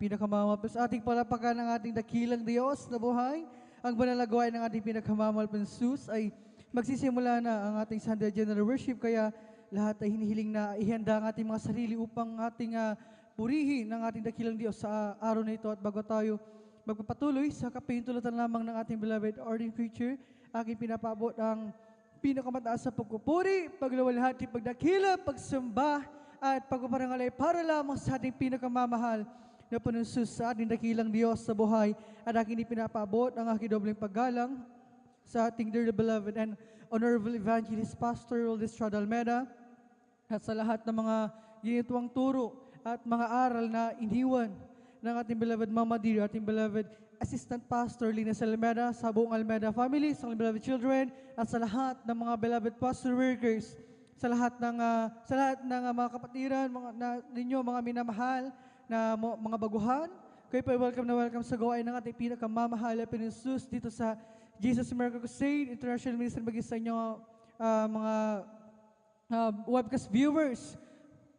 pinakamamahal sa ating palapakan ng ating dakilang Diyos na buhay. Ang banal na gawain ng ating pinakamamahal na Jesus ay magsisimula na ang ating Sunday General Worship, kaya lahat ay hinihiling na ihanda ang ating mga sarili upang ating purihin ng ating dakilang Diyos sa araw na ito. At bago tayo magpapatuloy sa kapahintulutan lamang ng ating beloved ordinary preacher, aking pinapaabot ang pinakamataas sa pagpupuri, pagluwalhati, pagdakila, pagsamba, at pagpaparangalay para lamang sa ating pinakamamahal na Panginoon sa ating dakilang Diyos sa buhay. At aking pinapaabot ang aking dobleng paggalang sa ating dearly beloved and honorable evangelist Pastor Roldis Almeda, at sa lahat ng mga ginituang turo at mga aral na iniwan ng ating beloved Mama Dear, ating beloved Assistant Pastor Linus Almeda, sa buong Almeda family, sa beloved children, at sa lahat ng mga beloved pastor workers, sa lahat ng mga kapatiran, ninyo, mga minamahal na mga baguhan. Kayo pa welcome na welcome sa gawain ng ating pinakamamahal na Panginoon dito sa Jesus Miracle Crusade International Ministry. Bagay sa inyo mga webcast viewers,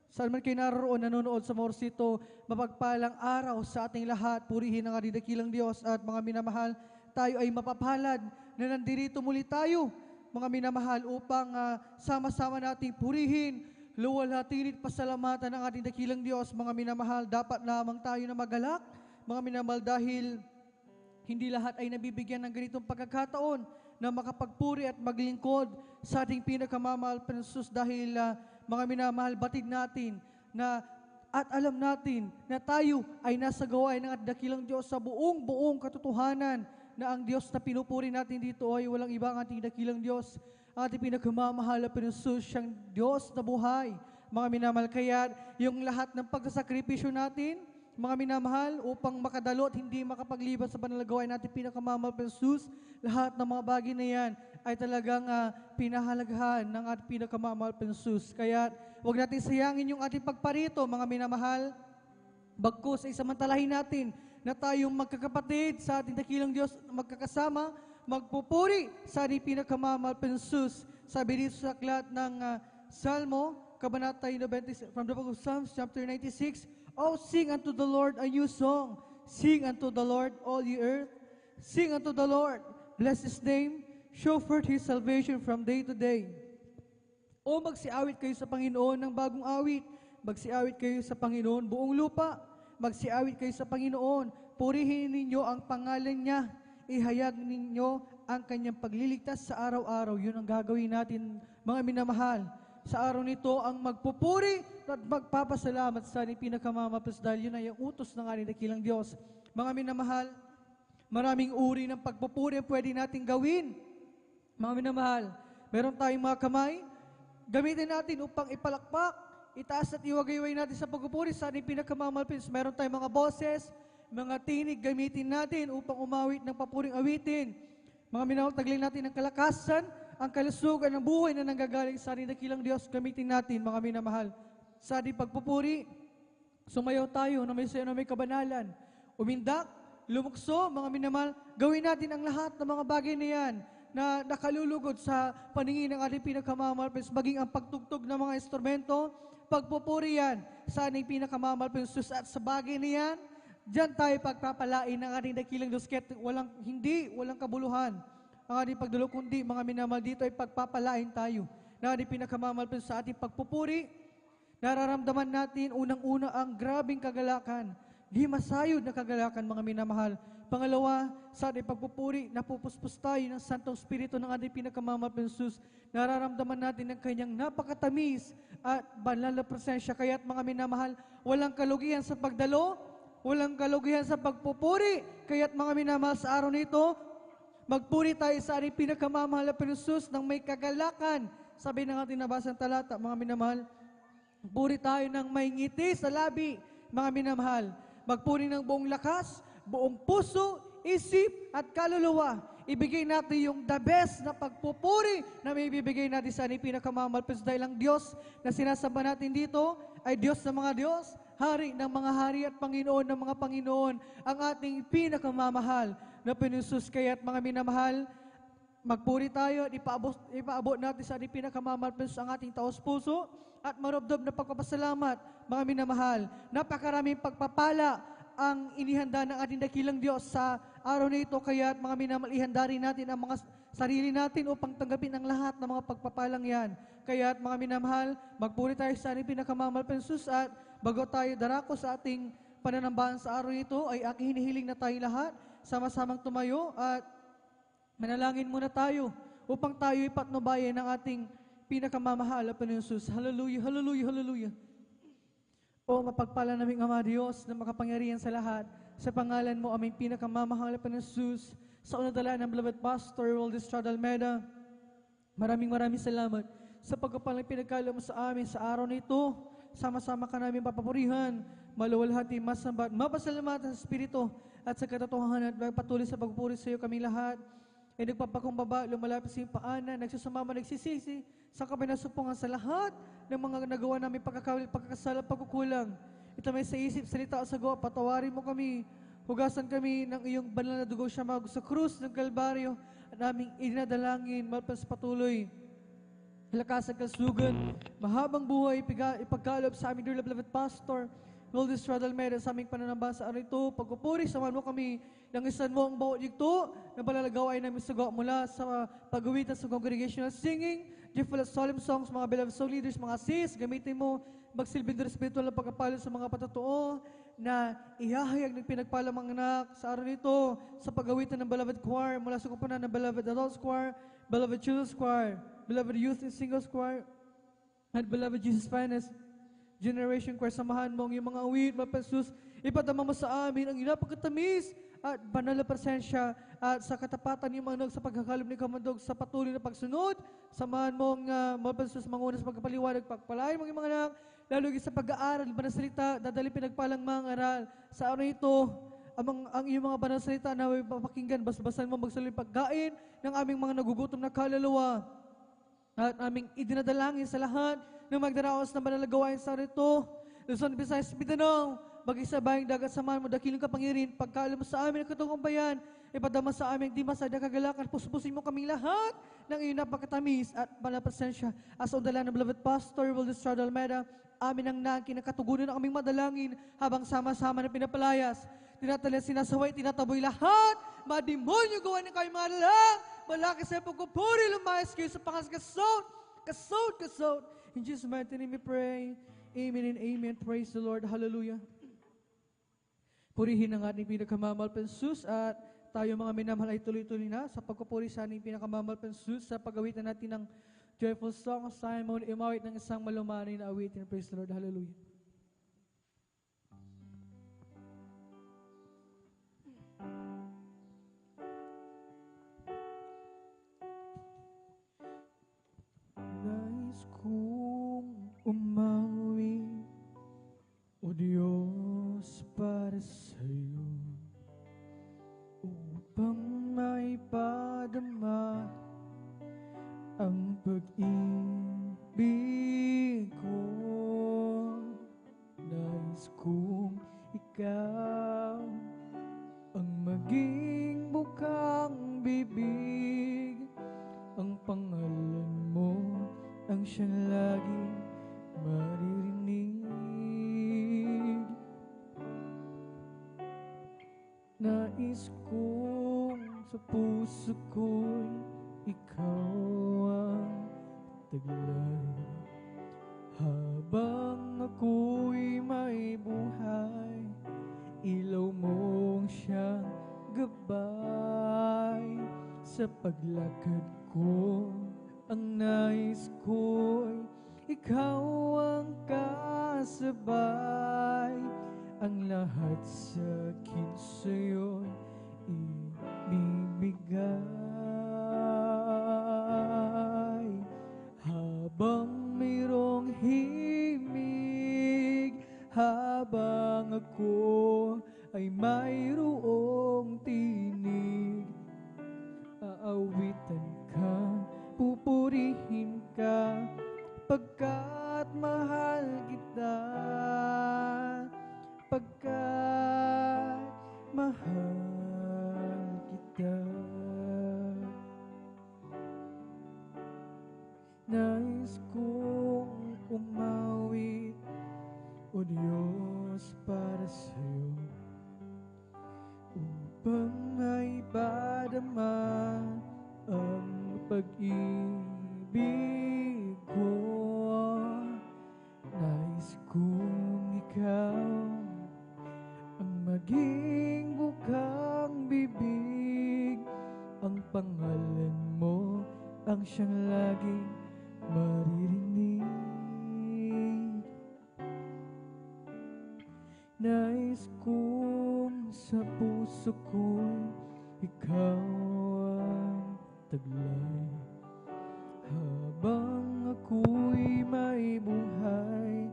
saan man kayo naroon, nanonood sa morsito, mapagpalang araw sa ating lahat. Purihin ang ating dakilang Diyos at mga minamahal, tayo ay mapapalad na nandirito muli tayo, mga minamahal, upang sama-sama nating purihin, luwalhatin at pasalamatan ang ating dakilang Diyos. Mga minamahal, dapat lamang tayo na magalak, mga minamahal, dahil hindi lahat ay nabibigyan ng ganitong pagkakataon na makapagpuri at maglingkod sa ating pinakamamahal Panginoon. Dahil mga minamahal, batid natin na at alam natin na tayo ay nasa gawain ng ating dakilang Diyos sa buong katotohanan na ang Diyos na pinupuri natin dito ay walang iba ang ating dakilang Diyos, ang ating pinakamamahal na Panginoon, siyang Diyos na buhay. Mga minamahal, kaya yung lahat ng pagsasakripisyo natin, mga minamahal, upang makadalo at hindi makapagliban sa banal na gawain natin pinakamamahal na Jesus, lahat ng mga bagay na yan ay talagang pinahalagahan ng ating pinakamamahal na Jesus. Kaya huwag natin sayangin yung ating pagparito, mga minamahal. Bagkus ay samantalahin natin na tayong magkakapatid sa ating dakilang Diyos, magkakasama, magpupuri sa ating pinakamamahal na Jesus. Sabi dito sa aklat ng Salmo, Kabanata 90, from the book of Psalms, chapter 96, "Oh, sing unto the Lord a new song. Sing unto the Lord, all ye earth. Sing unto the Lord, bless His name. Show forth His salvation from day to day." O magsiawit kayo sa Panginoon ng bagong awit. Magsiawit kayo sa Panginoon buong lupa. Magsiawit kayo sa Panginoon. Purihin ninyo ang pangalan niya. Ihayag ninyo ang kanyang pagliligtas sa araw-araw. Yun ang gagawin natin, mga minamahal. Sa araw nito, ang magpupuri at magpapasalamat sa ating pinakamamahal, dahil yun ay ang utos ng ating dakilang Diyos. Mga minamahal, maraming uri ng pagpupuri ang pwede natin gawin. Mga minamahal, meron tayong mga kamay, gamitin natin upang ipalakpak, itaas at iwagayway natin sa pagpupuri sa ating pinakamamahal. Meron tayong mga boses, mga tinig, gamitin natin upang umawit ng papuring awitin. Mga minamahal, taglay natin ang kalakasan, ang kalusugan ng buhay na nanggagaling sa ating dakilang Diyos, gamitin natin, mga minamahal, sa ating pagpupuri. Sumayaw tayo na may sayo na may kabanalan. Umindak, lumukso, mga minamahal, gawin natin ang lahat ng mga bagay na yan na nakalulugod sa paningin ng ating pinakamamahal, maging ang pagtugtog ng mga instrumento, pagpupuri yan sa ating pinakamamahal, at sa bagay na yan, diyan tayo pagpapalain ng ating dakilang Diyos, kahit walang kabuluhan ang ating pagdalo, kundi, mga minamahal, dito ay pagpapalain tayo na ating pinakamamahal sa ating pagpupuri. Nararamdaman natin unang-una ang grabing kagalakan, di masayod na kagalakan, mga minamahal. Pangalawa, sa ating pagpupuri, napupuspos tayo ng Santong Espiritu ng ating pinakamamahal na Jesus. Nararamdaman natin ang kanyang napakatamis at banal na presensya. Kaya't, mga minamahal, walang kalugihan sa pagdalo, walang kalugihan sa pagpupuri. Kaya't, mga minamahal, sa araw nito, magpuri tayo sa ating pinakamamahal na Panginoon ng may kagalakan. Sabi ng ating nabasang talata, mga minamahal, puri tayo ng may ngiti sa labi, mga minamahal. Magpuri ng buong lakas, buong puso, isip at kaluluwa. Ibigay natin yung the best na pagpupuri na may ibibigay natin sa ating pinakamamahal. Dahil ang Diyos na sinasamba natin dito ay Diyos ng mga Diyos, Hari ng mga hari at Panginoon ng mga Panginoon, ang ating pinakamamahal na Panginoon. Kaya't, mga minamahal, magpuri tayo at ipaabot natin sa ating pinakamamahal ang ating taos-puso at marubdob na pagpapasalamat, mga minamahal. Napakaraming pagpapala ang inihanda ng ating dakilang Diyos sa araw na ito. Kaya mga minamahal, ihanda rin natin ang mga sarili natin upang tanggapin ang lahat ng mga pagpapalang yan. Kaya mga minamahal, magpuri tayo sa ating pinakamamahal na Jesus, at bago tayo darako sa ating pananambahan sa araw ito, ay aking hinihiling na tayo lahat sama-samang tumayo at manalangin muna tayo upang tayo ipatnubayan ng ating pinakamamahal na Panginoon Jesus. Hallelujah, hallelujah, hallelujah. O mapagpala naming Ama Diyos na makapangyarihan sa lahat, sa pangalan mo aming pinakamamahal na Panginoon Jesus, sa unadala ng beloved Pastor Roldy Estrada Almeida, maraming salamat sa pagpapalang pinagkala mo sa amin sa araw na ito. Sama-sama ka namin papapurihan, maluwalhati, masambat, mapasalamatan sa Espiritu at sa katotohanan, at patuloy sa pagpuri sa iyo kami lahat. Ay nagpapakumbaba, lumalapit sa iyong paanan, nagsusumama, nagsisisi, sa kami nasupungan sa lahat ng mga nagawa namin pagkakasala, pagkukulang. Ito may sa isip, salita o sago, patawarin mo kami, hugasan kami ng iyong banal na dugo siya sa krus ng Kalbaryo, at aming inadalangin, malpas patuloy. Lakas at kasugan, mahabang buhay, ipagkaloob sa aming dear beloved Pastor Roldy Estrada Almeida, sa aming pananamba sa araw ito. Pagpupuri, samahan mo kami ng isan mo ang bawat yugto na palalagaw ay namin sago mula sa pag-awitan sa congregational singing, joyful at solemn songs, mga beloved soul leaders, mga sis, gamitin mo magsilbing ng spiritual na pagkapalo sa mga patotoo na ihahayag ng pinagpalang mga anak sa araw nito sa pag-awitan ng beloved choir mula sa kupunan ng beloved adults choir, beloved children's choir, beloved youth and singles choir, at beloved Jesus Finest Generation Choir. Samahan mo ang iyong mga awit, mapasus, ipadama mo sa amin ang iyong napagkatamis at banal na presensya, at sa katapatan yung mga sa pagkakalog ni Kamandog sa patuloy na pagsunod. Samahan mo ang mapasus, manguna sa pagkapaliwanag, pagpalain mo ang mga anak, lalo sa pag-aaral, banal salita, dadali pinagpalang mga aral. Sa araw ito, ang iyong mga banal salita na papakinggan, basbasan mo magsaling pagkain ng aming mga nagugutom na kaluluwa. At aming idinadalangin sa lahat ng magdaraos na banal na gawain sa rito, Luzon, Visayas, Mindanao, mag-isabayang dagat, samahan mo, dakilang kapangyarihan, pagkaalam mo sa amin ang katungkumpayan, ipadama sa amin, di masada kagalakan, puspusin mo kaming lahat ng iyong napakatamis at malapresensya. As undala ng beloved Pastor Roldy Estrada Almeida, amin ang naging nakatugunan ng aming madalangin habang sama-sama na pinapalayas. Tinatala, sinasaway, tinataboy lahat, mademonyo gawa ng kayong mga lalang, malaki sa pagkupuri, lumayas kayo sa pangas kasod. In Jesus' mighty name we pray. Amen and amen. Praise the Lord. Hallelujah. Purihin ang ating pinakamamahal na Jesus, at tayo mga minamahal ay tuloy-tuloy na sa pagpupuri sa ating pinakamamahal na Jesus sa pag-awitan natin ng joyful song of Simon, imawit ng isang malumanay na awitin. Praise the Lord. Hallelujah. Nais kong umawi, O Diyos, para sa'yo, upang maipadama ang pag-ibig ko. Nais kong ikaw ang maging bukang bibig, ang pangalan mo ang siyang laging maririnig. Nais kong sa puso ko'y ikaw ang taglay, habang ako'y may buhay, ilaw mong siyang gabay. Sa paglakad ko, ang nais ko'y ikaw ang kasabay, ang lahat sa akin sa'yo'y ibibigay. Habang mayroong himig, habang ako ay mayroong tinig, aawitan ka, pupurihin ka, pagkat mahal kita, pagkat mahal kita. Nais kong umawit, O Diyos, para sa'yo, Nais kong ikaw ang maging bukang bibig, ang pangalan mo ang siyang laging maririnig. Nais kong sa puso ko'y ikaw ang taglay, habang ako'y may buhay,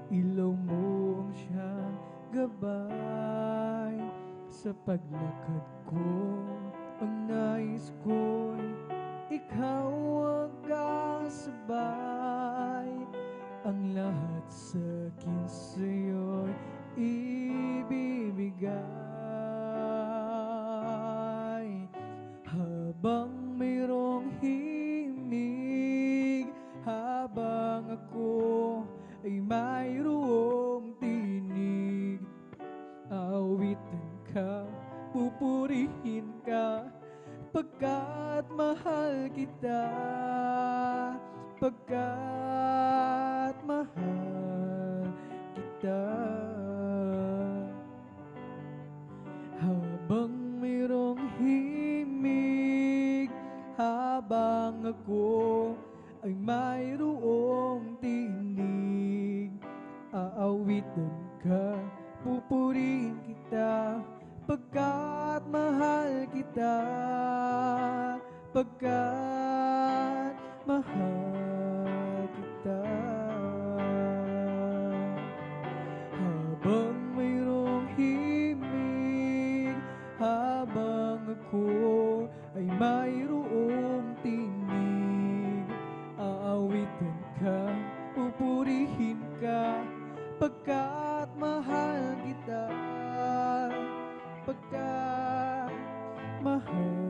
ilaw mo ang siyang gabay. Sa paglakad ko, ang nais ko'y ikaw ang kasabay, ang lahat sa'kin sa'yo'y ibibigay. Habang mayroong himig, habang ako ay mayroong tinig, aawitin ka, pupurihin ka, pagkat mahal kita, pagkat mahal kita. Habang mayroong himig, habang ako ay mayroong tinig, aawitin ka, pupurihin kita, pagkat mahal kita, pagkat mahal kita. Habang mayroong himig, habang ako ay mayroong tinig, aawitin ka, pupurihin ka, pagkat mahal kita, pagkat mahal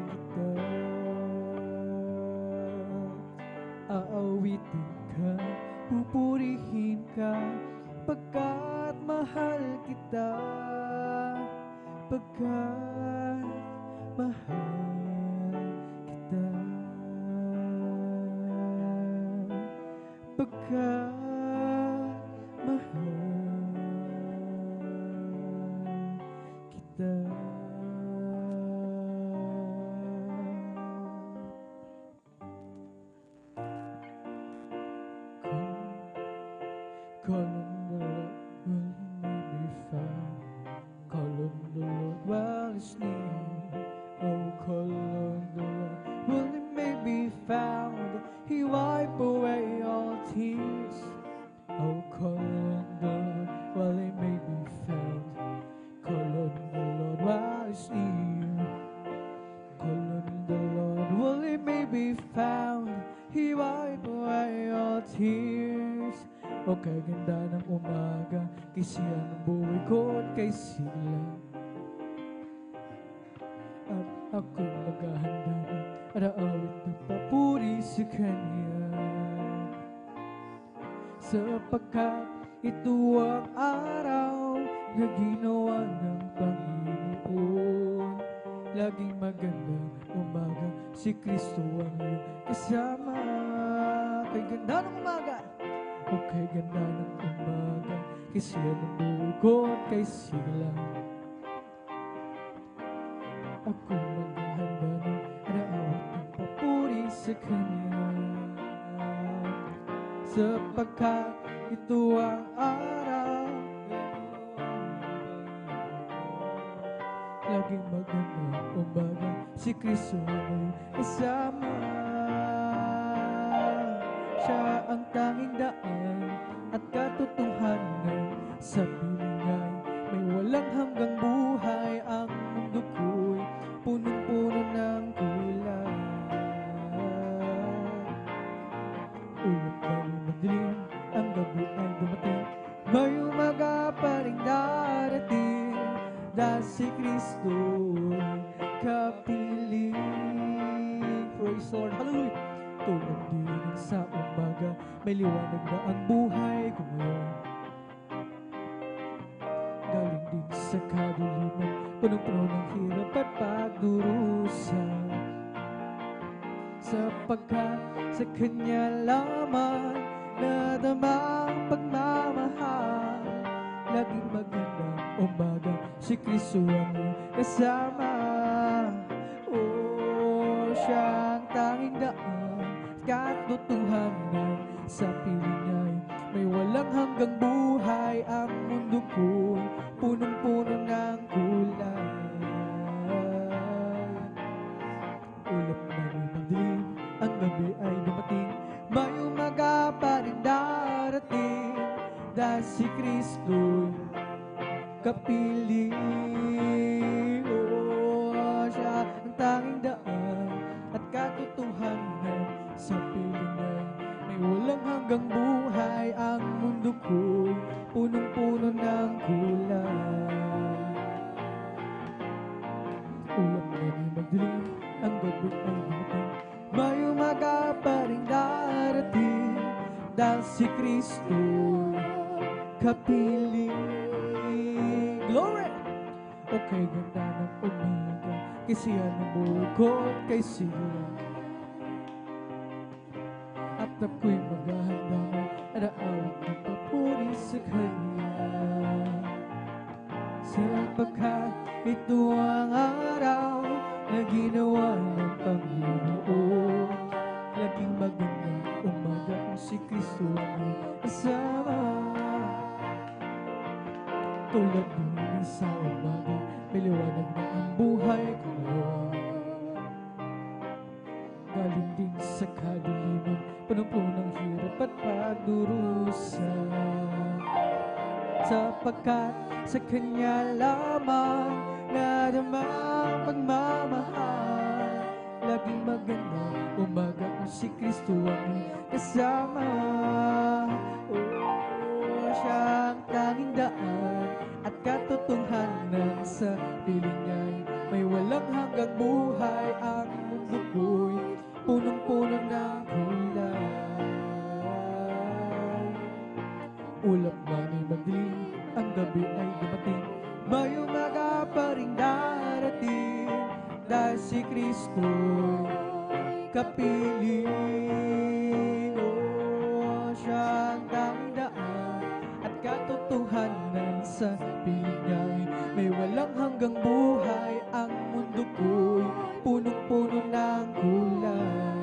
kita. Aawitin ka, pupurihin ka, pagkat mahal kita, pagkat mahal kita, pagkat mahal kita. Call on the Lord while he may be found. Call on the Lord while he's near. Oh, call on the Lord while he may be found. He wipe away all tears. Oh, call on the Lord while he may be found. Call on the Lord while he's near. Call on the Lord while he may be found. He wipe away all tears. O kay ganda ng umaga, kay siya ng buhay ko at kay sila. At ako'y maghahanda at aawit ng papuri sa Kanya, sapagkat ito ang araw na ginawa ng Panginoon. Laging magandang umaga, si Kristo ang iyong kasama. Kay ganda ng umaga, o kay ganda ng umaga, kay siya ng buhay ko at kay sila. Ako'y maghahanda ng araawit ng papuri sa Kanya, sapagkat ito ang araw. Laging magandang umaga, si Kristo ang kasama. Siya ang tanging daan at katotohanan, sa piling ay may walang hanggang buhay. Ang mundo ko'y punong-puno ng kulay. Ulap bang madilim, ang gabi ay dumating, may umaga pa rin darating, dahil si Kristo kapiling. Praise the Lord, hallelujah. Tulad din sa umaga, may liwanag na ang buhay ko ngayon. Galing din sa kadiliman, punong-puno ng hirap at pagdurusa, sapagkat sa Kanya lamang nadama ang si Kristo ang kasama. Oh, siyang tanging daan, katotohanan, sa piling niya'y may walang hanggang buhay. Ang mundo ko punong-puno ng kulay. Ulap na rin madilim, ang gabi ay dumating, may umaga pa rin darating, dahil si Kristo'y kapiling. Oh, siya ang tanging daan at katotohanan, sa piling niya'y may walang hanggang buhay. Ang mundo ko punong-puno ng kulay. Ulap na rin magdilim, ang gabi ay dumating, may umaga pa rin darating, dahil si Kristo kapiling. Glory! Okay, ganda ng umaga, kay siya namukot, kay siya at ako'y maghahanda na awit ng papuri sa Kanya, sapagkat ito ang araw na ginawa ng Panginoon. Laging magandang umaga kung si Kristo ang kasama. Tulad ng sa umaga, may liwanag na ang buhay ko ngayon. Galing din sa kadiliman, punong-puno ng hirap at padurusa, sapagkat sa Kanya lamang nadama ang pagmamahal. Laging maganda umaga kung si Kristo ang kasama. Oh, siyang tanging daan at katotohanan, sa piling niya'y may walang hanggang buhay. Ang mundo ko'y punong-puno ng kulay. Ulap man ay madilim, ang gabi ay dumating, may umaga pa rin darating, dahil si Kristo'y kapiling. Oh, siyang tanging daan at katotohanan, sa piling niya'y may walang hanggang buhay. Ang mundo ko'y punong-puno ng kulay.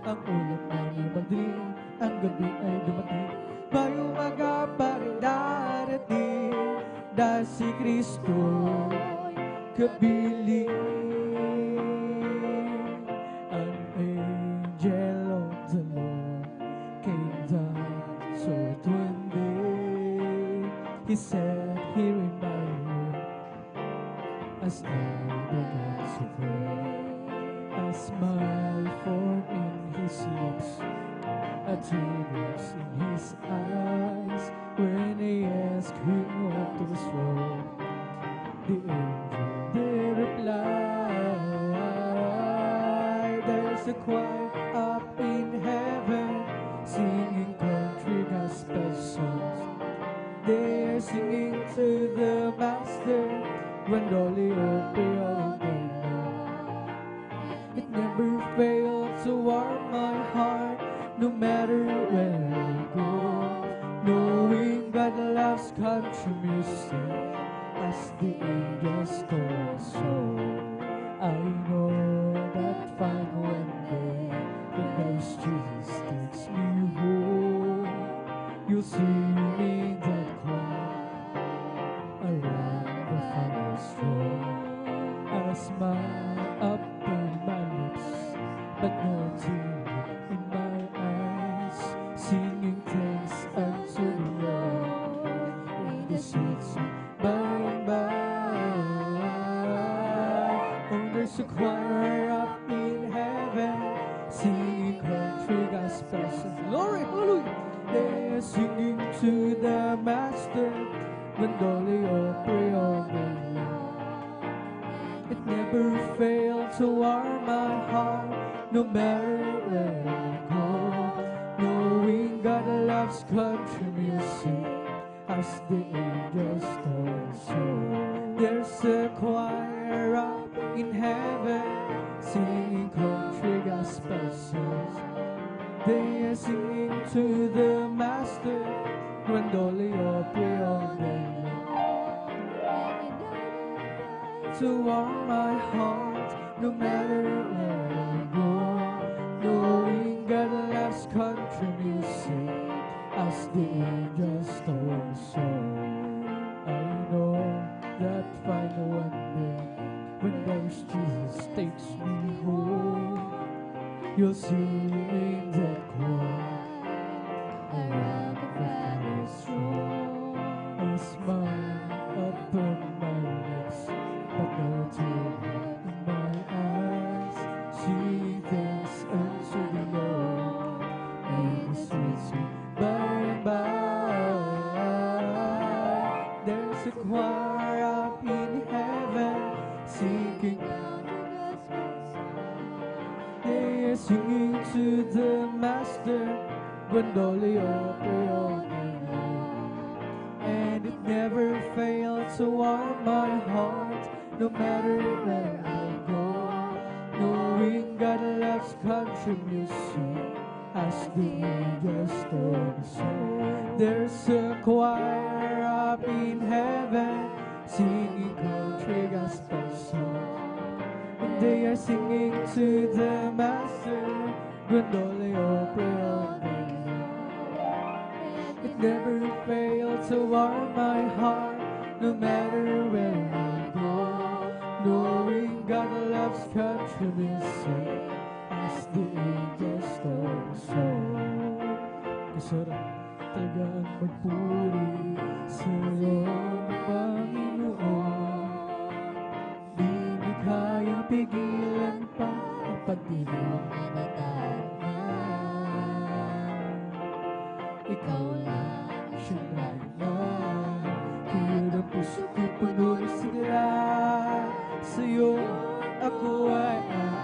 Ang ulap ay madilim, ang gabi ay dumating, may umaga pa rin darating, dahil si Kristo kapiling. An angel of the Lord came down so one day. He said, here in my room, I stand against to pray. A smile formed in his lips, a tears in his eyes, when he asked him what was wrong. The angel they replied, there's a choir up in heaven singing country gospel songs. They're singing to the Master, when Dolly open all day long. It never failed to warm my heart, no matter where I go, knowing God loves country music as the angels told so. I know that fine one day, when those Jesus takes me home, you'll see me in that crowd around the final straw. I smile up on my lips, but no tear in my eyes, singing thanks unto the Lord in the seats by and by. Oh, there's a choir up in heaven singing country gospel songs. Glory, hallelujah! They're singing to the Master, when Dolly Opry all day long. It never failed to warm my heart, no matter where I go, knowing God loves country music as the angels told so. There's a choir up in heaven singing country gospel songs. They are singing to the Master, when Dolly Opry all day long. to warm my heart, no matter where I go. Knowing God loves country music as the angels told so. I know that final one day, when those Jesus takes me home, you'll see me in that choir around the Father's throne. A smile upon my lips, but no tear in my eyes. Sing thanks unto the Lord, and His sweet by and by. There's a choir up in heaven singing out the gospel song. They are singing to the Master, Gondolio Preonino. And it never failed to warm my heart, no matter where I go. Knowing God loves country music as the angels told so. There's a choir up in heaven singing country gospel song. And they are singing to the Master, Gondolio Preonino. It never failed to warm my heart, no matter where I go. Knowing God loves country music as the angels told so. Kasarap talagang magpuri sa iyong Panginoon. Di mo kayang pigilan pa ang pagdiwang na nadarama. Ikaw lang ang siyang lahat, kaya ng puso ko puno ng sigla. Sa'yo ako ay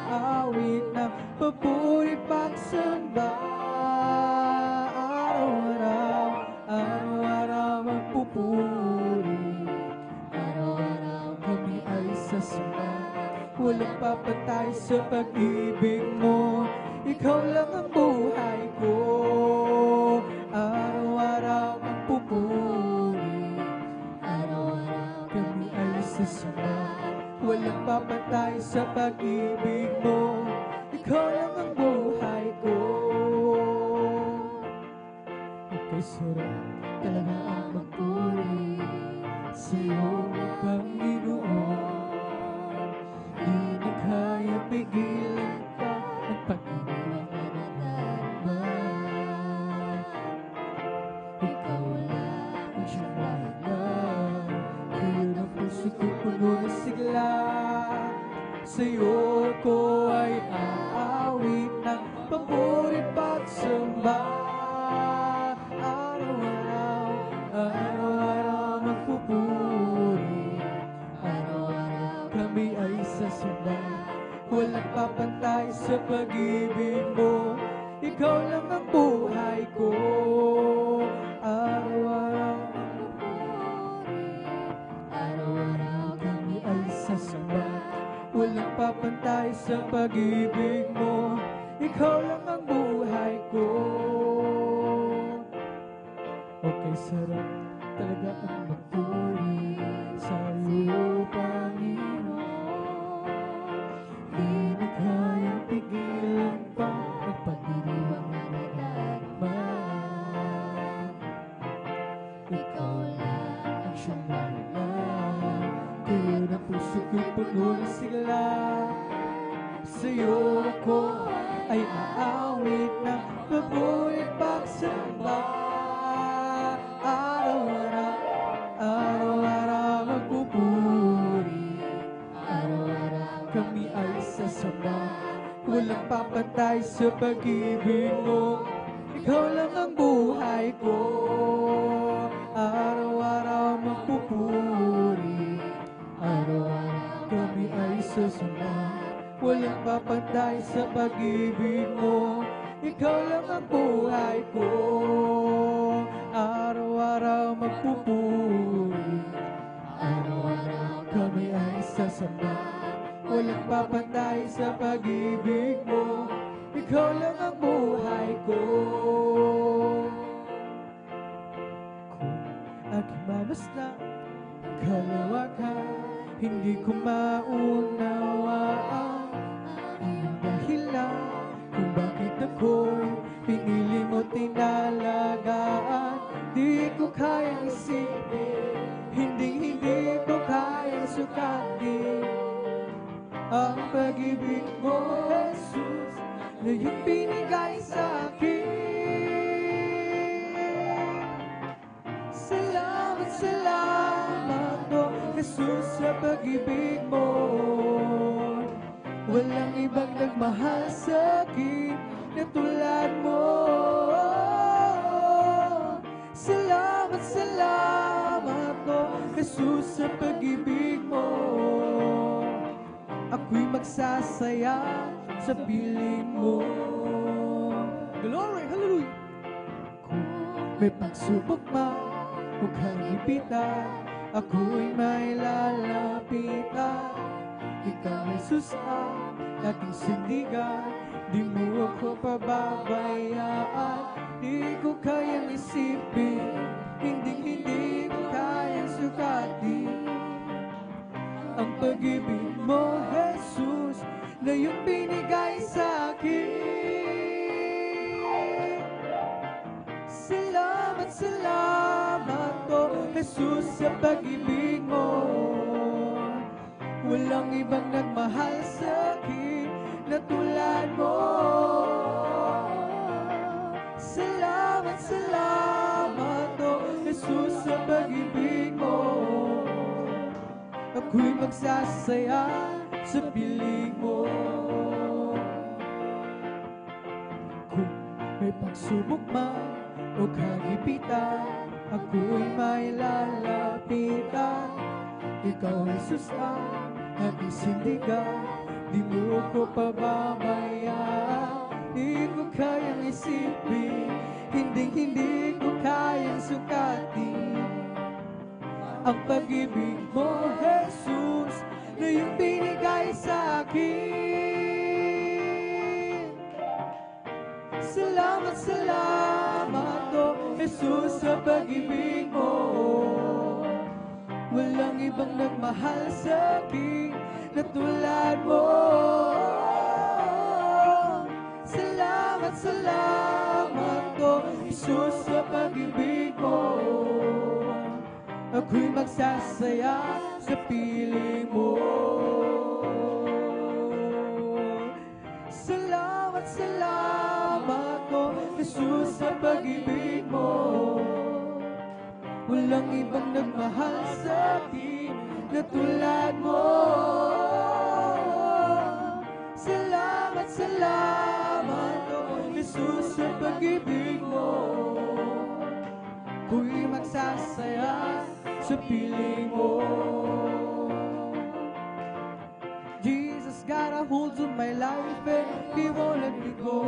aawit ng papuri pagsamba. Araw-araw, araw-araw magpupuri. Araw-araw kami ay sasamba. Walang papatay sa pag-ibig mo. Ikaw lang ang buhay ko. Araw-araw magpupuri. Araw-araw kami ay sasamba. Walang papatay sa pag-ibig mo. Ikaw lang ang buhay ko. Ika'y sarap talaga ang magpuri sa iyong Panginoon. Di na kaya pigilan pa ang pag-ibig na nadarama. Ikaw lang ang siyang lahat, kaya ng puso ko puno ng sigla. Sa'yo ko ay aawit ng papuri pagsamba. Araw-araw, araw-araw magpupuri. Araw-araw kami ay sasamba. Walang papantay sa pag-ibig mo. Ikaw lang ang buhay ko. Araw-araw magpupuri. Araw-araw kami ay sasamba. Walang papantay sa pag-ibig mo. Ikaw lang ang buhay ko. Okay, sarap talaga ang magpuri sa iyo, Panginoon. Di na kayang pigilan pa ang pagdiriwang na nadarama. Ikaw lang ang siyang lahat, kaya ng puso ko'y puno ng sigla. Sa'yo ako ay aawit ng papuri pagsamba. Araw-araw, araw-araw magpupuri. Araw-araw kami ay sasamba. Walang papantay sa pag-ibig mo. Ikaw lang ang buhay ko. Araw-araw magpupuri. Araw-araw kami ay sasamba. Walang papantay sa pag-ibig mo. Ikaw lang ang buhay ko. Araw-araw magpupuri. Araw-araw kami ay sasamba. Walang papantay sa pag-ibig mo. Ikaw lang ang buhay ko. Kung aking mamasdan, kalawakan, Hindi ko maunawaan ang dahilan kung bakit ako'y pinili mo tinalagaan. Di ko kayang isipin, hindi ko kayang sukatin ang pag-ibig mo, Jesus, na iyong binigay sa akin. Salamat, salamat, oh Jesus, sa pag-ibig mo. Walang ibang nagmahal sa akin na tulad mo. Salamat, salamat, oh Jesus, sa pag-ibig mo. Ako'y magsasaya sa piling mo. Glory, hallelujah! Kung may pagsubok man, huwag kang ipitan, ako'y may lalapitan. Ikaw, Jesus, ang aking sindigan, di mo ako pababayaan. Di ko kayang isipin, hindi ko kayang sukatin ang pag-ibig mo, Jesus, na iyong binigay sa akin. Salamat, salamat, oh Jesus, sa pag-ibig mo. Walang ibang nagmahal sa akin na tulad mo. Salamat, salamat, oh Jesus, sa pag-ibig mo. Ako'y magsasaya sa piling mo. Kung may pagsubok man o kagipitan, ako'y may lalapitan. Ikaw, Jesus, ang aking sindigan, di mo ko pababayaan. Di ko kayang isipin, hindi ko kayang sukatin ang pag-ibig mo, Jesus, na iyong binigay sa akin. Salamat, salamat, oh Jesus, sa pag-ibig mo. Walang ibang nagmahal sa akin na tulad mo. Salamat, salamat, oh Jesus, sa pag-ibig mo. Ako'y magsasaya sa piling mo. Salamat, salamat, oh Jesus, sa pag-ibig mo. Walang ibang nagmahal sa akin na tulad mo. Salamat, salamat, oh Jesus, sa pag-ibig mo. Ako'y magsasaya sa piling mo. Jesus got a hold of my life and He won't let me go.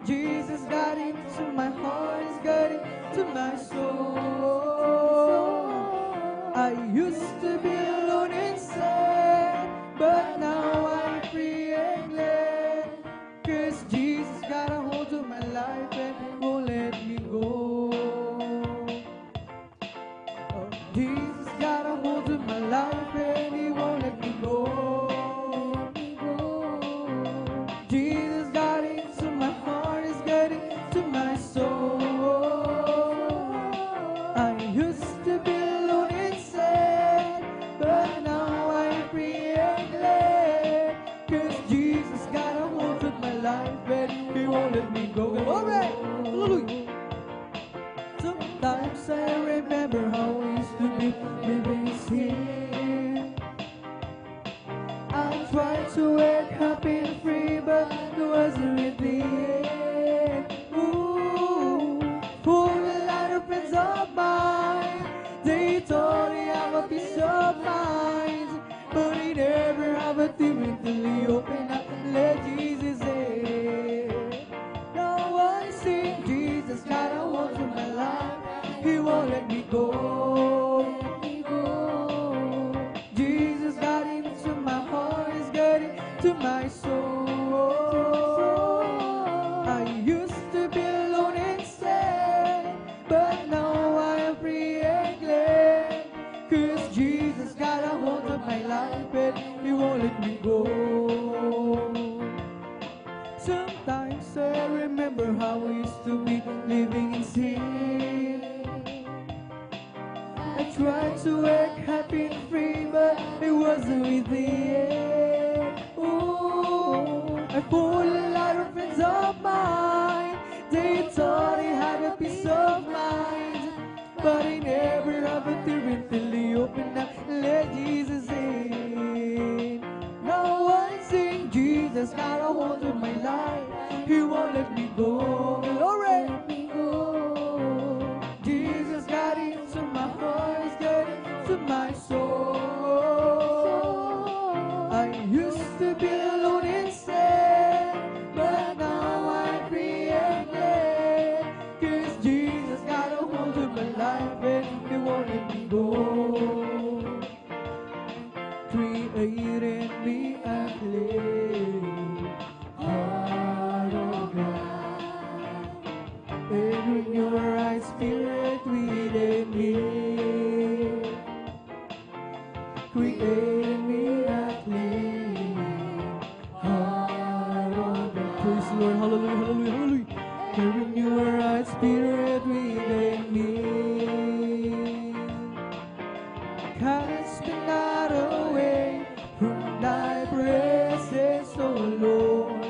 Jesus got into my heart, He's got into my soul. I used to be alone and sad, but now I'm free and glad, 'cause Jesus got a hold of my life and He won't let me go. Jesus got a hold of my life and He won't let me go. Jesus got into my heart, He's got into my soul. I used to be alone and sad, but now I'm free and glad, 'cause Jesus got a hold of my life and He won't let me go. Alright, hallelujah. Sometimes I remember how we used to be living here. I tried to work happy and free, but it wasn't really it. Ooh, for a lot of friends of mine, they thought they have a peace of mind, but they never have a thing until they open up and let Jesus in. Now I see Jesus got a hold of my life, He won't let me go. Jesus got into my heart, He's got into my soul. I used to be alone and sad, but now I am free and glad, times I remember how we used to be living in sin. I tried to act happy and free, but it wasn't with the end. Ooh, I fooled a lot of friends of mine. They thought they had a peace of mind, but I never have a tear until they opened up and let Jesus in. Now I'm saying Jesus got a hold of my life. He won't let me go. Glory! Jesus got into my heart, He's got into my soul. I used to be alone and sad, but now I'm free and glad. 'Cause Jesus got a hold of my life and He won't let me go. Create in me a clean heart, oh God, and renew a right spirit within me. Create in me a clean heart, oh God. Praise the Lord, hallelujah, hallelujah, hallelujah. And renew a right spirit within me. Cast me not away from thy presence, O Lord,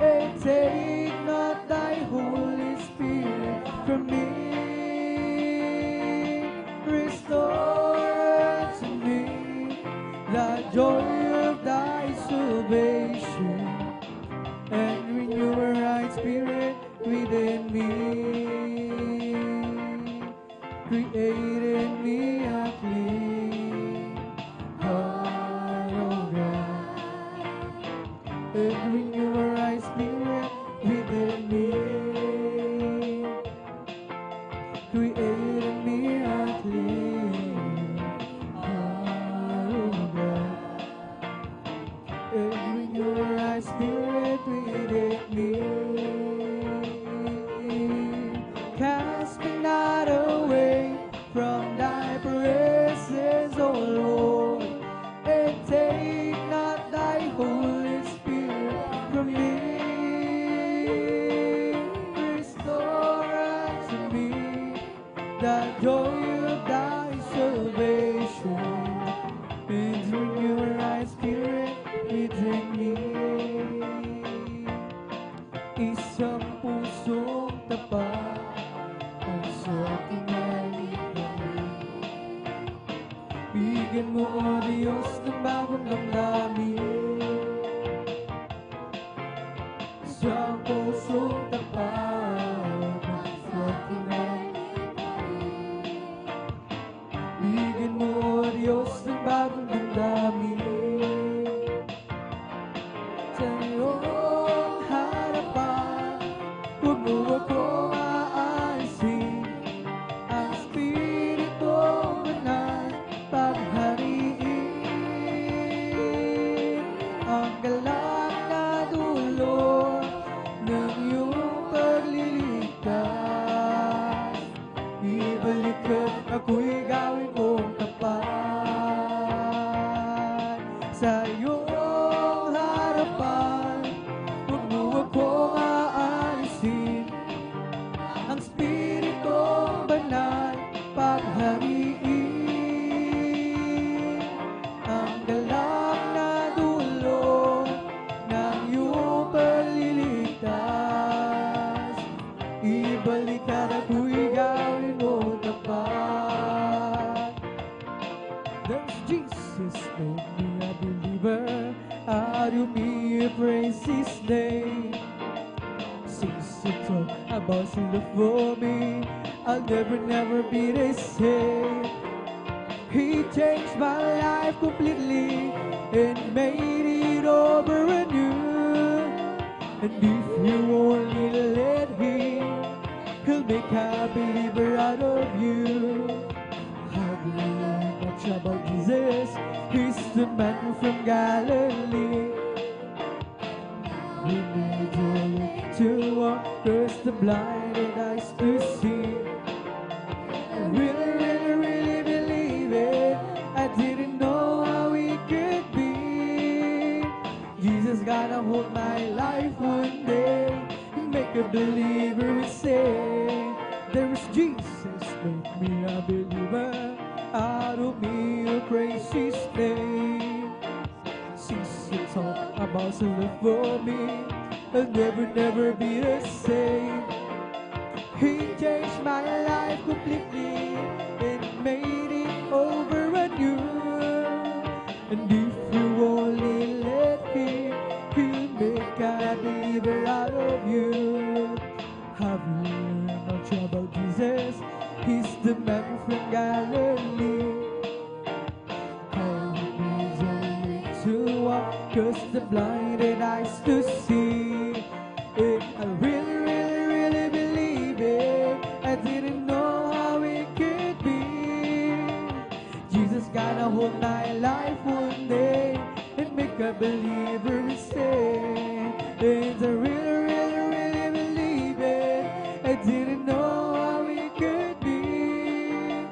and take not thy Holy Spirit from me. Restore unto me the joy of thy salvation, and renew a right spirit within me. Create in me a clean heart, oh God, and renew a right spirit within me. Create in me a clean heart, oh God, and renew a right spirit within me. Cast me not away from thy presence, O Lord, and take not thy Holy Spirit from me. Restore unto me the joy of thy salvation, and renew a right spirit within me. Isang pusong tapat ang sa aking nalipay. Bigyan mo, O Diyos, ng bagong damdamin. Isang pusong tapat ang sa aking nalipay. Bigyan mo, O Diyos, ng bagong damdamin. Sa iyong harapan, huwag mo akong aalisin. Ang Espiritu Banal paghariin. Ang galak na dulo ng iyong pagliligtas. Ibalik at ako'y gawin mong tapat. Sa iyong harapan, huwag mo akong aalisin. Ang Espiritu Banal paghariin. Ang galak na dulo ng iyong pagliligtas. Ibalik at ako'y gawin mo tapat. There's Jesus in me, a believer. How do me praise His name? Sings a song about His love for me. I'll never, never be the same. He changed my life completely and made it over anew. And if you only let Him, He'll make a believer out of you. Have you learned much about Jesus? He's the man from Galilee. He made your way to walk, first the blinded eyes to see. I really, really, really believe it. I didn't know how it could be. Jesus gonna hold my life one day. make a believer we say. There is Jesus, make me a believer. Out of me a crazy slave. Since you talk about his love for me, I'll never be the same. He changed my life completely and made it over anew. And if you only let him, he'll make a believer out of you. Have you learned much about Jesus? He's the man from Galilee. How he needs only to walk, 'cause the blinded eyes to see. I really believe it. I didn't know how it could be. Jesus gonna hold my life one day and make a believer stay. And I really believe it. I didn't know how it could be.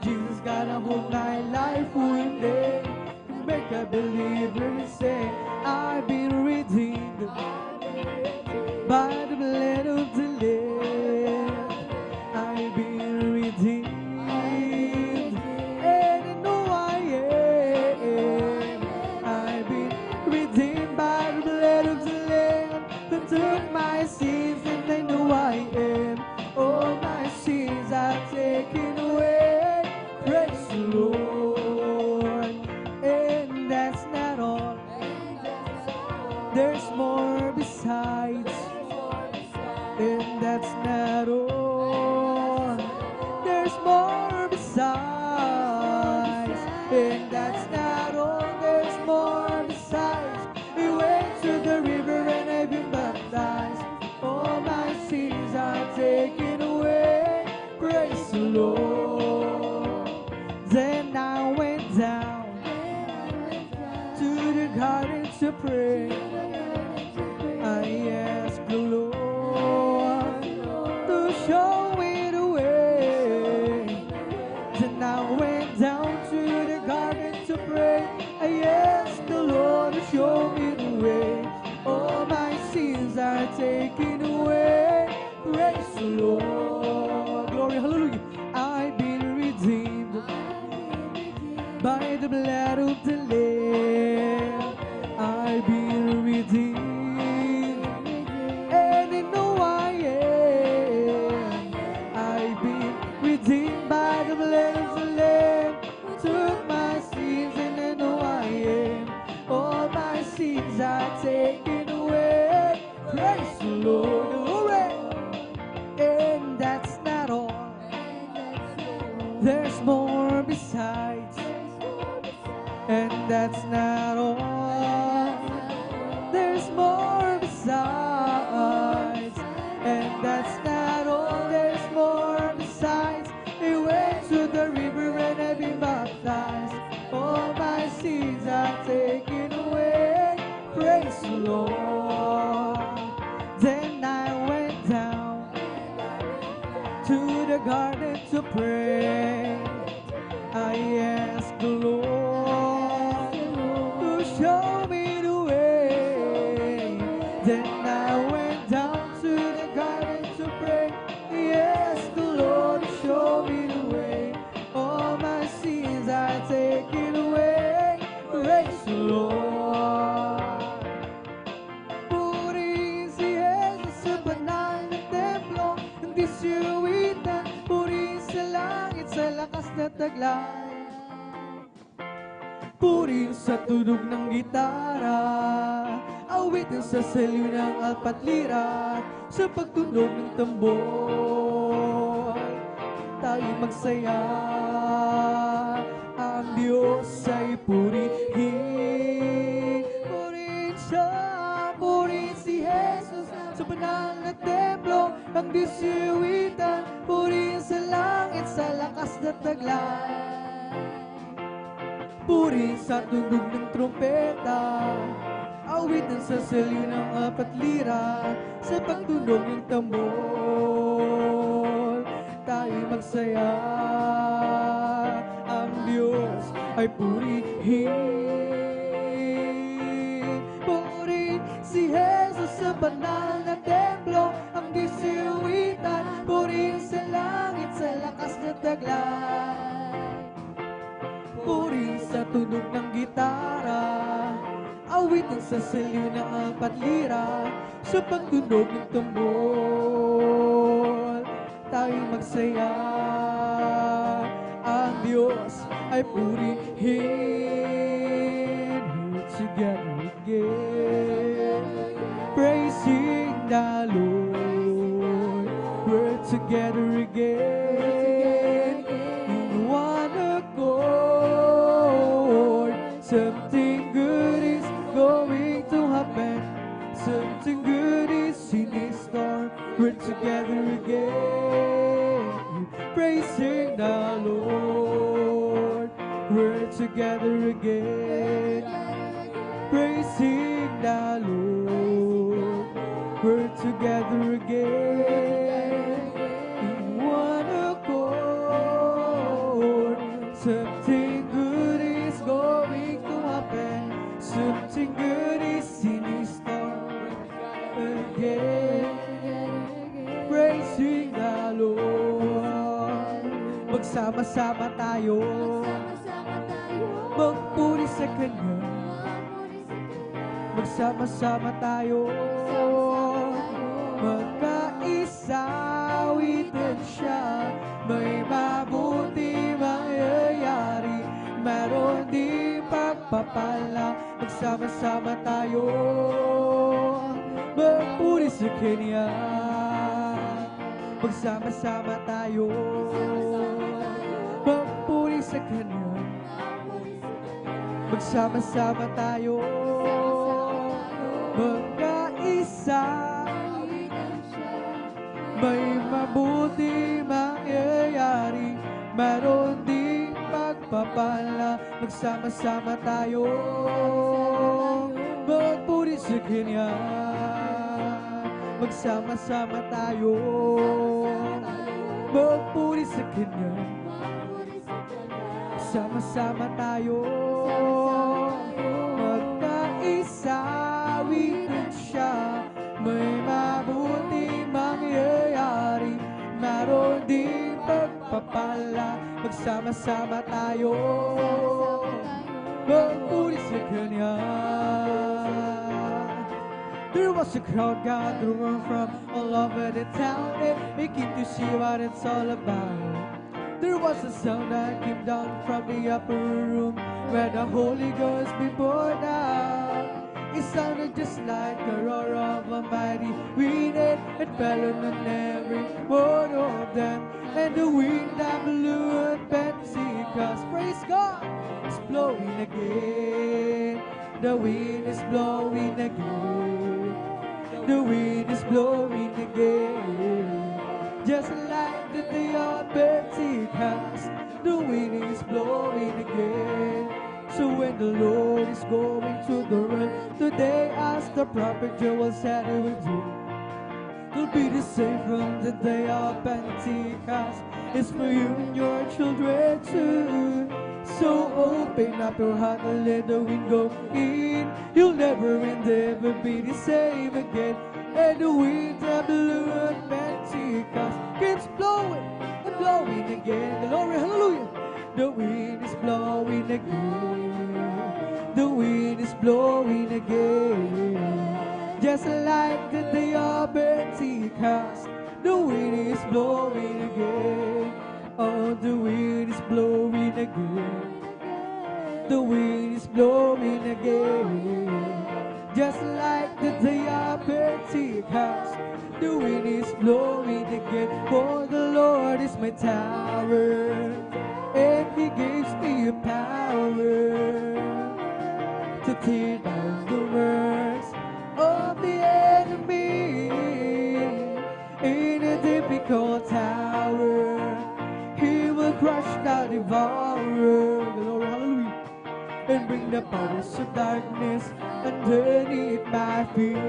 Jesus gonna hold my life one day and make a believer stay. I've been redeemed by the blood of the Lamb. I've been redeemed, and I know I am. I've been redeemed by the blood of the Lamb, who took my sins, and I know I am. All my sins are taken away. Praise the Lord. And that's not all. There's more besides. And that's not all. There's more besides. And that's not all. There's more besides. We went to the river and I've been baptized. All my sins are taken away. Praise the Lord. Then I went down to the garden to pray. I asked the Lord to show me the way. Then I went down to the garden to pray. I asked the Lord to show me the way. All my sins are taken away. Praise the Lord. Glory, hallelujah. I've been redeemed by the blood of the Lamb. I've been redeemed, and I know I am. I've been redeemed by the blood of the Lamb, who took my sins, and I know I am. All my sins are taken away. Praise the Lord. Glory. And that's not all. There's more besides. And that's not all. There's more besides. And that's not all. There's more besides. We went to the river and I've been baptized. All my sins are taken away. Praise the Lord. Then I went down to the garden to pray. I asked the Lord to show me the way. Then I went down to the garden to pray. I asked the Lord to show me the way. All my sins are taken away. Praise the Lord. Purihin si Jesus sa banal na templo, hindi siwitan. Purihin sa langit sa lakas na taglay. Purihin sa tunog ng gitara, awitin sa saliw ng alpat lira, sa pagtunog ng tambor, tayo magsaya. Ang Diyos ay purihin. Purihin siya, purihin si Jesus sa banal na templo, ang Diyos iwitan. Purihin sa langit sa lakas na taglay. Purihin sa tunog ng trumpeta, awitin sa saliw ng apat lira, sa pagtunog ng tambor, tayo magsaya. Ang Diyos ay purihin. Purihin si Jesus sa banal na templo, ang saliw na ang patlira sa pagtunog ng tumbol. Tayong magsaya, ang Diyos ay purihin. We're together again, praising the Lord. We're together again, in one accord. Something good is going to happen. Something good is in store. We're together again, praising the Lord. We're together again, praising the Lord. We're together again, in one accord. Something good is going to happen. Something good is in store again, praising the Lord. Magsama-sama tayo, magpuri sa Kanya. Magsama-sama tayo, magkaisa, awitin siya. May mabuti mangyayari, meron di pagpapala. Magsama-sama tayo, magpuri sa Kanya. Magsama-sama tayo, magpuri sa Kanya. Magsama-sama tayo, magkaisa. May mabuti mangyayari, meron ding pagpapala. Magsama-sama tayo, magpuri sa Kanya. Magsama-sama tayo, magpuri sa Kanya. Sama-sama tayo, magkaisa, awitin siya. May mabuti mangyayari, meron ding pagpapala. Magsama-sama tayo, magpuri sa Kanya. There was a crowd gathering from all over the town, and making to see what it's all about. There was a sound that came down from the upper room, where the Holy Ghost be poured out. It sounded just like a roar of a mighty wind, and fell on every one of them. And the wind that blew at Pentecost, praise God, is blowing again. The wind is blowing again. The wind is blowing again. Just like the day of Pentecost, the wind is blowing again. So when the Lord is going to the world today, as the prophet Joel said he will do, it'll be the same from the day of Pentecost. It's for you and your children too. So open up your heart and let the wind go in. You'll never and ever be the same again. And the wind that blew at Pentecost keeps blowing and blowing again. Glory, hallelujah. The wind is blowing again. The wind is blowing again. Just like the day of Pentecost, the wind is blowing again. Oh, the wind is blowing again. The wind is blowing again. Just like the day of Pentecost, the wind is blowing again. For the Lord is my tower, and He gives me a power to tear down the works of the enemy. In a difficult hour, He will crush the devourer. Glory, hallelujah. And bring the powers of darkness underneath my feet.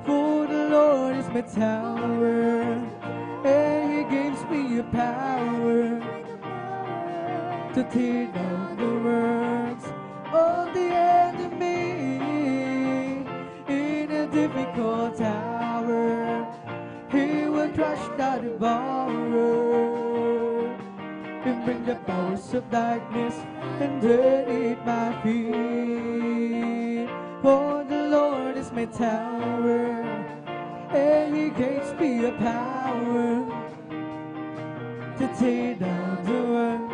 For the Lord is my tower, and He gives me a power to tear down the works of the enemy. In a difficult hour, He will crush the devourer and bring the powers of darkness underneath my feet. For the Lord is my tower, and He gives me a power to tear down the world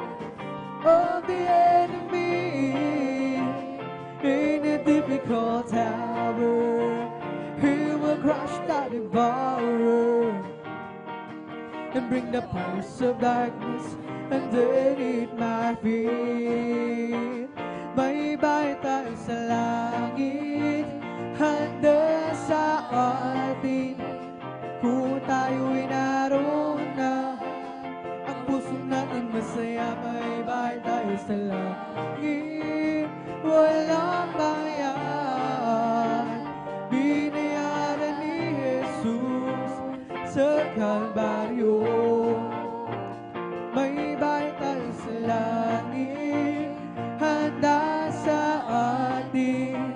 of the enemy. In a difficult hour, He will crush that devourer and bring the powers of darkness underneath my feet. May bahay tayo sa langit, handa sa atin. Kung tayo'y naroon na, ang puso natin masaya. May bahay tayo sa langit, walang bayan. Binayaran ni Jesus sa Kalbaryo. May bahay tayo sa langit, handa sa atin.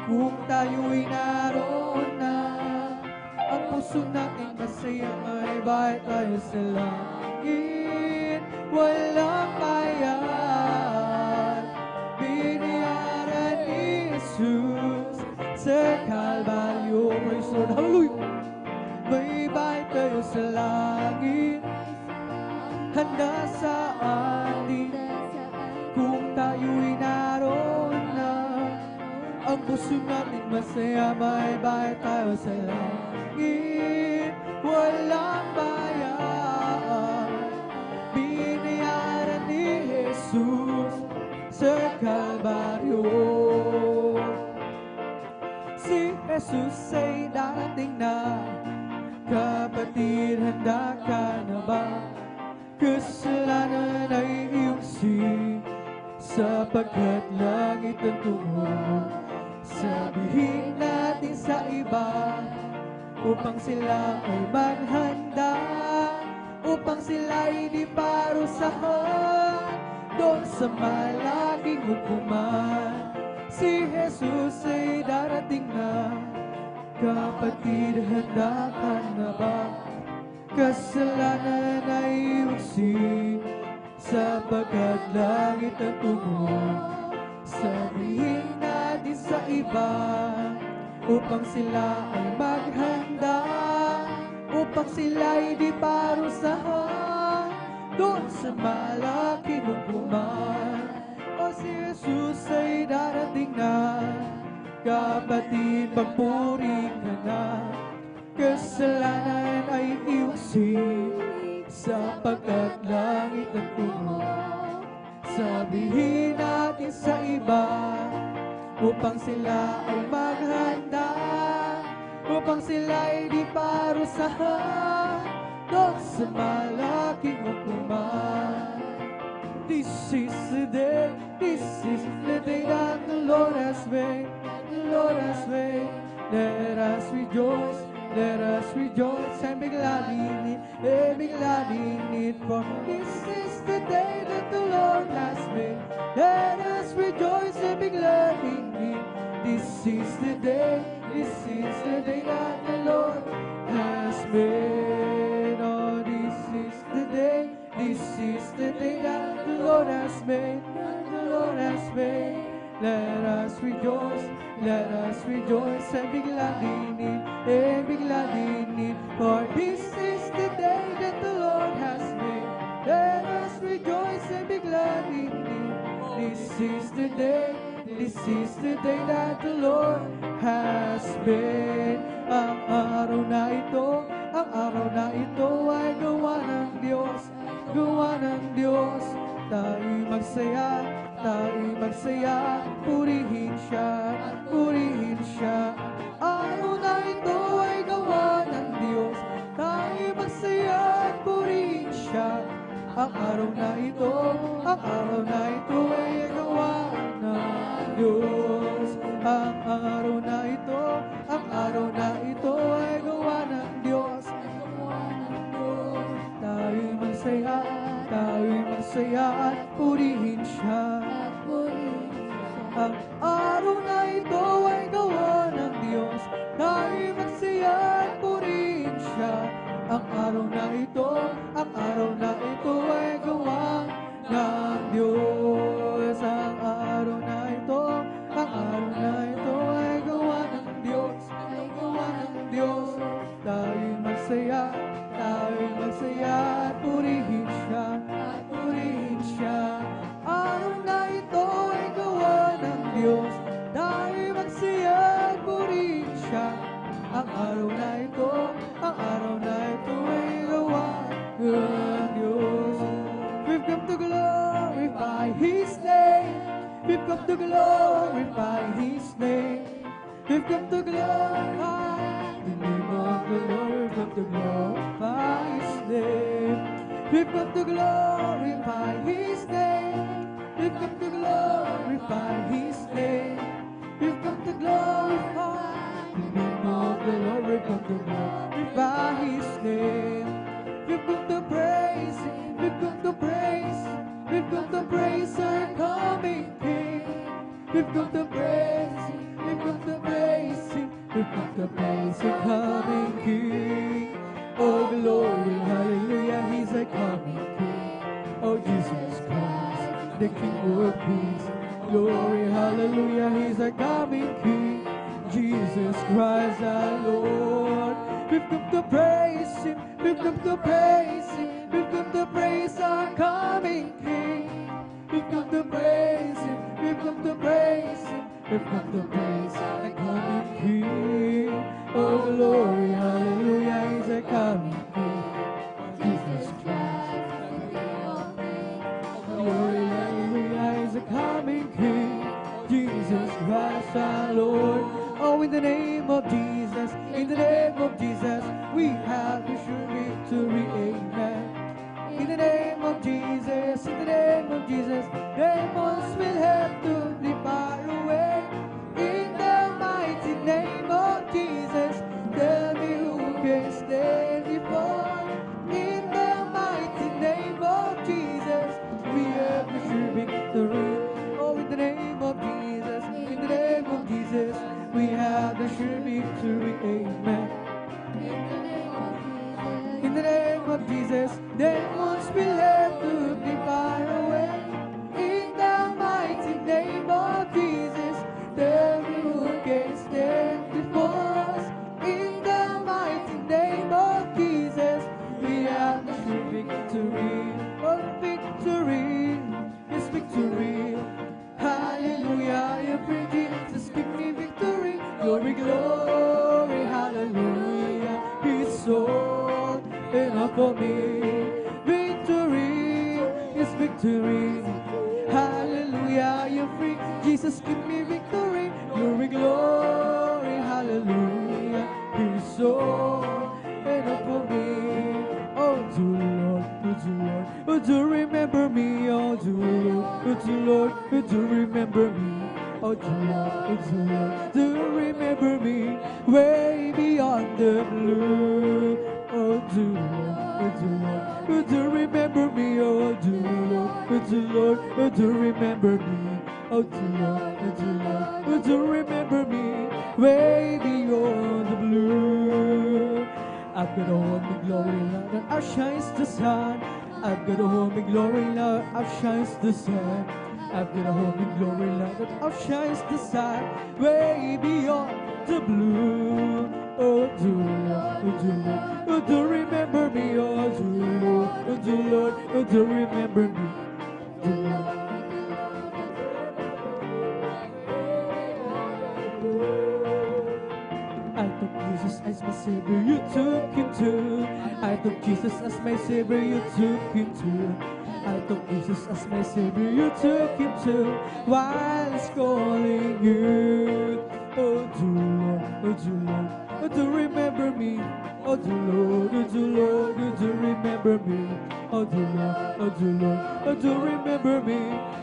Kung tayo'y naroon na, ang puso natin masaya. May bahay tayo sa langit, walang bayan. Binayaran ni Jesus sa Kalbaryo. Praise the Lord, hallelujah. May bahay tayo sa langit, handa sa atin. Kung tayo'y naroon na, ang puso natin masaya. May bahay tayo sa langit, walang bayan. Binayaran ni Jesus sa Kalbaryo. Si Jesus ay darating na. Kapatid, handa ka na ba? Kasalanan ay iusin, sapagkat langit ang tungo. Sabihin natin sa iba, upang sila ay maghanda, upang sila ay di parusahan doon sa malaking hukuman. Si Jesus ay darating na. Kapatid, handa ka na ba? Kasalanan ay iusin, sapagkat langit ang tungo. Sabihin natin sa iba, upang sila ay maghanda, upang sila ay di parusahan doon sa malaking hukuman. O si Jesus ay darating na. Kapatid, magpuri ka na. Kasalanan ay iusin, sapagkat langit ang tungo. Sabihin natin sa iba, upang sila ay maghanda, upang sila ay di parusahan doon sa malaking hukuman. This is the day that the Lord has made. The Lord has made. Let us rejoice and be glad in it, and be glad in it. For this is the day that the Lord has made. Let us rejoice and be glad in it. This is the day that the Lord has made. Oh, this is the day that the Lord has made. The Lord has made. Let us rejoice and be glad in it, and be glad in it. For this is the day that the Lord has made. Let us rejoice and be glad in it. This is the day that the Lord has made. Ang araw na ito ay gawa ng Diyos, Tayo'y magsaya, purihin siya. Araw na ito ay gawa ng Diyos, tayo'y magsaya, purihin siya. Ang araw na ito ay gawa ng Diyos. Ang araw na ito ay gawa ng Diyos. Tayo'y magsaya at purihin siya. Ang araw na ito ay gawa ng Diyos, tayo'y magsaya at purihin siya. Ang araw na ito ay gawa ng Diyos. Ang araw na ito ay We've come to glorify His name. We've come to glorify the name of the Lord. We've come to glorify His name. We've come to glorify His name. We've come to glorify His name. We've come to glorify the name of the Lord. We've come to glorify His name. We've come to praise Him. We've come to praise Him. We've come to praise our coming King. We've come to praise Him. We've come to praise Him. We've come to praise our coming King. Oh glory, hallelujah, He's a coming King. Oh Jesus Christ, the King of peace. Glory, hallelujah, He's a coming King. Jesus Christ our Lord. We've come to praise Him. We've come to praise Him. We've come to praise our coming King. We've come to praise Him. We've come to praise Him. We've come to praise our coming King. Oh glory, hallelujah, He's a coming King. Jesus Christ, the King of Kings. Glory, hallelujah, He's a coming King. Jesus Christ our Lord. Oh, in the name of Jesus, in the name of Jesus, we have the sure victory. Amen. In the name of Jesus, in the name of Jesus, demons will have to be far away. In the mighty name of Jesus, tell me who can stand before. In the mighty name of Jesus, we have the sure victory. Oh, in the name of Jesus, in the name of Jesus, we have the sure victory. Amen. In the name of Jesus, demons will have to be far away. In the mighty name of Jesus, tell me who can stand before us. In the mighty name of Jesus, we have the sure victory. Oh, victory is victory. Hallelujah, you bring Jesus, give me victory. Glory, glory, hallelujah. He's all enough for me. Victory is victory. Hallelujah, you're free. Jesus, give me victory. Glory, glory, hallelujah. He's all enough for me. Oh, do Lord, oh, do remember me. Oh, do Lord, oh, do remember me. Oh, do Lord, do remember me. Way beyond the blue. Oh, do Lord, oh, do remember me. Oh, do Lord, oh, do remember me. Oh, do Lord, oh, do remember me. Way beyond the blue. I've got a home in glory now that outshines the sun. I've got a home in glory now that outshines the sun. I've got a home in glory now that outshines the sun. Way beyond the blue. Oh, do Lord, oh, do remember me. Oh, do Lord, oh, do remember me. Do Lord. I took Jesus as my Savior, you took Him too. I took Jesus as my Savior, you took Him too. I took Jesus as my Savior, you took Him too. While He's calling you, oh, do Lord, oh, do Lord, oh, do remember me. Oh, do Lord, oh, do Lord, oh, do remember me. Oh, do Lord, oh, do Lord, oh, do remember me.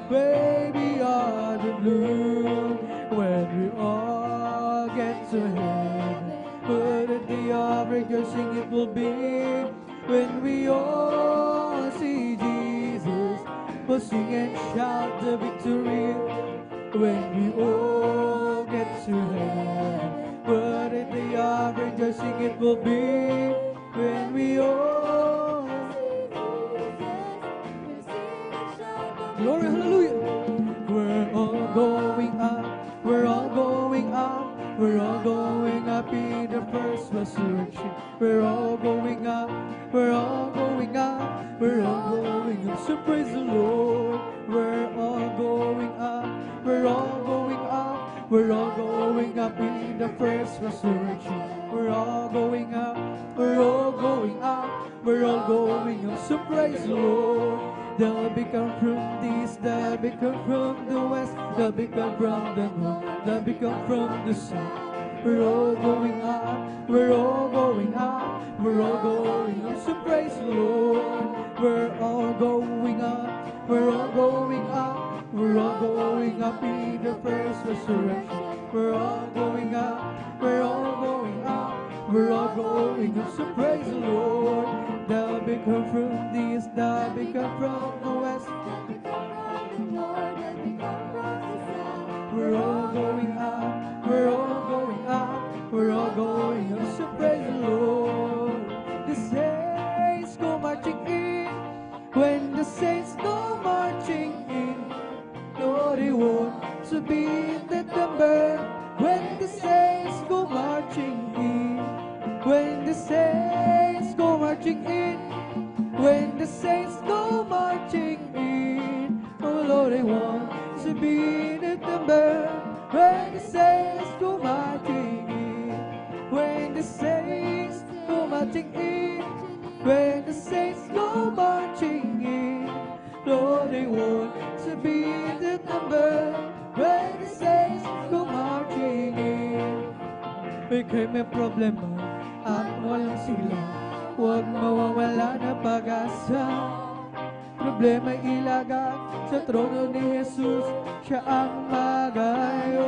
Way beyond the blue, when we all get to heaven, what a day of rejoicing it will be. When we all see Jesus, we'll sing and shout the victory. When we all get to heaven, what a day of rejoicing it will be. When we all glory, hallelujah. We're all going up, we're all going up, we're all going up in the first resurrection. We're all going up, we're all going up, we're all going up. So praise the Lord. We're all going up, we're all going up, we're all going up in the first resurrection. We're all going up, we're all going up, we're all going up. So praise the Lord. They'll be come from the east, they'll be come from the west, they'll be come from the north, they'll be come from the south. We're all going up, we're all going up, we're all going up, so praise the Lord. We're all going up, we're all going up, we're all going up in the first resurrection. We're all going up, we're all going up, we're all going up, so praise the Lord. They'll be come from the east, they'll be come from the west, we're all going up, we're all going up, we're all going up, so praise the Lord. The saints go marching in, when the saints go marching in, no reward to be in the number. When the saints go marching in, when the saints go marching in, when the saints go marching in, oh Lord, I want to be in the number. When the saints go marching in, when the saints go marching in, when the saints go marching in, Lord, I want to be in the number. When the saints go marching in. Ika'y may problema at walang sila, huwag mawawala na pag-asa. Problema ilagak sa trono ni Jesus, siya ang magayos.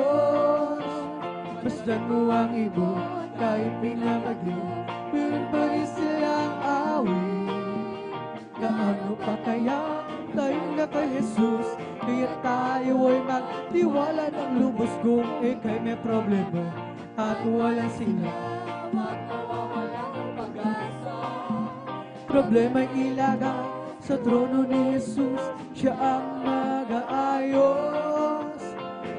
Basta mo ang ibon, kahit pinamagyo, meron pa rin silang awit. Gaano pa kaya tayo na kay Jesus, kaya tayo ay magtiwala ng lubos kung ika'y may problema at walang sila. Problema ilagak sa trono ni Jesus, siya ang mag-aayos.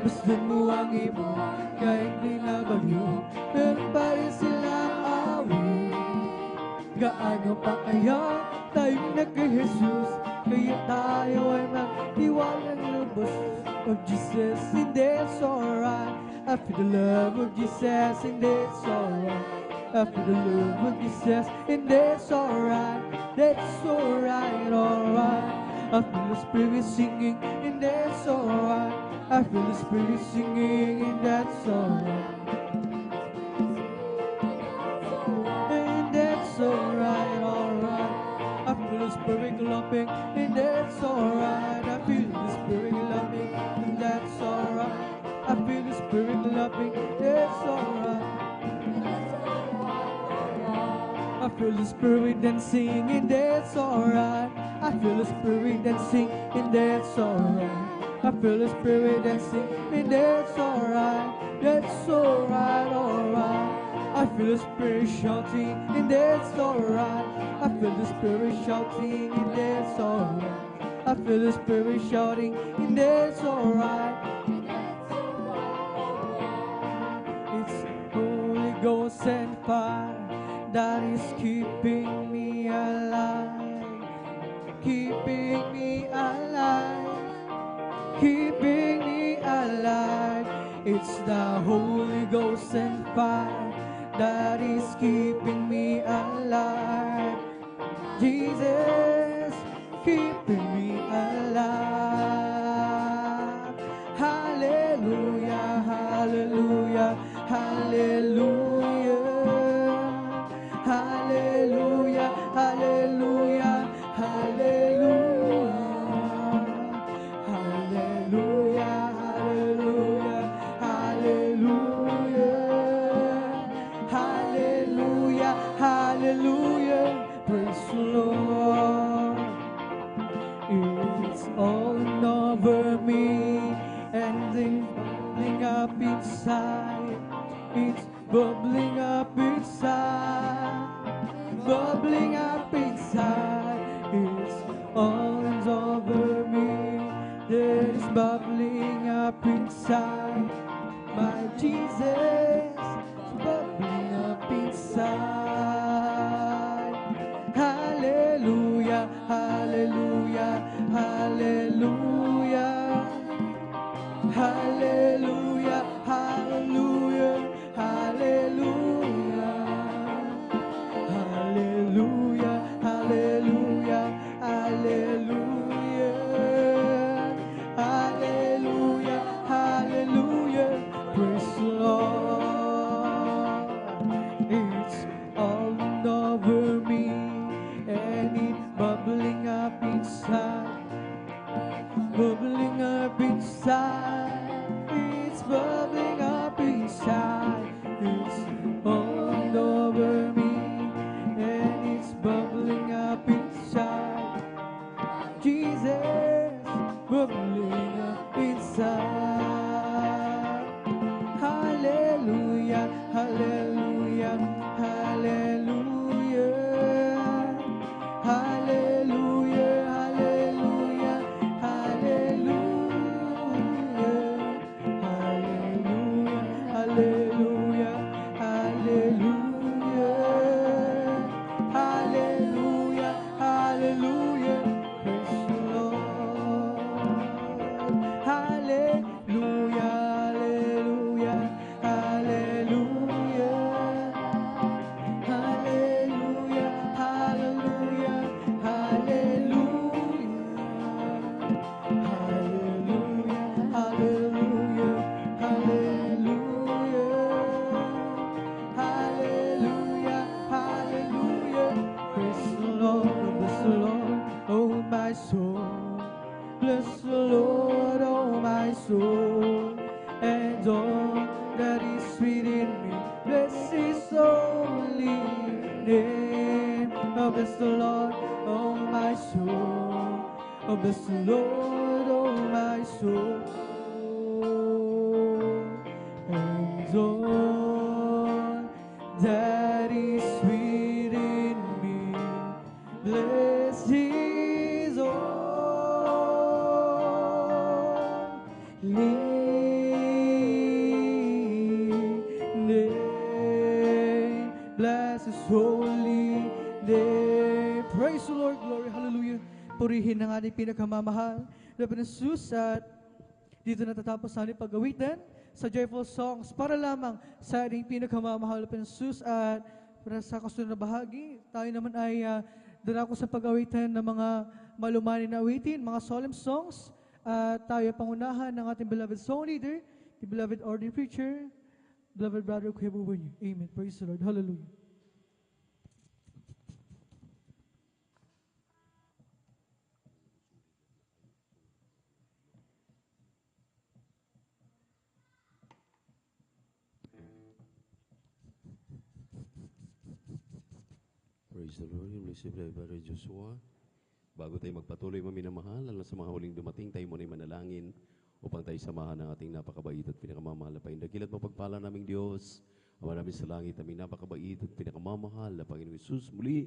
Basta mo ang ibon, kahit di na bagyo, meron pa rin silang awit. Gaano pa kaya tayo na kay Jesus, kaya tayo ay magtiwala ng lubos of Jesus, and that's alright. I feel the love of Jesus, and that's alright. I feel the love of Jesus, and that's alright. That's alright, alright. I feel the Spirit singing, and that's alright. I feel the Spirit singing, and that's alright. And that's alright, alright. I feel the Spirit clapping, and that's alright. I feel the Spirit clapping, and that's alright. I feel the Spirit clapping, that's alright. I feel the Spirit dancing, and that's alright. I feel the Spirit dancing, and that's alright. I feel the Spirit dancing, and that's alright. That's alright, alright. I feel the Spirit shouting, and that's alright. I feel the Spirit shouting, and that's alright. I feel the Spirit shouting, and that's alright. It's Holy Ghost and fire that is keeping me alive, keeping me alive, keeping me alive. It's the Holy Ghost and fire that is keeping me alive. Jesus, keeping me alive. Hallelujah, hallelujah, hallelujah. Hallelujah, hallelujah, hallelujah. Hallelujah, hallelujah, hallelujah. Hallelujah, hallelujah. Praise the Lord. It's all over me and then bubbling up inside. It's bubbling up inside, bubbling up inside. It's all over me. There's bubbling up inside. My Jesus is bubbling up inside. Hallelujah, hallelujah, hallelujah. Hallelujah, hallelujah. Hallelujah, hallelujah. Oh, bless the Lord, oh my soul. Oh, bless the Lord, oh my soul. And all that is within me, bless His holy name. Bless His holy name. Praise the Lord, glory, hallelujah. Purihin ang ating pinakamamahal na Jesus, at dito natatapos ang ating pag-awitan sa joyful songs para lamang sa ating pinakamamahal na Jesus. At para sa kasunod na bahagi, tayo naman ay darako sa pag-awitan ng mga malumanin na awitin, mga solemn songs. At tayo ay pangunahan ng ating beloved song leader, the beloved ordained preacher, beloved brother Kuya Buboy. Amen. Praise the Lord. Hallelujah. Praise the Lord. Yung receive na Brother Joshua. Bago tayo magpatuloy maminamahal, alam sa mga huling dumating, tayo muna manalangin upang tayo samahan ng ating napakabait at pinakamamahal na paindagil at mapagpala naming Diyos. Ama namin sa langit, aming napakabait at pinakamamahal na Panginoon Hesus. Muli,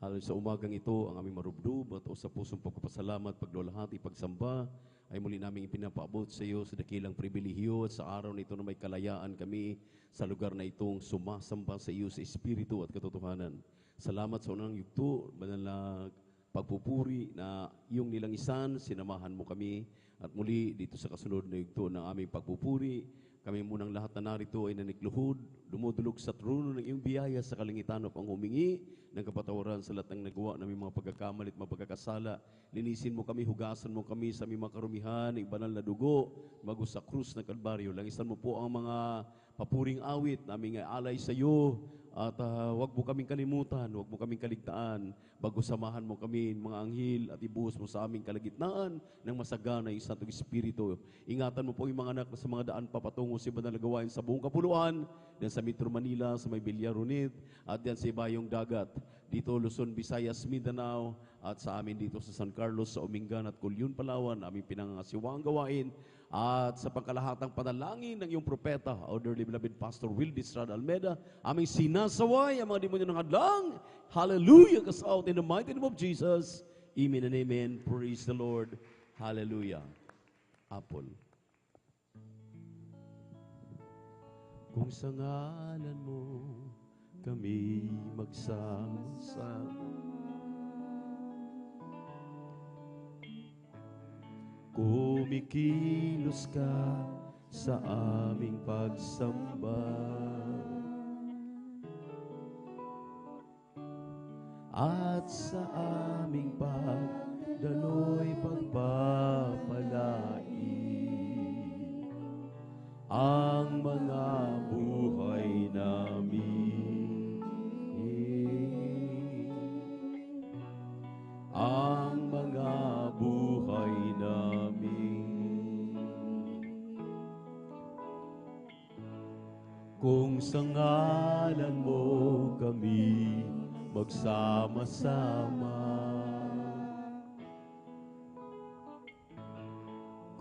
halos sa umagang ito, ang aming marubdob at o sa pusong pagpapasalamat, paglulahati, pagsamba, ay muli naming ipinapaabot sa iyo sa dakilang pribilehiyo at sa araw na ito na may kalayaan kami sa lugar na itong sumasamba sa iyo sa Espiritu at katotohanan. Salamat sa unang yugto, banal na pagpupuri na iyong nilangisan, sinamahan mo kami. At muli dito sa kasunod na yugto ng aming pagpupuri, kami munang lahat na narito ay nanikluhod, dumudulog sa trono ng iyong biyaya sa kalangitan upang humingi ng kapatawaran sa lahat ng nagawa naming mga pagkakamali at mga pagkakasala. Linisin mo kami, hugasan mo kami sa aming mga karumihan, ng banal na dugo, bago sa krus ng Kalbaryo. Langisan mo po ang mga papuring awit naming alay sa iyo. At huwag mo kaming kalimutan, huwag mo kaming kaligtaan, bago samahan mo kami, mga anghel, at ibuhos mo sa aming kalagitnaan ng masagana yung Santong Espiritu. Ingatan mo po yung mga anak na sa mga daan papatungo sa iba na gawain sa buong kapuluan, diyan sa Metro Manila, sa may Villaronid, at diyan sa Ibayong Dagat, dito Luzon, Visayas, Mindanao, at sa amin dito sa San Carlos, sa Umingan at Culion, Palawan, aming pinangasiwang gawain. At sa pangkalahatang panalangin ng iyong propeta, our dearly beloved Pastor Wildy Estrada Almeda, aming sinasaway ang mga demonyo ng hadlang. Hallelujah! Cast out in the mighty name of Jesus. Amen and amen. Praise the Lord. Hallelujah. Apple. Kung sa ngalan mo kami magsama-sama, kumikilos ka sa aming pagsamba, at sa aming pagdaloy pagpapalain ang mga buhay namin, ang mga buhay namin. Kung sa ngalan mo kami magsama-sama,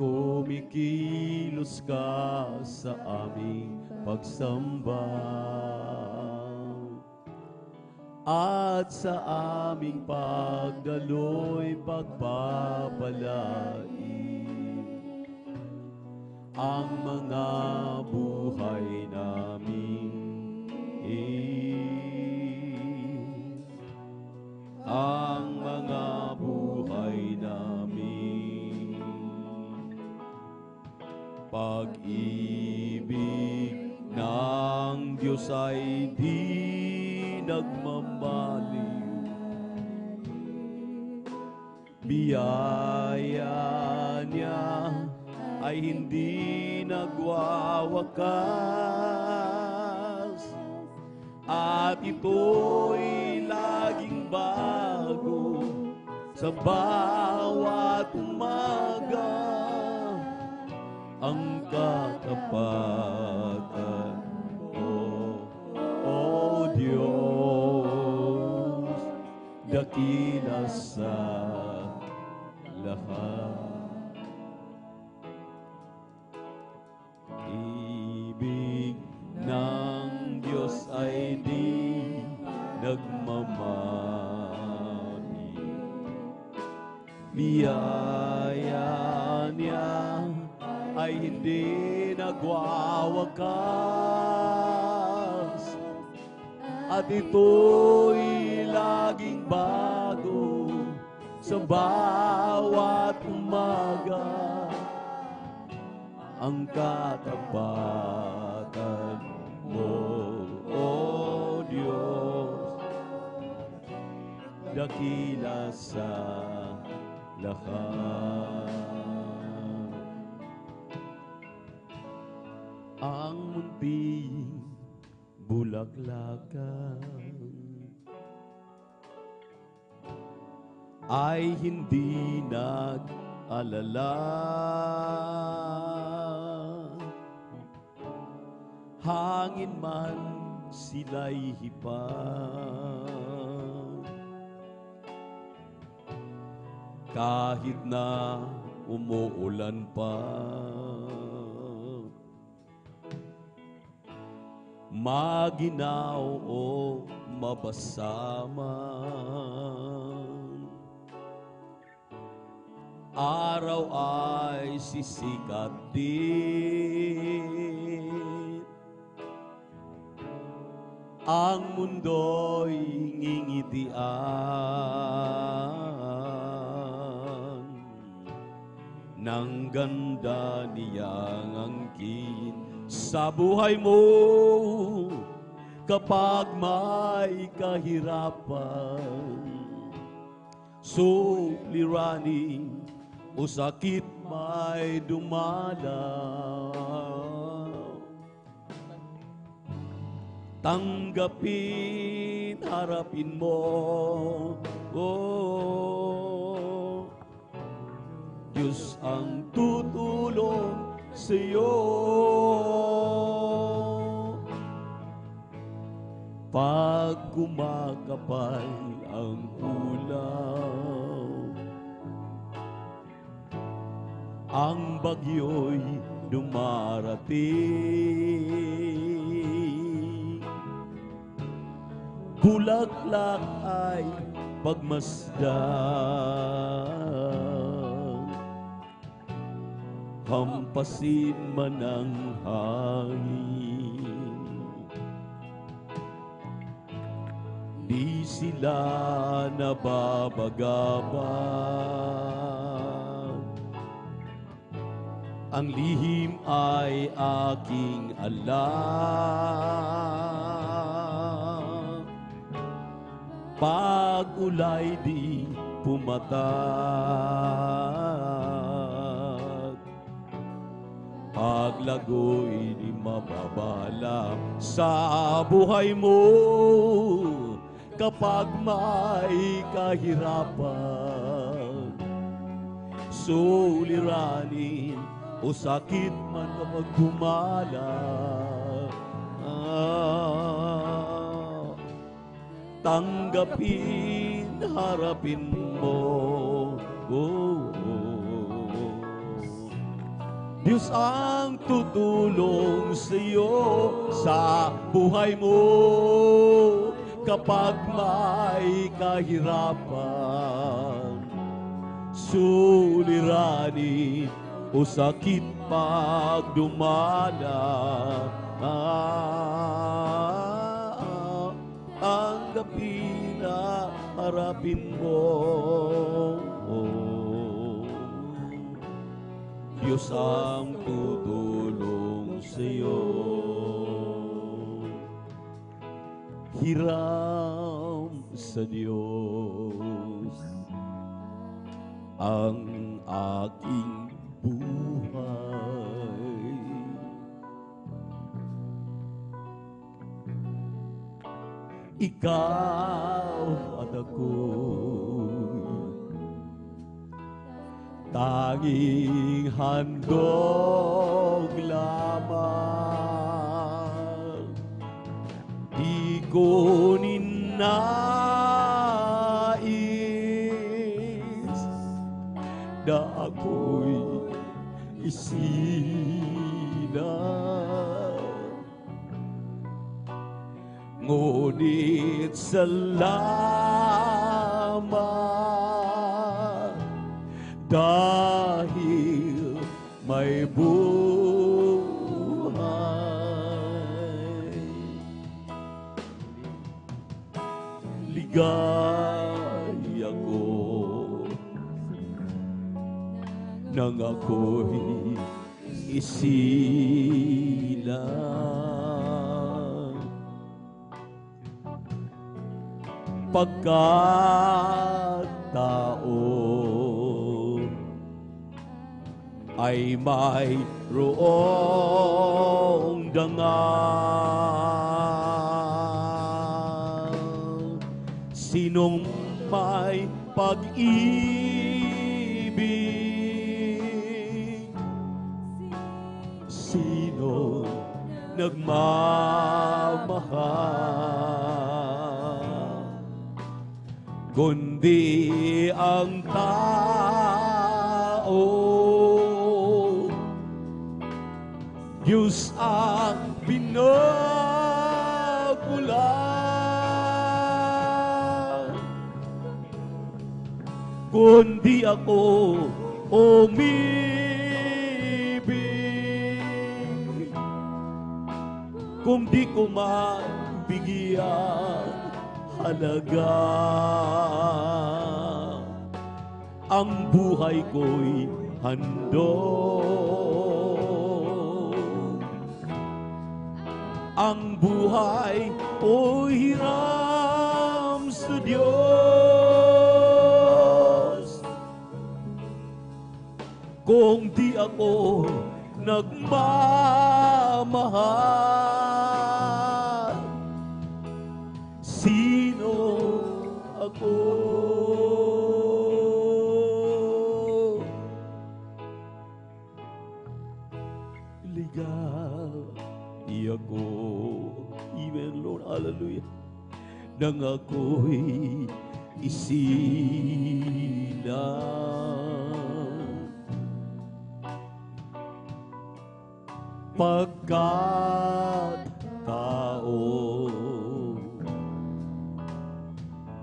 kumikilos ka sa aming pagsamba, at sa aming pagdaloy pagpapalain ang mga buhay namin, ang mga buhay namin. Pag-ibig ng Diyos ay di nagmamaliw, biyaya niya ay hindi nagwawakas, at ito'y laging bago sa bawat umaga. Ang katapatan, O Diyos, dakila sa lahat. Ibig ng Diyos ay di nagmamani. Biyaya niya ay hindi nagwawakas, at ito'y laging bago sa bawat umaga. Ang katapatan mo, O Diyos, dakila sa lahat. Ang munting bulaklakan ay hindi nag-alala. Hangin man sila'y hipag, kahit na umuulan pa. Maginaw o mabasa man, araw ay sisikat din. Ang mundo'y ngingitian ng ganda niyang angkin sa buhay mo. Kapag may kahirapan, suliranin o sakit may dumalaw, tanggapin, harapin mo, oh, Diyos ang tutulong sa'yo. Pag kumakapal ang ulaw, ang bagyo'y dumarating, bulaklak ay pagmasdan, hampasin man ang hangin, di sila nababagaban. Ang lihim ay aking alam, pag ulay di pumatak, paglago'y di mababala sa buhay mo. Kapag may kahirapan, suliranin o sakit man kapag gumala, tanggapin, harapin mo, Diyos ang tutulong sa iyo sa buhay mo. Kapag may kahirapan, suliranin o sakit pag dumala, tanggapin na harapin mo, Diyos ang tutulong sa iyo. Hiram sa Diyos ang aking buhay. Ikaw at ako'y tanging handog lamang. Di ko ninais na ako'y isina. Ngunit salamat dahil may buhay. Ligaya ko nang ako'y isilang, pagkatao ay mayroong dangal. Sinong may pag-ibig, sino nagmamahal, kundi ang tao. Diyos ang pinagmulan, kundi ako umibig, kung di ko mabigyan halaga, ang buhay ko'y handog. Ang buhay o hiram sa Diyos, kung di ako nagmamahal, sino ako? Ligaya ko, even Lord, hallelujah, nang ako'y isilang, pagkat tao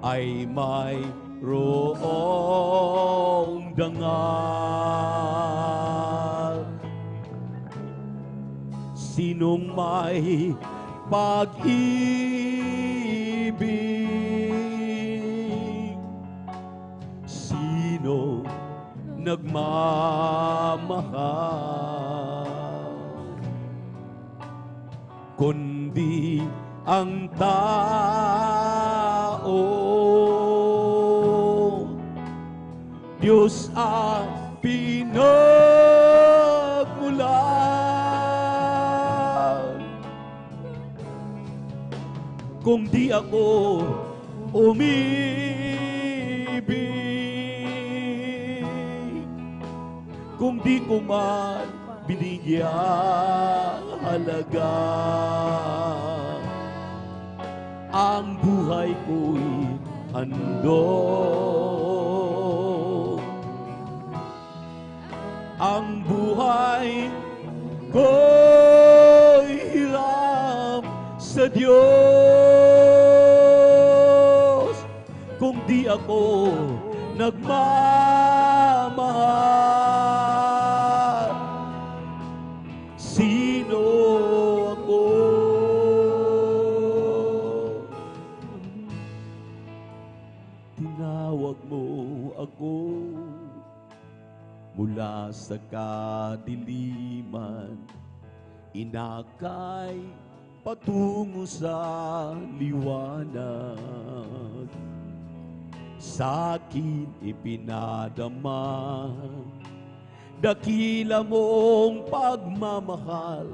ay mayroong dangal. Sinong may pag-ibig, sino nagmamahal, kundi ang tao. Diyos ang pinagmulan, kung di ako umibig, kung di ko man binigyan halaga, ang buhay ko'y handog. Ang buhay ko'y hiram sa Diyos, kung di ako nagmamahal, sino ako? Tinawag mo ako mula sa kadiliman, inakay patungo sa liwanag. Sa akin ipinadama dakila mong pagmamahal,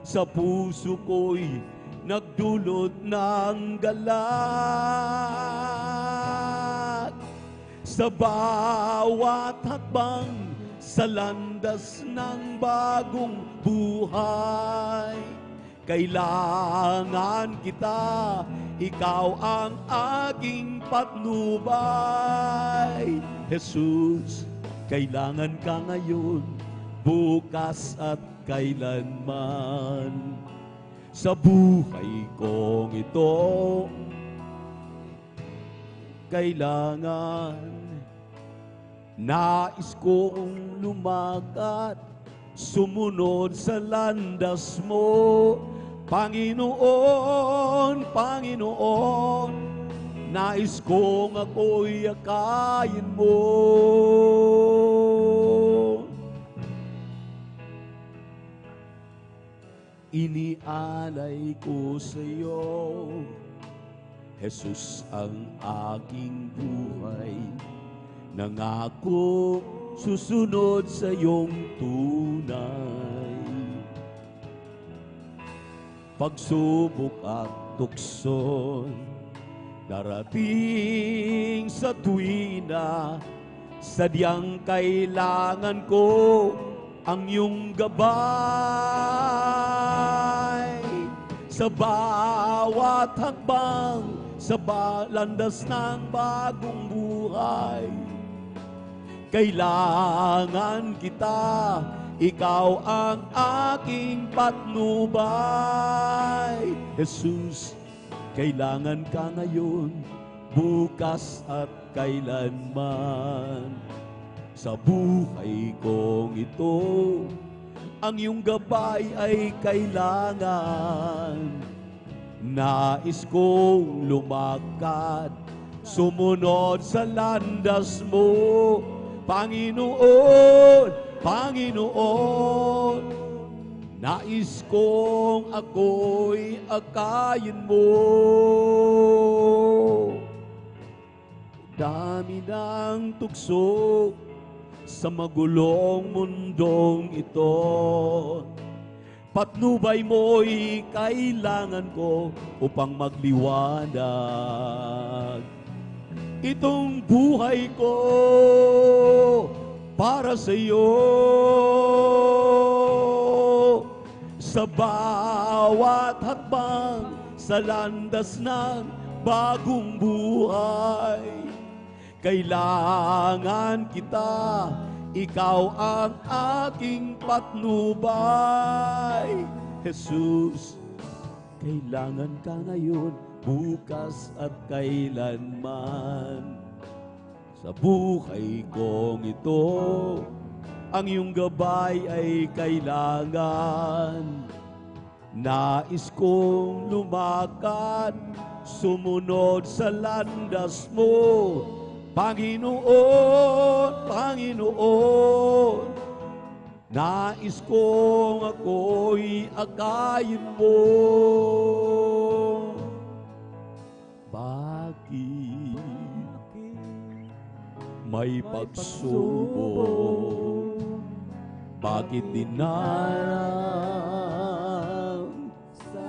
sa puso ko'y nagdulot ng galak. Sa bawat hakbang sa landas ng bagong buhay, kailangan kita, ikaw ang aking patnubay. Jesus, kailangan ka ngayon, bukas at kailanman. Sa buhay kong ito, kailangan. Nais kong lumakad, sumunod sa landas mo, Panginoon, Panginoon. Nais kong ako'y akayin mo. Inialay ko sa iyo, Jesus, ang aking buhay. Nangako susunod sa iyong tunay. Pagsubok at tukso darating sa tuwina, sadyang kailangan ko ang iyong gabay. Sa bawat hakbang, sa landas ng bagong buhay, kailangan kita, ikaw ang aking patnubay. Jesus, kailangan ka ngayon, bukas at kailanman. Sa buhay kong ito, ang iyong gabay ay kailangan. Nais kong lumakad, sumunod sa landas mo, Panginoon, Panginoon. Nais kong ako'y akayin mo. Dami ng tukso sa magulong mundong ito, patnubay mo'y kailangan ko upang magliwanag. Itong buhay ko para sa iyo. Sa bawat hakbang, sa landas ng bagong buhay, kailangan kita, ikaw ang aking patnubay. Jesus, kailangan ka ngayon, bukas at kailanman. Sa buhay kong ito, ang iyong gabay ay kailangan. Nais kong lumakad, sumunod sa landas mo, Panginoon, Panginoon. Nais kong ako'y akayin mo. Bakit may pagsubok? Bakit dinarang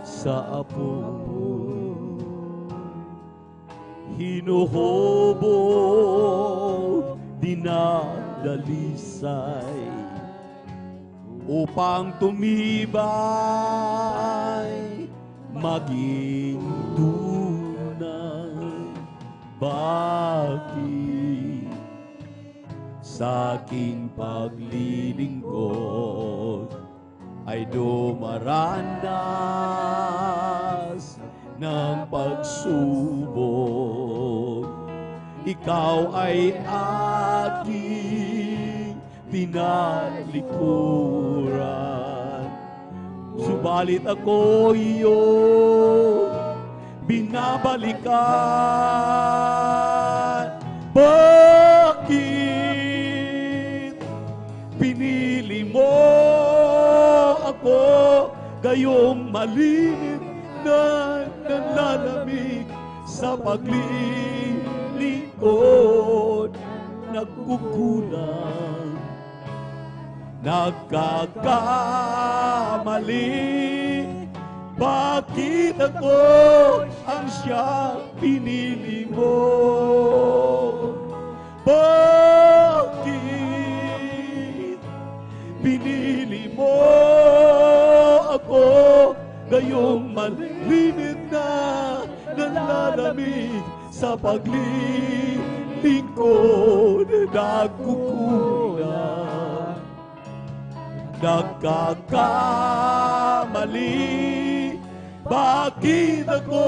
sa apo? Hinuhubog, dinadalisay upang tumibay, maging tunay. Bakit sa aking paglilingkod ay dumaranas ng pagsubok? Ikaw ay aking tinalikuran, subalit ako iyong binabalikan. Bakit pinili mo ako, gayong malimit na nanlalamig sa paglilingkod? Nagkukulang, nagkakamali. Bakit ako ang siyang pinili mo? Bakit pinili mo ako, gayong malimit na nanlalamig sa paglilingkod? lingkod nagkukulang, nagkakamali. Bakit ako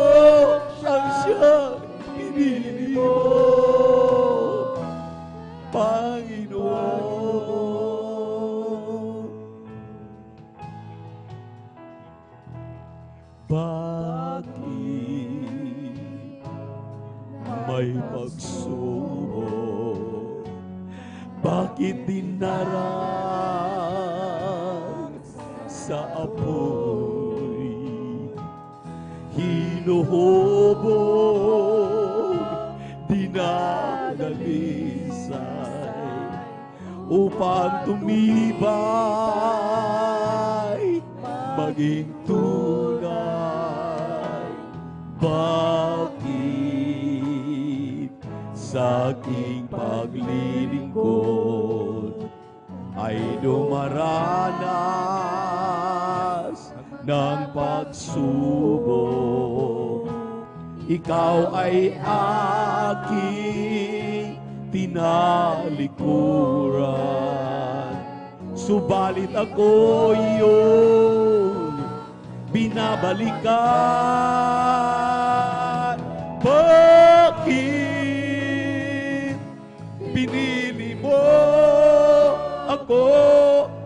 ang siyang pinili mo, Panginoon? Bakit may pagsubok? Bakit dinarang sa apoy? Hinuhubog, dinadalisay upang tumibay, maging tunay. Bakit sa aking paglilingkod ay dumaranas ng pagsubok? Ikaw ay aking tinalikuran, subalit ako iyong binabalikan. Bakit pinili mo ako,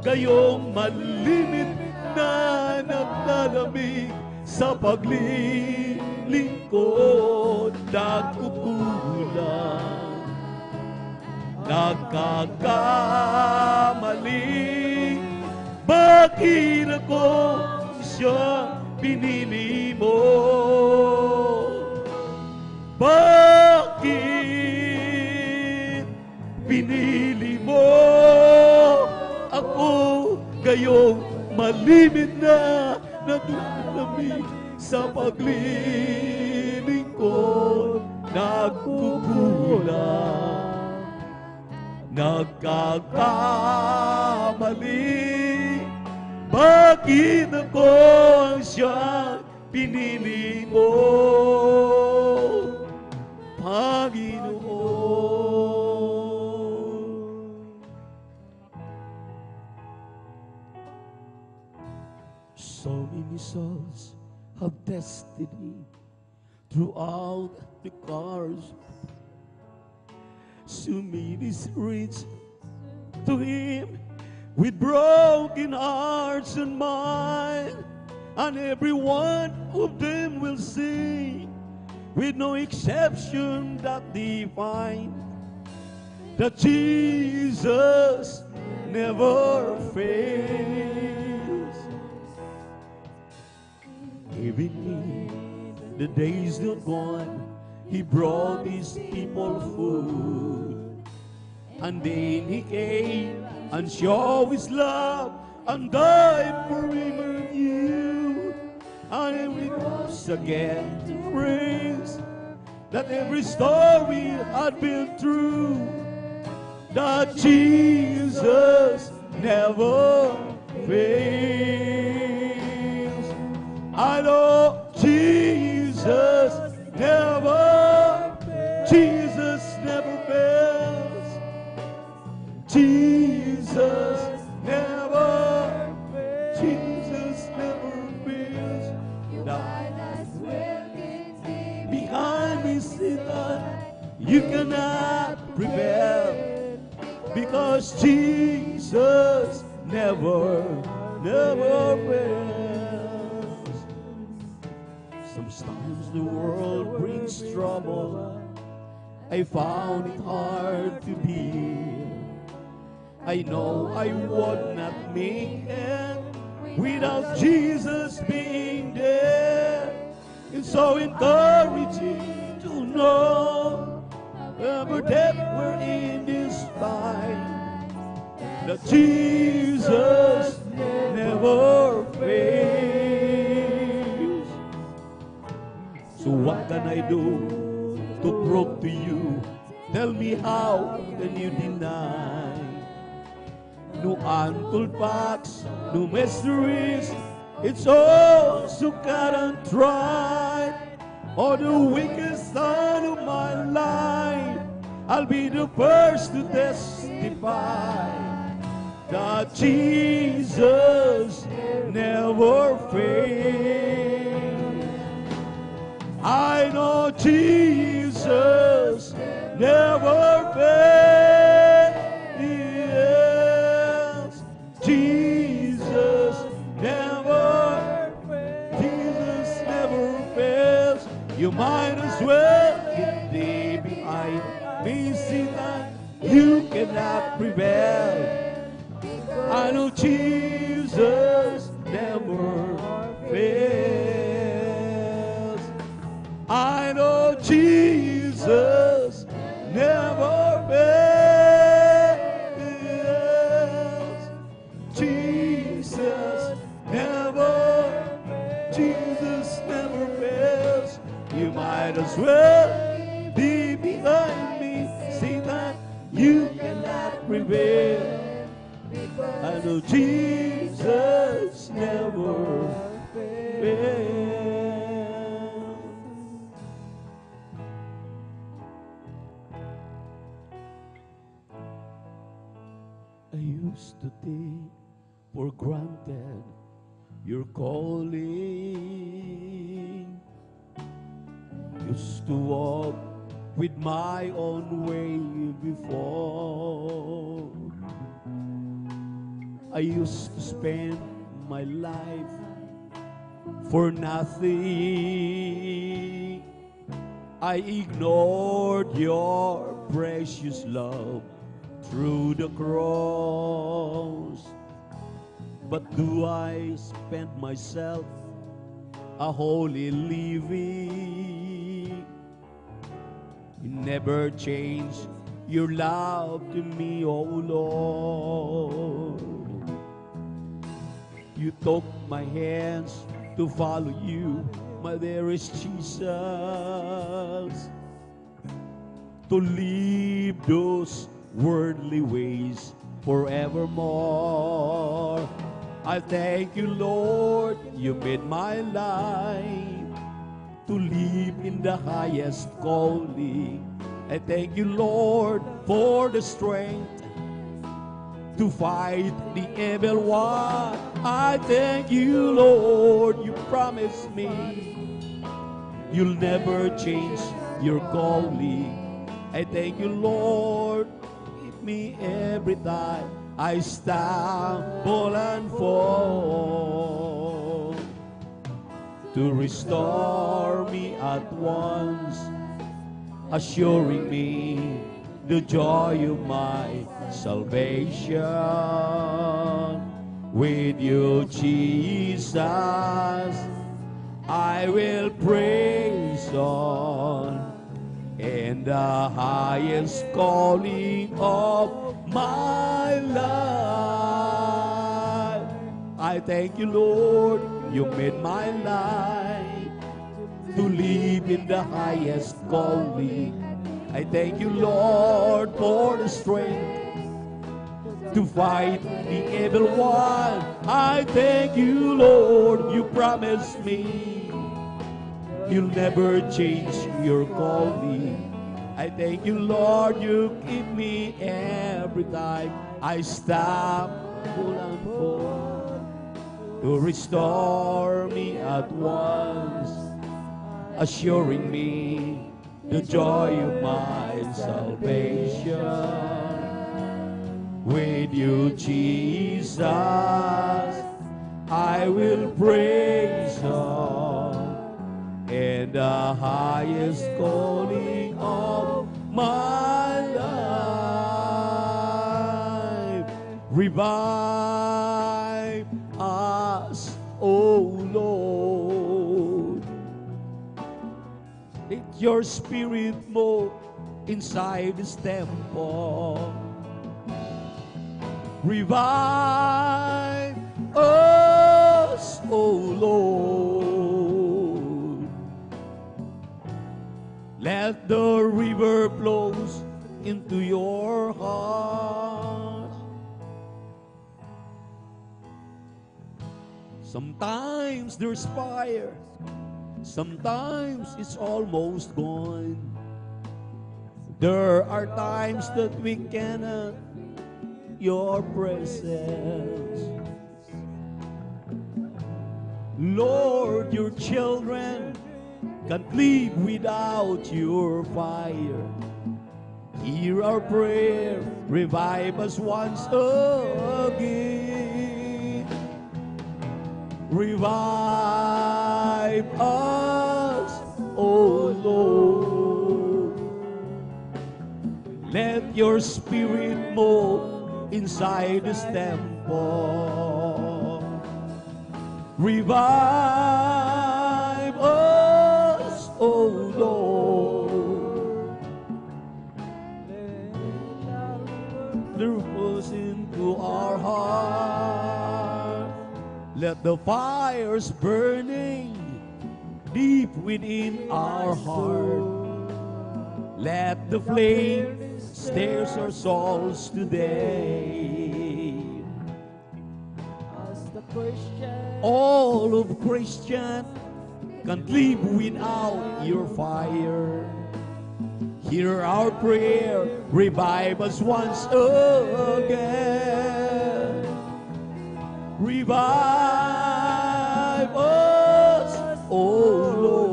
gayong malimit na naglalamig sa paglilingkod? Nagkukulang, nagkakamali. Bakit ako siyang pinili mo? Bakit pinili mo ako, gayong malimit na naglalamig sa paglilingkod? Nagkukulang, nagkakamali. Bakit ako ang siyang pinili mo, Panginoon? So many souls have destiny throughout the cars. So many reach to Him with broken hearts and minds, and every one of them will sing, with no exception, that they find that Jesus never fails. Even in the days not gone, He brought His people food, and then He came and showed His love and died for him and you. And we once again to praise that every story had been true, that Jesus never fails. I know Jesus never fails. Jesus never fails. Behind me, Satan, you cannot prevail, because Jesus never fails. Sometimes the world brings trouble. I found it hard to bear. I know I would not make it without Jesus being there. It's so encouraging to know, wherever that we're in this time, that Jesus never fails. So what can I do to prove to you? Tell me, how can you deny? No untold facts, no mysteries, it's all so cut and tried. Or the weakest side of my life, I'll be the first to testify that Jesus never fails. I know Jesus never fails. Jesus never fails. You might as well get thee behind me, see that you cannot prevail. I know Jesus never fails. I know Jesus never fails. Jesus never fails. You might as well be behind me, see that you cannot prevail. I know Jesus never fails. I used to take for granted your calling. Used to walk with my own way before. I used to spend my life for nothing. I ignored your precious love through the cross. But do I spend myself a holy living? You never change your love to me, oh Lord. You took my hands to follow you, my dearest Jesus, to leave those worldly ways forevermore. I thank you, Lord, you made my life to live in the highest calling. I thank you, Lord, for the strength to fight the evil one. I thank you, Lord, you promised me you'll never change your calling. I thank you, Lord, keep me every time I stumble and fall, to restore me at once, assuring me the joy of my salvation. With you, Jesus, I will praise on in the highest calling of my life. I thank you, Lord, you made my life to live in the highest calling. I thank you, Lord, for the strength to fight the evil one. I thank you, Lord, you promised me you'll never change your calling. I thank you, Lord, you keep me every time I stumble and fall, to restore me at once, assuring me the joy of my salvation. With you, Jesus, I will praise on in the highest calling of my life. Revive us, O Lord. Let your spirit move inside this temple. Revive us, O Lord. Let the river flows into your heart. Sometimes there's fire, sometimes it's almost gone. There are times that we cannot your presence. Lord, your children can't live without your fire. Hear our prayer, revive us once again. Revive us, O Lord. Let your spirit move inside this temple. Revive us, O Lord. Move us into our heart. Let the fires burning deep within our heart. Let the flame stir our souls today. All of Christian can't live without your fire. Hear our prayer, revive us once again. Revive us, O Lord.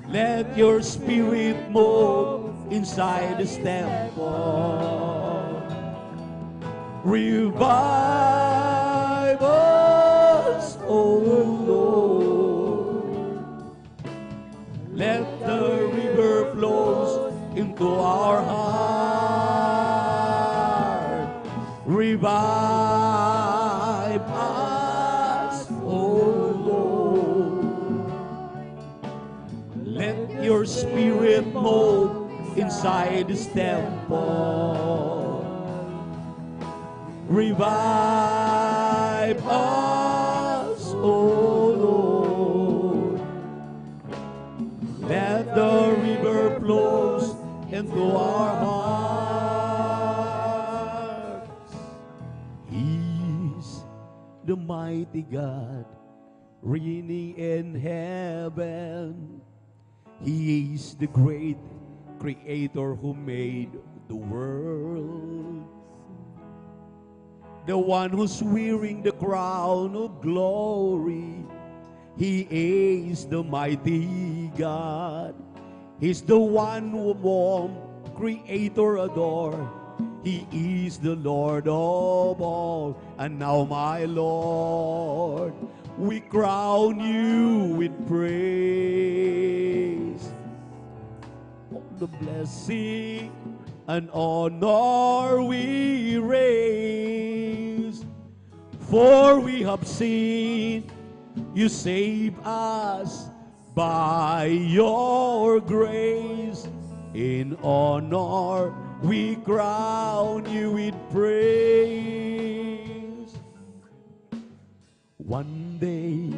Let your spirit move inside this temple. Revive us, O Lord. Let the river flows into our heart. Revive us, O Lord. Let your spirit move inside this temple. Revive us, O Lord. Let the river flows into our hearts. He's the mighty God reigning in heaven. He is the great creator who made the world. The one who's wearing the crown of glory. He is the mighty God. He's the one whom Creator adore. He is the Lord of all. And now, my Lord, we crown you with praise. All the blessing and honor we raise. For we have seen you save us by your grace. In honor, we crown you with praise. One day,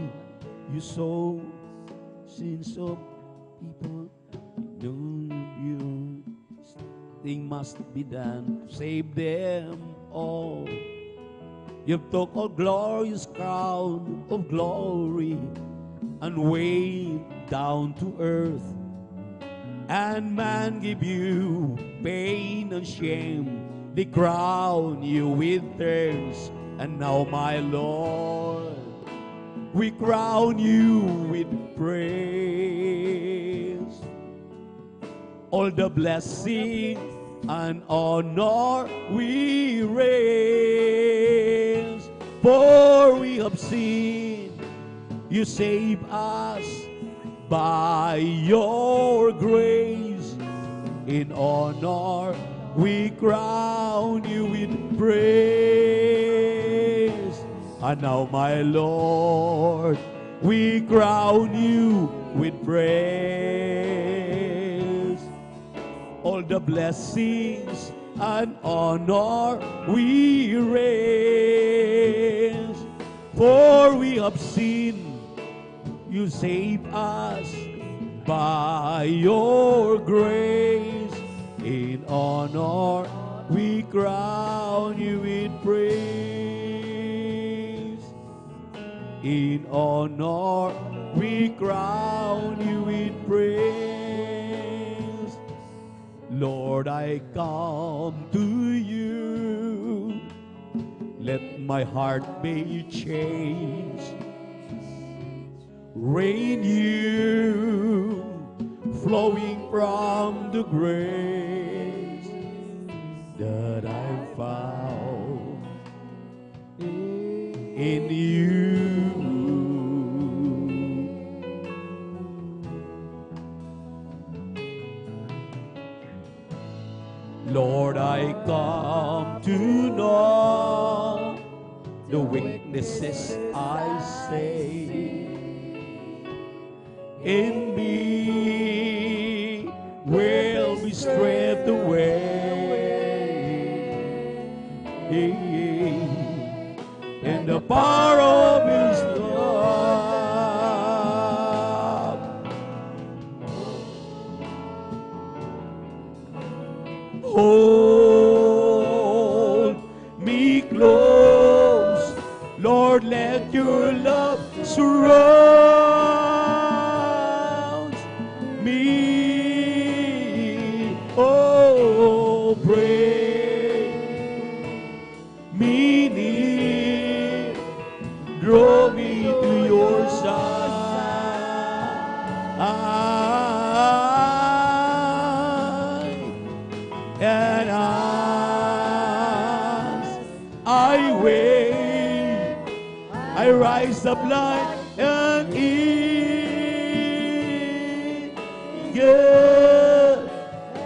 you saw sins of people. You thing must be done. Save them all. You took a glorious crown of glory and weighed down to earth. And man give you pain and shame. They crown you with thorns. And now, my Lord, we crown you with praise. All the blessing and honor we raise. For we have seen you save us by your grace. In honor, we crown you with praise. And now, my Lord, we crown you with praise. All the blessings and honor we raise. For we have seen you save us by your grace. In honor, we crown you with praise. In honor, we crown you with praise. Lord, I come to you. Let my heart be changed. Rain you, flowing from the grace that I found in you. Lord, I come to know the weaknesses I say in me will be stripped away, and the power of His love hold me close. Lord, let your love surround me. Oh, bring me near, draw me to your side, and as I wait, I rise up like an eagle,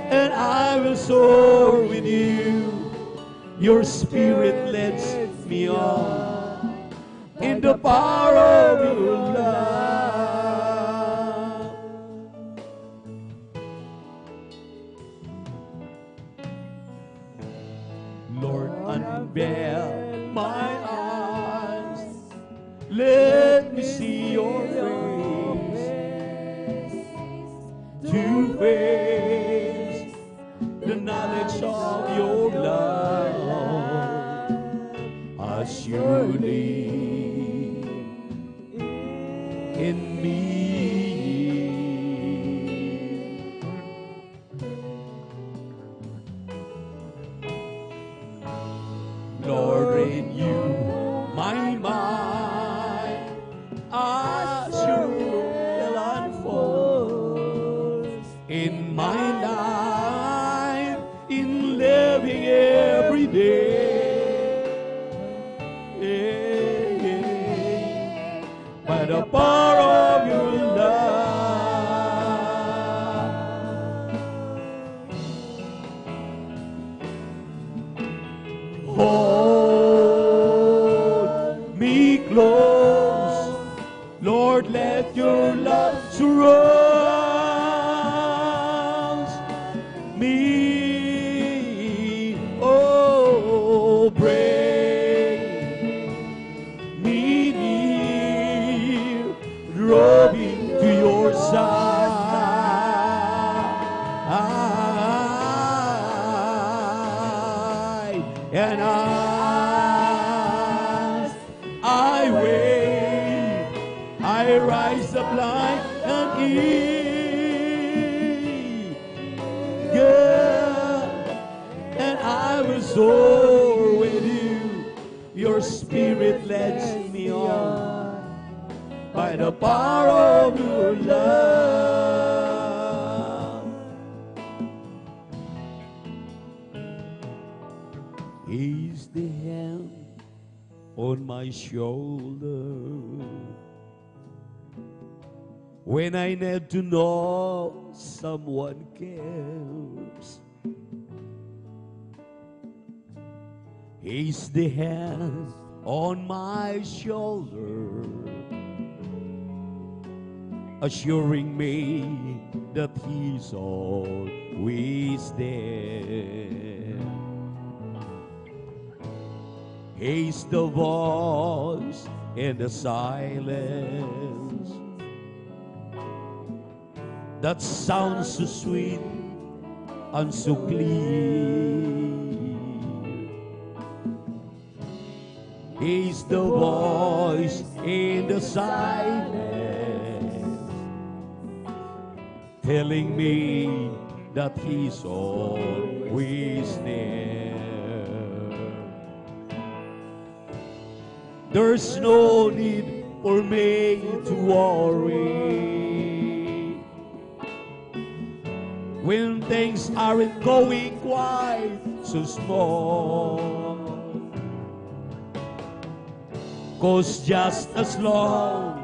and I will soar with you. Your spirit leads me on in the power of your love. Lord, unveil my eyes, let me see your face, to face the knowledge of your love as you live in me. Lord, renew my mind as your will unfolds in my life, in living every day. By the power of your love, hold me close. Lord, let your love surround me. Oh, bring me near, draw me to your side, and as I wait, I rise up like an eagle, and I will soar with you. Your spirit leads me on by the power of your love. Is the hand on my shoulder when I need to know someone cares? Is the hand on my shoulder assuring me that He's always there? He's the voice in the silence that sounds so sweet and so clear. He's the voice in the silence telling me that He's always near. There's no need for me to worry when things aren't going quite so small. 'Cause just as long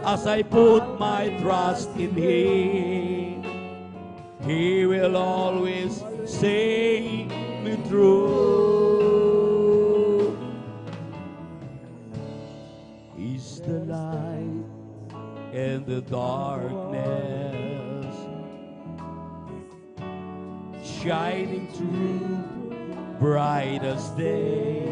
as I put my trust in Him, He will always see me through. He's the light in the darkness, shining through bright as day.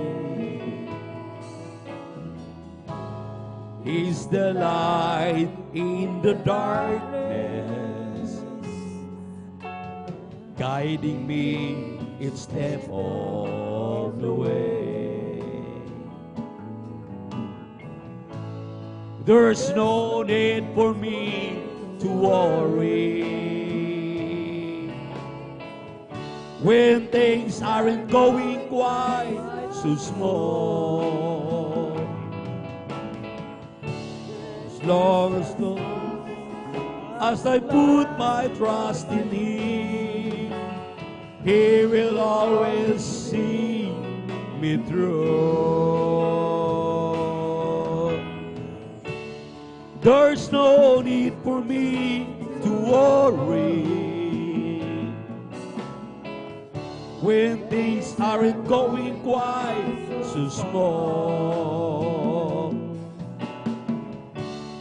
He's the light in the darkness, guiding me each step of the way. There's no need for me to worry when things aren't going quite so small. As long as I put my trust in Him, He will always see me through. There's no need for me to worry when things aren't going quite so small.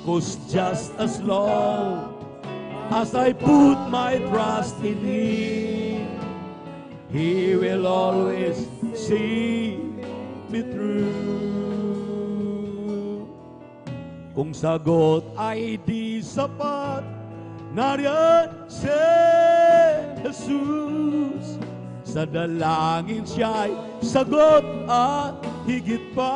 'Cause just as long as I put my trust in Him, He will always see me through. Kung sagot ay di sapat, nariyan si Jesus. Sa dalangin siya'y sagot at higit pa.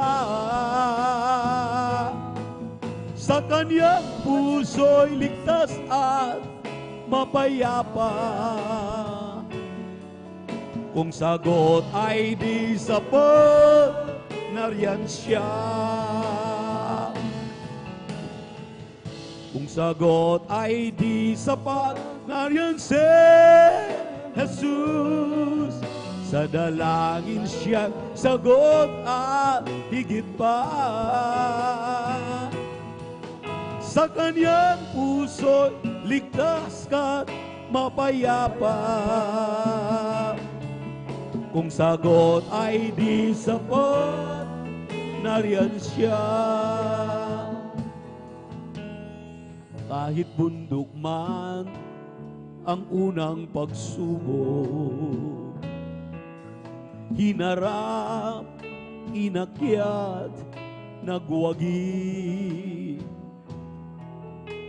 Sa kanyang puso'y ligtas at mapayapa. Kung sagot ay di sapat, nariyan siya. Kung sagot ay di sapat, nariyan si Jesus. Sa dalangin siya sagot at higit pa. Sa kanyang puso'y ligtas ka't mapayapa. Kung sagot ay di sapat, nariyan siya. Kahit bundok man ang unang pagsubok, hinarap, inakyat, nagwagi.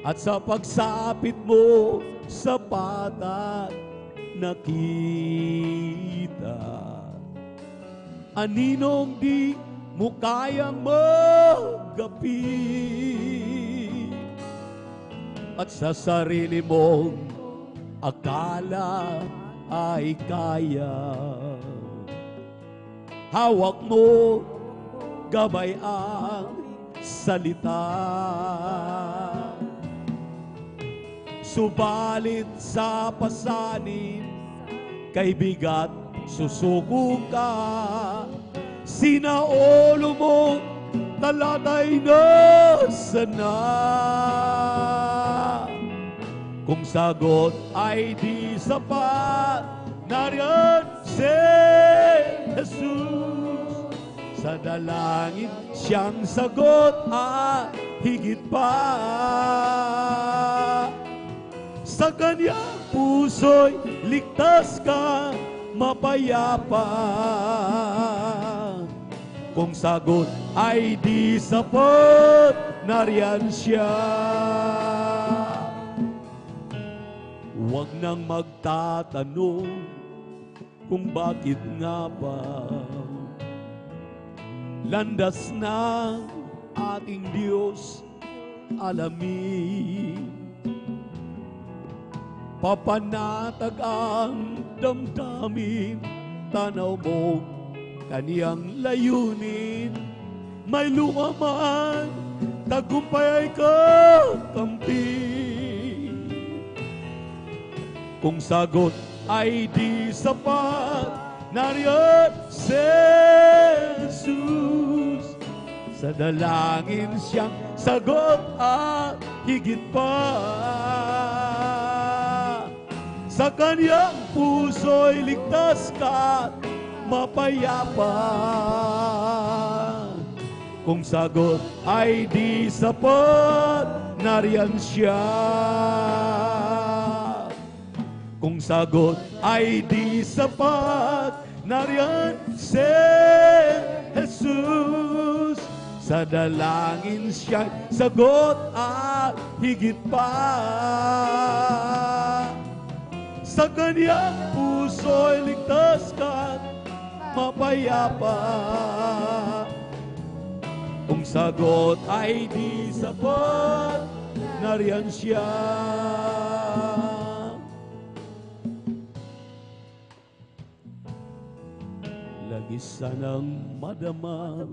At sa pagsapit mo sa patat, nakita aninong di mo kayang magapi. At sa sarili mong akala ay kaya, hawak mo gabay ang salita. Subalit sa pasanin, kay bigat susuko ka. Sinaulo mo talatay nasa na. Kung sagot ay di sapat, nariyan si Jesus. Sa dalangin siyang sagot at higit pa. Sa kanyang puso'y ligtas ka, mapayapa. Kung sagot ay di sapat, nariyan siya. Huwag nang magtatanong kung bakit nga ba. Landas ng ating Diyos alamin. Mapapanatag ang damdamin, tanaw mo kaniyang layunin. May luha man, tagumpay ay kakampi. Kung sagot ay di sapat, nariyan si Jesus. Sa dalangin siyang sagot at higit pa. Sa kanyang puso'y ligtas ka, mapayapa. Kung sagot ay di sapat, nariyan siya. Kung sagot ay di sapat, nariyan si Jesus. Sa dalangin siya sagot at higit pa. Sa kanyang puso'y ligtas ka, mapayapa. Kung sagot ay di sapat, nariyan siya. Lagi sanang madama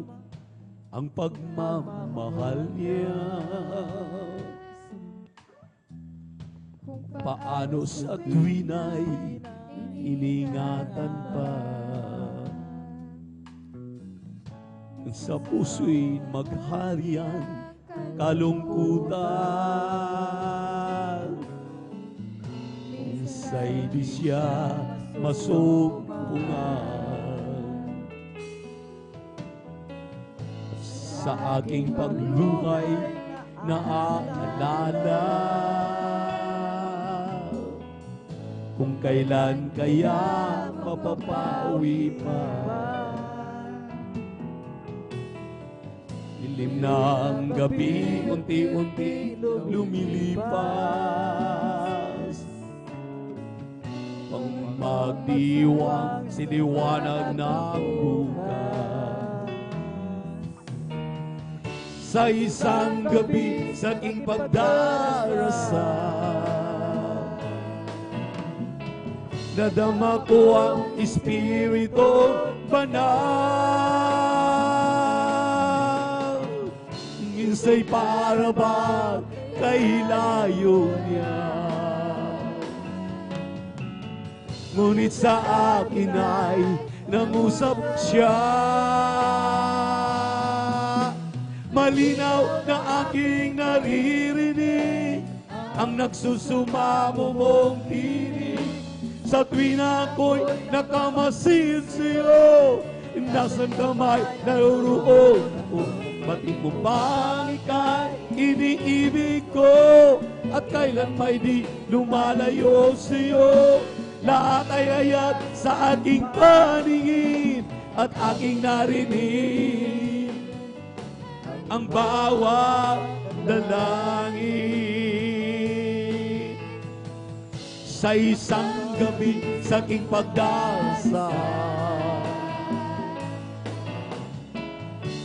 ang pagmamahal niya. Paano sa tuwina'y iningatan pa, sa puso'y magharian kalungkutan. Minsa'y di siya masumpungan. Sa aking pagluhay naaalala kung kailan kaya mapapawi pa. Dilim na ang gabi, unti-unti lumilipas. Pang magdiwang, siniwanag ng bukas. Sa isang gabi, sa aking pagdarasal, nadama ko ang Espiritu Banal. Minsa'y para bang kahilayo niya, ngunit sa akin ay nangusap siya. Malinaw na aking naririnig ang nagsusumamo mong tinig. Sa tuwing ako'y nakamasid sa'yo, nasan ka may naruroon ako? Batid mo bang ika'y iniibig ko, at kailan may di lumalayo sa'yo? Lahat ay ayat sa aking paningin at aking narinig ang bawat dalangin. Sa isang gabi sa aking pagdarasal,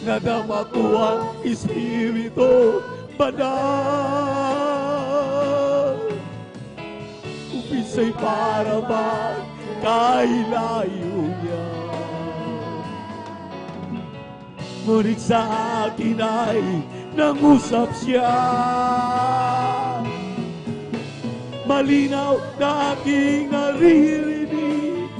nadama ko ang Espiritu Banal. Umpisa'y para bang kahilayo niya, ngunit sa akin ay nangusap siya. Malinaw na aking naririnig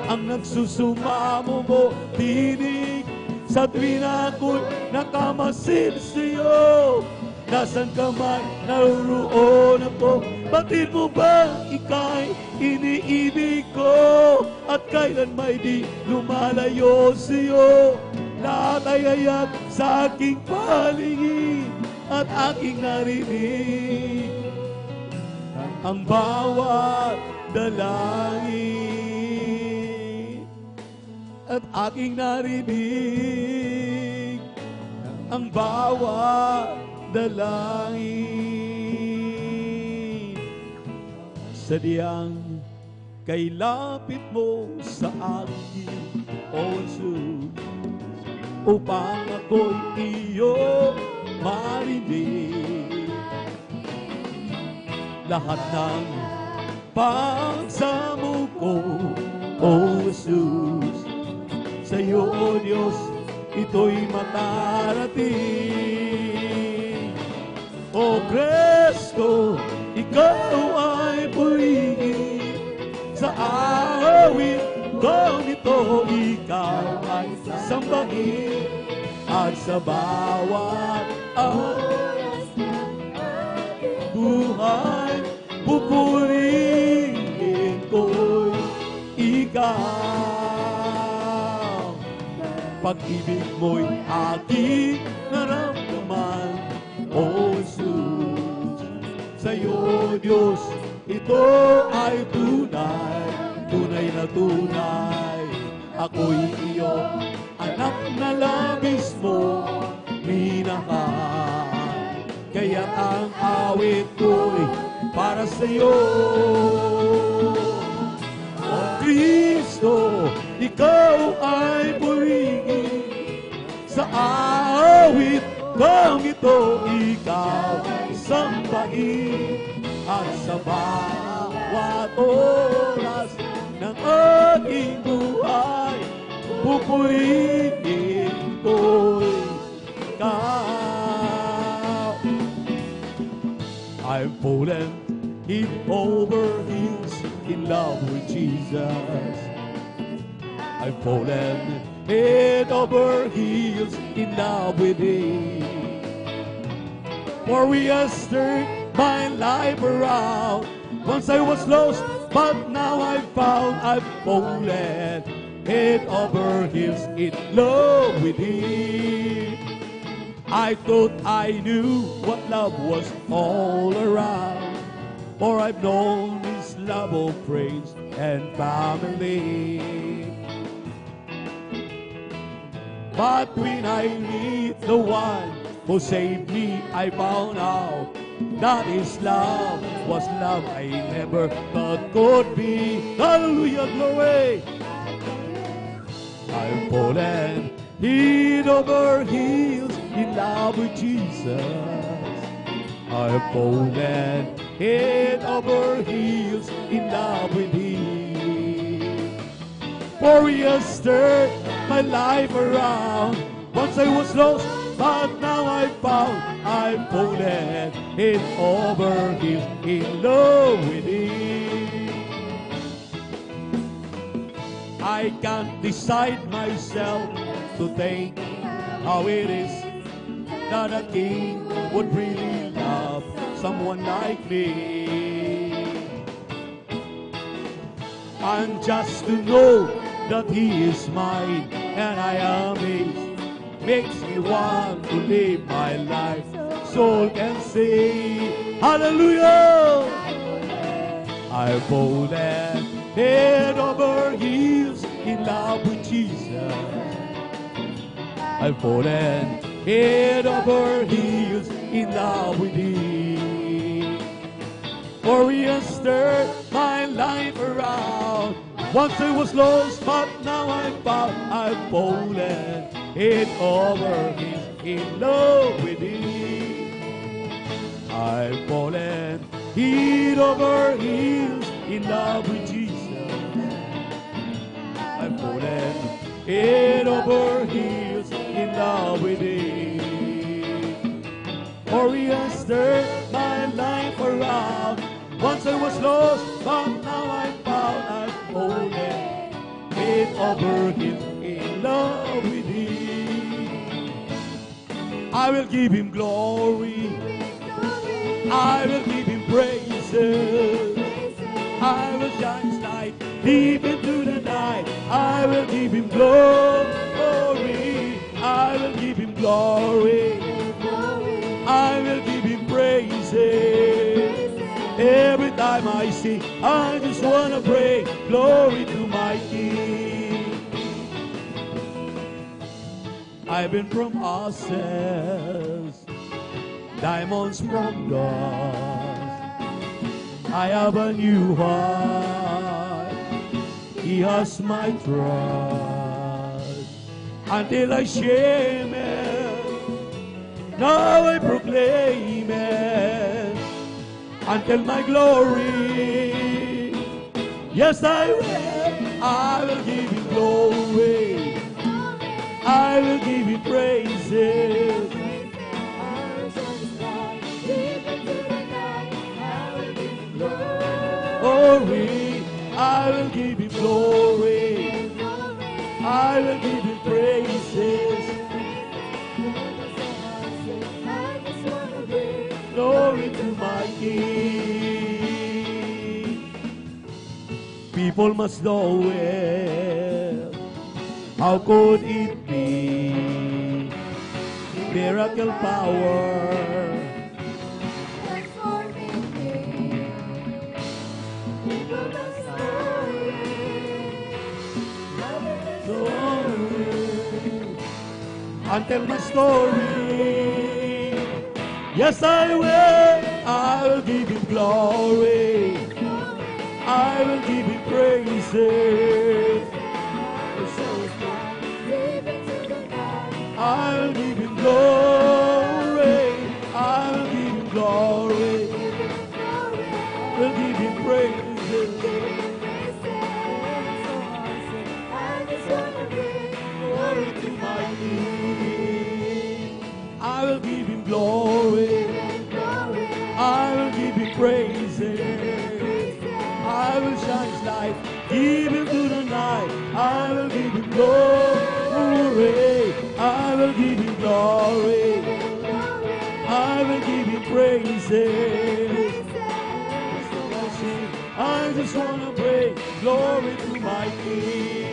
ang nagsusumamo mo tinig. Sa tuwing ako'y nakamasid sa'yo, nasan ka man naruroon ako? Batid mo ba ika'y iniibig ko, at kailan may di lumalayo sa'yo? Lahat ay ayat sa aking palingin at aking narinig ang bawat dalangin, at aking narinig ang bawat dalangin. Sadyang kay lapit mo sa akin, O Jesus, upang ako'y iyong marinig. Lahat ng pagsamo ko, O Jesus. Sa'yo, O Diyos, ito'y matarating. O Kristo, ikaw ay purihin. Sa awit kong ito, ikaw ay sambahin. At sa bawat oras ng aking buhay, pupurihin ko'y ikaw. Pag-ibig mo'y aking naramdaman, O Jesus. Sa'yo, Diyos, ito ay tunay, tunay na tunay. Ako'y iyong anak na labis mo minahal. Kaya ang awit ko'y para sa'yo. O Kristo, ikaw ay purihin. Sa awit kong ito, ikaw ay sambahin. At sa bawat oras ng aking buhay, pupurihin ko'y ikaw. I've fallen head over heels in love with Jesus. I've fallen head over heels in love with Him. For He has turned my life around. Once I was lost, but now I've found. I've fallen head over heels in love with Him. I thought I knew what love was all around, for I've known His love of friends and family. But when I meet the one who saved me, I found out that His love was love I never thought could be. Hallelujah, glory! I've fallen head over heels in love with Jesus. I've fallen head over heels in love with Him. For He has turned my life around. Once I was lost, but now I found. I've fallen head over heels in love with Him. I can't decide myself to think how it is that a king would really love someone like me. And just to know that He is mine and I am His makes me want to live my life. Soul can say, hallelujah! I've fallen head over heels in love with Jesus. I've fallen head over heels in love with Him. For He has turned my life around. Once I was lost, but now I'm found. I've fallen head over heels in love with Him. I've fallen head over heels in love with Jesus. I've fallen head over heels in love with Him. For He has turned my life around. Once I was lost, but now I'm found. I've fallen head over heels in love with Him. I will give Him glory. I will give Him praises. I will shine His light deep into the night. I will give Him glory. I will give Him glory. I will give Him praises. Every time I sing, I just want to pray glory to my King. I've been from ashes, diamonds from dust. I have a new heart. He has my trust. Until I shame it, now I proclaim it. Until my glory Yes, I will. I will give you glory. I will give you praises. Glory. I will give you glory. I will give you praises. Glory to my King. People must know it. How could it be? Miracle power. Until my story. Yes, I will. I will give you glory. I will give you praises. I will give you glory. I will give you glory. I will give you praises. Glory to my King. I will give him glory. I will give him praises. I will shine his light, give him to the night. I will give him glory. I will give him glory. I will give him praises. I just want to pray glory to my King.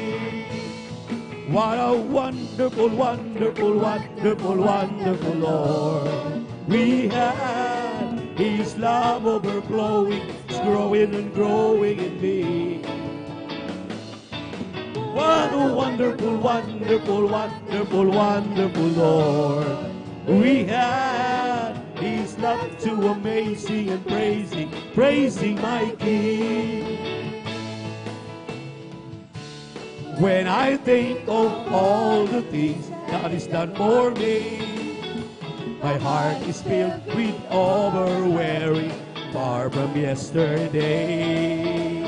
What a wonderful, wonderful, wonderful, wonderful Lord we have. His love overflowing, is growing and growing in me. What a wonderful, wonderful, wonderful, wonderful Lord we have. His love too amazing and praising, praising my King. When I think of all the things God has done for me, my heart is filled with overwhelming far from yesterday.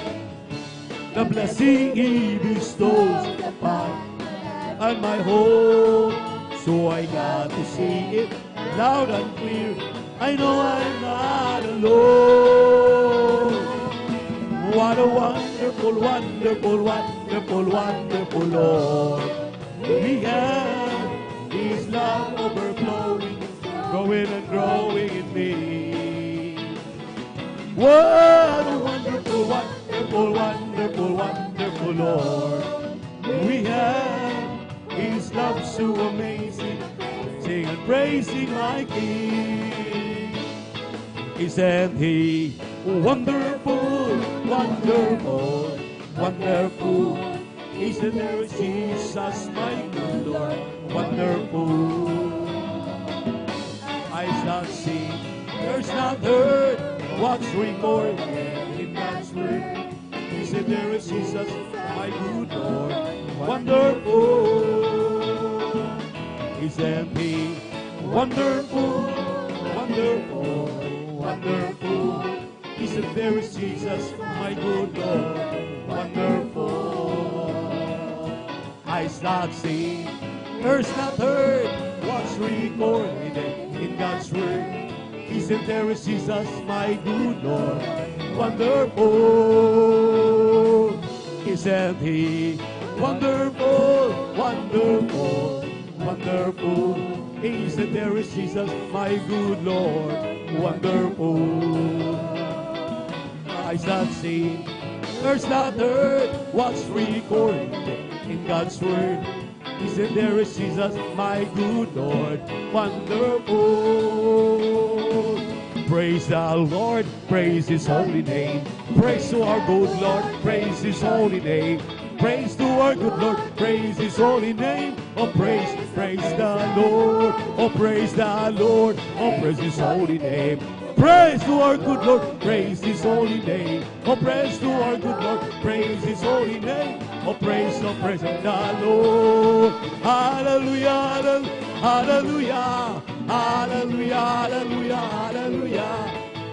The blessing He bestows upon and my home, so I got to say it loud and clear. I know I'm not alone. What a wonderful, wonderful, wonderful, wonderful Lord we have. His love overflowing, growing and growing in me. What a wonderful, wonderful, wonderful, wonderful Lord we have. His love so amazing, sing and praising my King. Isn't He wonderful, wonderful, wonderful? Isn't there Jesus, my good Lord, wonderful? Eyes not seen, ears not heard, what's recorded in God's word. Isn't there Jesus, my good Lord, wonderful? Isn't He wonderful, wonderful, wonderful? Isn't there Jesus, my good Lord, wonderful? Eyes not seen, ears not heard, what's recorded in God's word. Isn't there Jesus, my good Lord, wonderful? Isn't He wonderful, wonderful, wonderful? Isn't there Jesus, my good Lord, wonderful? Eyes not seen, ears not heard, what's recorded in God's word. Isn't there Jesus, my good Lord, wonderful? Praise the Lord, praise His holy name. Praise to our good Lord, praise His holy name. Praise to our good Lord, praise His holy name. Oh, praise, praise the Lord. Oh, praise the Lord. Oh, praise His holy name. Praise to our good Lord, praise His holy name. Oh, praise to our good Lord, praise His holy name. Oh, praise the Lord. Hallelujah, hallelujah, hallelujah, hallelujah, hallelujah,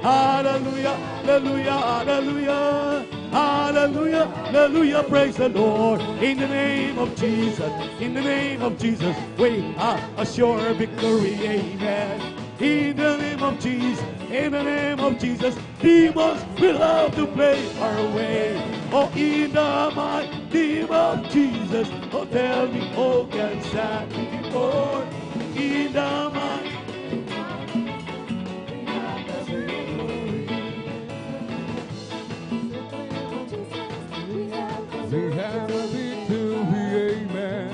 hallelujah, hallelujah, hallelujah. Hallelujah, hallelujah, praise the Lord. In the name of Jesus, in the name of Jesus, we are a sure victory, amen. In the name of Jesus, in the name of Jesus, demons will have to play our way. Oh, in the mighty name of Jesus, oh, tell me, oh, can stand before. In the mighty we have a victory, amen.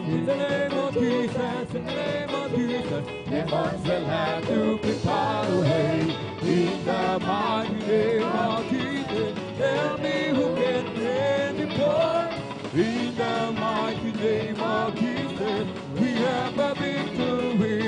In the name of Jesus, in the name of Jesus, demons will have to be far away. In the mighty name of Jesus, tell me who can stand before. In the mighty name of Jesus, we have a victory.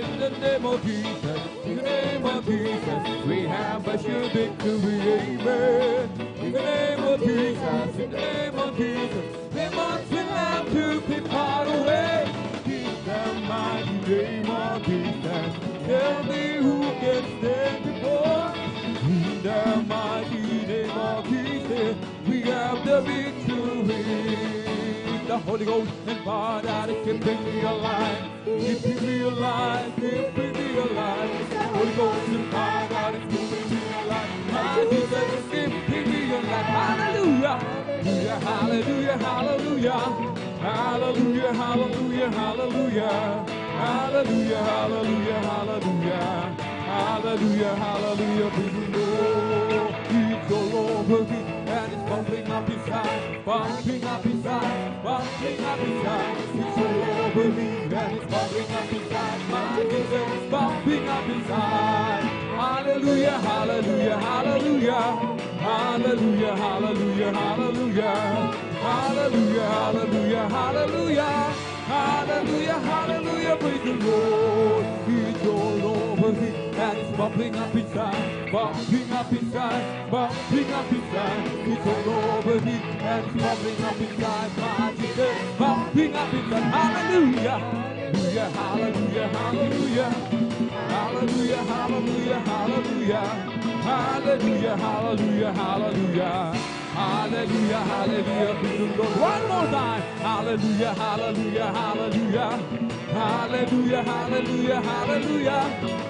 In the name of Jesus, in the name of Jesus, we have a sure victory, amen. In the name of Jesus, in the name of Jesus, demons will have to be far away. In the mighty name of Jesus, tell me who can stand before. In the mighty name of Jesus, we have the victory. The Holy Ghost and fire that is keeping me alive, keeping me alive, keeping me alive. The Holy Ghost and fire that is keeping me alive, my Jesus is keeping me alive. Hallelujah, hallelujah, hallelujah, hallelujah, hallelujah, hallelujah, hallelujah, hallelujah, hallelujah, hallelujah, hallelujah, praise the Lord. It's all over me and it's bumping up inside, bumping up inside, bumping up inside. It's all over me and it's bumping up inside. My Jesus is bumping up inside. Hallelujah, hallelujah, hallelujah, hallelujah, hallelujah, hallelujah, hallelujah, hallelujah, hallelujah, hallelujah, hallelujah, praise the Lord. It's all over me and it's bumping up inside, bumping up inside, bumping up inside. It's all over me and it's bumping up inside. My Jesus, bumping up inside. Hallelujah, hallelujah, hallelujah, hallelujah, hallelujah, hallelujah, hallelujah, hallelujah, hallelujah, hallelujah. Hallelujah, hallelujah, praise the Lord. One more time. Hallelujah, hallelujah, hallelujah. Hallelujah, hallelujah, hallelujah.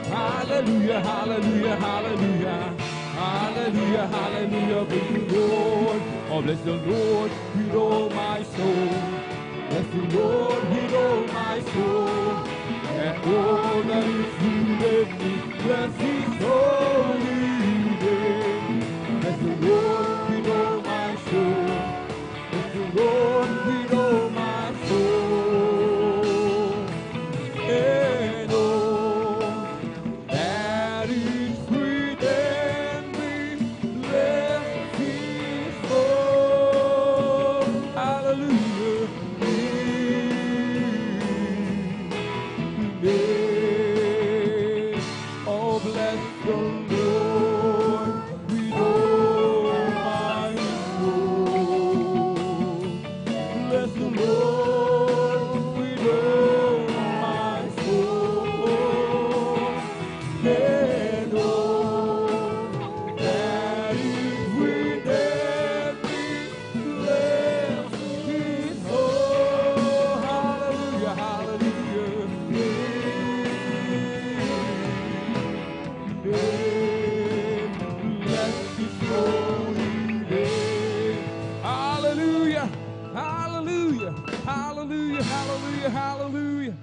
Hallelujah, hallelujah, hallelujah. Hallelujah, hallelujah, praise the Lord. Oh, bless the Lord with all my soul. Bless the Lord with all my soul. And all that is within me, bless His holy name. Bless the Lord with all my soul. Bless the Lord with all my soul. And all that is within me, bless His holy. Hallelujah. Oh, bless the Lord with all my soul. Bless the Lord with all my soul. And all that is within me, bless His soul. Hallelujah, hallelujah. Bless His holy name. Hallelujah, hallelujah, hallelujah, hallelujah, hallelujah.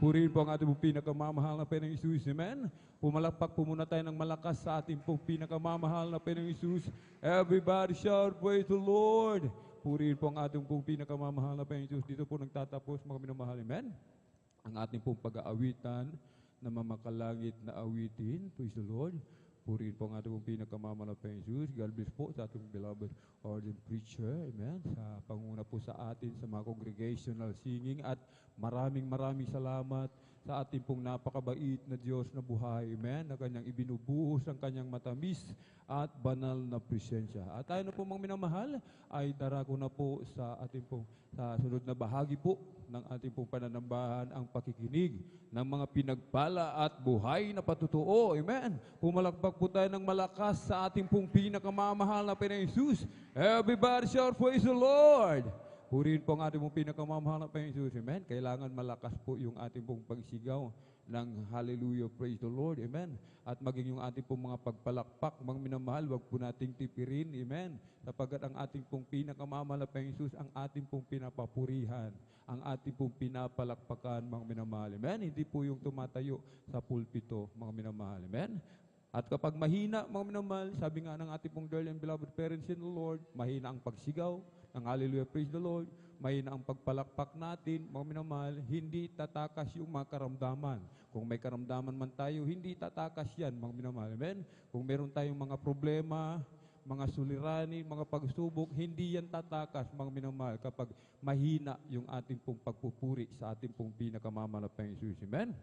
Purihin po ang ating pong pinakamamahal na Panginoong Isus, amen. Pumalakpak po muna tayo ng malakas sa ating pong pinakamamahal na Panginoong Isus. Everybody shout, praise the Lord. Purihin po ang ating pong pinakamamahal na Panginoong Isus. Dito po nagtatapos mga minamahal, amen. Ang ating pong pag-aawitan na mamakalangit na awitin, praise the Lord. Purihin po ang ating pong pinakamamahal na Panginoong Isus. God bless po sa ating beloved ordained preacher, amen. Sa panguna po sa atin sa mga congregational singing at maraming salamat sa ating pong napakabait na Diyos na buhay, amen, na kanyang ibinubuhos ang kanyang matamis at banal na presensya. At tayo na po mga minamahal, ay darako na po sa ating pong sa sunod na bahagi po ng ating pong pananambahan ang pakikinig ng mga pinagpala at buhay na patutuo. Amen. Pumalakpak po tayo ng malakas sa ating pong pinakamamahal na Panginoong Jesus. Everybody shout, praise the Lord! Purihin po ang ating pong pinakamamahal na Panginoong Jesus. Amen. Kailangan malakas po yung ating pong pagsigaw ng hallelujah, praise the Lord. Amen. At maging yung ating pong mga pagpalakpak, mga minamahal, wag po nating tipirin. Amen. Sapagkat ang ating pong pinakamamahal na Panginoong Jesus, ang ating pong pinapapurihan, ang ating pong pinapalakpakan, mga minamahal. Amen. Hindi po yung tumatayo sa pulpito, mga minamahal. Amen. At kapag mahina, mga minamahal, sabi nga ng ating pong dearly and beloved parents in the Lord, mahina ang pagsigaw ng hallelujah, praise the Lord, mahina ang pagpalakpak natin, mga minamahal, hindi tatakas yung mga karamdaman. Kung may karamdaman man tayo, hindi tatakas yan, mga minamahal. Amen? Kung meron tayong mga problema, mga suliranin, mga pagsubok, hindi yan tatakas, mga minamahal, kapag mahina yung ating pong pagpupuri sa ating pong pinakamamahal na Panginoong Jesus. Amen?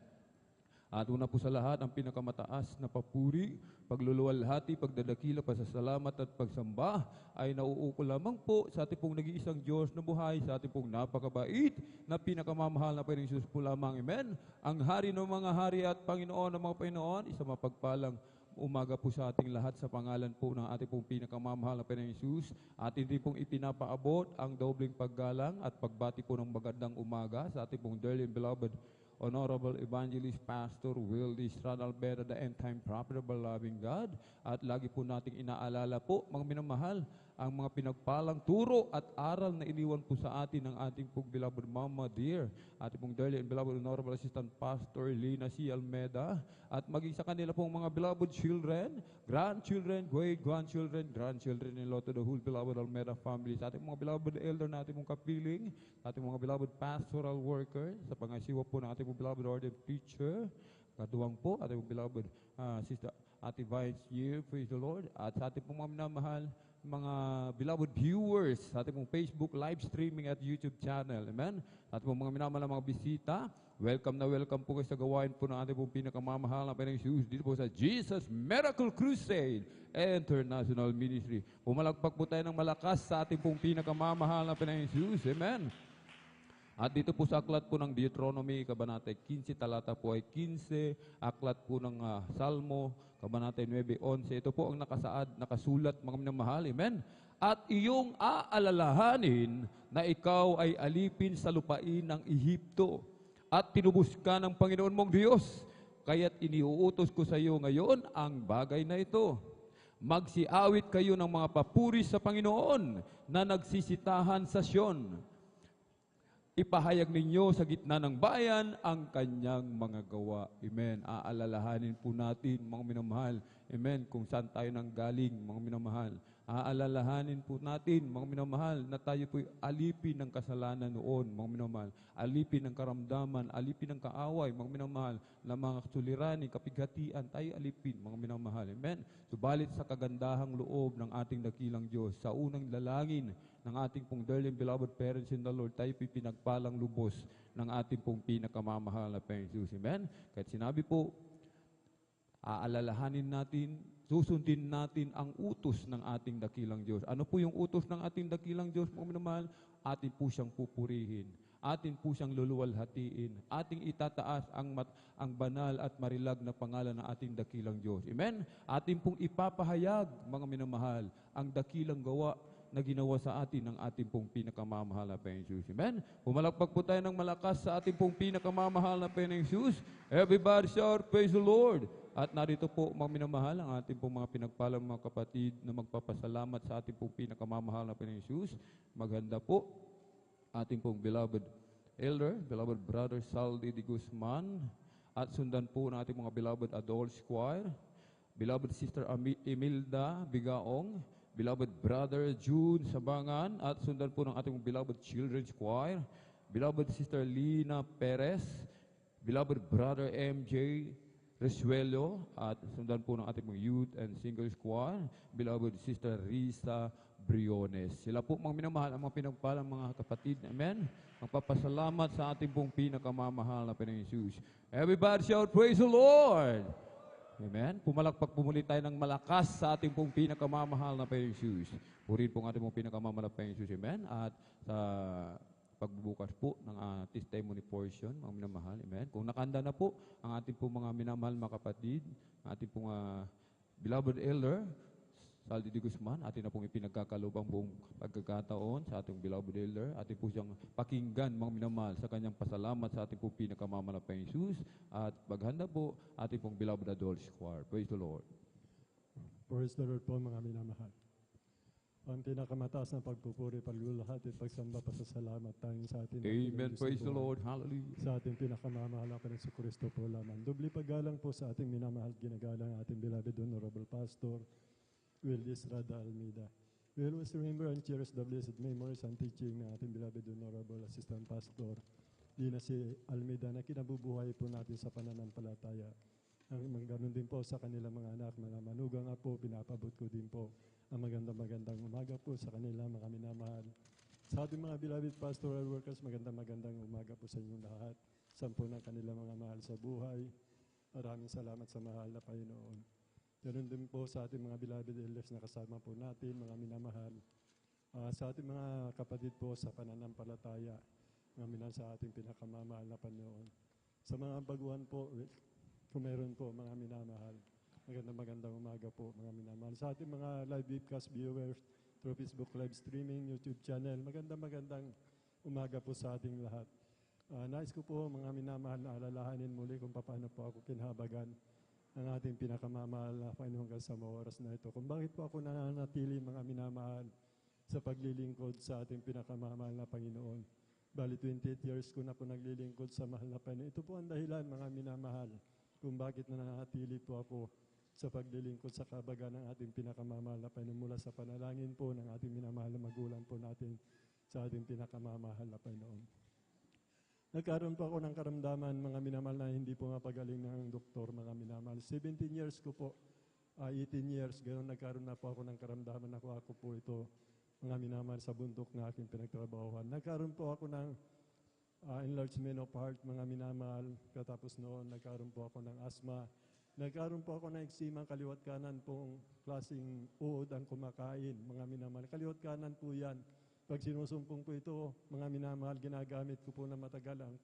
At una po sa lahat, ang pinakamataas na papuri, pagluluwalhati, pagdadakila, pasasalamat at pagsamba ay nauukol lamang po sa ating pong nag-iisang Diyos na buhay, sa ating pong napakabait na pinakamamahal na Panginoong Jesus po lamang. Amen. Ang hari ng mga hari at Panginoon ng mga Panginoon, isang mapagpalang umaga po sa ating lahat sa pangalan po ng ating pong pinakamamahal na Panginoong Jesus. At hindi pong ipinapaabot ang dobling paggalang at pagbati po ng magandang umaga sa ating pong dearly and beloved Honorable Evangelist Pastor Wildy Estrada Albera, the end-time prophet of our loving God. At lagi po nating inaalala po, mga minamahal, ang mga pinagpalang turo at aral na iniwan po sa atin ng ating pong beloved Mama Dear, ating pong dearly and beloved Honorable Assistant Pastor Lina C. Almeda, at maging sa kanila pong mga beloved children, grandchildren, great-grandchildren, grandchildren-in-law to the whole beloved Almeda family, sa ating mga beloved elder na ating pong kapiling, sa ating mga beloved pastoral worker, sa pangasiwa po ng ating pong beloved ordained preacher, katuwang po, ating pong beloved Sister Ate Vines Year, praise the Lord, at sa ating pong mga minamahal, mga beloved viewers sa ating pong Facebook live streaming at YouTube channel. Amen? At pong mga minamahal na mga bisita, welcome na welcome po kayo sa gawain po ng ating pong pinakamamahal na Panginoong Jesus dito po sa Jesus Miracle Crusade International Ministry. Pumalagpak po tayo ng malakas sa ating pong pinakamamahal na Panginoong Jesus. Amen? At dito po sa aklat po ng Deuteronomy, Kabanata 15, talata po ay 15, aklat po ng Salmo, Kabanata 9:11. Ito po ang nakasulat, mga minamahal. Amen? At iyong aalalahanin na ikaw ay alipin sa lupain ng Ehipto at tinubos ka ng Panginoon mong Diyos. Kaya't iniuutos ko sa iyo ngayon ang bagay na ito. Magsiawit kayo ng mga papuri sa Panginoon na nagsisitahan sa Sion. Ipahayag ninyo sa gitna ng bayan ang kanyang mga gawa. Amen. Aalalahanin po natin, mga minamahal. Amen. Kung saan tayo nanggaling, mga minamahal. Aalalahanin po natin, mga minamahal, na tayo po'y alipin ng kasalanan noon, mga minamahal. Alipin ng karamdaman, alipin ng kaaway, mga minamahal, na mga suliranin, kapighatian, tayo alipin, mga minamahal. Amen. Subalit sa kagandahang loob ng ating dakilang Diyos, sa unang lalangin ng ating pong dearly and beloved parents in the Lord, tayo po'y pinagpalang lubos ng ating pong pinakamamahal na Panginoong Jesus. Amen. Kahit sinabi po, aalalahanin natin, susundin natin ang utos ng ating dakilang Diyos. Ano po yung utos ng ating dakilang Diyos, mga minamahal? Atin po siyang pupurihin. Atin po siyang luluwalhatiin. Ating itataas ang banal at marilag na pangalan ng ating dakilang Diyos. Amen? Atin pong ipapahayag, mga minamahal, ang dakilang gawa na ginawa sa atin ng ating pong pinakamamahal na Panginoong Jesus. Amen? Pumalakpak po tayo ng malakas sa ating pong pinakamamahal na Panginoong Jesus. Everybody shout, praise the Lord! At narito po, mga minamahal, ang ating pong mga pinagpalang mga kapatid na magpapasalamat sa ating pong pinakamamahal na Panginoong Jesus. Maghanda po ating pong beloved elder, beloved brother Saldi de Guzman, at sundan po ng ating mga beloved adult choir, beloved sister Emilda Bigaong, beloved brother June Sabangan, at sundan po ng ating beloved children's choir, beloved sister Lina Perez, beloved brother MJ Resuelo, at sundan po ng ating youth and singles choir, beloved sister Risa Briones. Sila po mga minamahal ang mga pinagpalang mga kapatid. Amen? Magpapasalamat sa ating pong pinakamamahal na Panginoong Jesus. Everybody shout, praise the Lord! Amen? Pumalakpak pumuli tayo ng malakas sa ating pong pinakamamahal na Panginoong Jesus. Purihin po ang ating pong pinakamamahal na Panginoong Jesus. Amen? At sa pagbubukas po ng testimony portion, mga minamahal. Amen? Kung nakanda na po ang ating pong mga minamahal mga kapatid, ang ating pong beloved elder, Saldi de Guzman, atin na pong ipinagkakalubang buong pagkakataon sa ating beloved elder. Atin po siyang pakinggan, mga minamahal, sa kanyang pasalamat sa ating pong pinakamamahal na Panginoong Jesus. At paghanda po, ating pong beloved adult choir. Praise the Lord. Praise the Lord po mga minamahal. Ang pinakamataas na pagpupuri, pagluluhat at pagsamba, pasasalamat tayong sa atin. Amen. Praise the Lord. Hallelujah. Sa ating pinakamamahal na Panginoon Kristo po lamang. Dubli paggalang po sa ating minamahal, ginagalang ating beloved Honorable Pastor, Will Estrada Almeida. We always remember and cherish the blessed memories and teaching ng ating beloved Honorable Assistant Pastor, Dina si Almeida, na kinabubuhay po natin sa pananampalataya. Ang ganun din po sa kanilang mga anak, mga manugang po, pinapabot ko din po ang magandang umaga po sa kanila, mga minamahal. Sa ating mga beloved pastoral workers, magandang umaga po sa inyong lahat. Sampo ng kanilang mga mahal sa buhay. Maraming salamat sa mahal na Panginoon. Ganun din po sa ating mga beloved elders na kasama po natin, mga minamahal. Sa ating mga kapatid po sa pananampalataya, mga minahal sa ating pinakamamahal na Panginoon. Sa mga baguhan po, kung meron po mga minamahal, magandang umaga po mga minamahal. Sa ating mga live webcast viewers through Facebook live streaming, YouTube channel, magandang umaga po sa ating lahat. Nais ko po mga minamahal na alalahanin muli kung paano po ako kinahabagan ang ating pinakamamahal na Panginoon hanggang sa mga oras na ito. Kung bakit po ako nananatili mga minamahal sa paglilingkod sa ating pinakamamahal na Panginoon. Bali 28 years ko na po naglilingkod sa mahal na Panginoon. Ito po ang dahilan mga minamahal kung bakit nananatili po ako sa paglilingkod sa kabagan ng ating pinakamamahal na Panginoon mula sa panalangin po ng ating minamahal na magulang po natin sa ating pinakamamahal na Panginoon. Nagkaroon po ako ng karamdaman, mga minamahal, na hindi po mapagaling ng doktor, mga minamahal. 17 years ko po, 18 years, ganoon nagkaroon na po ako ng karamdaman. Ako po ito, mga minamahal, sa bundok na aking pinagtrabahuhan. Nagkaroon po ako ng enlargement of heart, mga minamahal. Katapos noon, nagkaroon po ako ng asthma. Nagkaroon po ako ng eksimang kaliwat kanan pong klaseng uod ang kumakain, mga minamahal. Kaliwat kanan po yan. Pag sinusumpong po ito, mga minamahal, ginagamit ko po na matagal ang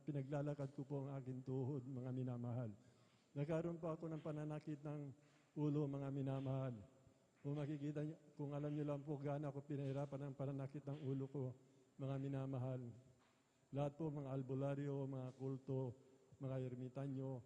pinaglalakad ko po ang aking tuhod, mga minamahal. Nagkaroon po ako ng pananakit ng ulo, mga minamahal. Kung makikita niyo, kung alam niyo lang po gaano ako pinahirapan ng pananakit ng ulo ko, mga minamahal. Lahat po, mga albularyo, mga kulto, mga ermitanyo,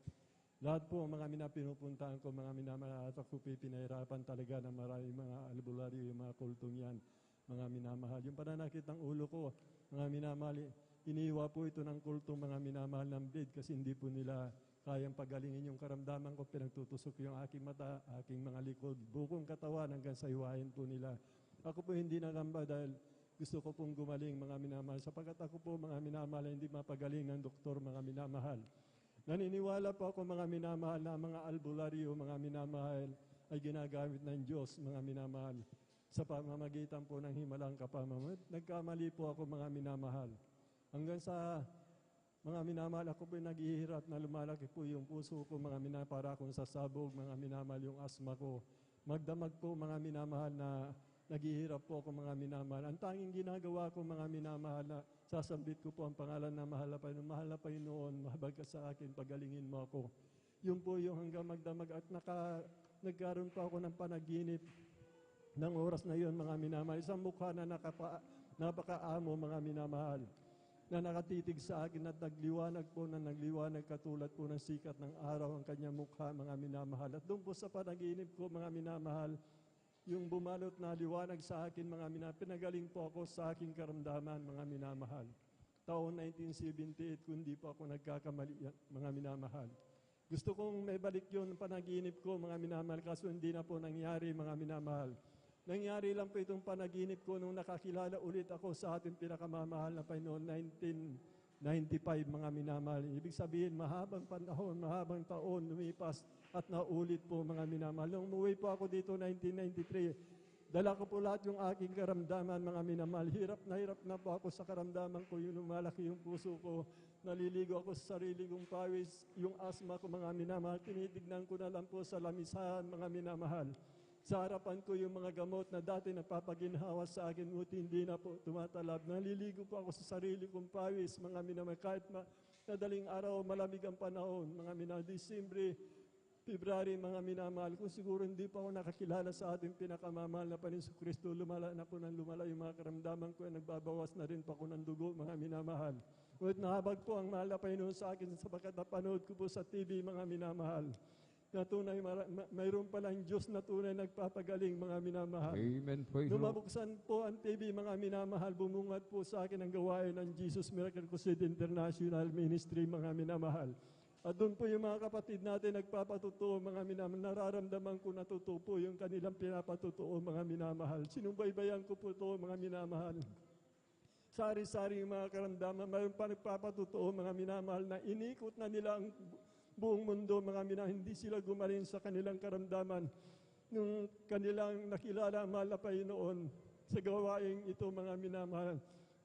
lahat po, mga pinupuntahan ko, mga minamahal, at ako pinahirapan talaga ng maraming mga albularyo, yung mga kultong yan. Mga minamahal, yung pananakit ng ulo ko, mga minamahal, iniiwa po ito ng kulto, mga minamahal ng bleed kasi hindi po nila kayang pagalingin yung karamdaman ko. Pinagtutusok yung aking mata, aking mga likod, bukong katawan hanggang sa iwain po nila. Ako po hindi nangamba dahil gusto ko pong gumaling, mga minamahal. Sapagkat ako po, mga minamahal, hindi mapagaling ng doktor, mga minamahal. Naniniwala po ako, mga minamahal, na mga albularyo, mga minamahal, ay ginagamit ng Diyos, mga minamahal. Sa pamamagitan po ng himalang kapamamagitan. Nagkamali po ako, mga minamahal. Hanggang sa mga minamahal, ako po naghihirap na lumalaki po yung puso ko, mga minamahal, para akong sasabog, mga minamahal, yung asma ko. Magdamag po, mga minamahal, na naghihirap po ako, mga minamahal. Ang tanging ginagawa ko, mga minamahal, na sasambit ko po ang pangalan na mahal na Panginoon, mahabag ka sa akin, pagalingin mo ako. Yung po yung hanggang magdamag at nagkaroon pa ako ng panaginip ng oras na yun, mga minamahal. Isang mukha na napakaamo, mga minamahal, na nakatitig sa akin at nagliwanag katulad po ng sikat ng araw ang kanyang mukha, mga minamahal. At doon po sa panaginip ko, mga minamahal, yung bumalot na liwanag sa akin, mga minamahal, pinagaling po ako sa aking karamdaman, mga minamahal. Taon 1978, kundi po ako nagkakamali, mga minamahal. Gusto kong may balik yun panaginip ko, mga minamahal, kaso hindi na po nangyari, mga minamahal. Nangyari lang po itong panaginip ko nung nakakilala ulit ako sa ating pinakamamahal na Panginoon, 1995, mga minamahal. Ibig sabihin, mahabang panahon, mahabang taon lumipas at naulit po, mga minamahal. Nung umuwi po ako dito 1993, Dala ko po lahat yung aking karamdaman, mga minamahal. Hirap na po ako sa karamdaman ko, yung lumalaki yung puso ko. Naliligo ako sa sarili kong pawis, yung asma ko, mga minamahal. Tinitignan ko na lang po sa lamisahan, mga minamahal. Sa harapan ko yung mga gamot na dati napapaginhawa sa akin, buti hindi na po tumatalab. Naliligo po ako sa sarili kong pawis, mga minamahal. Kahit madaling araw, malamig ang panahon, mga minamahal. Disyembre, February, mga minamahal, kung siguro hindi pa ako nakakilala sa ating pinakamamahal na Panginoon Kristo, lumala na po ng lumala yung mga karamdaman ko, nagbabawas na rin pa ako ng dugo, mga minamahal. Ngunit nahabag po ang mahal na Panginoon sa akin sapagkat napanood ko po sa TV, mga minamahal, na tunay, mayroon palang Diyos na tunay nagpapagaling, mga minamahal. Amen. Praise the Lord. Lumabuksan po ang TV, mga minamahal, bumungat po sa akin ang gawain ng Jesus Miracle Crusade International Ministry, mga minamahal. At doon po yung mga kapatid natin nagpapatutuo, mga minamahal. Nararamdaman ko natutuo po yung kanilang pinapatutuo, mga minamahal. Sinubaybayan ko po ito, mga minamahal. Sari-sari yung mga karamdaman. Mayroon pa nagpapatutuo, mga minamahal, na inikot na nila ang buong mundo, mga minamahal. Hindi sila gumaling sa kanilang karamdaman. Nung kanilang nakilala ang mahal na Panginoon sa gawaing ito, mga minamahal.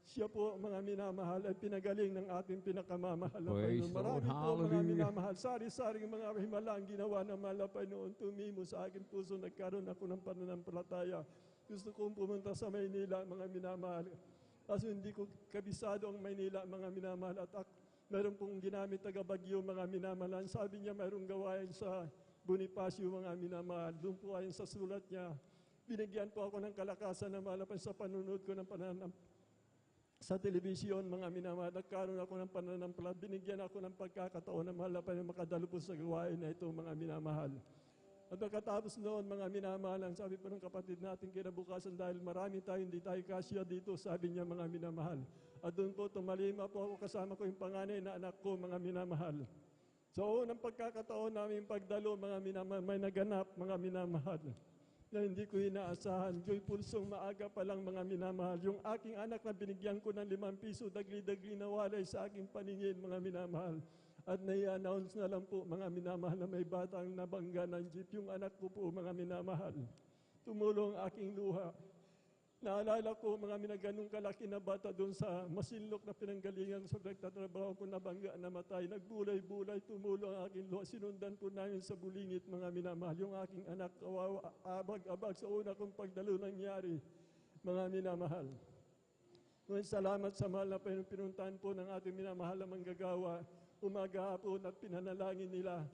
Siya po, mga minamahal, ay pinagaling ng ating pinakamamahal na Praise Panginoon. the Lord. Marami po, mga Hallelujah. minamahal. Sari-saring mga himala ang ginawa ng mahal na Panginoon. Tumimo sa aking puso, nagkaroon ako ng pananampalataya. Gusto kong pumunta sa Maynila, mga minamahal. Kaso hindi ko kabisado ang Maynila, mga minamahal. At meron pong ginamit taga Bagyo, mga minamahal. Sabi niya, mayroong gawain sa Bonifacio, mga minamahal. Doon po ayon sa sulat niya, binigyan po ako ng kalakasan na malapan sa panunod ko ng sa telebisyon, mga minamahal. Nagkaroon ako ng pananampalataya. Binigyan ako ng pagkakataon na mahal na Panginoon makadalo po sa gawain na ito, mga minamahal. At pagkatapos noon, mga minamahal, ang sabi po ng kapatid natin kinabukasan, dahil marami tayo, hindi tayo kasya dito, sabi niya, mga minamahal. At doon po, tumalima po ako, kasama ko yung panganay na anak ko, mga minamahal. So, unang pagkakataon namin pagdalo, mga minamahal, may naganap, mga minamahal, na hindi ko inaasahan. Joy pulsong maaga pa lang, mga minamahal. Yung aking anak na binigyan ko ng 5 piso, dagli-dagli na walay sa aking paningin, mga minamahal. At nai-announce na lang po, mga minamahal, na may batang nabangga ng jeep. Yung anak ko po, mga minamahal. Tumulong ang aking luha. Naalala ko, mga minaganong kalaki na bata doon sa masinlok na pinanggalingan sa nagtatrabaho ko, nabangga, namatay. Nagbulay-bulay, tumulong ang aking luha. Sinundan po namin sa bulingit, mga minamahal. Yung aking anak, kawawa, abag-abag sa una kong pagdalo nangyari, mga minamahal. Ngunit salamat sa mahal na pinuntahan po ng ating minamahal na manggagawa, umaga hapon at pinanalangin nila.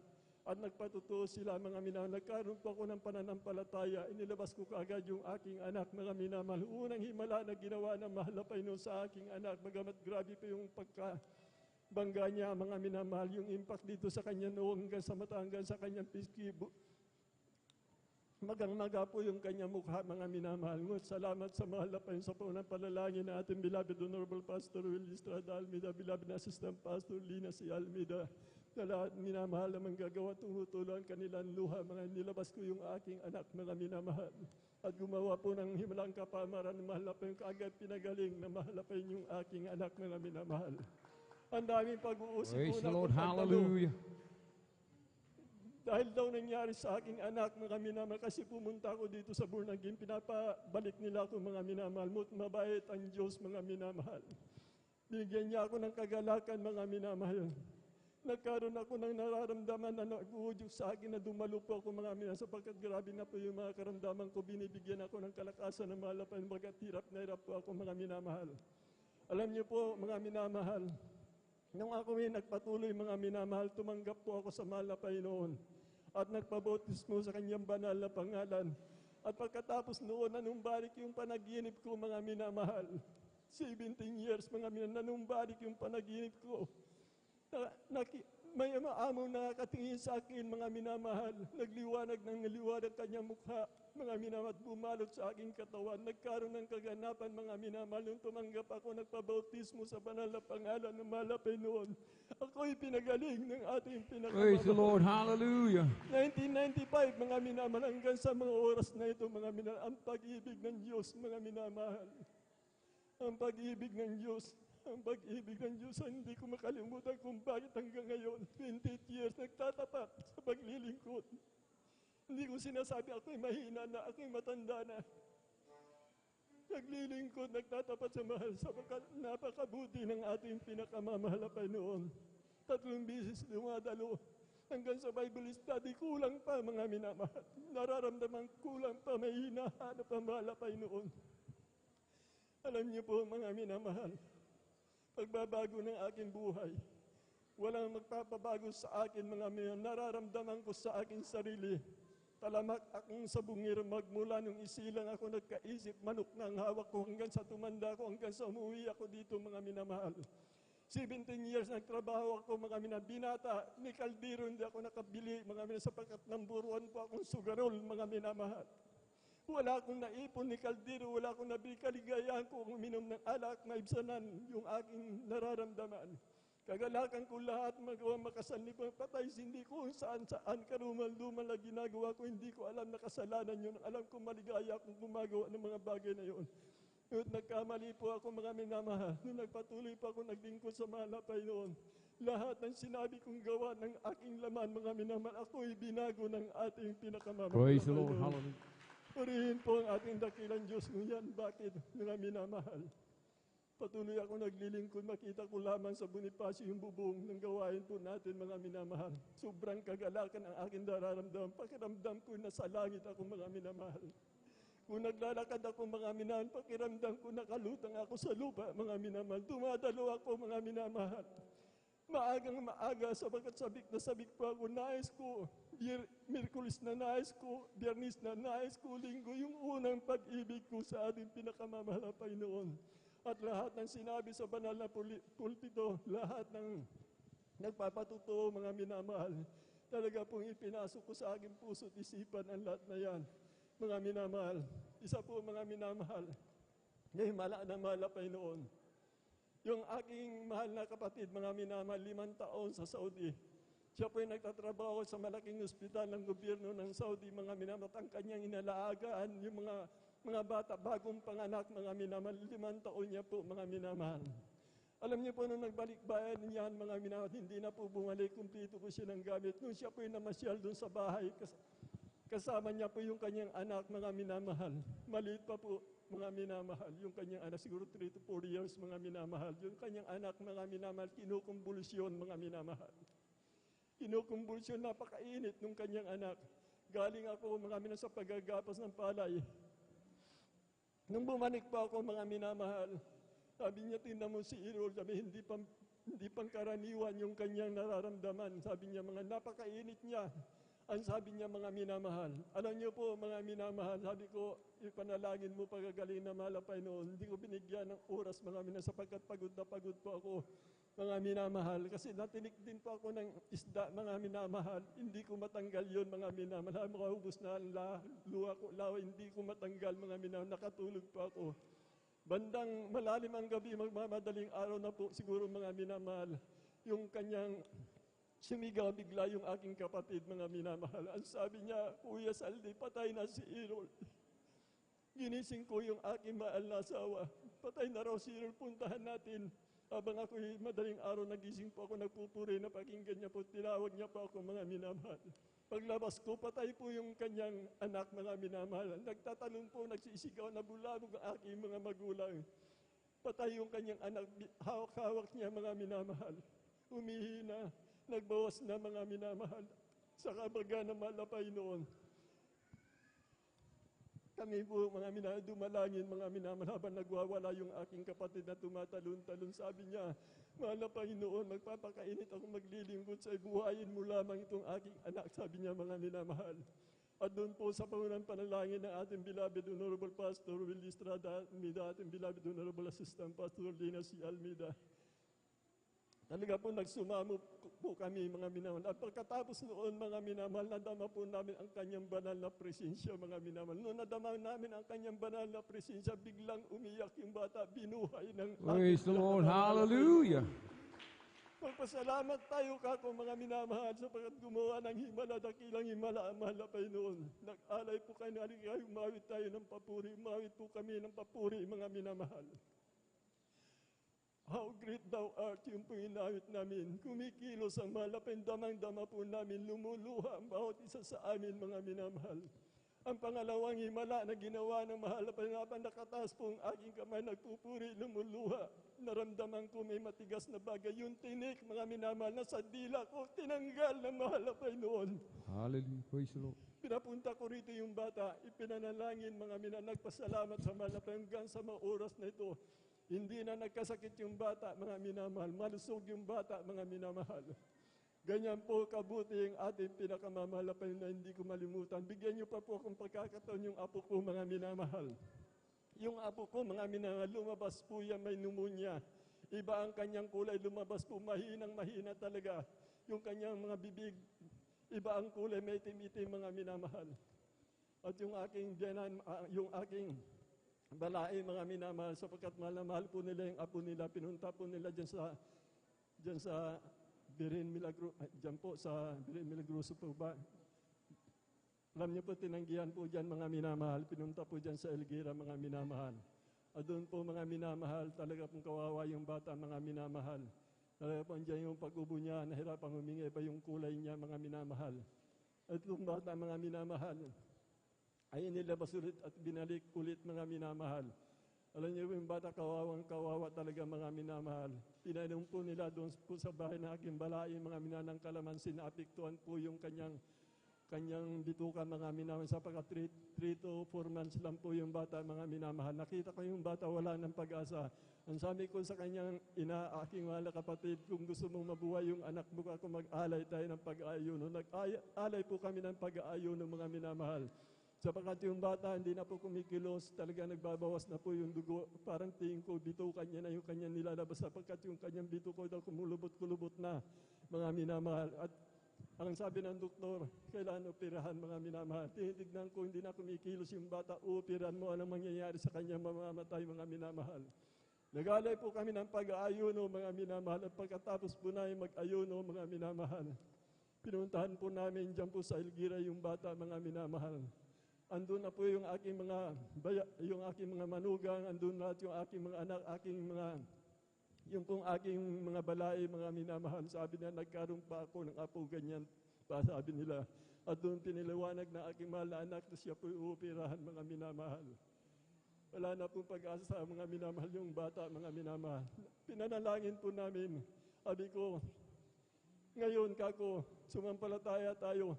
At nagpatutuo sila, mga minamahal. Nagkaroon po ako ng pananampalataya. Inilabas ko kaagad yung aking anak, mga minamahal. Unang himala na ginawa ng mahal na Panginoon sa aking anak. Bagamat grabe pa yung pagkabangga niya, mga minamahal. Yung impact dito sa kanya noong hanggang sa mata, hanggang sa kanyang piski. Magang-maga po yung kanyang mukha, mga minamahal. Ngunit salamat sa mahal na Panginoon sa punang panalangin na ating beloved Honorable Pastor Will Estrada Almeida, beloved na Assistant Pastor Lina C. Almeida, na lahat minamahal na manggagawa, tumutulong kanilang luha, mga nilabas ko yung aking anak, mga minamahal. At gumawa po ng himalang kapamaran, mahal na Panginoon, kaagad pinagaling na mahal na Panginoon yung aking anak, mga minamahal. Ang daming pag-uusip Praise po the na Lord. Hallelujah. dahil daw nangyari sa aking anak, mga minamahal, kasi pumunta ako dito sa Born Again, pinapabalik nila ako, mga minamahal. Mabait ang Diyos, mga minamahal. Bigyan niya ako ng kagalakan, mga minamahal. Nagkaroon ako ng nararamdaman na nag-uudyok sa akin na dumalo po ako, mga minamahal, sapagkat grabe na po yung mga karamdaman ko, binibigyan ako ng kalakasan ng mahal na Panginoon, bagat hirap na hirap po ako, mga minamahal. Alam niyo po, mga minamahal, nung ako nagpatuloy, mga minamahal, tumanggap po ako sa mahal na Panginoon at nagpabautismo sa kanyang banal na pangalan. At pagkatapos noon, nanumbalik yung panaginip ko, mga minamahal. 17 years, mga minamahal, nanumbalik yung panaginip ko. May amaamong nakakatingin sa akin, mga minamahal. Nagliwanag ng naliwanag kanyang mukha, mga minamahal, bumalot sa aking katawan. Nagkaroon ng kaganapan, mga minamahal. Nung tumanggap ako, nagpabautismo sa banal na pangalan ng malapay noon. Ako'y pinagaling ng ating Praise the Lord. pinakamamahal. Hallelujah. 1995, mga minamahal, hanggang sa mga oras na ito, mga minamahal, ang pag-ibig ng Diyos, mga minamahal. Ang pag-ibig ng Diyos. Ang pag-ibig ng Diyos ay hindi ko makalimutan kung bakit hanggang ngayon, 28 years, nagtatapat sa paglilingkod. Hindi ko sinasabi ako'y mahina na, ako'y matanda na. naglilingkod, nagtatapat sa mahal sapagkat napakabuti ng ating pinakamamahal na Panginoon. 3 bisis dumadalo hanggang sa Bible study, kulang pa mga minamahal. Nararamdaman kulang pa, may hinahanap ang mahal na Panginoon. Alam niyo po mga minamahal, pagbabago ng aking buhay, walang magpapabago sa akin mga minamahal. Nararamdaman ko sa aking sarili, talamak akong sa bungir magmula nung isilang ako nagkaisip, manok na ang hawak ko hanggang sa tumanda ko, hanggang sa umuwi ako dito mga minamahal. 17 years nagtrabaho ako mga binata, ni kaldero hindi ako nakabili mga sapagkat namburuan po akong sugarol mga minamahal. Wala akong naipon ni kaldero, wala akong nabili, kaligayahan ko kung uminom ng alak, maibsanan yung aking nararamdaman. Kagalakan ko lahat magawa makasal ni patay, hindi ko saan karumal-dumal na ginagawa ko, hindi ko alam na kasalanan yun. Alam ko maligaya akong gumagawa ng mga bagay na yun. At nagkamali po ako mga minamahal, nung nagpatuloy pa ako naglingkod sa mahal na Panginoon. Lahat ng sinabi kong gawa ng aking laman mga minamahal, ako'y binago ng ating pinakamamahal. Praise the Lord. Hallelujah. Purihin po ang ating dakilang Diyos ngunyan. Bakit mga minamahal? Patuloy ako naglilingkod, makita ko lamang sa Bonifacio yung bubong ng gawain po natin mga minamahal. Sobrang kagalakan ang aking nararamdaman. Pakiramdam ko na sa langit ako mga minamahal. Kung naglalakad ako mga minamahal, pakiramdam ko nakalutang ako sa lupa mga minamahal. Dumadalo ako mga minamahal. Maagang maaga, sabagkat sabik na sabik pa ako, nais ko, Miyerkules na nais ko, Biyernes na nais ko, Linggo, yung unang pag-ibig ko sa ating pinakamamahal na Panginoon. At lahat ng sinabi sa banal na pulpito, lahat ng nagpapatuto mga minamahal, talaga pong ipinasok ko sa aking puso at isipan ang lahat na yan. Mga minamahal, isa po mga minamahal, na himala ng mahal na Panginoon. Yung aking mahal na kapatid, mga minamahal, 5 taon sa Saudi. Siya po yung nagtatrabaho sa malaking ospital ng gobyerno ng Saudi, mga minamahal, ang kanyang inalaagaan, yung mga bata, bagong panganak, mga minamahal, 5 taon niya po, mga minamahal. Alam niyo po, nung nagbalik bayan niyan, mga minamahal, hindi na po bumalik, kumpleto po siya ng gamit. Nung siya po yung namasyal doon sa bahay, kasama niya po yung kanyang anak, mga minamahal. Maliit pa po, mga minamahal. Yung kanyang anak, siguro 3 to 4 years, mga minamahal. Yung kanyang anak, mga minamahal, kinukumbulsyon, mga minamahal. Kinukumbulsyon, napakainit nung kanyang anak. Galing ako, mga minamahal, sa paggagapas ng palay. Nung bumalik pa ako, mga minamahal, sabi niya, tingnan mo si Irol, sabi, hindi pang karaniwan yung kanyang nararamdaman. Sabi niya, mga napakainit niya. Ang sabi niya, mga minamahal. Alam niyo po, mga minamahal, sabi ko, ipanalangin mo pagagaling na mahal na Panginoon. Hindi ko binigyan ng oras, mga minamahal, sapagkat pagod na pagod po ako, mga minamahal. Kasi natinik din po ako ng isda, mga minamahal. Hindi ko matanggal yon mga minamahal. Makaubos na ang luha ko, lawa, hindi ko matanggal, mga minamahal. Nakatulog po ako. Bandang malalim ang gabi, magmamadaling araw na po, siguro mga minamahal, yung kanyang sumigaw bigla yung aking kapatid, mga minamahal. Ang sabi niya, Kuya Saldi, patay na si Irol. Ginising ko yung aking mahal na asawa. Patay na raw si Irol, puntahan natin. Habang ako'y madaling araw nagising po ako, nagpupuri na pakinggan niya po, tinawag niya po ako, mga minamahal. Paglabas ko, patay po yung kanyang anak, mga minamahal. Nagtatalong po, nagsisigaw, nabulabog ang aking mga magulang. Patay yung kanyang anak, hawak-hawak niya, mga minamahal. Humihina. Nagbawas na, mga minamahal, sa kabaga ng mahal na Panginoon. Kami po, mga minamahal, dumalangin, mga minamahal, habang nagwawala yung aking kapatid na tumatalon-talon. Sabi niya, mahal na Panginoon, magpapakainit ako maglilingkod sa buhayin mo lamang itong aking anak, sabi niya, mga minamahal. At doon po sa pangunang panalangin ng ating beloved Honorable Pastor Will Estrada Almeida, ating beloved Honorable Assistant Pastor Lina C. Almeida, talaga po nagsumamo po kami, mga minamahal. At pagkatapos noon, mga minamahal, nadama po namin ang kanyang banal na presensya, mga minamahal. Noon nadama namin ang kanyang banal na presensya, biglang umiyak yung bata, binuhay ng Praise the Lord. Hallelujah. Magpasalamat tayo kako, mga minamahal, sapagkat gumawa ng himala, dakilang himala ang mahal na Panginoon. Nag-alay po kayo, naligay, umawit tayo ng papuri, umawit po kami ng papuri, mga minamahal. How great thou art, yung pinawit namin. Kumikilos ang mahal na Panginoon, damang-dama po namin, lumuluha ang bawat isa sa amin, mga minamahal. Ang pangalawang himala na ginawa ng mahal na Panginoon, nakataas po ang aking kamay, nagpupuri, lumuluha. Naramdaman ko may matigas na bagay. Yung tinik, mga minamahal, na sa dila ko, tinanggal ng mahal na Panginoon. Hallelujah. Praise the Lord. Pinapunta ko rito yung bata, ipinanalangin mga nagpasalamat sa mahal na Panginoon hanggang sa mga oras na ito. Hindi na nagkasakit yung bata, mga minamahal. Malusog yung bata, mga minamahal. Ganyan po kabuti yung ating pinakamamahal na Panginoon na hindi ko malimutan. Bigyan niyo pa po akong pagkakataon yung apo ko, mga minamahal. Yung apo ko, mga minamahal, lumabas po yan, may pneumonia. Iba ang kanyang kulay, lumabas po, mahina talaga. Yung kanyang mga bibig, iba ang kulay, may itim-itim, mga minamahal. At yung aking yung aking balai, mga minamahal, sapagkat mahal na mahal po nila yung apo nila, pinunta po nila dyan sa Birin Milagro, dyan po sa Birin Milagroso po ba? Alam niyo po, tinanggihan po dyan, mga minamahal, pinunta po dyan sa Elguera, mga minamahal. At doon po, mga minamahal, talaga pong kawawa yung bata, mga minamahal. Talaga po dyan yung pag-ubo niya, nahirapang humingi pa yung kulay niya, mga minamahal. At yung bata, mga minamahal, ay inilabas ulit at binalik ulit, mga minamahal. Alam niyo yung bata, kawawa talaga, mga minamahal. Pinainom po nila doon po sa bahay na aking balai, mga minanang kalamansi, naapektuhan po yung kanyang bituka, mga minamahal. Sapagkat 3 to 4 months lang po yung bata, mga minamahal. Nakita ko yung bata, wala ng pag-asa. Ang sabi ko sa kanyang aking mahal na kapatid, kung gusto mong mabuhay yung anak mo, ako mag-alay tayo ng pag-aayuno. Nag-alay po kami ng pag-aayuno, mga minamahal. Sapagkat yung bata, hindi na po kumikilos, talaga nagbabawas na po yung dugo. Parang tingin ko, bitukan niya na yung kanyang nilalabas, sapagkat yung kanyang bituko daw kumulubot-kulubot na, mga minamahal. At ang sabi ng doktor, kailangan operahan, mga minamahal. Tinitignan ko, hindi na kumikilos yung bata, operahan mo, anong mangyayari sa kanya, mamamatay, mga minamahal. Nag-alay po kami ng pag-aayuno, mga minamahal. At pagkatapos po namin mag-ayuno, mga minamahal, pinuntahan po namin dyan po sa Elguera yung bata, mga minamahal. Andun na po yung aking mga manugang, andun lahat yung aking mga anak, yung pong aking mga balai, mga minamahal. Sabi niya, nagkaroon pa ako ng apo, ganyan pa, sabi nila. At doon piniliwanag na aking mahal na anak na siya po uupirahan, mga minamahal. Wala na pong pag-asa sa mga minamahal yung bata, mga minamahal. Pinanalangin po namin, sabi ko, ngayon kako, sumampalataya tayo.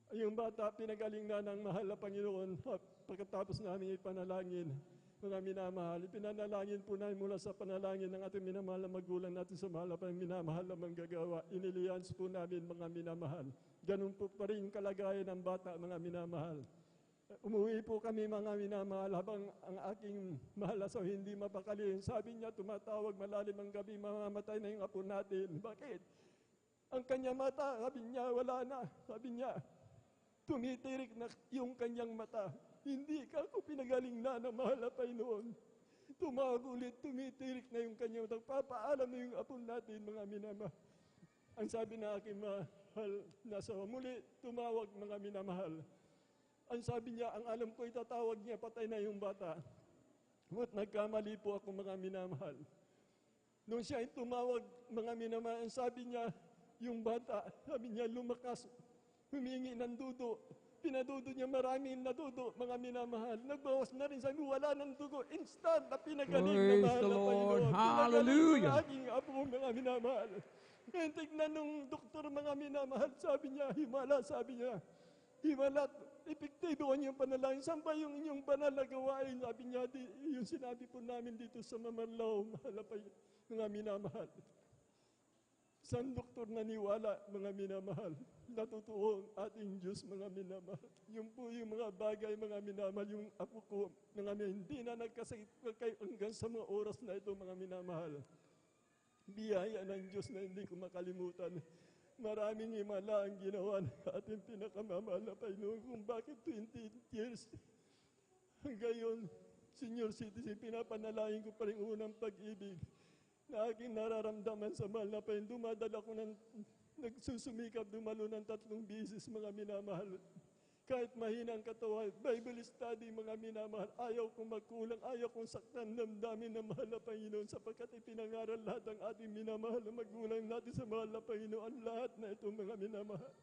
Yung bata, pinagaling na ng mahal na Panginoon. Pagkatapos namin ipanalangin, mga minamahal, ipinanalangin po namin mula sa panalangin ng ating minamahal na magulang natin sa mahal na minamahal na manggagawa. Iniliyans po namin, mga minamahal. Ganun po pa rin kalagayan ng bata, mga minamahal. Umuwi po kami, mga minamahal, habang ang aking mahal asawa hindi mapakali. Sabi niya, tumatawag malalim ang gabi, mamamatay na yung apo natin. Bakit? Ang kanya mata, sabi niya, wala na. Sabi niya, tumitirik na yung kanyang mata. Hindi ka ako pinagaling na ng mahal na Panginoon. Tumawag ulit, tumitirik na yung kanyang mata. Papaalam na yung apo natin, mga minamahal. Ang sabi na aking mahal na asawa, muli tumawag, mga minamahal. Ang sabi niya, ang alam ko itatawag niya, patay na yung bata. Ngunit nagkamali po ako, mga minamahal. Nung siya ay tumawag, mga minamahal, ang sabi niya, yung bata, sabi niya, lumakas, humingi ng dudo. Pinadudo niya, maraming nadudo, mga minamahal. Nagbawas na rin, sabi, wala ng dugo. Instant na pinagaling na Praise mahal the na Lord. Panginoon. Hallelujah. Pinagaling ng aking apo, mga minamahal. Ngayon, tignan nung doktor, mga minamahal, sabi niya, himala, sabi niya, himala, epektibo ang iyong panalangin. Saan ba yung inyong banal na gawain? Sabi niya, yung sinabi po namin dito sa Mamanlaw, mahal na mga minamahal. San doktor naniwala, mga minamahal, natutuo ang ating Diyos, mga minamahal. Yung po yung mga bagay, mga minamahal, yung apo ko, mga hindi na nagkasakit kayo hanggang sa mga oras na ito, mga minamahal. Biyaya ng Diyos na hindi ko makalimutan. Maraming himala ang ginawa ng ating pinakamamahal na Panginoon kung bakit 20 years hanggang yun, senior citizen, pinapanalangin ko pa rin unang pag-ibig na aking nararamdaman sa mahal na Panginoon. Dumadala ko nagsusumikap, dumalo ng 3 bisis, mga minamahal. Kahit mahina ang katawan, Bible study, mga minamahal, ayaw kong magkulang, ayaw kong saktan damdamin ng mahal na Panginoon sapagkat ipinangaral lahat ang ating minamahal na magulang natin sa mahal na Panginoon. Lahat na ito, mga minamahal.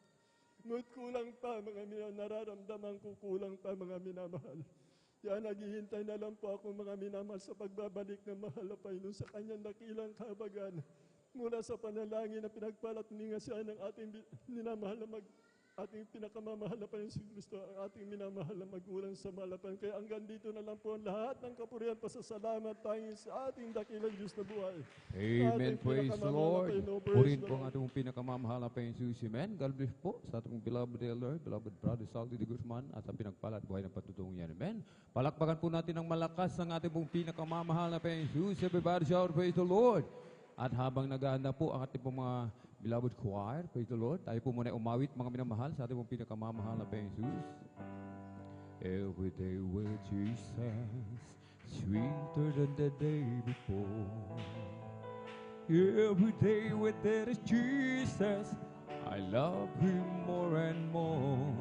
Ngunit kulang pa mga nararamdaman ko, kulang pa mga minamahal. Kaya naghihintay na lang po ako mga minamahal sa pagbabalik ng mahal na Panginoon sa kanyang dakilang kahabagan. Mula sa panalangin na pinagpalatningan siya ng ating minamahal na ating pinakamamahal na Panginoon si Kristo, ang ating minamahal na magulang sa malapan. Kaya hanggang dito na lang po ang lahat ng kapurihan, pasasalamat tanging sa ating dakilang Diyos na buhay. Amen. Ating Praise the pinakamamahal na Lord. Panginoon. Praise Purihin the po ang Lord. ating pinakamamahal na Panginoon Jesus. Amen. God bless po sa ating beloved elder, beloved brother Saldi de Guzman at sa pinagpala at buhay ng patutong yan. Amen. Palakpakan po natin ng malakas ang ating pong pinakamamahal na Panginoon Jesus. Everybody shout, praise the Lord. At habang nag-aanda po ang ating pong mga beloved choir, praise the Lord, tayo po muna umawit mga minamahal sa ating pong pinakamamahal na Panginoon Jesus. Every day with Jesus, sweeter than the day before. Every day with there is Jesus, I love Him more and more.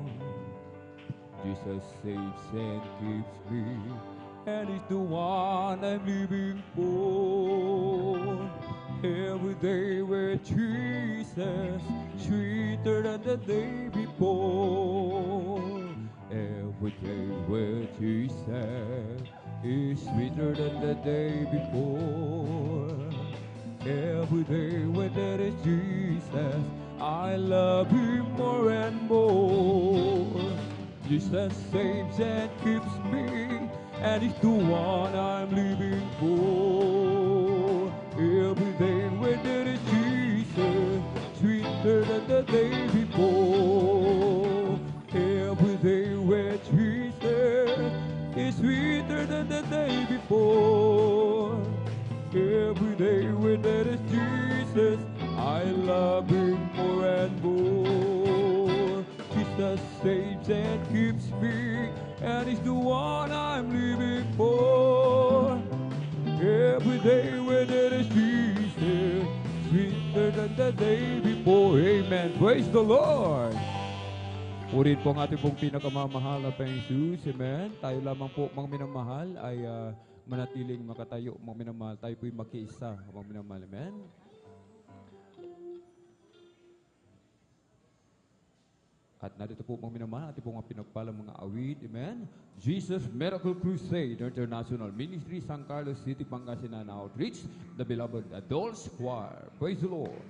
Jesus saves and keeps me, and He's the one I'm living for. Every day with Jesus, sweeter than the day before. Every day with Jesus is sweeter than the day before. Every day with there is Jesus, I love Him more and more. Jesus saves and keeps me, and He's the one I'm living for. Every day with there is Jesus, sweeter than the day before. Every day with Jesus is sweeter than the day before. Every day with there is Jesus, I love Him more and more. Jesus saves and keeps me, and He's the one I'm living for. Every day with there is Jesus, sweeter than the day before. Amen. Praise the Lord. Purihin po ang ating pong pinakamamahal na Panginoon Jesus. Amen. Tayo lamang po, mga minamahal, ay manatiling makatayo, mga minamahal. Tayo po'y magkiisa, mga minamahal. Amen. At narito po mga minamahal, ating pong pinagpalang mga awit. Amen. Jesus Miracle Crusade International Ministry, San Carlos City, Pangasinan Outreach, the beloved Adults Choir. Praise the Lord.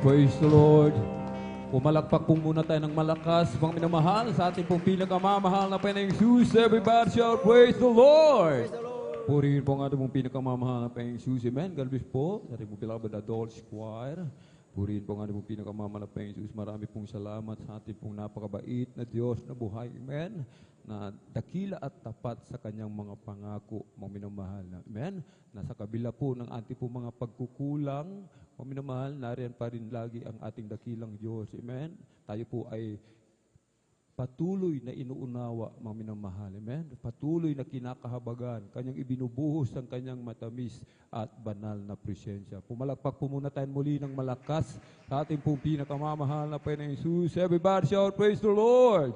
Praise the Lord. Pumalakpak po muna tayo ng malakas, mga minamahal, sa ating pong pinakamamahal na Panginoong Jesus. Everybody shout, praise the Lord! Purihin po ang ating pong pinakamamahal na Panginoong Jesus. Amen. God bless po sa ating pong beloved adult choir. Purihin po ang ating pong pinakamamahal na Panginoong Jesus. Marami pong salamat sa ating pong napakabait na Diyos na buhay. Amen. Na dakila at tapat sa kanyang mga pangako, mga minamahal na. Amen. Nasa kabila po ng ating pong mga pagkukulang, mga minamahal, nariyan pa rin lagi ang ating dakilang Diyos. Amen. Tayo po ay patuloy na inuunawa, mga minamahal. Amen. Patuloy na kinakahabagan, kanyang ibinubuhos ang kanyang matamis at banal na presensya. Pumalakpak po muna tayo muli ng malakas sa ating pong pinakamamahal na Panginoong Jesus. Everybody shout, praise the Lord!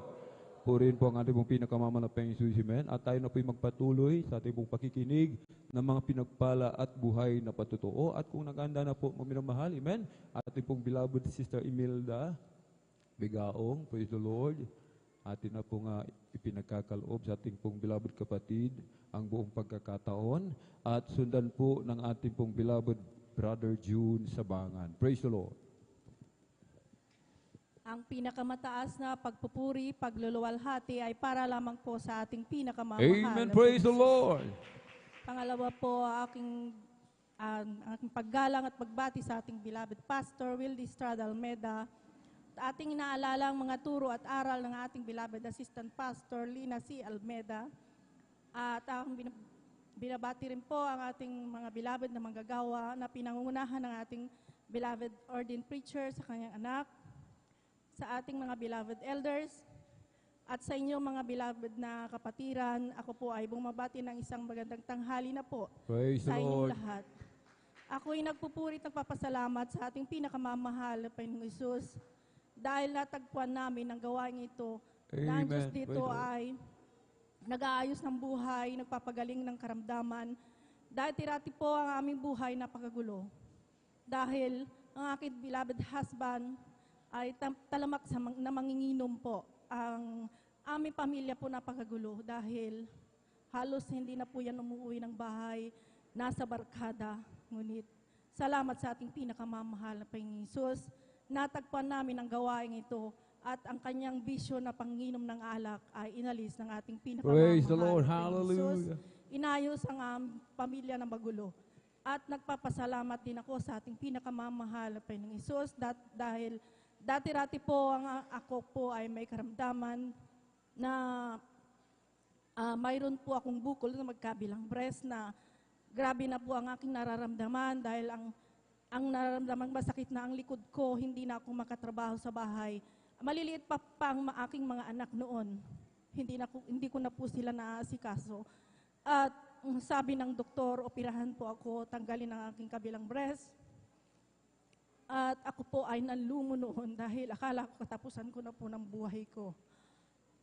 Purihin po ang ating pong pinakamamahal na Panginoong Jesus. Amen. At tayo na po'y magpatuloy sa ating pong pakikinig ng mga pinagpala at buhay na patutuo. At kung naganda na po, mga minamahal, amen, ating pong beloved Sister Imelda Bigaong, praise the Lord. Atin na po nga ipinagkakaloob sa ating pong beloved kapatid ang buong pagkakataon at sundan po ng ating pong beloved Brother June Sabangan. Praise the Lord. Ang pinakamataas na pagpupuri, pagluluwalhati ay para lamang po sa ating pinakamamahal. Amen. Praise the Lord. Pangalawa po, ang aking paggalang at pagbati sa ating beloved Pastor Wildy Estrada Almeda. Ating inaalala ang mga turo at aral ng ating beloved Assistant Pastor Lina C. Almeda. At ang binabati rin po ang ating mga beloved na manggagawa na pinangungunahan ng ating beloved ordained preacher sa kanyang anak, sa ating mga beloved elders, at sa inyo mga beloved na kapatiran. Ako po ay bumabati ng isang magandang tanghali na po Praise sa the inyong Lord. lahat. Ako ay nagpupurit ng papasalamat sa ating pinakamamahal na Panginoong Hesus dahil natagpuan namin ang gawain ito na ang Amen. Diyos dito Praise the Lord. ay nag-aayos ng buhay, nagpapagaling ng karamdaman. Dahil tirati po ang aming buhay napakagulo. Dahil ang aking beloved husband ay talamak na manginginom po. Ang aming pamilya po napakagulo dahil halos hindi na po yan umuwi ng bahay, nasa barkada. Ngunit salamat sa ating pinakamamahal na Panginoong Hesus, natagpuan namin ang gawain ito at ang kanyang bisyo na panginom ng alak ay inalis ng ating pinakamamahal Praise the Lord. na Panginoong Hesus. Hallelujah. Inayos ang pamilya ng magulo. At nagpapasalamat din ako sa ating pinakamamahal na Panginoong Hesus dahil dati-rati po ako po ay may karamdaman na mayroon po akong bukol na magkabilang breast na grabe na po ang aking nararamdaman dahil ang nararamdaman masakit na ang likod ko, hindi na ako makatrabaho sa bahay. Maliliit pa ang aking mga anak noon. Hindi ko na po sila naaasikaso. At sabi ng doktor, operahan po ako, tanggalin ang aking kabilang breast. At ako po ay nanlumo noon dahil akala ko katapusan ko na po ng buhay ko.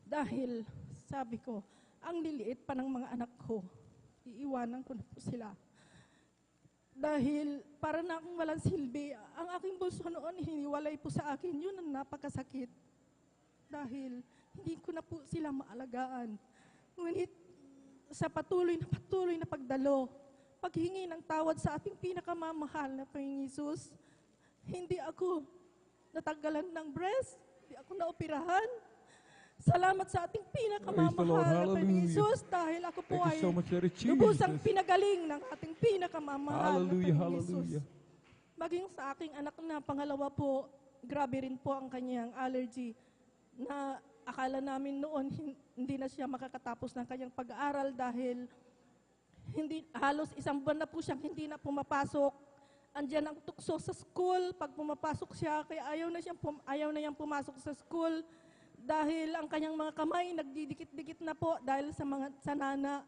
Dahil sabi ko, ang liliit pa ng mga anak ko, iiwanan ko na po sila. Dahil para na akong walang silbi, ang aking bunso noon hiniwalay po sa akin, yun ang napakasakit. Dahil hindi ko na po sila maalagaan. Ngunit sa patuloy na pagdalo, paghingi ng tawad sa ating pinakamamahal na Panginoong Hesus, hindi ako natanggalan ng breast, hindi ako naoperahan. Salamat sa ating Praise the Lord. pinakamamahal na Panginoong Hallelujah. Hesus dahil ako po Thank ay you so much, Lord Jesus. lubusang pinagaling ng ating pinakamamahal Hallelujah, na Panginoong Hesus. hallelujah. Maging sa aking anak na pangalawa po, grabe rin po ang kanyang allergy na akala namin noon hindi na siya makakatapos ng kanyang pag-aaral dahil halos isang buwan na po siyang hindi na pumapasok. Andiyan ang tukso sa school pag pumapasok siya, kaya ayaw na niyang pumasok sa school dahil ang kanyang mga kamay nagdidikit-dikit na po dahil sa mga sanana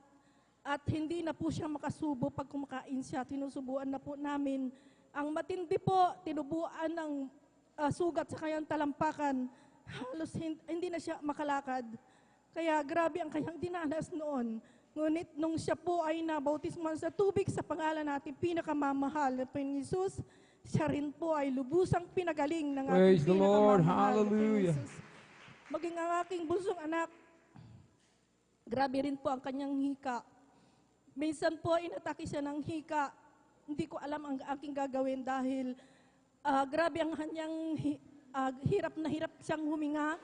at hindi na po siya makasubo pag kumakain siya. Tinusubuan na po namin. Ang matindi po, tinubuan ng sugat sa kanyang talampakan. Halos hindi na siya makalakad. Kaya grabe ang kanyang dinanas noon. Ngunit nung siya po ay nabautismuhan sa tubig sa pangalan natin pinakamamahal na Panginoong Hesus, siya rin po ay lubusang pinagaling ng Praise ating the Lord. pinakamamahal na Panginoong Hallelujah. Hesus. Maging ang aking bunsong anak, grabe rin po ang kanyang hika. Minsan po inatake siya ng hika. Hindi ko alam ang aking gagawin dahil Grabe ang kanyang hirap na hirap siyang huminga.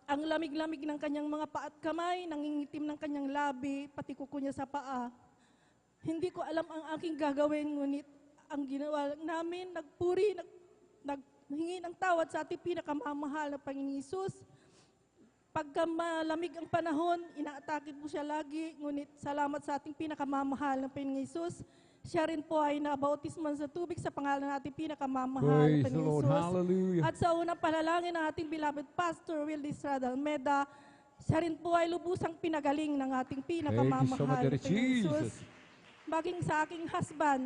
Ang lamig-lamig ng kanyang mga paa at kamay, nangingitim ng kanyang labi, pati kuko niya sa paa. Hindi ko alam ang aking gagawin, ngunit ang ginawa namin, nagpuri, naghingi ng tawad sa ating pinakamamahal na Panginoong Hesus. Pagka malamig ang panahon, inaatake po siya lagi, ngunit salamat sa ating pinakamamahal na Panginoong Hesus. Siya rin po ay nabautisman sa tubig sa pangalan ng ating pinakamamahal na Praise the Panginoong Lord. Hesus. Hallelujah. At sa unang panalangin ng ating beloved Pastor Wildy Estrada Almeda, siya rin po ay lubusang pinagaling ng ating pinakamamahal Thank you so much, na Daddy Panginoong Hesus. Jesus. Maging sa aking husband,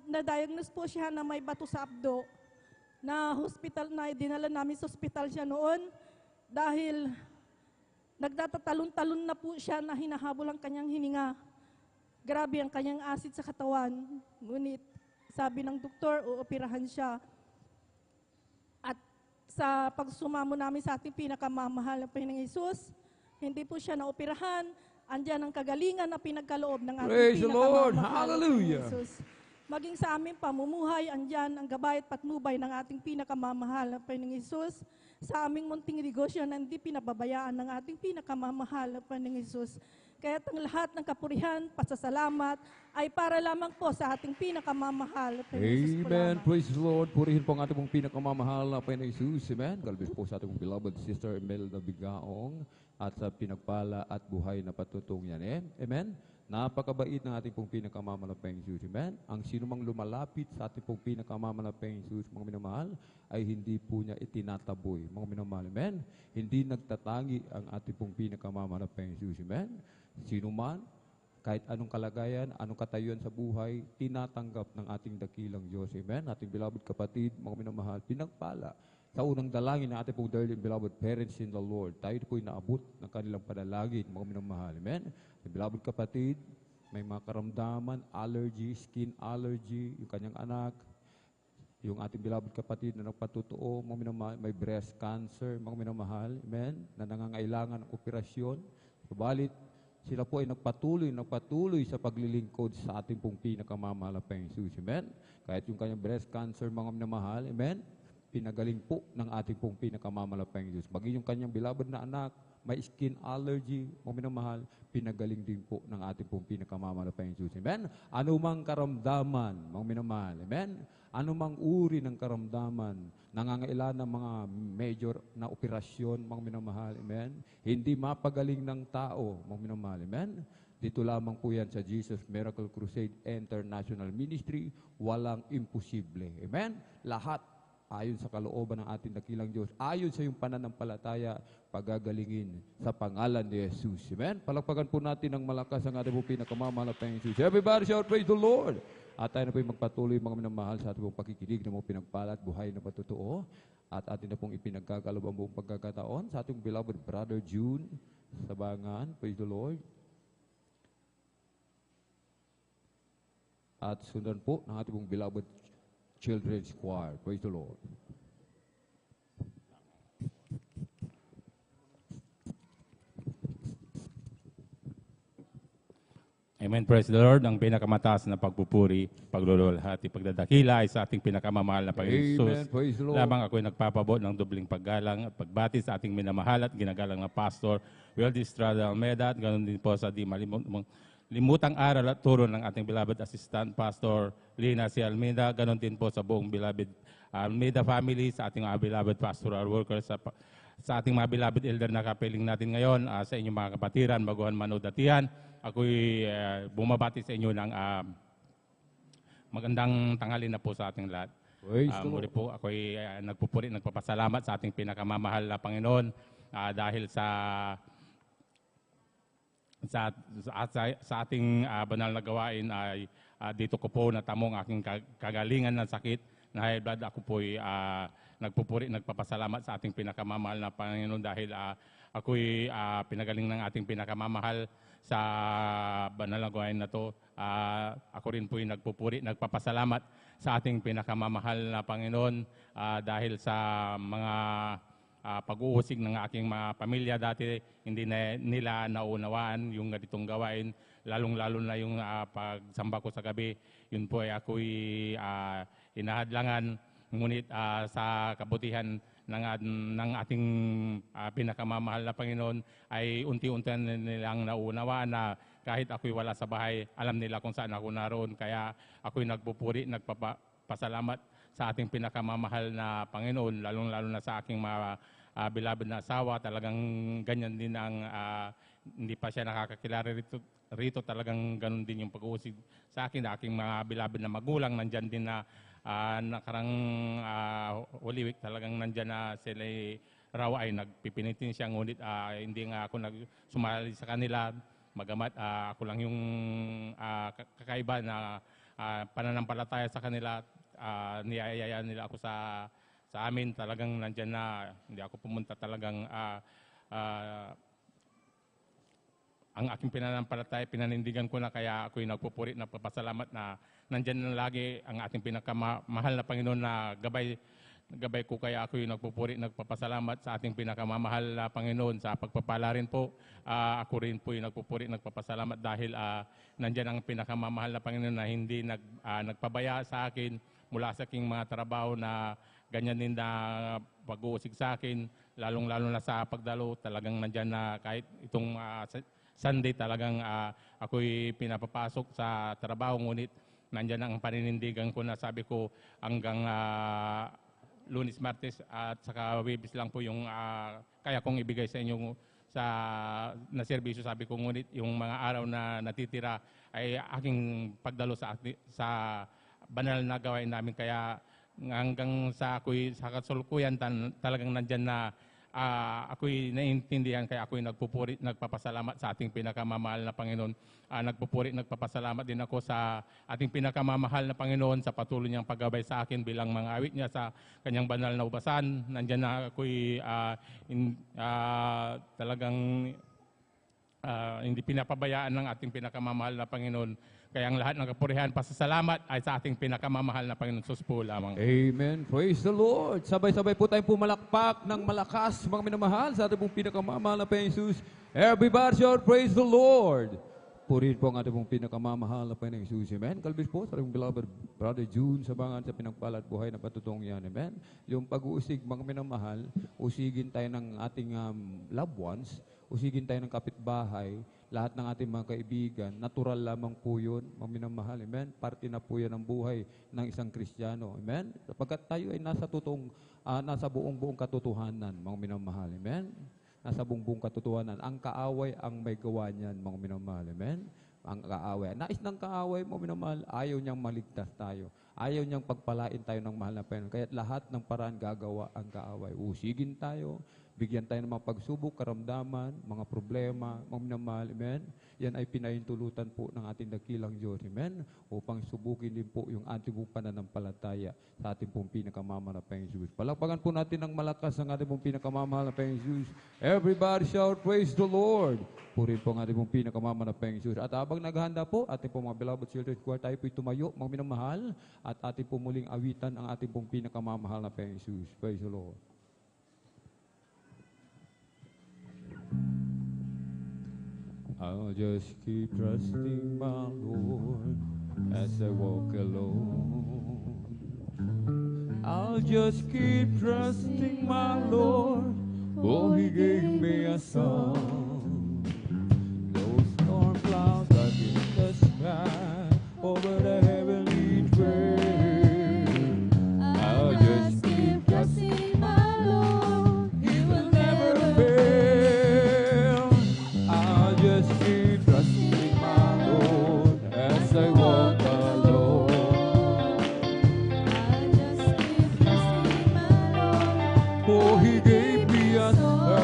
na-diagnose po siya na may bato sa abdo, na hospital na dinala namin sa hospital siya noon dahil nagtatatalon-talon na po siya na hinahabol ang kanyang hininga. Grabe ang kanyang acid sa katawan. Ngunit sabi ng doktor, uoperahan siya. At sa pagsumamo namin sa ating pinakamamahal na Panginoong Hesus, hindi po siya naoperahan. Andyan ang kagalingan na pinagkaloob ng ating Praise the Lord. pinakamamahal na Hallelujah. Panginoong Hesus. Maging sa aming pamumuhay, andyan ang gabay at patnubay ng ating pinakamamahal na Panginoong Hesus. Sa aming munting negosyo na hindi pinababayaan ng ating pinakamamahal na Panginoong Hesus. Kaya ang lahat ng kapurihan, pasasalamat, ay para lamang po sa ating pinakamamahal na Panginoong Hesus po Amen. lamang. Praise the Lord. Purihin po ang ating pong pinakamamahal na Panginoon Jesus. Amen. Galbis po sa ating pong beloved sister Imelda Bigaong at sa pinagpala at buhay na patutong yan. Amen. Napakabait ng ating pong pinakamamahal na Panginoon Jesus. Amen. Ang sinumang lumalapit sa ating pong pinakamamahal na Panginoon Jesus, mga minamahal, ay hindi po niya itinataboy. Mga minamahal. Amen. Hindi nagtatangi ang ating pong pinakamamahal na Panginoon Jesus. Amen. Sino man, kahit anong kalagayan, anong katayuan sa buhay, tinatanggap ng ating dakilang Diyos. Amen? Ating beloved kapatid, mga minamahal, pinagpala. Sa unang dalangin ng ating pong dearly beloved parents in the Lord, tayo po'y naabot ng kanilang panalangin, mga minamahal. Amen? Ating beloved kapatid, may mga karamdaman, allergy, skin allergy, yung kanyang anak, yung ating beloved kapatid na nagpatotoo, mga minamahal, may breast cancer, mga minamahal, amen, na nangangailangan ng operasyon. Subalit, sila po ay nagpatuloy sa paglilingkod sa ating pong pinakamamahal na Panginoong Jesus. Amen? Kahit yung kanyang breast cancer, mga minamahal, amen? Pinagaling po ng ating pong pinakamamahal na Panginoong Jesus. Maging yung kanyang beloved na anak, may skin allergy, mga minamahal, pinagaling din po ng ating pong pinakamamahal na Panginoong Jesus. Amen? Anumang karamdaman, mga minamahal, amen? Anumang uri ng karamdaman, nangangailangan ng mga major na operasyon, mga minamahal, amen? Hindi mapagaling ng tao, mga minamahal, amen? Dito lamang po yan sa Jesus Miracle Crusade International Ministry, walang imposible, amen? Lahat ayon sa kalooban ng ating dakilang Diyos, ayon sa iyong pananampalataya, pagagalingin sa pangalan ni Jesus. Amen? Palakpakan po natin ng malakas ang ating po pinakamamahal na Panginoon Jesus. Everybody shout, praise the Lord! At tayo na po yung magpatuloy mga minamahal sa ating pong pakikinig ng mga pinagpala at buhay na patutoo. At atin na pong ipinagkakalob ang buong pagkakataon sa ating beloved brother June Sabangan. Praise the Lord. At sundan po ng ating pong beloved Children's Choir. Praise the Lord. Amen. Praise the Lord. Ang pinakamataas na pagpupuri, paglululhati, pagdadakila ay sa ating pinakamamahal na Panginoon Jesus. Amen. Praise the Lord. Lamang ako'y nagpapabot ng dubling paggalang at pagbati sa ating minamahal at ginagalang na Pastor Wildy Estrada Almeda at ganoon din po sa di malimutang aral at turo ng ating beloved assistant Pastor Lina C. Almeida, ganoon din po sa buong beloved Almeida family, sa ating mga beloved pastoral workers, sa ating mga beloved elder na kapiling natin ngayon, sa inyong mga kapatiran, baguhan man o datihan. Ako'y bumabati sa inyo ng magandang tanghali na po sa ating lahat. Muli po, ako'y nagpupuri, nagpapasalamat sa ating pinakamamahal na Panginoon dahil sa ating banal na gawain ay dito ko po natamong aking kagalingan ng sakit na high blood. Ako po'y nagpupuri, nagpapasalamat sa ating pinakamamahal na Panginoon dahil ako'y pinagaling ng ating pinakamamahal sa banal na gawain na to. Ako rin po'y nagpupuri, nagpapasalamat sa ating pinakamamahal na Panginoon dahil sa mga pag-uusig ng aking mga pamilya dati, hindi na nila naunawaan yung ganitong gawain, lalong-lalo na yung pagsamba ko sa gabi. Yun po ay ako'y hinahadlangan. Ngunit sa kabutihan ng ating pinakamamahal na Panginoon ay unti-unti nilang naunawaan na kahit ako'y wala sa bahay, alam nila kung saan ako naroon. Kaya ako'y nagpupuri, nagpapasalamat sa ating pinakamamahal na Panginoon, lalong-lalo na sa aking mga beloved na asawa. Talagang ganyan din ang hindi pa siya nakakakilala rito. Talagang ganun din yung pag-uusig sa akin. Aking mga beloved na magulang, nandyan din na nakarang Holy Week, talagang nandyan na sila raw ay nagpipinitin siya. Ngunit hindi nga ako sumali sa kanila. Magamat ako lang yung kakaiba na pananampalataya sa kanila. Niyayaya nila ako sa amin. Talagang nandyan na, hindi ako pumunta. Talagang ang aking pinanampalataya, pinanindigan ko na, kaya ako'y nagpupuri, nagpapasalamat na nandyan na lagi ang ating pinakamahal na Panginoon na gabay ko. Kaya ako'y nagpupuri, nagpapasalamat sa ating pinakamamahal na Panginoon sa pagpapala rin po. Ako rin po'y nagpupuri, nagpapasalamat dahil nandyan ang pinakamamahal na Panginoon na hindi nagpabaya sa akin mula sa aking mga trabaho, na ganyan din na pag-uusig sa akin, lalong-lalo na sa pagdalo. Talagang nandyan na kahit itong Sunday, talagang ako'y pinapapasok sa trabaho, ngunit nandyan ang paninindigan ko na sabi ko hanggang Lunes, Martes at saka Webes lang po yung kaya kong ibigay sa inyo na serbisyo. Sabi ko, ngunit yung mga araw na natitira ay aking pagdalo sa banal na gawain namin. Kaya hanggang sa kasalukuyan talagang nandyan na ako'y naiintindihan, kaya ako'y nagpupuri, nagpapasalamat sa ating pinakamamahal na Panginoon. Nagpupuri, nagpapasalamat din ako sa ating pinakamamahal na Panginoon sa patuloy niyang paggabay sa akin bilang mga awit niya sa kanyang banal na ubasan. Nandyan na ako'y talagang hindi pinapabayaan ng ating pinakamamahal na Panginoon. Kaya ang lahat ng kapurihan, pasasalamat ay sa ating pinakamamahal na Panginoon. Sus po lamang. Amen. Praise the Lord. Sabay-sabay po tayong pumalakpak ng malakas, mga minamahal, sa ating pong pinakamamahal na Panginoon Jesus. Everybody shout, praise the Lord. Purihin po ang ating pong pinakamamahal na Panginoon Jesus. Amen. Kalbis po sa ating beloved Brother June, sabangan sa pinagpala at buhay na patutong yan. Amen. Yung pag-uusig, mga minamahal, usigin tayo ng ating loved ones, usigin tayo ng kapitbahay, lahat ng ating mga kaibigan, natural lamang po yun, mga minamahal. Amen. Parte na po yan ng buhay ng isang Kristiyano. Amen. Sapagkat tayo ay nasa buong katotohanan, mga minamahal. Amen. Nasa buong katotohanan. Ang kaaway ang may gawa niyan, mga minamahal. Amen. Ang kaaway. Nais ng kaaway, mga minamahal, ayaw niyang maligtas tayo. Ayaw niyang pagpalain tayo ng mahal na Panginoon. Kaya lahat ng paraan gagawa ang kaaway. Usigin tayo, bigyan tayo ng mga pagsubok, karamdaman, mga problema, mga minamahal. Amen. Yan ay pinahintulutan po ng ating dakilang Diyos. Amen. Upang subukin din po yung ating pong pananampalataya sa ating pong pinakamamahal na Panginoon Jesus. Palakpakan po natin ng malakas ang ating pong pinakamamahal na Panginoon Jesus. Everybody shout, praise the Lord. Purin po ang ating pong pinakamamahal na Panginoon Jesus. At habang naghahanda po, ating pong mga beloved children, tayo po'y tumayo, mga minamahal, at ating pong muling awitan ang ating pong pinakamamahal na Panginoon Jesus. Praise the Lord. I'll just keep trusting my Lord as I walk alone. I'll just keep trusting my Lord, for He gave me a song. Those storm clouds are in the sky over the heavenly trail. I'll just keep trusting my Lord, He will never fail. I'll just keep trusting my Lord as I walk alone. I'll just keep trusting my Lord, for He gave me a song.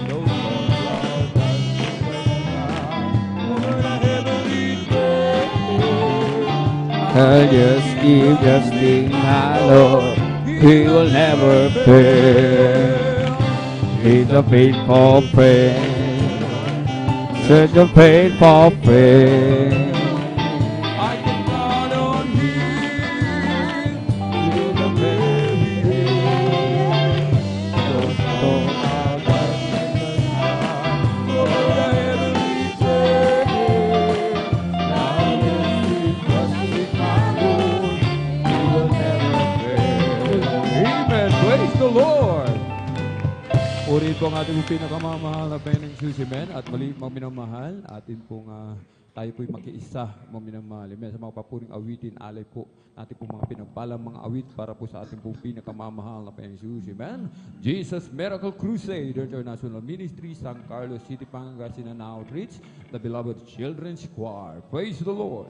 Those storm clouds are in the sky over the heavenly trail. I'll just keep trusting my Lord, He will never fail. He's a faithful friend, such a faithful friend. I can count on Him, He's a very good. Those storm clouds are in the sky over the heavenly trail. I'll just keep trusting my Lord, Purihin po ang ating pinakamamahal na Panginoong Susimen at muli mga minamahal, atin pong tayo po'y makiisa mga minamahal. Amen. Sa mga papuring awitin, alay po natin po mga pinagbalang mga awit para po sa ating pong pinakamamahal na Panginoong Susimen. Jesus Miracle Crusade International Ministry, San Carlos City, Pangasinan Outreach, the beloved Children's Choir. Praise the Lord.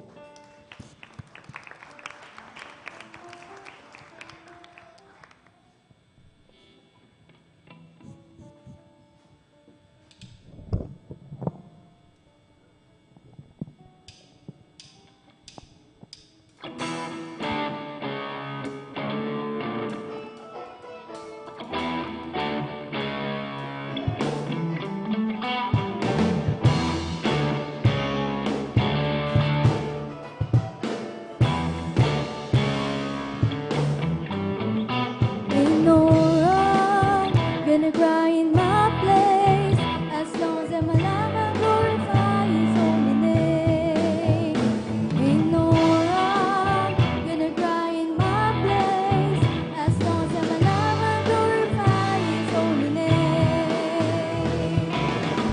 Ain't no wrong gonna cry in my place as long as I'm alive and glorify His holy name. Ain't no wrong gonna cry in my place as long as I'm alive and glorify His holy name.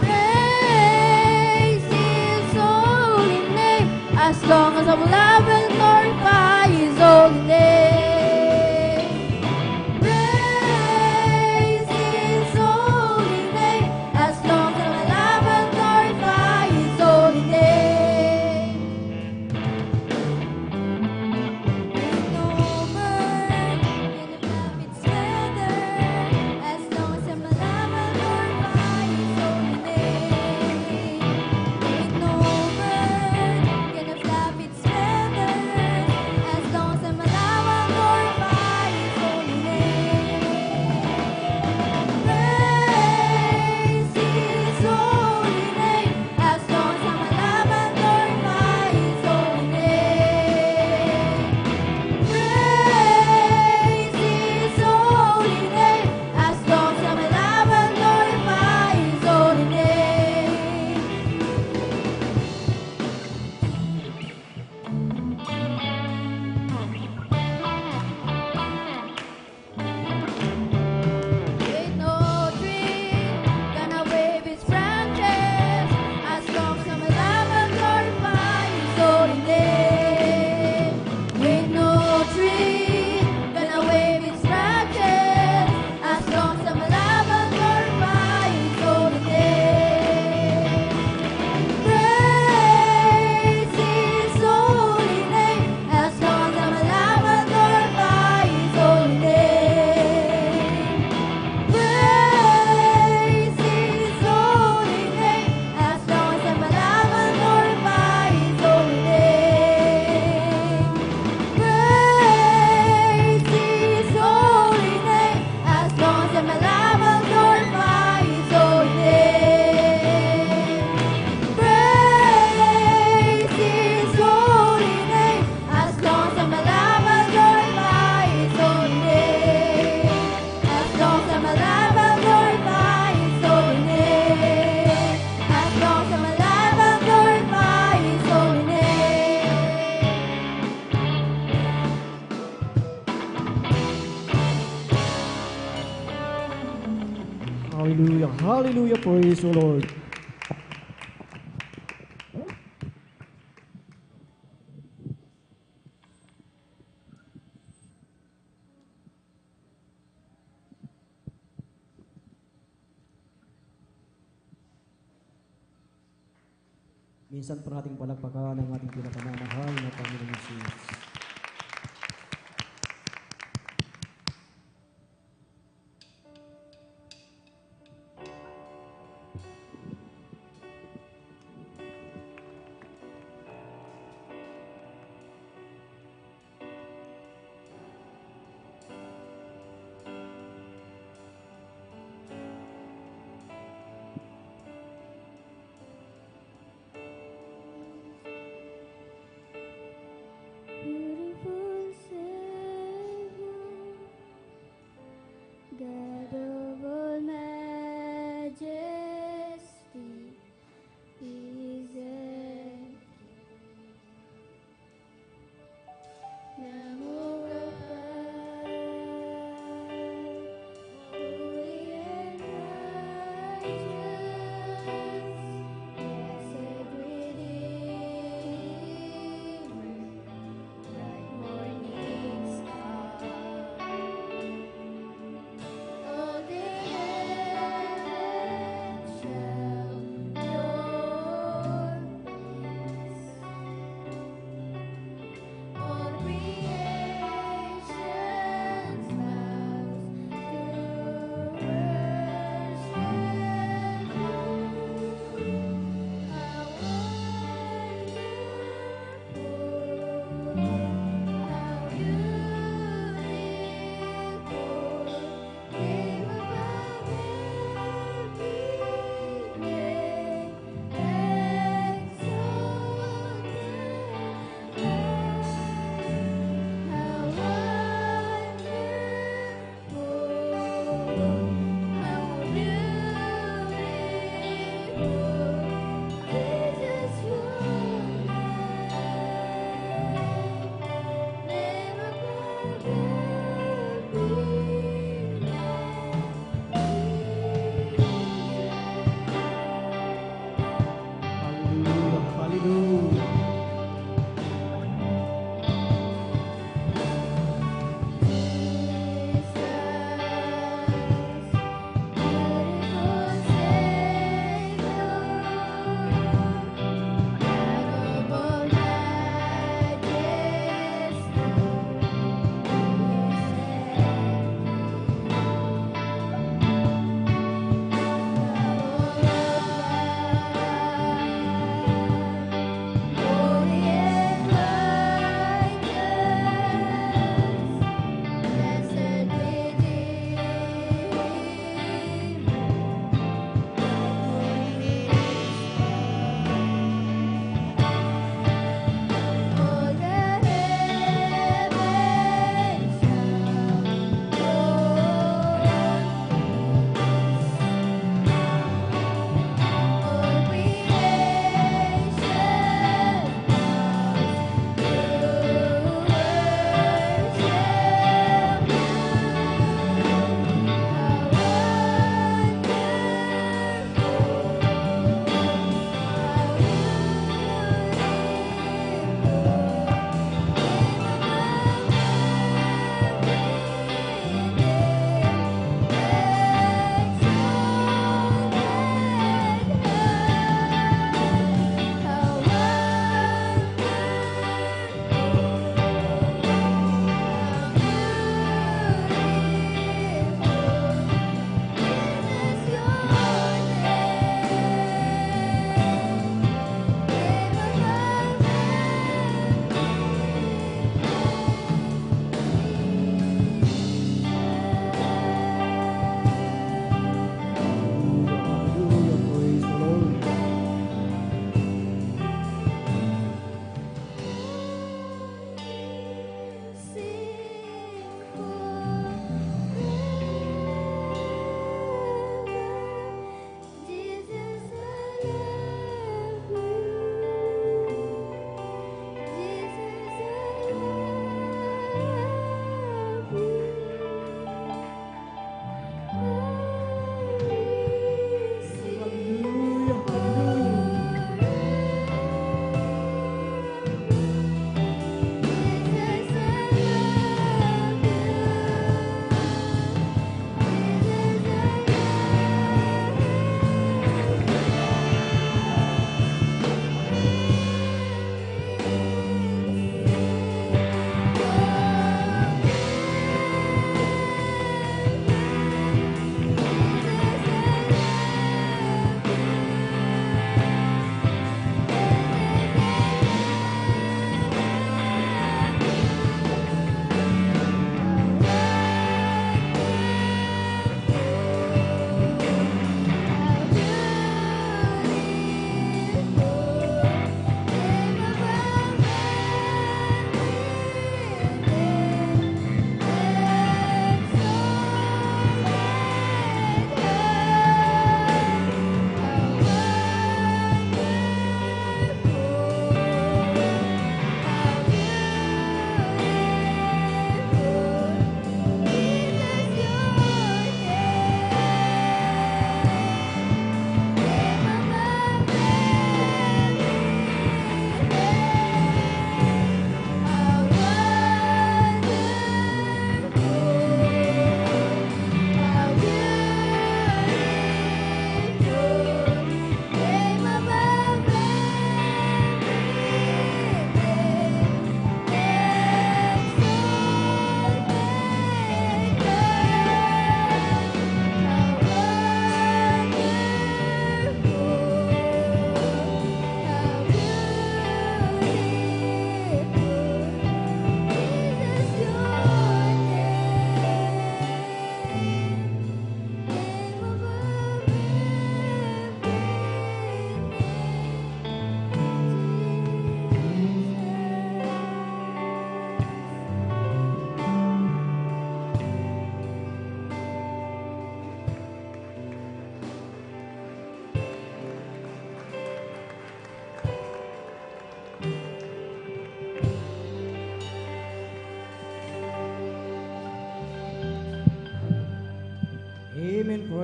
Praise His holy name as long as I'm alive and glorify His holy name. Praise His holy name as long as I'm alive and glorify His holy name. Ain't no bird gonna flap its feather as long as I'm alive and glorify His holy name. Ain't no bird gonna flap its feathers as long as I'm alive and glorify His holy name. Praise His holy name as long as I'm alive and glorify His holy name. Praise His holy name as long as I'm alive and glorify His holy name. Ain't no tree gonna wave its branches as long as I'm alive and glorify His holy name. Ain't no tree gonna wave its branches as long as I'm alive and glorify His holy name. Praise His holy name as long as I'm alive and glorify His holy name. Praise His holy name as long as I'm alive and glorify His holy name. Praise His holy name as long as I'm alive and glorify His holy name. Praise His holy name as long as I'm alive and glorify His holy name. As long as I'm alive and glorify His holy name. As long as I'm alive and glorify His holy name. Hallelujah. Hallelujah. Praise the Lord. Minsan pa nating palagpakan ang ating pinakamamahal na Panginoong Jesus.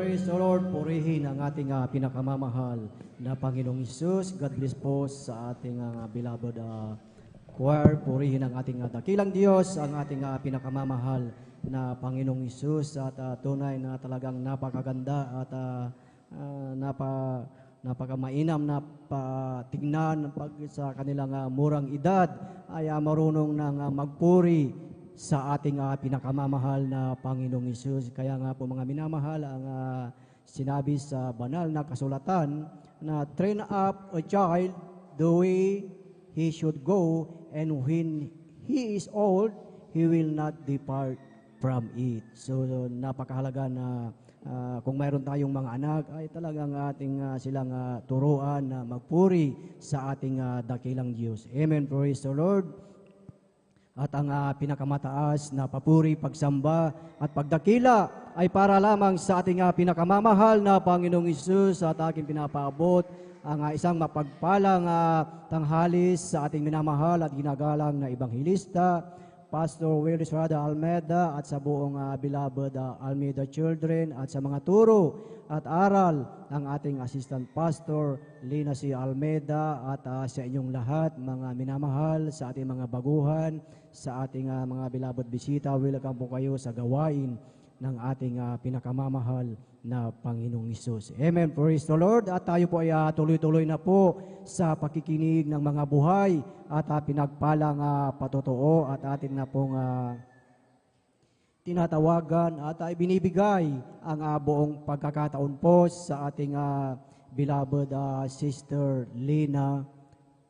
praise the Lord. Purihin ang ating pinakamamahal na Panginoong Isus. God bless po sa ating beloved choir. Purihin ang ating dakilang Diyos, ang ating pinakamamahal na Panginoong Isus. At tunay na talagang napakaganda at napakamainam na patignan pag sa kanilang murang edad ay marunong nang magpuri sa ating pinakamamahal na Panginoong Isus. Kaya nga po mga minamahal, ang sinabi sa banal na kasulatan na train up a child the way he should go, and when he is old, he will not depart from it. So napakahalaga na kung mayroon tayong mga anak, ay talagang ating silang turuan na magpuri sa ating dakilang Diyos. Amen. Praise the Lord. At ang pinakamataas na papuri, pagsamba at pagdakila ay para lamang sa ating pinakamamahal na Panginoong Isus. At aking pinapaabot ang isang mapagpalang tanghalis sa ating minamahal at ginagalang na Ebanghilista, Pastor Willis Rada Almeida, at sa buong beloved Almeida children, at sa mga turo at aral ng ating Assistant Pastor Lina C. Almeida, at sa inyong lahat mga minamahal, sa ating mga baguhan, sa ating mga beloved bisita. Welcome po kayo sa gawain ng ating pinakamamahal na Panginoong Isus. Amen. Praise the Lord. At tayo po ay tuloy-tuloy na po sa pakikinig ng mga buhay at pinagpalang patotoo, at atin na pong tinatawagan at binibigay ang buong pagkakataon po sa ating beloved Sister Lina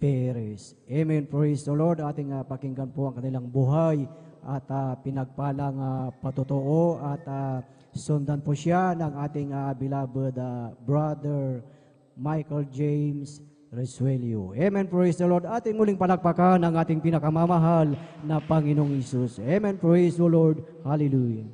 Perez. Amen. Praise the Lord. Ating pakinggan po ang kanilang buhay at pinagpalang patotoo, at sundan po siya ng ating beloved brother Michael James Resuelio. Amen. Praise the Lord. Ating muling palakpakan ang ating pinakamamahal na Panginoong Isus. Amen. Praise the Lord. Hallelujah.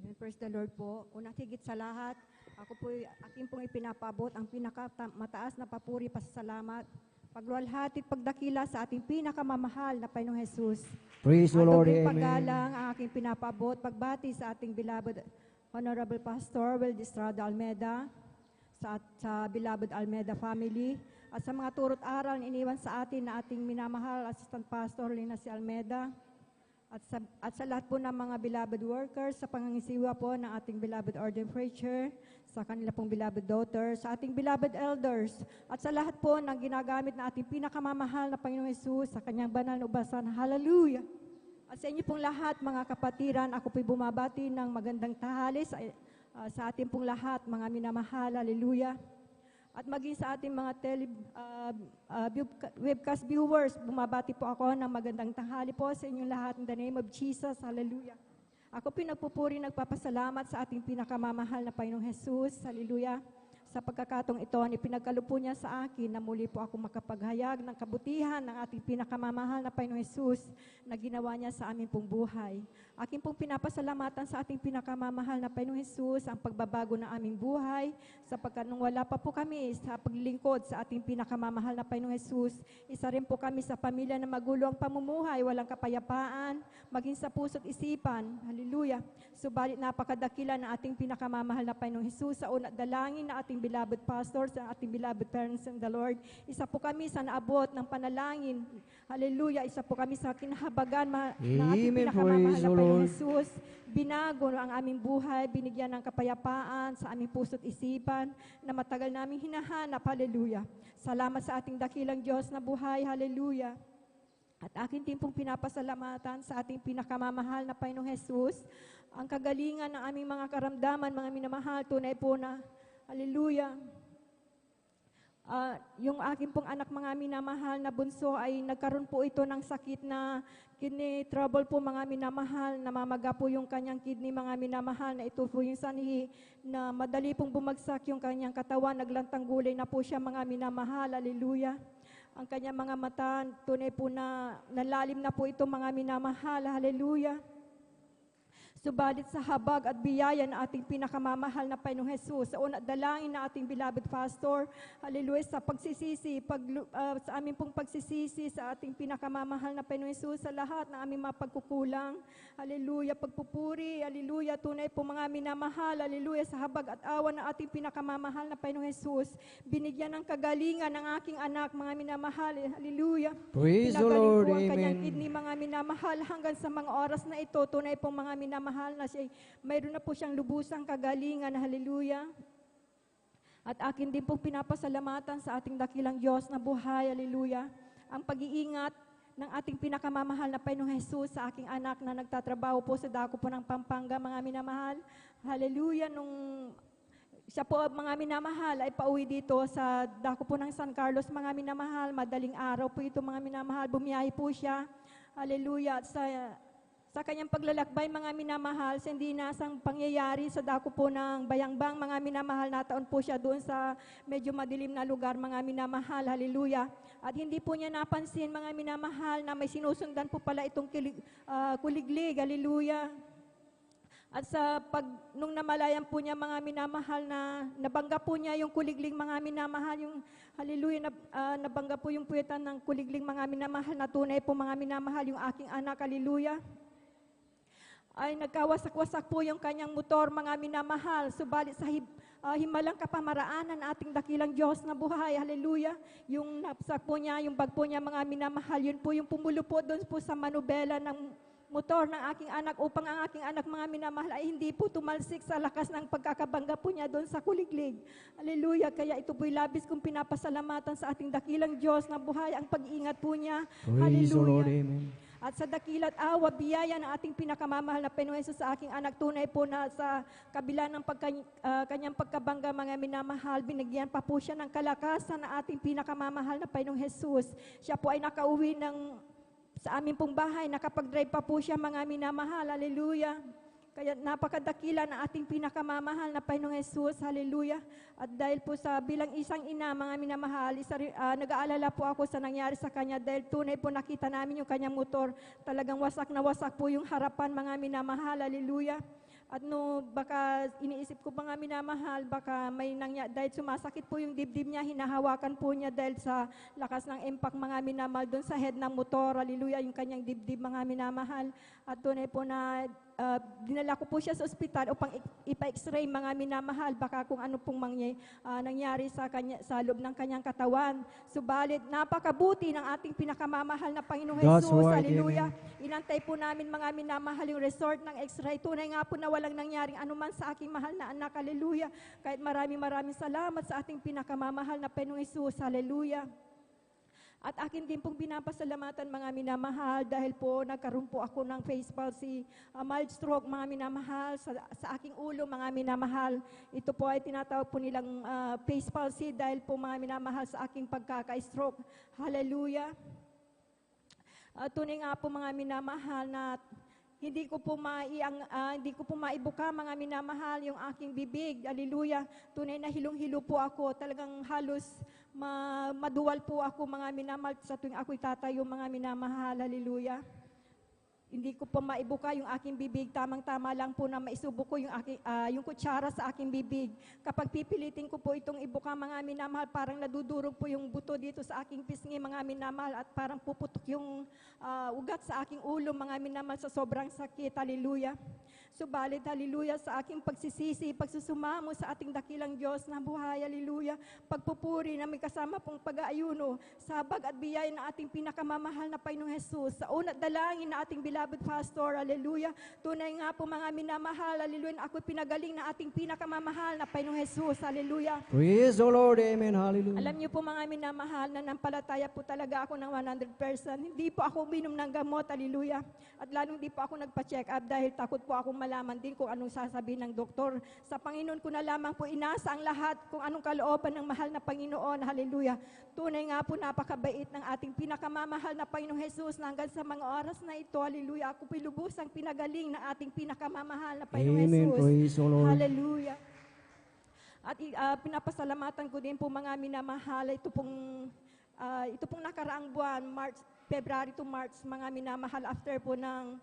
Amen. Praise the Lord po. Unang higit sa lahat, ako po aking pong ipinapabot ang pinakamataas na papuri, pasasalamat, pagluwalhati at pagdakila sa ating pinakamamahal na Panginoong Jesus. Praise the Lord. Amen. Amen. Paggalang ang aking pinapabot, pagbati sa ating beloved Honorable Pastor Will Estrada Almeida, sa beloved Almeida family, at sa mga turot aral na iniwan sa atin na ating minamahal Assistant Pastor Lina C. Almeida, at sa lahat po ng mga beloved workers, sa pangangisiwa po ng ating beloved ordained preacher, sa kanila pong beloved daughters, sa ating beloved elders, at sa lahat po ng ginagamit na ating pinakamamahal na Panginoong Hesus sa kanyang banal na ubasan. Hallelujah! At sa inyo pong lahat, mga kapatiran, ako po'y bumabati ng magandang tahali sa ating pong lahat, mga minamahal. Hallelujah! At maging sa ating mga webcast viewers, bumabati po ako ng magandang tanghali po sa inyong lahat in the name of Jesus. Hallelujah! Ako pinagpupuri, nagpapasalamat sa ating pinakamamahal na Panginoong Jesus. Hallelujah! Sa pagkakataong ito, ipinagkalupo niya sa akin na muli po ako makapaghayag ng kabutihan ng ating pinakamamahal na Panginoong Jesus na ginawa niya sa aming pong buhay. Aking pong pinapasalamatan sa ating pinakamamahal na Panginoong Jesus ang pagbabago ng aming buhay, sapagkat nung wala pa po kami sa paglilingkod sa ating pinakamamahal na Panginoong Jesus, isa rin po kami sa pamilya na magulo ang pamumuhay, walang kapayapaan, maging sa puso't isipan. Hallelujah! Subalit napakadakila na ating pinakamamahal na Panginoong Jesus sa una dalangin na ating beloved pastors, sa ating beloved parents in the Lord. Isa po kami sa naabot ng panalangin. Hallelujah! Isa po kami sa kinahabagan na ating pinakamamahal na Panginoong Jesus. Binago ang aming buhay, binigyan ng kapayapaan sa aming puso't isipan na matagal namin hinahanap. Hallelujah! Salamat sa ating dakilang Diyos na buhay. Hallelujah! At akin din pong pinapasalamatan sa ating pinakamamahal na Panginoong Jesus, ang kagalingan ng aming mga karamdaman, mga minamahal, tunay po na, hallelujah, yung aking pong anak, mga minamahal na bunso, ay nagkaroon po ito ng sakit na kidney trouble po, mga minamahal, namamaga po yung kanyang kidney, mga minamahal, na ito po yung sanhi na madali pong bumagsak yung kanyang katawan, naglantang gulay na po siya, mga minamahal, hallelujah. Ang kanyang mga mata, tunay po na nalalim na po ito, mga minamahal. Hallelujah. Subalit sa habag at biyaya na ating pinakamamahal na Panginoong Jesus, sa una dalangin na ating beloved pastor, hallelujah, sa pagsisisi, sa aming pong pagsisisi sa ating pinakamamahal na Panginoong Jesus, sa lahat ng aming mga pagkukulang, hallelujah, pagpupuri, hallelujah, tunay po mga minamahal, hallelujah, sa habag at awa ng ating pinakamamahal na Panginoong Jesus, binigyan ng kagalingan ng aking anak, mga minamahal, hallelujah. Praise the Pinagaling Lord, po ang kanyang amen. kidney, mga minamahal, hanggang sa mga oras na ito, tunay pong mga minamahal na siya, mayroon na po siyang lubusang kagalingan, hallelujah. At akin din po pinapasalamatan sa ating dakilang Diyos na buhay, hallelujah, ang pag-iingat ng ating pinakamamahal na Panginoong Jesus sa aking anak na nagtatrabaho po sa dako po ng Pampanga, mga minamahal, hallelujah. Nung siya po, mga minamahal, ay pauwi dito sa dako po ng San Carlos, mga minamahal, madaling araw po ito, mga minamahal, bumiyahe po siya, hallelujah. At sa kanyang paglalakbay, mga minamahal, sa hindi nasang pangyayari sa dako po ng Bayangbang, mga minamahal, nataon po siya doon sa medyo madilim na lugar, mga minamahal, hallelujah. At hindi po niya napansin, mga minamahal, na may sinusundan po pala itong kuliglig, hallelujah. At nung namalayan po niya, mga minamahal, na nabangga po niya yung kuligling, mga minamahal, yung hallelujah, nabangga po yung puwetan ng kuligling, mga minamahal, na tunay po, mga minamahal, yung aking anak, hallelujah, ay nagkawasak-wasak po yung kanyang motor, mga minamahal. Subalit sa himalang kapamaraanan ng ating dakilang Diyos na buhay, hallelujah, yung napsak po niya, yung bag po niya, mga minamahal, yun po yung pumulo po doon po sa manubela ng motor ng aking anak, upang ang aking anak, mga minamahal, ay hindi po tumalsik sa lakas ng pagkakabangga po niya doon sa kuliglig. Hallelujah. Kaya ito po'y labis kong pinapasalamatan sa ating dakilang Diyos na buhay, ang pag-iingat po niya. Praise the Lord, Hallelujah. amen. At sa dakilat awa, biyaya ng ating pinakamamahal na Panginoon Jesus sa aking anak, tunay po na sa kabila ng kanyang pagkabangga, mga minamahal, binigyan pa po siya ng kalakasan na ating pinakamamahal na Panginoong Jesus. Siya po ay nakauwi sa aming pong bahay, nakapag-drive pa po siya, mga minamahal, hallelujah. Kaya napakadakila na ating pinakamamahal na Panginoong Jesus, hallelujah. At dahil po sa bilang isang ina, mga minamahal, nag-aalala po ako sa nangyari sa kanya dahil tunay po nakita namin yung kanyang motor, talagang wasak na wasak po yung harapan, mga minamahal, hallelujah. At baka iniisip ko, mga minamahal, baka may dahil sumasakit po yung dibdib niya, hinahawakan po niya dahil sa lakas ng impact, mga minamahal, doon sa head ng motor, hallelujah, yung kanyang dibdib, mga minamahal. At tunay po na dinala ko po siya sa ospital upang ipa-x-ray, mga minamahal, baka kung ano pong nangyari sa loob ng kanyang katawan. Subalit, napakabuti ng ating pinakamamahal na Panginoong That's Jesus, right, hallelujah. amen. Inantay po namin, mga minamahal, yung resort ng x-ray. Tunay nga po na walang nangyaring anuman sa aking mahal na anak, hallelujah. Kahit maraming salamat sa ating pinakamamahal na Panginoong Jesus, hallelujah. At akin din pong binapasalamatan, mga minamahal, dahil po nagkaroon po ako ng face palsy, mild stroke, mga minamahal, sa aking ulo, mga minamahal. Ito po ay tinatawag po nilang face palsy dahil po, mga minamahal, sa aking pagkaka-stroke. Hallelujah. Tunay nga po, mga minamahal, na hindi ko po maibuka, mga minamahal, yung aking bibig. Hallelujah. Tunay na hilong-hilo po ako. Talagang halos maduwal po ako, mga minamahal, sa tuwing ako'y tatayo, mga minamahal. Hallelujah. Hindi ko po maibuka yung aking bibig. Tamang-tama lang po na maisubok ko yung kutsara sa aking bibig. Kapag pipilitin ko po itong ibuka, mga minamahal, parang nadudurog po yung buto dito sa aking pisngi, mga minamahal, at parang puputok yung ugat sa aking ulo, mga minamahal, sa sobrang sakit. Hallelujah. Subalit, hallelujah, sa aking pagsisisi, pagsusumamo sa ating dakilang Diyos na buhay, hallelujah, pagpupuri na may kasama pong pag-aayuno, sabag at biyaya na ating pinakamamahal na Panginoong Jesus, sa una't dalangin na ating beloved pastor, hallelujah. Tunay nga po, mga minamahal, hallelujah, na ako'y pinagaling na ating pinakamamahal na Panginoong Jesus, hallelujah. Praise the Lord, amen, hallelujah. Alam niyo po, mga minamahal, na nampalataya po talaga ako ng 100%. Hindi po ako uminom ng gamot, hallelujah. At lalong di po ako nagpa-check up dahil takot po akong malaman din kung anong sasabihin ng doktor. Sa Panginoon ko na lamang po inasa ang lahat kung anong kalooban ng mahal na Panginoon, hallelujah. Tunay nga po, napakabait ng ating pinakamamahal na Panginoong Jesus na hanggang sa mga oras na ito, hallelujah, ako po'y lubusang pinagaling ng ating pinakamamahal na Panginoong Amen, Jesus. praise the Lord. Hallelujah. At pinapasalamatan ko din po, mga minamahal, ito pong nakaraang buwan, February to March, mga minamahal, after po ng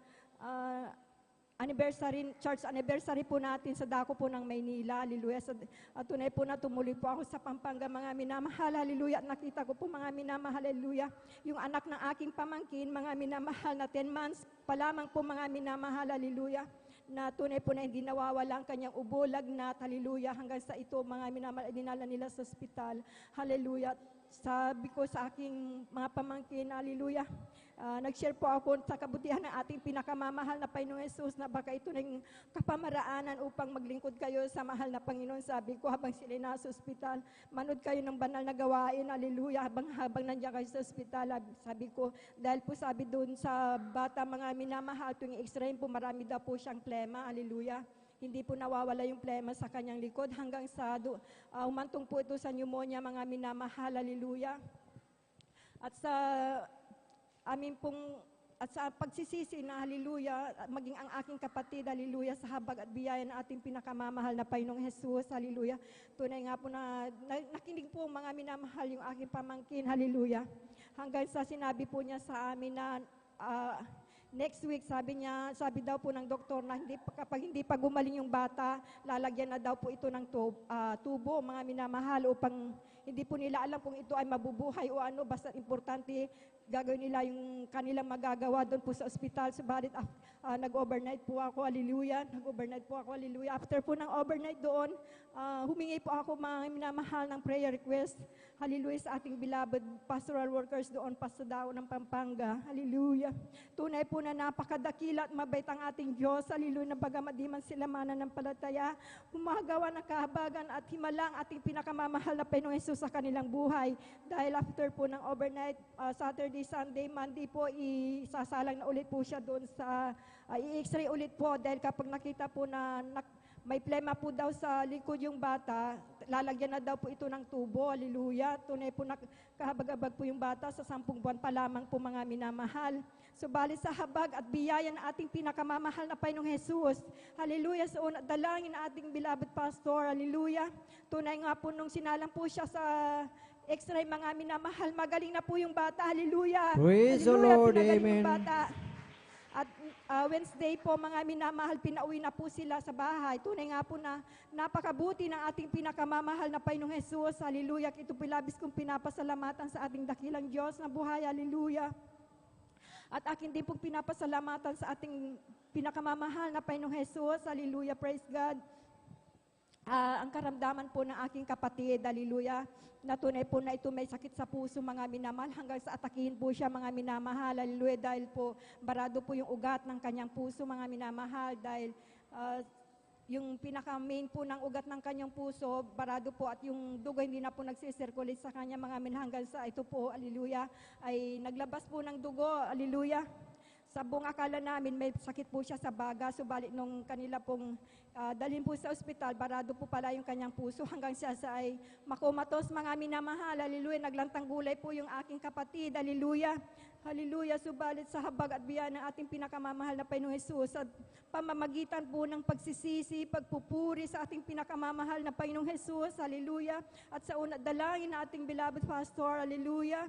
church anniversary po natin sa dako po ng Maynila. Hallelujah. At tunay po na tumuloy po ako sa Pampanga, mga minamahal. Hallelujah. At nakita ko po, mga minamahal. Hallelujah. Yung anak ng aking pamangkin, mga minamahal, na 10 months pa lamang po, mga minamahal. Hallelujah. Na tunay po na hindi nawawala ang kanyang ubo, lagnat. Hallelujah. Hanggang sa ito, mga minamahal, dinala nila sa ospital. Hallelujah. Sabi ko sa aking mga pamangkin, hallelujah, nag-share po ako sa kabutihan ng ating pinakamamahal na Panginoong Jesus na baka ito na yung kapamaraanan upang maglingkod kayo sa mahal na Panginoon. Sabi ko, habang sila nasa ospital, manood kayo ng banal na gawain, hallelujah, habang nandiyan kayo sa ospital. Sabi ko, dahil po sabi doon sa bata, mga minamahal, tuwing x-ray po, marami daw po siyang plema, hallelujah. Hindi po nawawala yung plema sa kanyang likod hanggang sa umantong po ito sa pneumonia, mga minamahal, hallelujah. At sa sa pagsisisi na hallelujah, maging ang aking kapatid, hallelujah, sa habag at biyaya ng ating pinakamamahal na Panginoong Jesus, hallelujah. Tunay nga po na nakinig po, mga minamahal, yung aking pamangkin, hallelujah. Hanggang sa sinabi po niya sa amin na next week, sabi daw po ng doktor na kapag hindi pa gumaling yung bata, lalagyan na daw po ito ng tubo, mga minamahal, upang hindi po nila alam kung ito ay mabubuhay o ano, basta importante gagawin nila yung kanilang magagawa doon po sa ospital. Subalit nag-overnight po ako, hallelujah. Nag-overnight po ako, hallelujah. After po ng overnight doon, humingi po ako, mga minamahal, ng prayer request, hallelujah, sa ating beloved pastoral workers doon pa sa Dao ng Pampanga, hallelujah. Tunay po na napakadakila at mabait ang ating Diyos, hallelujah, na bagamat di man sila mananampalataya, humagawa ng kahabagan at himala ang ating pinakamamahal na Panginoong Jesus sa kanilang buhay. Dahil after po ng overnight, Saturday, Sunday, Monday po, isasalang na ulit po siya doon sa i-x-ray ulit po, dahil kapag nakita po na may plema po daw sa likod yung bata, lalagyan na daw po ito ng tubo, hallelujah. Tunay po kahabag-habag po yung bata, sa 10 buwan pa lamang po, mga minamahal. Subalit sa habag at biyaya ng ating pinakamamahal na Panginoong Jesus, hallelujah, sa una dalangin ng ating beloved pastor, hallelujah. Tunay nga po nung sinalang po siya sa x-ray, mga minamahal, magaling na po yung bata, hallelujah. Praise the Hallelujah, Lord, pinagaling amen. yung bata. At Wednesday po, mga minamahal, pinauwi na po sila sa bahay. Tunay nga po na napakabuti ng ating pinakamamahal na Panginoong Jesus, hallelujah. Ito po labis kong pinapasalamatan sa ating dakilang Diyos na buhay, hallelujah. At akin din pong pinapasalamatan sa ating pinakamamahal na Panginoong Jesus, hallelujah, praise God. Ang karamdaman po ng aking kapatid, hallelujah, na tunay po na ito may sakit sa puso, mga minamahal, hanggang sa atakihin po siya, mga minamahal, hallelujah, dahil po barado po yung ugat ng kanyang puso, mga minamahal, dahil yung pinaka-main po ng ugat ng kanyang puso, barado po, at yung dugo hindi na po nagsisirculate sa kanya, mga minamahal, hanggang sa ito po, hallelujah, ay naglabas po ng dugo, hallelujah. Sa buong akala namin, may sakit po siya sa baga, subalit nung kanila pong dalhin po sa ospital, barado po pala yung kanyang puso hanggang siya sa ay makumatos, mga minamahal, hallelujah. Naglantang gulay po yung aking kapatid, hallelujah. Hallelujah, subalit sa habag at biyaya ng ating pinakamamahal na Panginoong Jesus, at pamamagitan po ng pagsisisi, pagpupuri sa ating pinakamamahal na Panginoong Jesus, hallelujah. At sa una, dalangin na ating beloved pastor, hallelujah.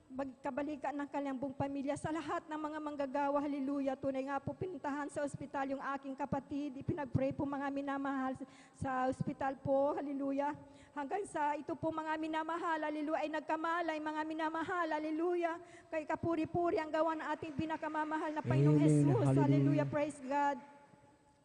Magkabalikan ng kanyang buong pamilya, sa lahat ng mga manggagawa, hallelujah. Tunay nga po, pinuntahan sa ospital yung aking kapatid, ipinag-pray po, mga minamahal, sa ospital po, hallelujah. Hanggang sa ito po, mga minamahal, hallelujah, ay nagkamalay, mga minamahal, hallelujah. Kay kapuri-puri ang gawa ng ating pinakamamahal na Panginoong Amen, Jesus, hallelujah. hallelujah, praise God.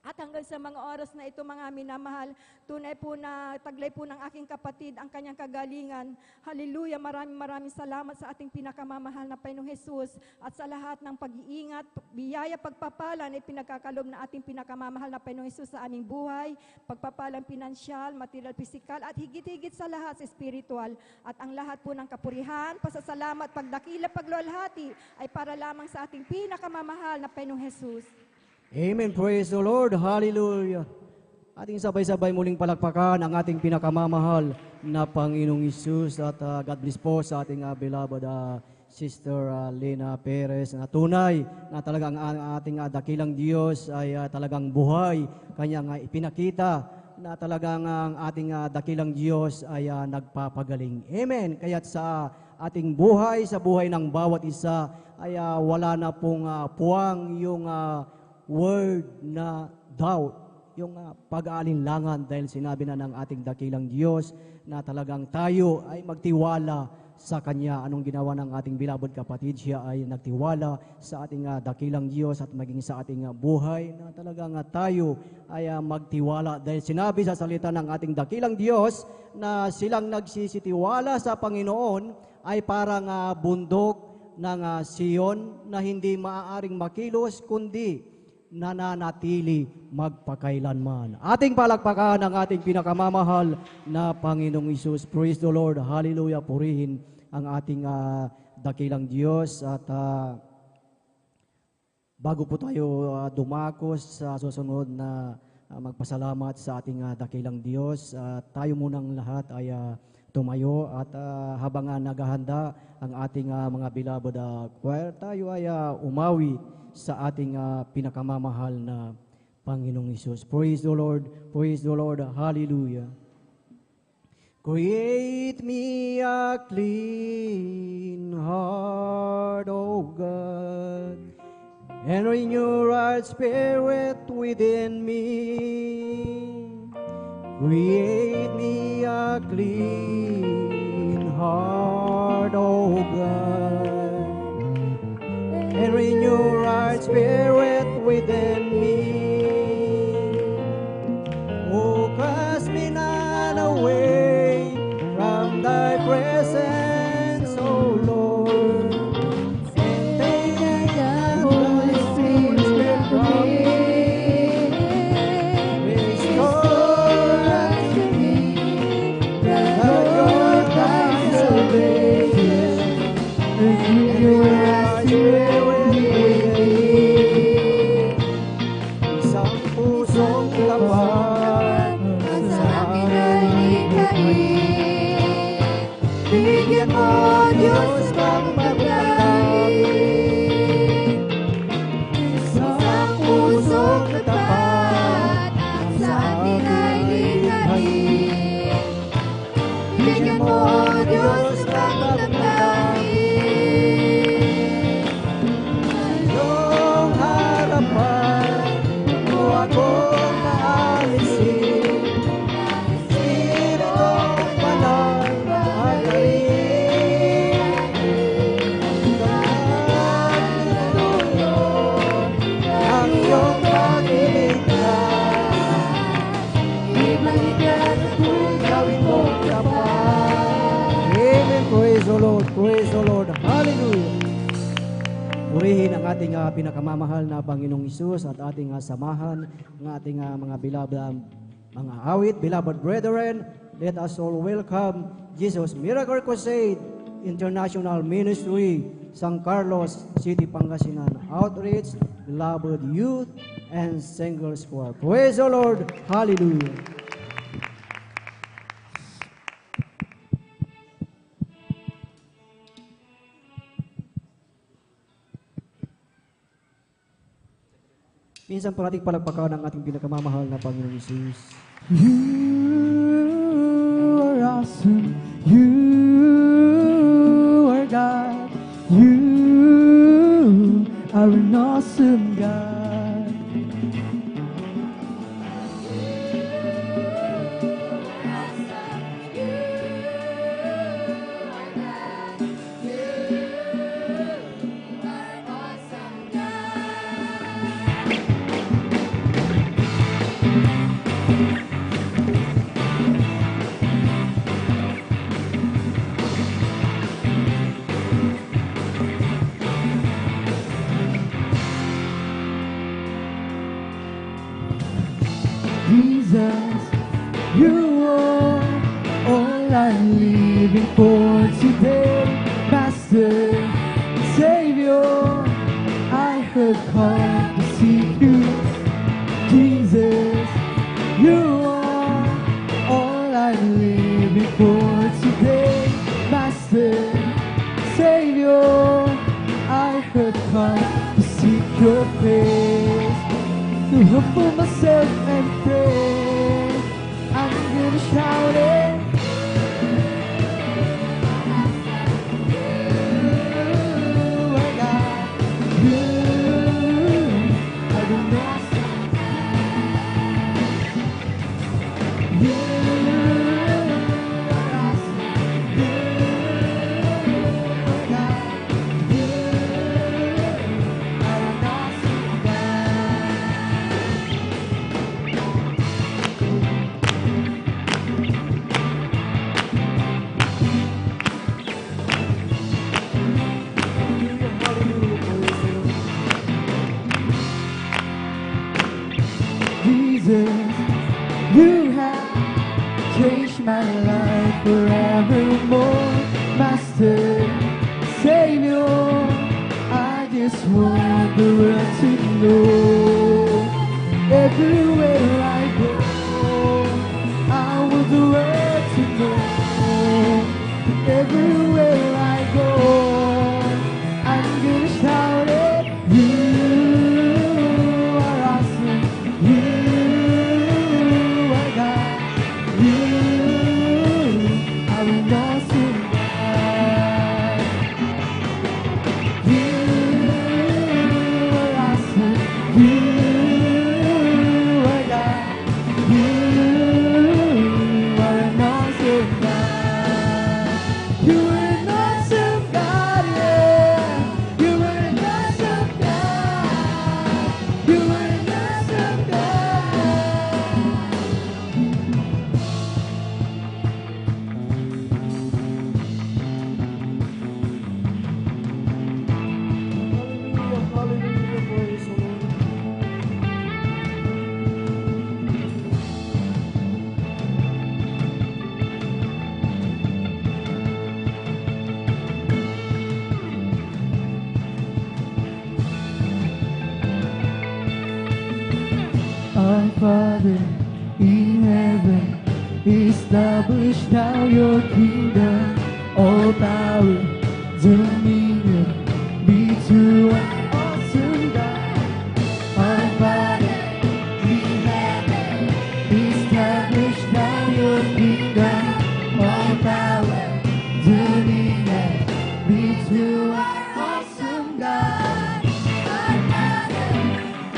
At hanggang sa mga oras na ito, mga minamahal, tunay po na taglay po ng aking kapatid ang kanyang kagalingan. Hallelujah, maraming salamat sa ating pinakamamahal na Panginoong Jesus at sa lahat ng pag-iingat, biyaya, pagpapala na pinagkakalob na ating pinakamamahal na Panginoong Jesus sa aming buhay, pagpapalang pinansyal, material, pisikal, at higit-higit sa lahat sa spiritual. At ang lahat po ng kapurihan, pasasalamat, pagdakila, pagluwalhati ay para lamang sa ating pinakamamahal na Panginoong Jesus. Amen. Praise the Lord. Hallelujah. Ating sabay-sabay muling palakpakan ang ating pinakamamahal na Panginoong Isus, at God bless po sa ating beloved Sister Lena Perez, na tunay na talagang ang ating dakilang Diyos ay talagang buhay. Kanyang ipinakita na talagang ang ating dakilang Diyos ay nagpapagaling. Amen. Kaya't sa ating buhay, sa buhay ng bawat isa, ay wala na pong puwang yung word na doubt, yung pag-aalinlangan dahil sinabi na ng ating dakilang Diyos na talagang tayo ay magtiwala sa Kanya. Anong ginawa ng ating beloved kapatid? Siya ay nagtiwala sa ating dakilang Diyos at maging sa ating buhay na talagang tayo ay magtiwala dahil sinabi sa salita ng ating dakilang Diyos na silang nagsisitiwala sa Panginoon ay parang bundok ng Sion na hindi maaaring makilos kundi nananatili magpakailanman. Ating palakpakan ang ating pinakamamahal na Panginoong Isus. Praise the Lord. Hallelujah. Purihin ang ating dakilang Diyos. At bago po tayo dumakos sa susunod na magpasalamat sa ating dakilang Diyos, tayo munang lahat ay tumayo at habang naghahanda ang ating mga beloved choir, tayo ay umawi sa ating pinakamamahal na Panginoong Isus. Praise the Lord, praise the Lord, hallelujah. Create me a clean heart, O God, and renew right spirit within me. Create me a clean heart, O God, and renew right spirit within me. Oh, cast me not away from thy presence, O Lord, and take the Holy Spirit from me. Bigyan mo, Diyos, ng pagkain sa pusong tapat at sa atin ay likhain. Bigyan mo, Diyos, ng pagkain sa iyong harapan mo akong maalisin. Spiritong banal Praise the Lord, praise the Lord, hallelujah. Purihin ang ating pinakamamahal na Panginoong Isus at ating samahan ng ating mga beloved mga awit, beloved brethren. Let us all welcome Jesus Miracle Crusade International Ministry, San Carlos City, Pangasinan Outreach, beloved youth and singles choir. Praise the Lord, hallelujah. Minsan po nating palagpakan ang ating pinakamamahal na Panginoong Isus. You are awesome. You are God. You are an awesome God. Jesus, you are all I'm living for today. Master, Savior, I have come to seek you. Jesus, you are all I'm living for today. Master, Savior, I have come to seek your face. To humble myself and pray, I'm gonna shout it. You are God. You are the my life forevermore. Master, Savior, I just want the world to know. Everywhere I go, I want the world to know. Everywhere I go, I'm gonna shout it. You are awesome. You are God. You are an awesome God. You are awesome. You are God. You are an awesome God. You are an awesome God, yeah. You are an awesome God. You are an awesome God. Hallelujah, hallelujah, praise the Lord. Our Father in heaven, establish now your kingdom. All power, dominion, be to our awesome God. Our Father in heaven, establish now your kingdom. All power, dominion, be to our awesome God. Our Father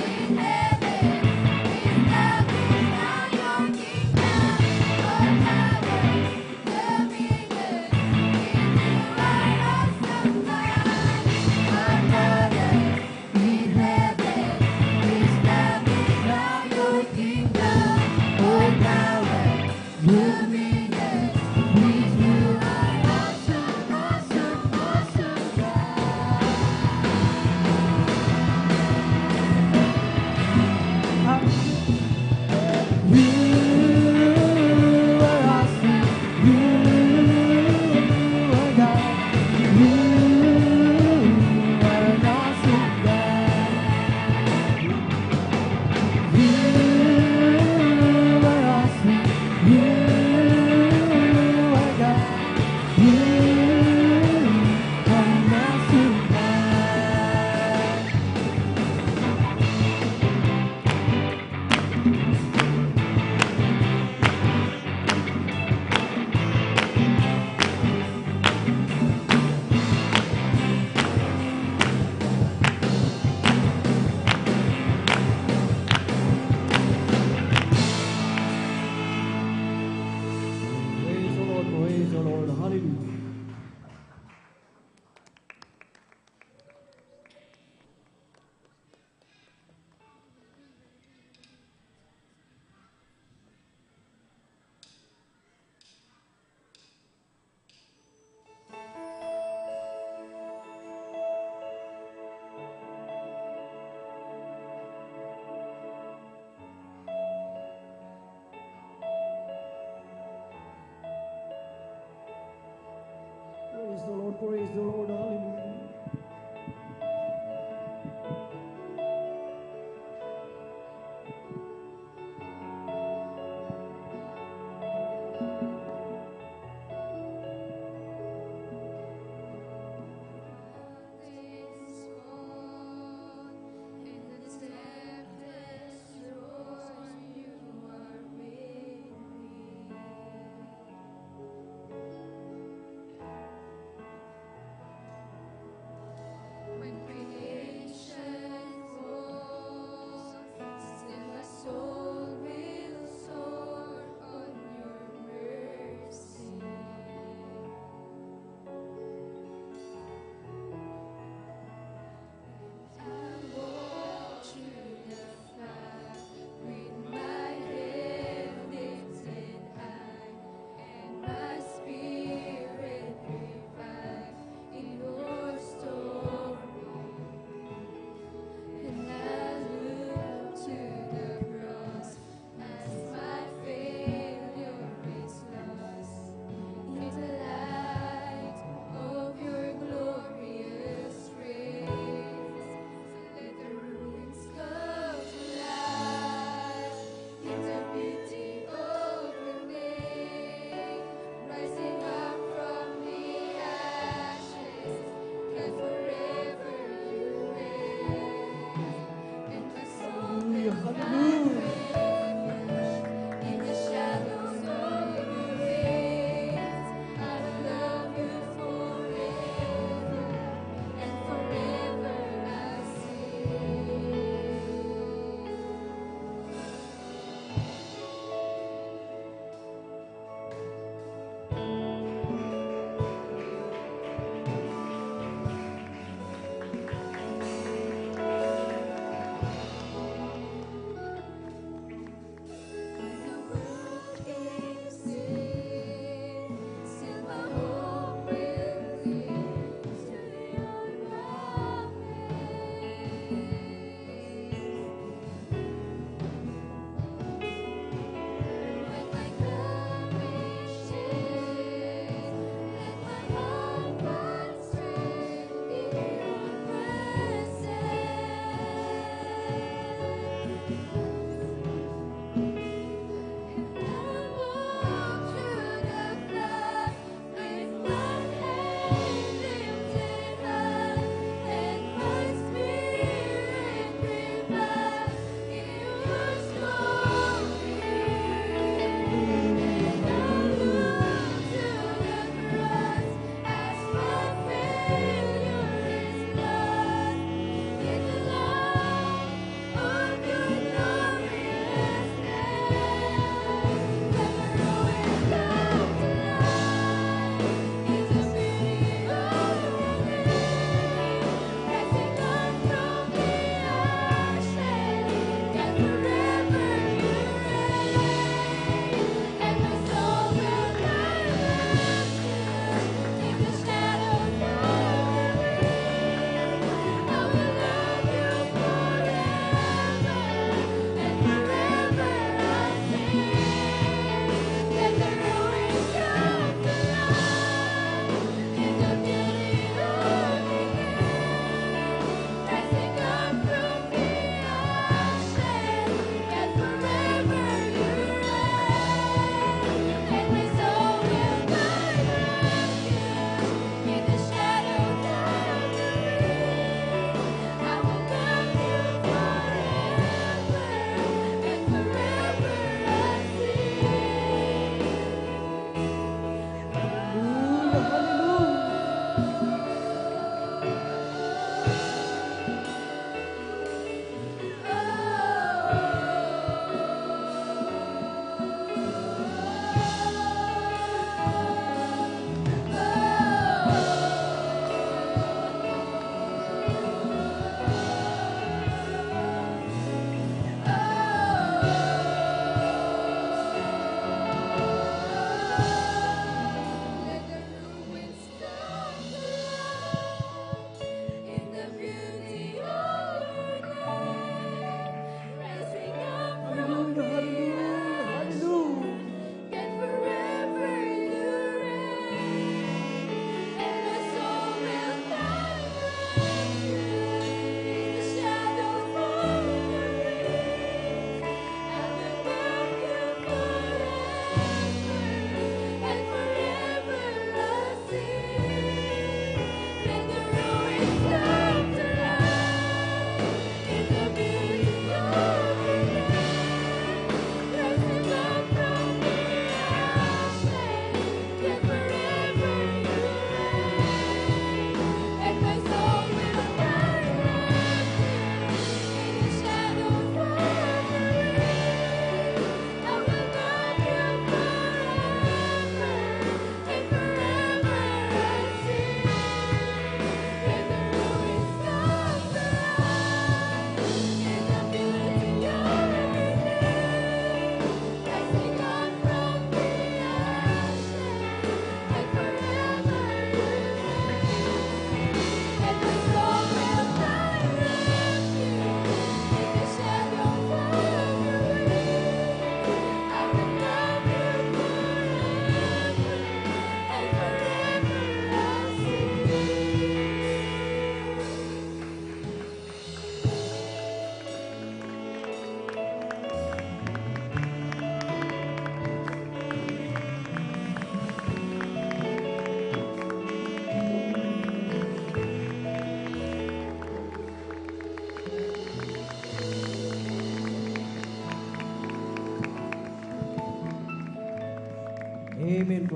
in heaven, establish now your kingdom. All power, dominion, be to our awesome God. Our Father in heaven, establish now your kingdom. All power, dominion, be to our awesome, awesome, awesome God. You are awesome. You are God. You are an awesome God. You are awesome. You are God. You are an awesome God. Praise the Lord, hallelujah. Praise the Lord, hallelujah.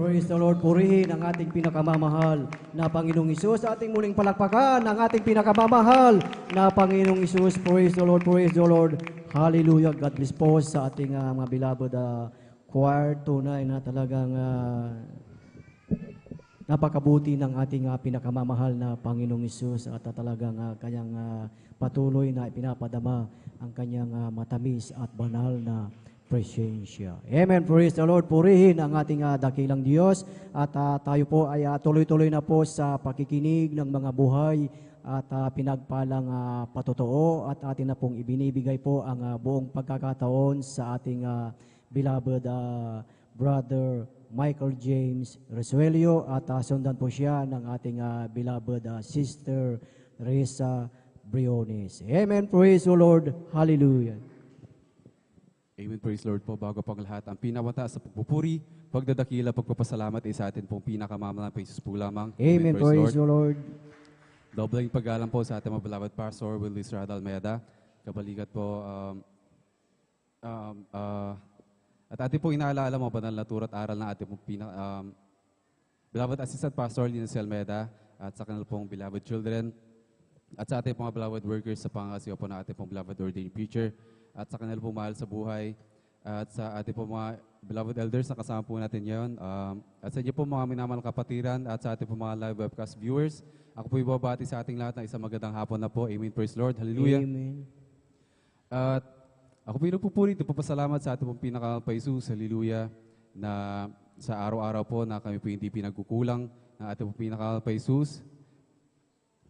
Praise the Lord. Purihin ang ating pinakamamahal na Panginoong Isus. Sa ating muling palakpakan ang ating pinakamamahal na Panginoong Isus. Praise the Lord. Praise the Lord. Hallelujah. God bless po sa ating mga beloved choir. Tunay na talagang napakabuti ng ating pinakamamahal na Panginoong Isus at talagang kanyang patuloy na ipinapadama ang kanyang matamis at banal na presensya. Amen. Praise the Lord. Purihin ang ating dakilang Diyos at tayo po ay tuloy-tuloy na po sa pakikinig ng mga buhay at pinagpalang patotoo at atin na pong ibinibigay po ang buong pagkakataon sa ating beloved brother Michael James Resuelio at sundan po siya ng ating beloved sister Reza Briones. Amen. Praise the Lord. Hallelujah. Amen. Praise Lord po. Bago pang lahat, ang pinamataas sa pagpupuri, pagdadakila, pagpapasalamat ay sa atin pong pinakamamalang Jesus po lamang. Amen. Praise the Lord. Dobling paggalang po sa ating mga beloved Pastor Will Israel Almeida. Kabalikat po, at ating pong inaalala mo, banal na turo at aral ng ating pong beloved Assistant Pastor Linus Almeida at sa kanil pong beloved children at sa ating mga beloved workers sa pangasiwa po ng ating pong beloved ordained preacher at sa kanila po mahal sa buhay at sa ating po mga beloved elders na kasama po natin ngayon at sa inyo po mga minamahal kapatiran at sa ating po mga live webcast viewers. Ako po ibabati sa ating lahat ng isang magandang hapon na po. Amen. Praise Lord. Hallelujah. Amen. At ako po pinupupuri, papasalamat sa ating pong pinakamalang pa Jesus. Hallelujah. Na sa araw-araw po na kami po hindi pinagkukulang ng ating pong pinakamalang pa Jesus.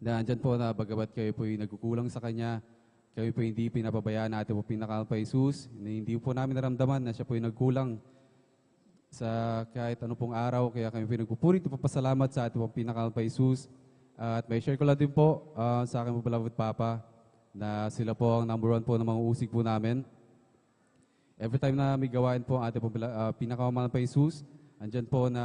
Na andyan po na bagabat kayo po yung nagkukulang sa Kanya, kami po hindi pinapabayaan natin po pinakamalang pa Jesus, na hindi po namin naramdaman na siya po yung nagkulang sa kahit ano pong araw, kaya kami po nagpupuri, papasalamat sa ating pong pinakamalang pa Jesus. At may share ko lang din po sa aking po beloved Papa, na sila po ang number 1 po ng mga usig po namin. Every time na may gawain po ang ating po pinakamamalang pa Jesus, andyan po na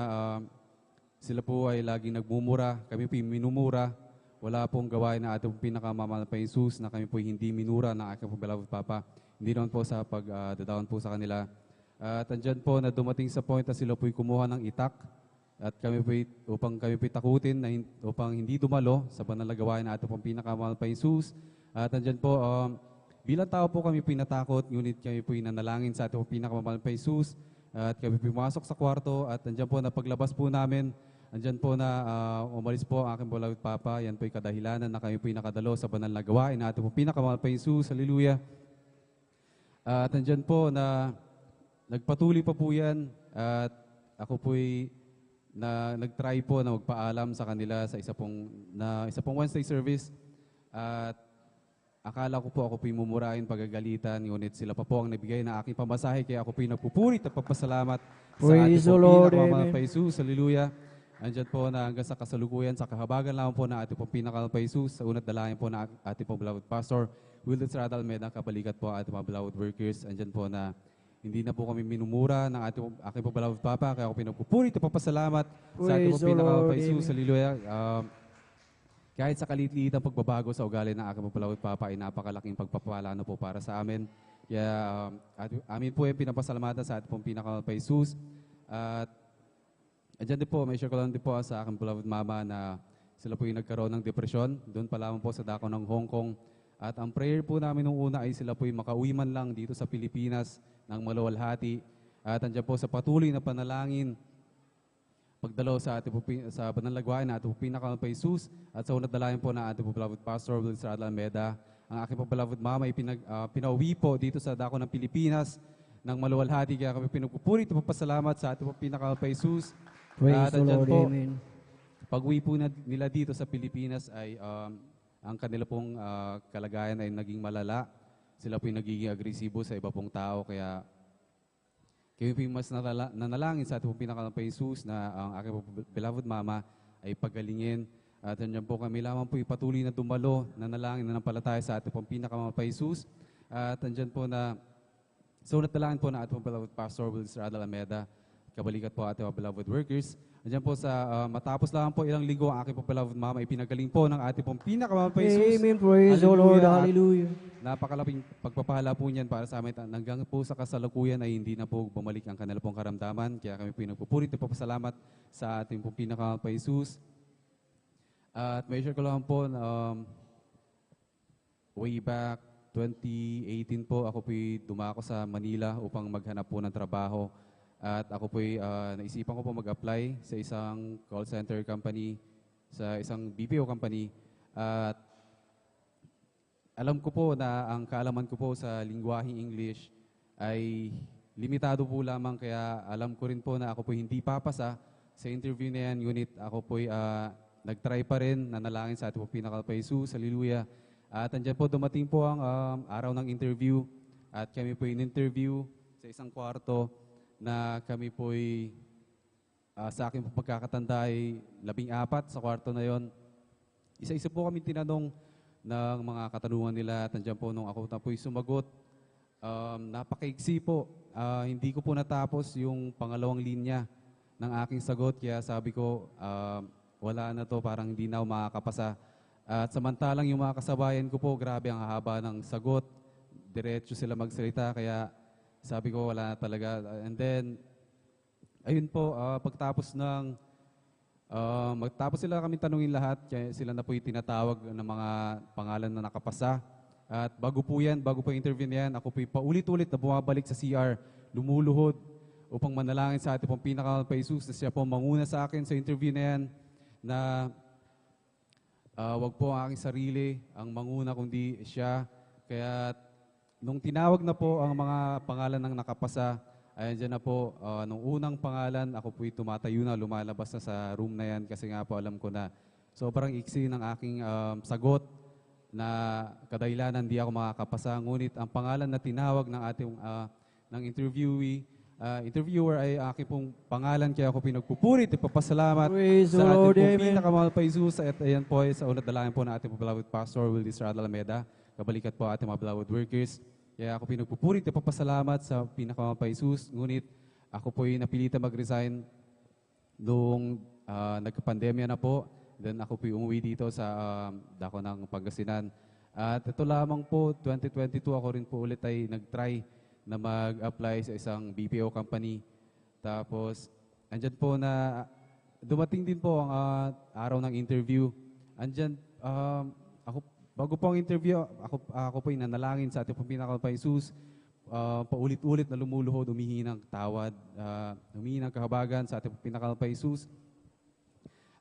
sila po ay laging nagmumura, kami po yung minumura. Wala pong gawain na ating pinakamamahal pa Jesus na kami po hindi minura ng aking po beloved Papa. Hindi naman po sa pag-down po sa kanila. At andyan po na dumating sa point na sila po'y kumuha ng itak at kami po'y, upang kami po'y takutin na upang hindi dumalo sa banal na gawain na ating pong pinakamamahal pa Jesus. At andyan po, bilang tao po kami po'y natakot, ngunit kami po'y nanalangin sa ating pong pinakamamahal pa Jesus. At kami po'y pumasok sa kwarto at andyan po na paglabas po namin, andyan po na umalis po ang aking beloved Papa. Yan po'y kadahilanan na kami po'y nakadalo sa banal na gawain na ating po pinakamahal pa Jesus. Hallelujah. At andyan po na nagpatuloy pa po yan at ako po'y nag-try po na magpaalam sa kanila sa isa pong Wednesday service. At akala ko po ako po'y mumurahin, pagagalitan, ngunit sila pa po ang nabigay na aking pamasahe, kaya ako po'y nagpupurit at papasalamat sa ating po pinakamahal pa Jesus. Hallelujah. Andyan po na hanggang sa kasalukuyan, sa kahabagan lang po na ating pong pinakamalang pa Jesus, sa unat dalayan po na ating pong beloved Pastor Wilden Sradal Almeida, kabalikat po ating mga beloved workers. Andyan po na hindi na po kami minumura ng aking pong beloved Papa, kaya ako pinagpupuri at papasalamat sa ating pong pinakamalang pa Jesus. Hallelujah. Kahit sa kaliit-liit ang pagbabago sa ugali ng aking pong beloved Papa ay napakalaking pagpapala po para sa amin. Kaya amin po ay pinapasalamatan sa ating pong pinakamalang pa Jesus. At andyan din po, may share ko lang din po sa aking beloved mama na sila po yung nagkaroon ng depresyon. Doon pa lamang po sa dako ng Hong Kong. At ang prayer po namin nung una ay sila po yung makauwi man lang dito sa Pilipinas ng maluwalhati. At andyan po sa patuloy na panalangin, pagdalo sa ating po, sa banal na gawain na ating po pinakamalang pa Jesus. At sa unat dalayan po na ating po beloved Pastor Will Israel Almeida, ang aking po beloved mama ay pinauwi po dito sa dako ng Pilipinas ng maluwalhati. Kaya kami pinagpupuri at papasalamat sa ating po pinakamalang pa Jesus. Praise the Lord. Po, Amen. pag-uwi po nila dito sa Pilipinas ay ang kanila pong kalagayan ay naging malala. Sila po yung nagiging agresibo sa iba pong tao. Kaya kami po yung mas nanalangin sa ating pong pinakamalang pa Jesus na ang aking beloved mama ay pagalingin. At andyan po kami lamang po patuloy na dumalo, nanalangin, nanampalataya sa ating pong pinakamalang pa Jesus. At andyan po na sa unat dalangin po na ating pong beloved Pastor Will Israel Almeida, kabalikat po ating mga beloved workers. Andiyan po sa matapos lang po ilang linggo ang aking po beloved mama, ipinagaling po ng ating pong pinakamamahal pa Jesus. Amen. Praise the Lord. Hallelujah. Napakalaping pagpapahala po niyan para sa amin. Hanggang po sa kasalukuyan ay hindi na po bumalik ang kanila pong karamdaman. Kaya kami po nagpupuri at papasalamat sa ating pong pinakamamahal pa Jesus. At may share ko lang po, way back 2018 po, ako po'y dumako sa Manila upang maghanap po ng trabaho. At ako po'y naisipan ko po mag-apply sa isang call center company, sa isang BPO company. At alam ko po na ang kaalaman ko po sa lingwaheng English ay limitado po lamang, kaya alam ko rin po na ako po'y hindi papasa sa interview na yan. Ngunit ako po'y nag-try pa rin, nanalangin sa ating po pinakamamahal pa Jesus. Hallelujah. At andyan po dumating po ang araw ng interview at kami po'y in-interview sa isang kwarto na kami po'y sa akin po pagkakatanda ay 14 sa kwarto na yon. Isa-isa po kami tinanong ng mga katanungan nila at andyan po nung ako na po'y sumagot. Napakaigsi po. Hindi ko po natapos yung pangalawang linya ng aking sagot, kaya sabi ko wala na to, parang hindi na ako makakapasa. At samantalang yung mga kasabayan ko po, grabe ang haba ng sagot. Diretso sila magsalita, kaya sabi ko wala na talaga. And then, ayun po, pagtapos sila kami tanungin lahat, kaya sila na po yung tinatawag ng mga pangalan na nakapasa. At bago po yung interview na yan, ako po yung paulit-ulit na bumabalik sa CR, lumuluhod upang manalangin sa ating pong pinakamamahal pa Jesus na siya po manguna sa akin sa interview na yan, na wag po ang aking sarili ang manguna kundi siya. Kaya nung tinawag na po ang mga pangalan ng nakapasa, ayan dyan na po, nung unang pangalan, ako po'y tumatayo na, lumalabas na sa room na yan kasi nga po alam ko na sobrang iksi ng aking sagot na kadahilanan hindi ako makakapasa. Ngunit ang pangalan na tinawag ng ating ng interviewer ay aking pong pangalan, kaya ako pinagpupurit at papasalamat sa ating pong pinakamahal pa Jesus. At ayan po ay sa unat dalangin po na ating po beloved Pastor Will Israel Alameda, kabalikat po ating mga beloved workers. Kaya ako pinagpupurit at papasalamat sa pinakamahal pa Jesus. Ngunit ako po ay napilitan mag-resign nung nagka-pandemya na po. Then ako po umuwi dito sa dako ng Pangasinan. At ito lamang po, 2022 ako rin po ulit ay nag-try na mag-apply sa isang BPO company. Tapos, andyan po na dumating din po ang araw ng interview. Andyan, bago po ang interview, ako po nanalangin sa ating pinakamahal pa Jesus. Paulit-ulit na lumuluhod, humihingi ng tawad, humihingi ng kahabagan sa ating pinakamahal pa Jesus.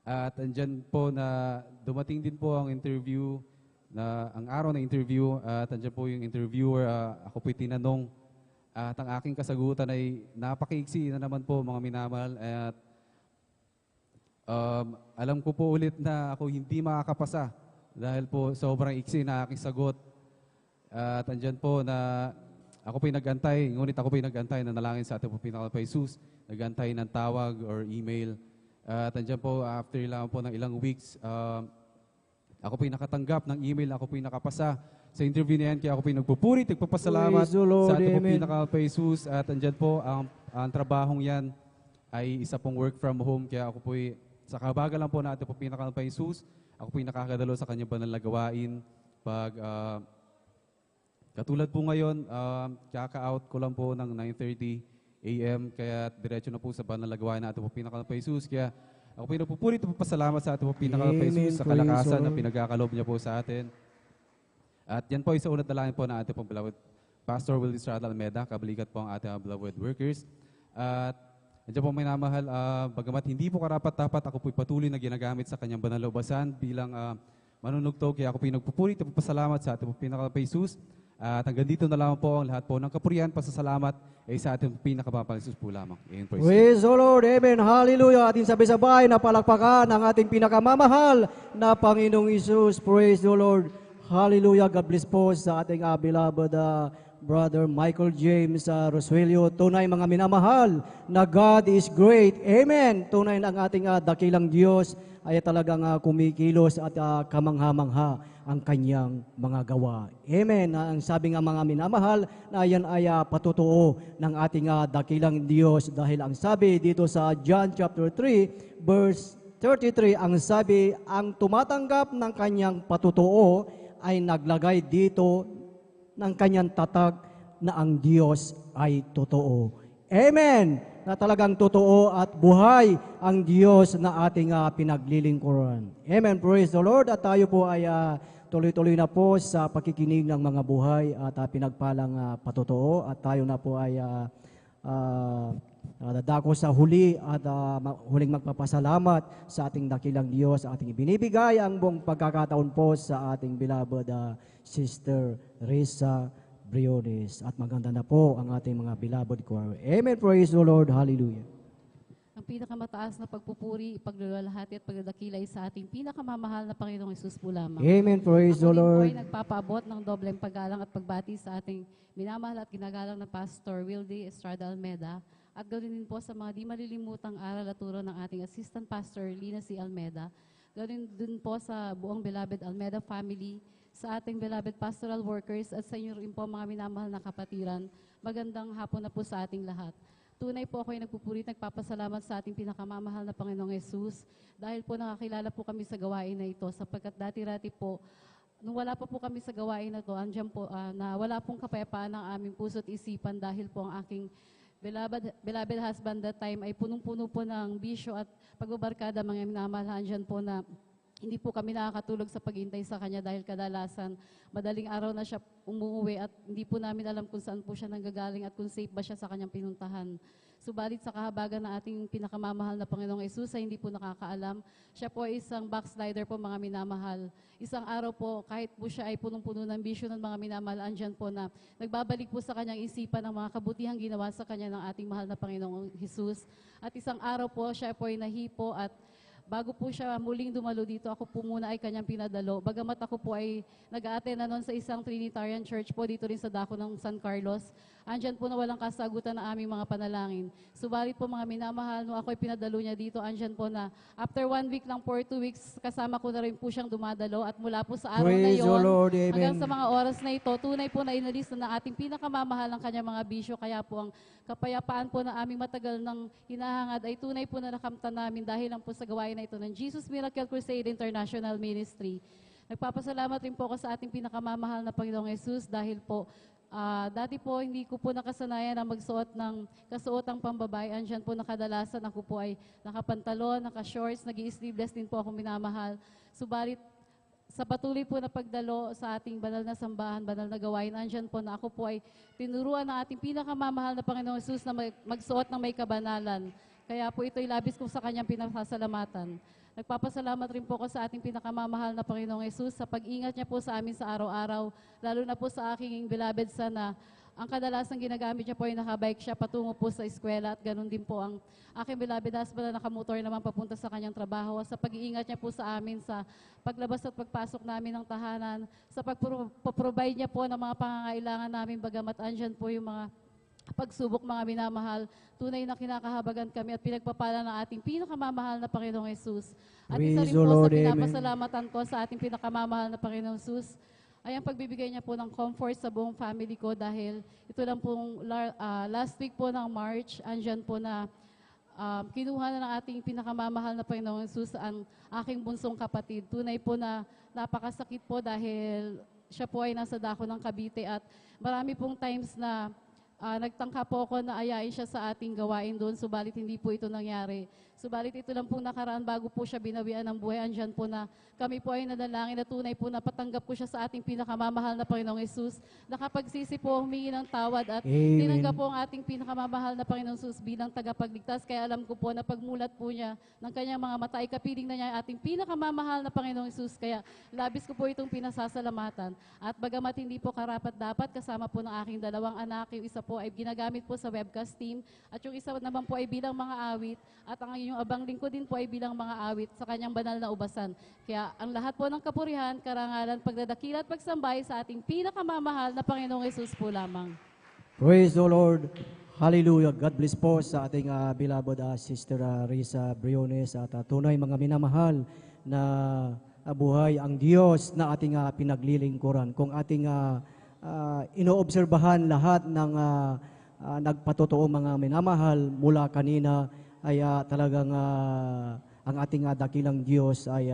At andyan po na dumating din po ang interview, ang araw ng interview, at andyan po yung interviewer, ako po'y tinanong. At ang aking kasagutan ay napakaiksi na naman po, mga minamahal. At alam ko po ulit na ako hindi makakapasa dahil po sobrang iksi na aking sagot. At andyan po na ako po'y nag-antay, ngunit ako po'y nag-antay na nalangin sa ating pinakamahal pa Jesus, nag-antay ng tawag or email. At andyan po, after lang po ng ilang weeks, ako po'y nakatanggap ng email, ako po'y nakapasa sa interview na yan, kaya ako po'y nagpupuri, nagpapasalamat sa ating pong pinakamahal pa Jesus. At andyan po, ang trabahong yan ay isa pong work from home, kaya ako po'y, sa kabaga lang po na ating pong pinakamahal pa Jesus, ako po'y nakakadalo sa kanyang banal na gawain. Katulad po ngayon, kaka-out ko lang po ng 9:30 a.m. Kaya diretso na po sa banal na gawain na ating pong pinakamahal pa Jesus. Kaya ako po'y nagpupuri at papasalamat sa ating pong pinakamahal pa Jesus sa kalakasan na pinagkakalob niya po sa atin. At yan po ay sa unat dalangin po na ating pong beloved Pastor Will Israel Alameda, kabalikat po ang ating beloved workers. At nandiyan po may namahal, bagamat hindi po karapat-dapat, ako po'y patuloy na ginagamit sa kanyang banal na ubasan bilang manunugtog. Kaya ako po'y nagpupuri at papasalamat sa ating pong pinakamahal pa Jesus. At hanggang dito na lamang po ang lahat po ng kapurihan, pasasalamat ay sa ating pinakamahal Jesus po lamang. Praise the Lord, amen, hallelujah. Ating sabay-sabay na palakpakan ang ating pinakamamahal na Panginoong Jesus. Praise the Lord, hallelujah. God bless po sa ating beloved Brother Michael James Rosuelio. Tunay mga minamahal na God is great. Amen. Tunay na ang ating dakilang Diyos ay talagang kumikilos at kamangha-mangha ang kanyang mga gawa. Amen. Ang sabi nga mga minamahal na yan ay patutuo ng ating dakilang Diyos dahil ang sabi dito sa John chapter 3 verse 33, ang sabi, ang tumatanggap ng kanyang patutuo ay naglagay dito ng kanyang tatag na ang Diyos ay totoo. Amen! Na talagang totoo at buhay ang Diyos na ating pinaglilingkuran. Amen. Praise the Lord. At tayo po ay tuloy-tuloy na po sa pakikinig ng mga buhay at pinagpalang patotoo. At tayo na po ay dadako sa huli at huling magpapasalamat sa ating dakilang Diyos. Ating ibinibigay ang buong pagkakataon po sa ating beloved Sister Risa Briones. At maganda na po ang ating mga beloved choir. Amen. Praise the Lord. Hallelujah. Ang pinakamataas na pagpupuri, pagluwalhati at pagdadakilay sa ating pinakamamahal na Panginoong Hesus po lamang. Amen. Praise the Ako din po Lord. ay nagpapaabot ng dobleng paggalang at pagbati sa ating minamahal at ginagalang na Pastor Wildy Estrada Almeda at gawin din po sa mga di malilimutang aral at turo ng ating Assistant Pastor Lina C. Almeda. Gawin din po sa buong beloved Almeda family, sa ating beloved pastoral workers at sa inyo rin po mga minamahal na kapatiran. Magandang hapon na po sa ating lahat. Tunay po ako ay nagpupuri at nagpapasalamat sa ating pinakamamahal na Panginoong Hesus dahil po nakakilala po kami sa gawain na ito sapagkat dati-rati po, nung wala pa po kami sa gawain na ito, andyan po na wala pong kapayapaan ng aming puso at isipan dahil po ang aking beloved husband that time ay punong-puno po ng bisyo at pagbabarkada mga minamahal andyan po na hindi po kami nakakatulog sa paghintay sa kanya dahil kadalasan madaling araw na siya umuwi at hindi po namin alam kung saan po siya nanggagaling at kung safe ba siya sa kanyang pinuntahan. Subalit sa kahabagan na ating pinakamamahal na Panginoong Hesus ay hindi po nakakaalam. Siya po ay isang backslider po mga minamahal. Isang araw po kahit po siya ay punong-puno ng bisyo ng mga minamahal, andyan po na nagbabalik po sa kanyang isipan ng mga kabutihang ginawa sa kanya ng ating mahal na Panginoong Hesus. At isang araw po siya po ay nahipo at bago po siya muling dumalo dito, ako po muna ay kanyang pinadalo. Bagamat ako po ay nag-a-attend na noon sa isang Trinitarian Church po dito rin sa dako ng San Carlos. Andyan po na walang kasagutan na aming mga panalangin. Subalit po mga minamahal, nung ako ay pinadalo niya dito, andyan po na after 1 week lang for 2 weeks, kasama ko na rin po siyang dumadalo at mula po sa araw na Praise the yon Lord. Amen. hanggang sa mga oras na ito, tunay po na inalis na ng ating pinakamamahal ang kanyang mga bisyo. Kaya po ang kapayapaan po na aming matagal ng hinahangad ay tunay po na nakamtan namin dahil lang po sa gawain na ito ng Jesus Miracle Crusade International Ministry. Nagpapasalamat rin po ako sa ating pinakamamahal na Panginoong Hesus dahil po dati po hindi ko po nakasanayan na magsuot ng kasuotang pambabae. Andyan po nakadalasan ako po ay nakapantalon, naka-shorts, nag-i-sleeveless din po ako minamahal. Subalit sa patuloy po na pagdalo sa ating banal na sambahan, banal na gawain, andyan po na ako po ay tinuruan ng ating pinakamamahal na Panginoong Hesus na magsuot ng may kabanalan. Kaya po ito'y labis ko sa kanyang pinasasalamatan. Nagpapasalamat rin po ko sa ating pinakamamahal na Panginoong Hesus sa pag-ingat niya po sa amin sa araw-araw, lalo na po sa aking beloved son na ang kadalasang ginagamit niya po ay nakabike siya patungo po sa eskwela at ganun din po ang aking beloved husband na nakamotor naman papunta sa kanyang trabaho. Sa pag-iingat niya po sa amin sa paglabas at pagpasok namin ng tahanan, sa pag-provide niya po ng mga pangangailangan namin bagamat andyan po yung mga pagsubok mga minamahal, tunay na kinakahabagan kami at pinagpapala ng ating pinakamamahal na Panginoong Hesus. At isa Praise rin the po Lord. sa Amen. pinapasalamatan ko sa ating pinakamamahal na Panginoong Hesus ay ang pagbibigay niya po ng comfort sa buong family ko dahil ito lang pong last week po ng March, andyan po na kinuha na ng ating pinakamamahal na Panginoong Hesus ang aking bunsong kapatid. Tunay po na napakasakit po dahil siya po ay nasa dako ng Cavite at marami pong times na nagtangka po ako na ayain siya sa ating gawain doon, subalit hindi po ito nangyari. Subalit ito lang pong nakaraan bago po siya binawian ng buhay. Andyan po na kami po ay nanalangin na tunay po na patanggap ko siya sa ating pinakamamahal na Panginoong Hesus. Nakapagsisi po humingi ng tawad at Amen. tinanggap po ang ating pinakamamahal na Panginoong Hesus bilang tagapagligtas. Kaya alam ko po na pagmulat po niya ng kanyang mga mata ay kapiling na niya ang ating pinakamamahal na Panginoong Hesus. Kaya labis ko po itong pinasasalamatan. At bagamat hindi po karapat-dapat, kasama po ng aking dalawang anak, yung isa po ay ginagamit po sa webcast team at yung isa naman po ay bilang mga awit at ang inyong abang lingkod din po ay bilang mga awit sa kanyang banal na ubasan. Kaya ang lahat po ng kapurihan, karangalan, pagdadakila at pagsambay sa ating pinakamamahal na Panginoong Hesus po lamang. Praise the Lord. Hallelujah. God bless po sa ating beloved Sister Risa Briones at tunay mga minamahal na buhay ang Diyos na ating pinaglilingkuran. Kung ating inoobserbahan lahat ng nagpatotoo mga minamahal mula kanina ay talagang ang ating dakilang Diyos ay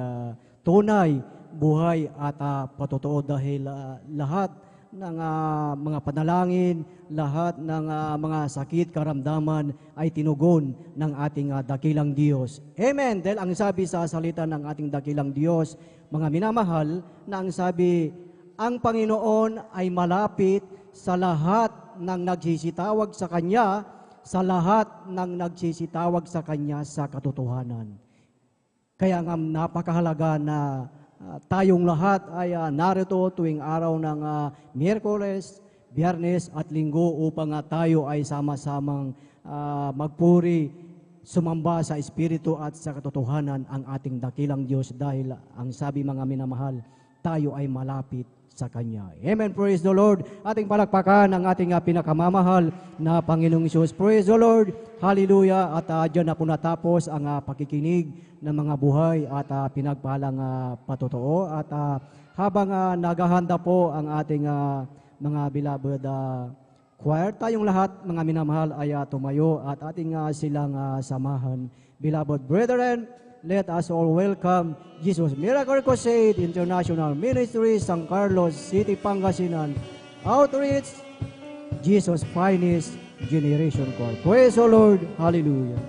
tunay, buhay at patotoo dahil lahat ng mga panalangin, lahat ng mga sakit, karamdaman ay tinugon ng ating dakilang Diyos. Amen. Dahil ang sabi sa salita ng ating dakilang Diyos, mga minamahal, na ang sabi, ang Panginoon ay malapit sa lahat ng nagsisitawag sa Kanya, sa lahat ng nagsisitawag sa Kanya sa katotohanan. Kaya nga napakahalaga na tayong lahat ay narito tuwing araw ng Miyerkules, Biyernes at Linggo upang tayo ay sama-samang magpuri, sumamba sa Espiritu at sa katotohanan ang ating dakilang Diyos dahil ang sabi mga minamahal, tayo ay malapit sa Kanya. Amen. Praise the Lord. Ating palakpakan ang ating pinakamamahal na Panginoong Hesus. Praise the Lord. Hallelujah. At dyan na po natapos ang pakikinig ng mga buhay at pinagpalang patotoo. At habang naghahanda po ang ating mga beloved choir, tayong lahat, mga minamahal, ay tumayo at ating silang samahan. Beloved brethren, let us all welcome Jesus Miracle Crusade International Ministry, San Carlos City, Pangasinan, Outreach, Jesus Finest Generation Choir. Praise the Lord. Hallelujah.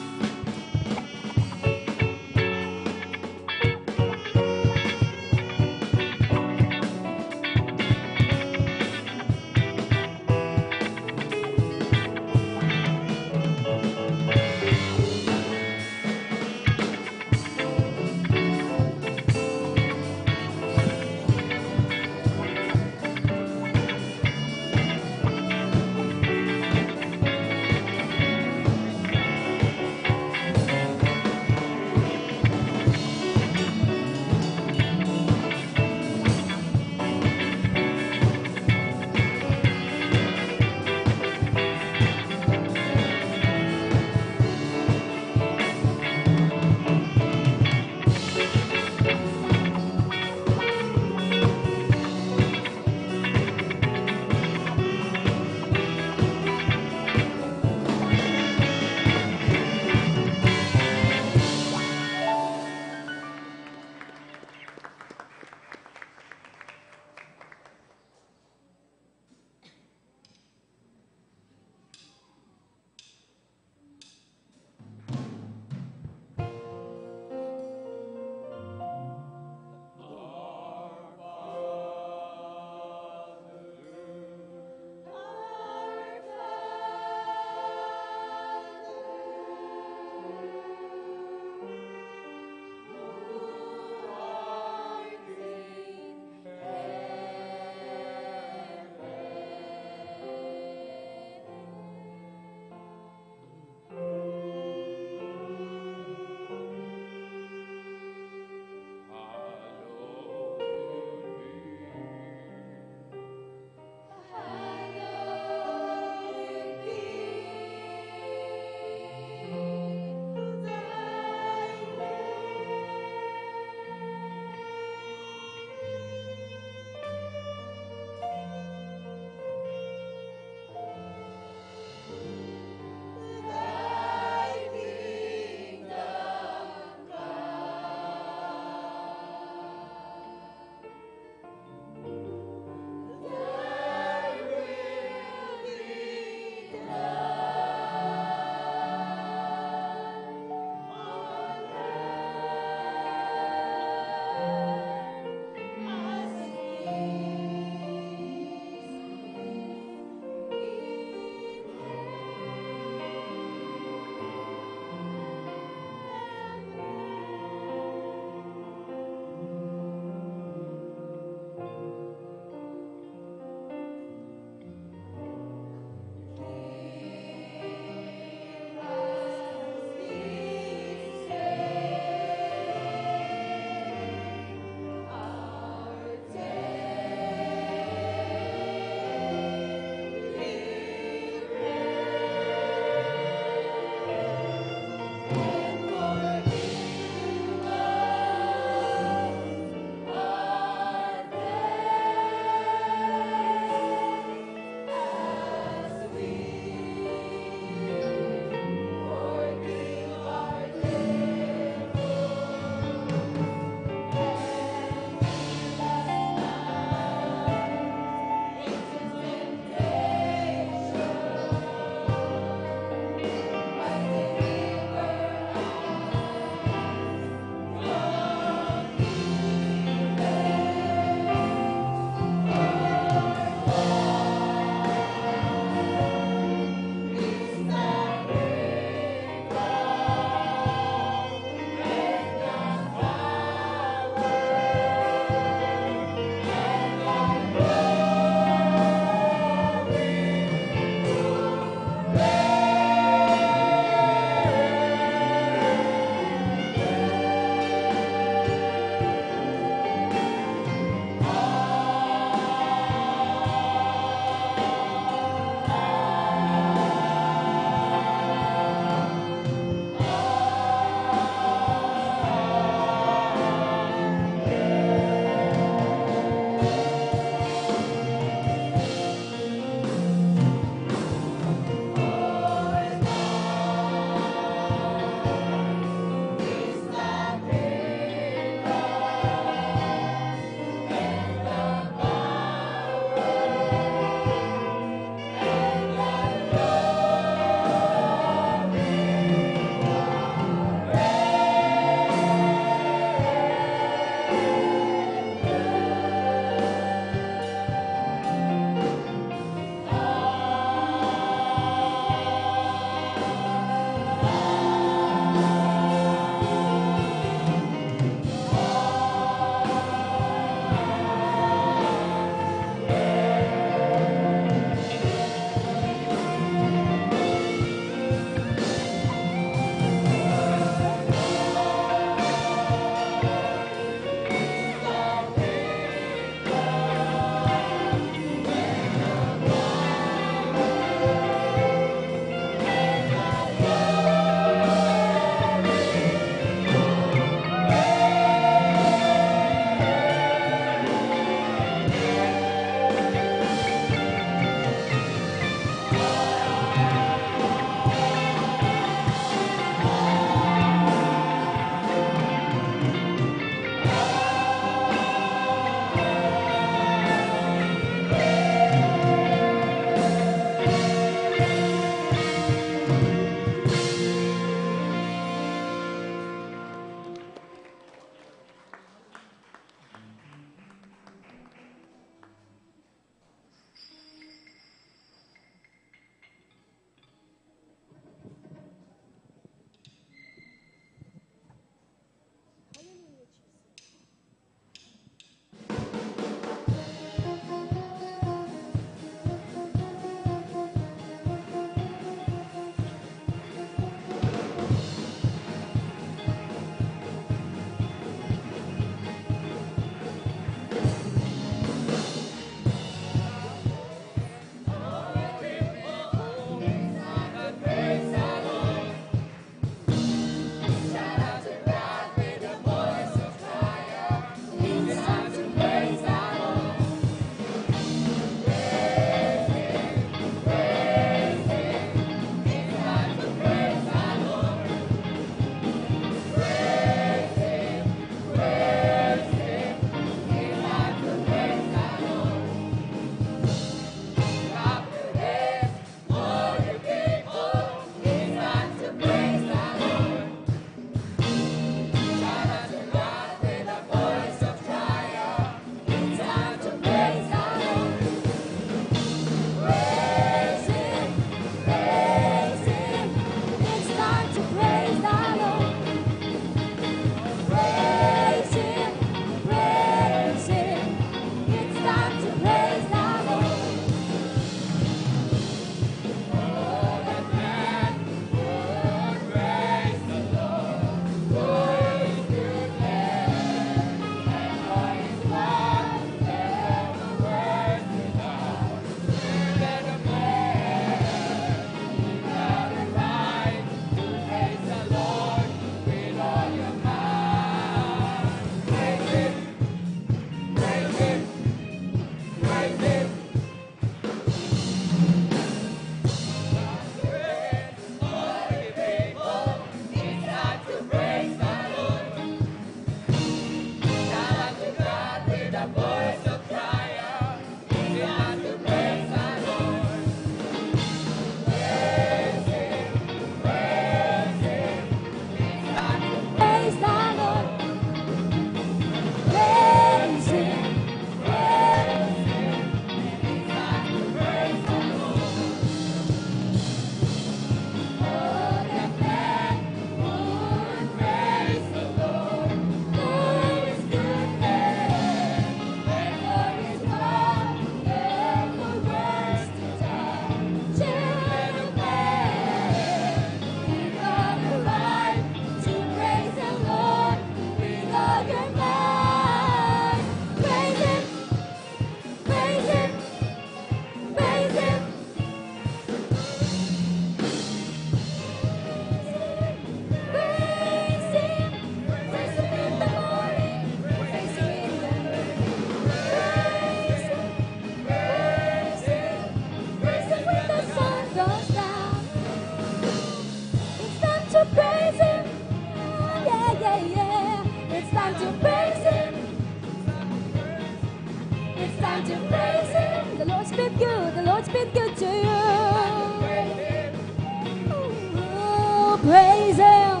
Praise Him,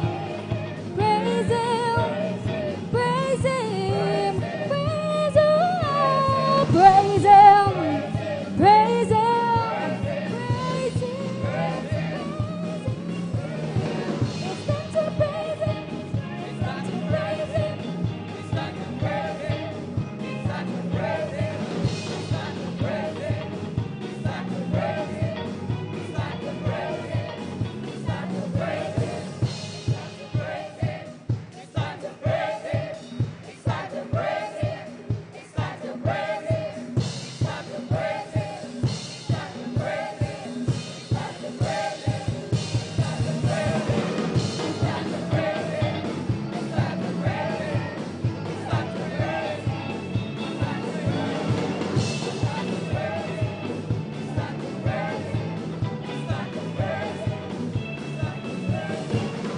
praise Him, praise Him, praise Him, praise Him, praise Him, praise Him. It's time to praise Him, it's time to praise Him, it's time to praise Him, it's time to praise Him, it's time to praise Him, it's time to praise Him, it's time to praise Him, it's time to praise Him.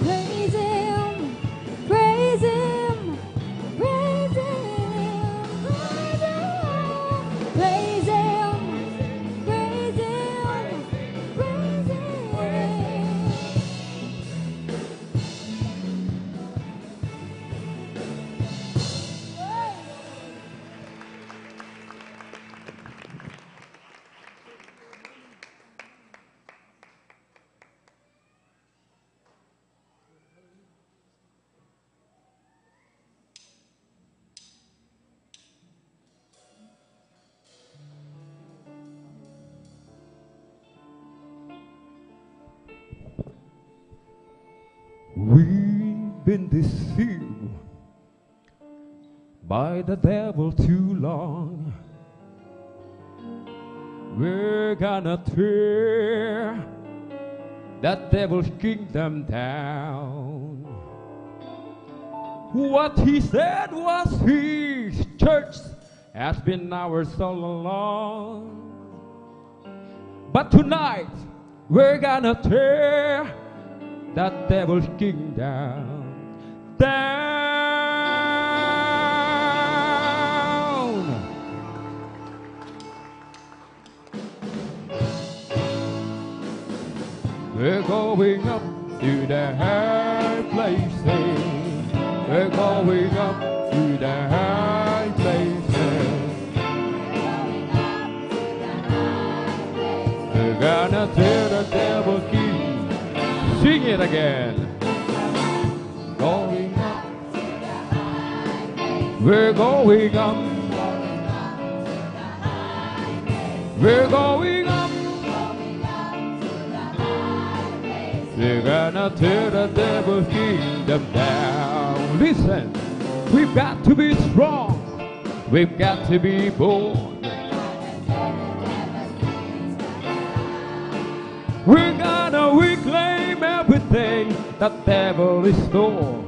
Praise Him, praise Him, praise Him, praise Him, praise Him, praise Him. We've been deceived by the devil too long. We're gonna tear that devil's kingdom down. What he said was his church has been ours all along. But tonight we're gonna tear that devil's kingdom down. We're going up to the high places. We're going up to the high places. We're gonna tear the devil's kingdom. Sing it again. Going up. We're going up. We're going up. We're gonna tear the devil's kingdom down. Listen, we've got to be strong. We've got to be bold. We're gonna reclaim everything the devil is stole.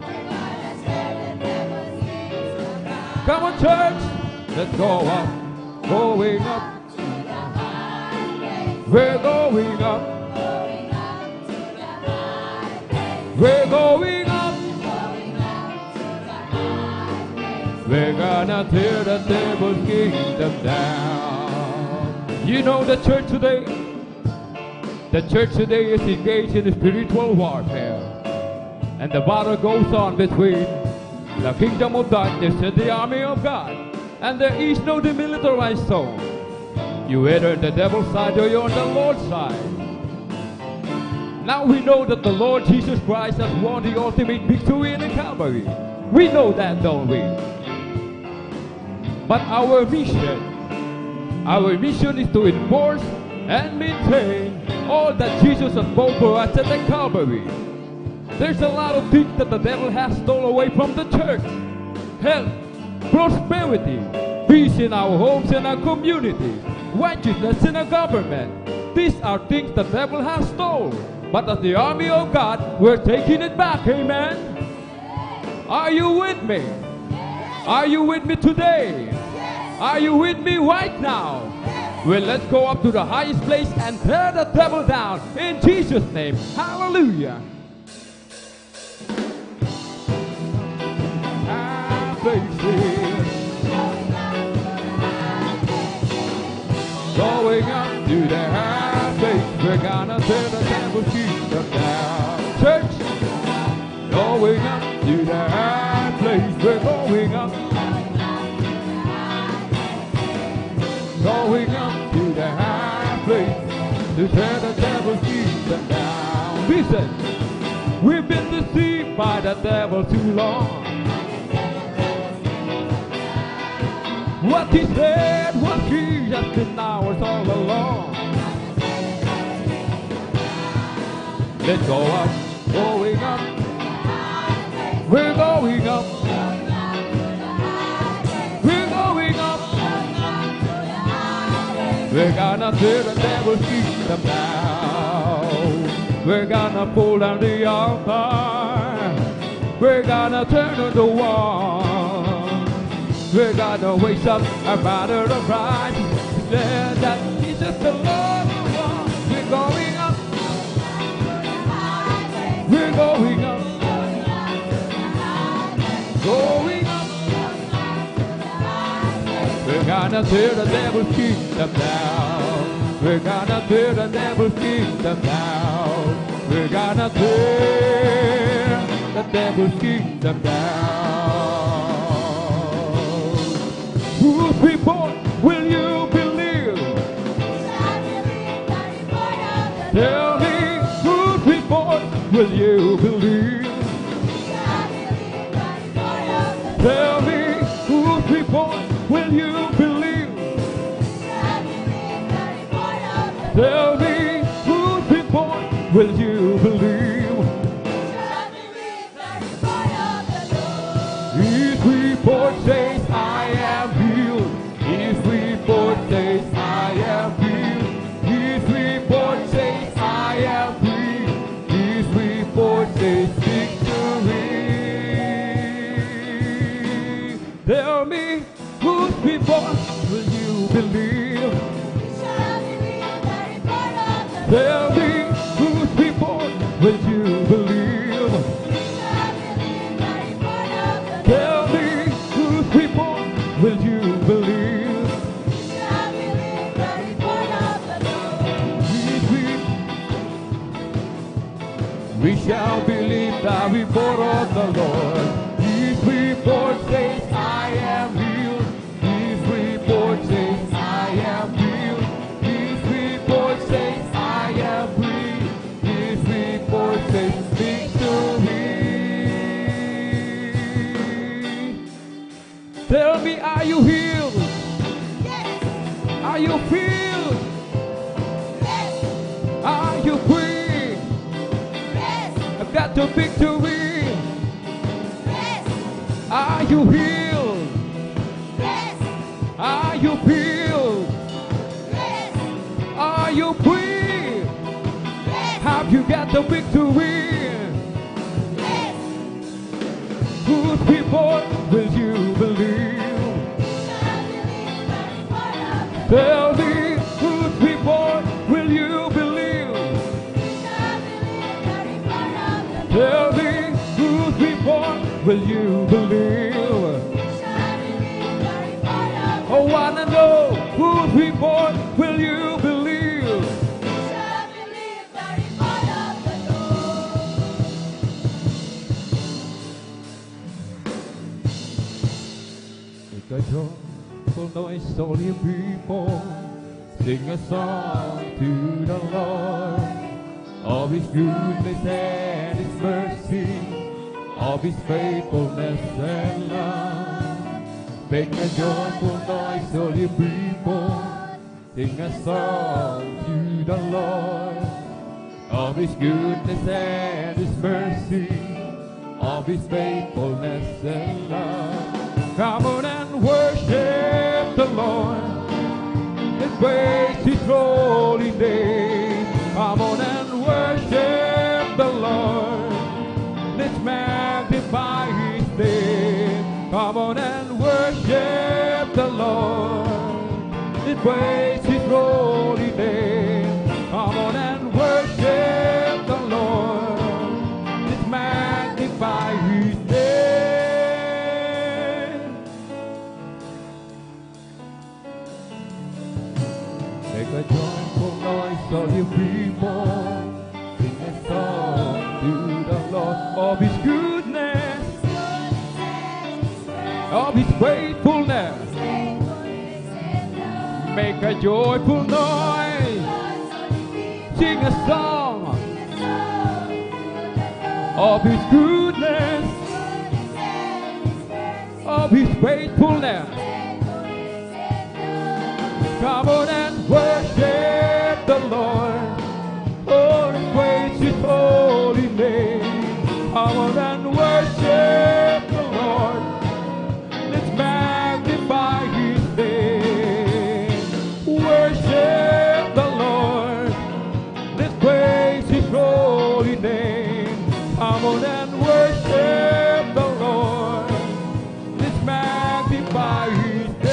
Come on, church, let's go up, going up. We're going up. We're going up. We're gonna tear the devil's kingdom down. You know the church today? The church today is engaged in spiritual warfare. And the battle goes on between the kingdom of darkness and the army of God. And there is no demilitarized zone. You either on the devil's side or you're on the Lord's side. Now we know that the Lord Jesus Christ has won the ultimate victory in the Calvary. We know that, don't we? But our mission is to enforce and maintain all that Jesus has bought for us at the Calvary. There's a lot of things that the devil has stolen away from the church. Health, prosperity, peace in our homes and our communities, righteousness in our government. These are things the devil has stolen. But as the army of God, we're taking it back, amen? Are you with me? Are you with me today? Are you with me right now? Well, let's go up to the highest place and tear the devil down in Jesus' name. Hallelujah. Going up to the high place, we're gonna tear the devil's kingdom down. Church, vision. We've been deceived by the devil too long. What he said was true, has been ours all along. Let's go up, going up. We're going up. We're going up. We're gonna tear the devil's kingdom down. We're gonna pull down the altar. We're gonna turn on the wall. We're gonna raise up a banner of pride. Declare that Jesus the Lord of all. We're going up. We're going up. Going up. We're gonna tear the devil's kingdom down. We're gonna tear the devil's kingdom down. We're gonna tear the devil's kingdom down. Whose report will you believe? Tell me, whose report will you believe? Tell me, whose report will you believe? Tell me, whose report will you believe? His report says I am healed. His report says I am healed. His report says I am free. His report says victory. Tell me, whose report will you believe? Tell me, whose report will you believe? Tell me, whose report will you believe? We shall believe the report of the Lord. His report says I am healed. His report says I am healed. His report says I am free. His report says victory. Tell me, are you healed? Yes. Are you filled? Yes. Are you free? Yes. I've got the victory. Yes. Are you healed? Yes. Are you filled? Yes. Are you free? Yes. Have you got the victory? Yes. Whose report will you believe? Tell me, whose report will you believe? Tell me, whose report will you believe? Oh, I wanna know, whose report will you believe? Make a joyful noise, all you people. Sing a song to the Lord. Of His goodness and His mercy, of His faithfulness and love. Make a joyful noise, all you people. Sing a song to the Lord. Of His goodness and His mercy, of His faithfulness and love. Come on and worship the Lord, and praise His holy name. Come on and worship the Lord, let's magnify His name. Come on and worship the Lord, let's praise His holy name. Come on and worship the Lord, let's magnify His name. Make a joyful noise, all you people. Sing a song to the Lord. Of His goodness, of His faithfulness. Make a joyful noise. Sing a song of His goodness, of His faithfulness. Come on and worship the Lord. Oh, praise His holy name. Come on and worship the Lord. Let's magnify His name. Worship the Lord. Let's praise His holy name. Come on and worship the Lord. Let's magnify His name.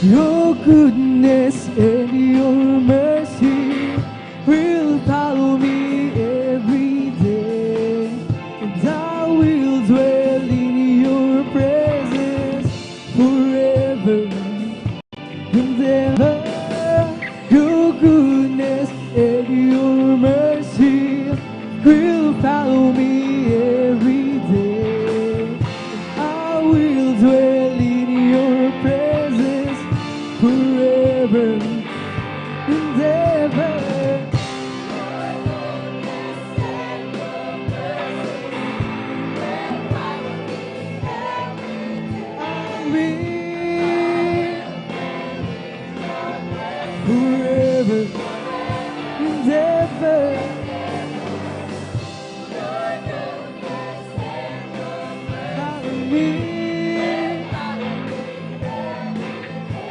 Your goodness and your mercy will follow me every day, and I will dwell in your presence forever and ever. Your goodness and your mercy will follow me every day, and I will dwell in your presence forever and ever. Forever and ever. Follow me,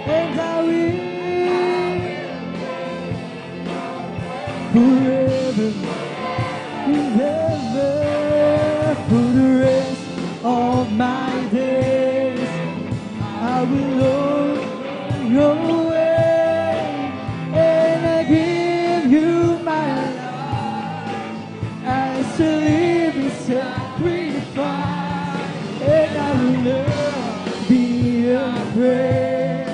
and I will forever and ever. For the rest of my days, I will know your way, and I give you my life as a living sacrifice, and I will never be afraid,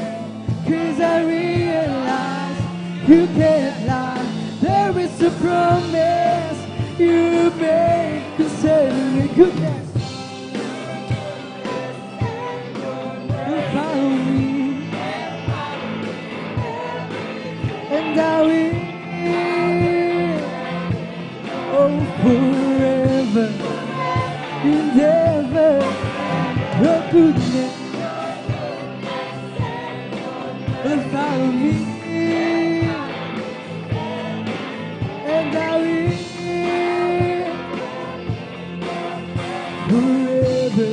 'cause I realize you can't lie. There is a promise you made concerning goodness. Follow me, and I will, oh, forever and ever. Your goodness will follow me, and I will forever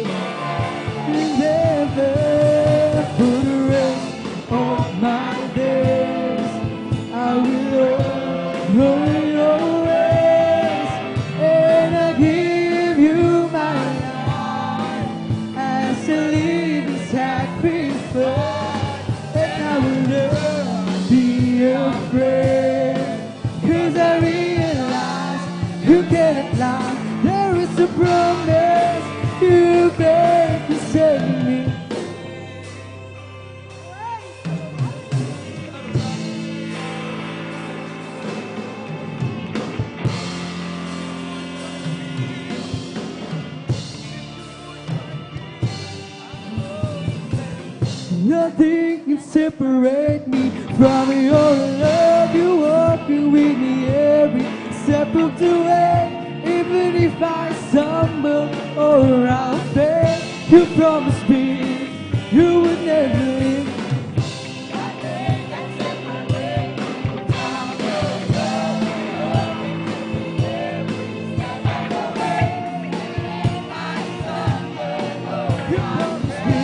and ever. For the rest of my days, I will know your ways, and I give you my life as a living sacrifice, and I will never be afraid, 'cause I realize you can't lie. There is a promise you made to save me. Nothing can separate me from your love. You walking with me every step of the way. Even if I stumble or I'll fail, you promised me you would never leave. You promised me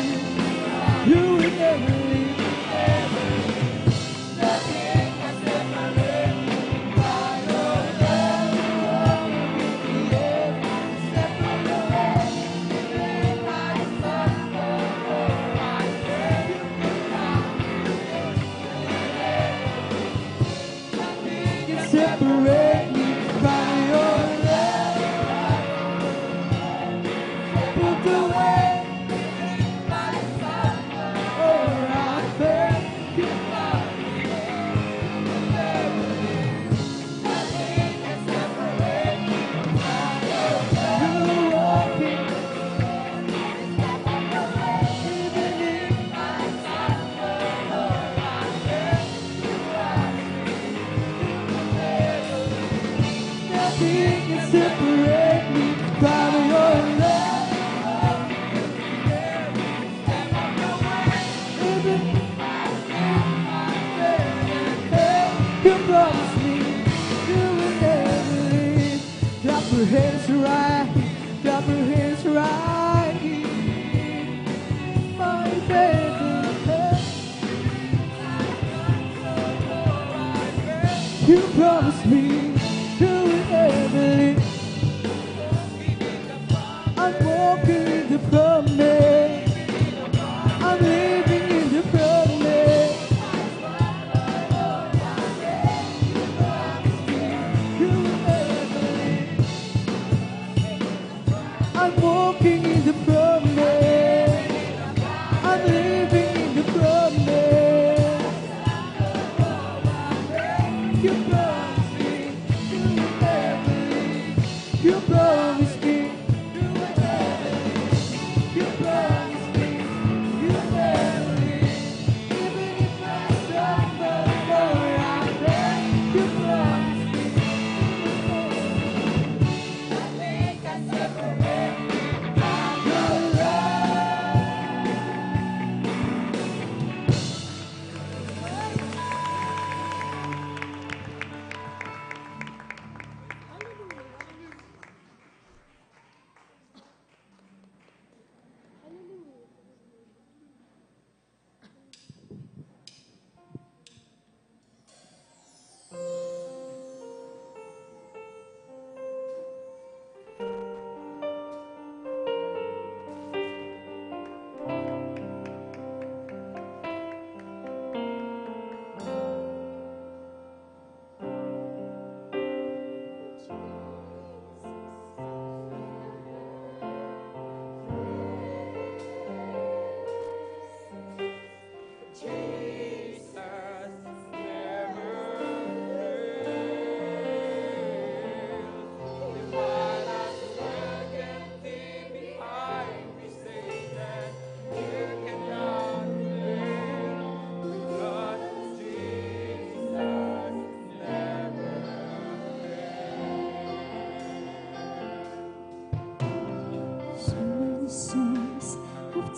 you would never leave. Nothing can separate me from your love. You walking with me every step of the way. Even if I stumble or I fail, you nothing can separate me from your love. Put the way or I fail, you nothing can separate me from your love. You walking even if I stumble or I fail, nothing can separate me from your love. Even you promised me you would never leave. Clap your hands right, clap your hands right here. My baby, you promised me you would never leave. I'm walking in the promise, I'm living in the promise.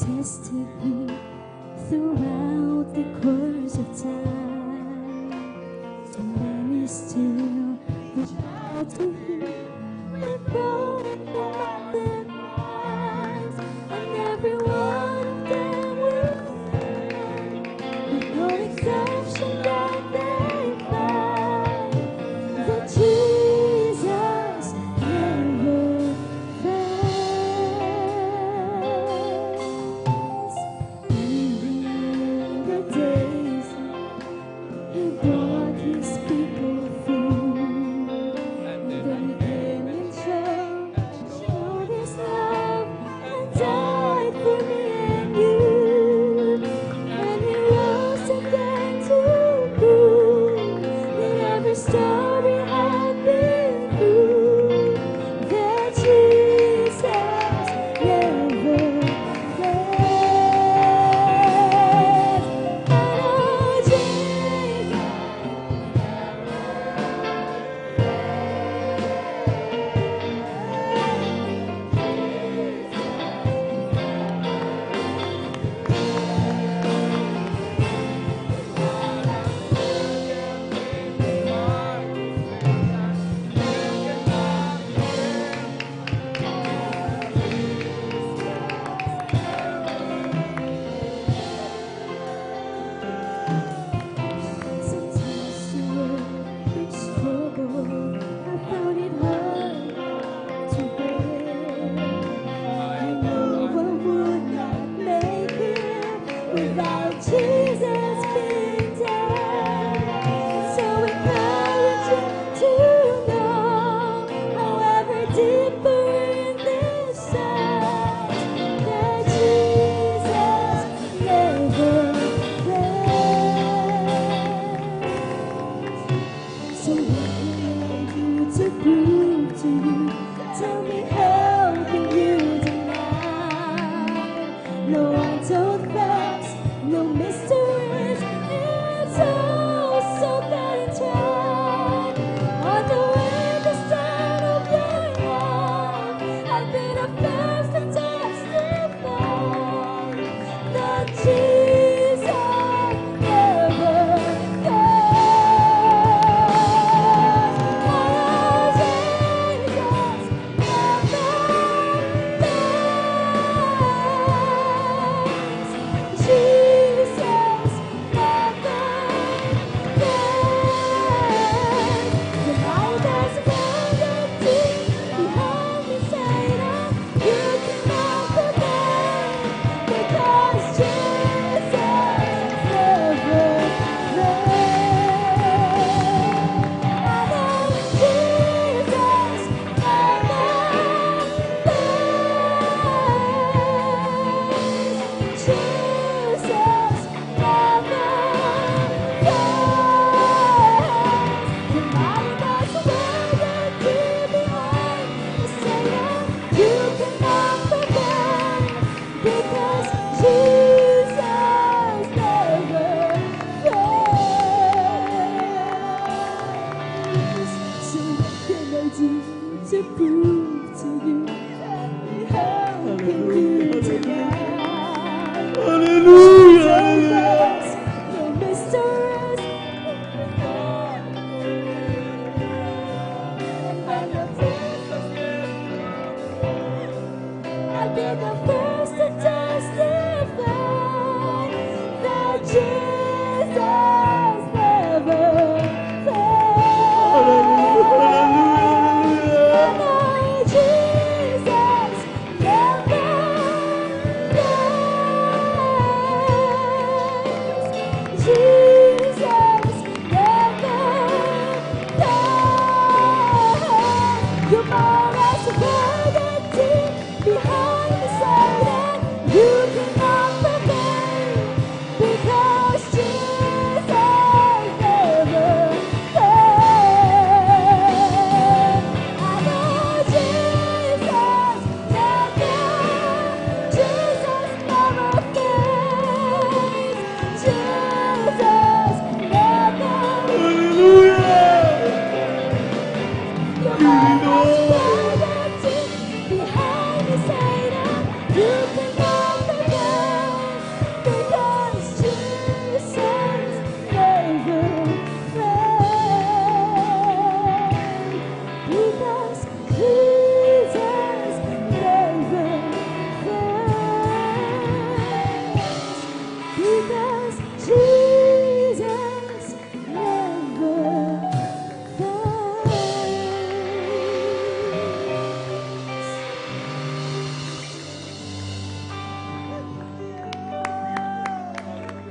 tested me throughout the course of time. So many still reach out to Him with broken their lives, and every one of them will find, with no exception, that they find that Jesus never fails. In the days He brought His people through, and then He came and showed His love and died for me and you, and He rose again to prove that every story had been through, that Jesus never fails. Oh, Jesus. Sometimes to work with struggle, I found it hard to bear. I know I would not make it without Jesus being there. So encouraging to know, however deeper in this sight, that Jesus never fails. So what can I do to prove to you? Tell me, how can you deny? No untold facts, no mysteries. It's all so that and tried. On the other side of your life, I've been a first to testify that Jesus never fails. Oh, Jesus never fails. Jesus never fails. The light has found the deep behind the Satan. You cannot prevent, because Jesus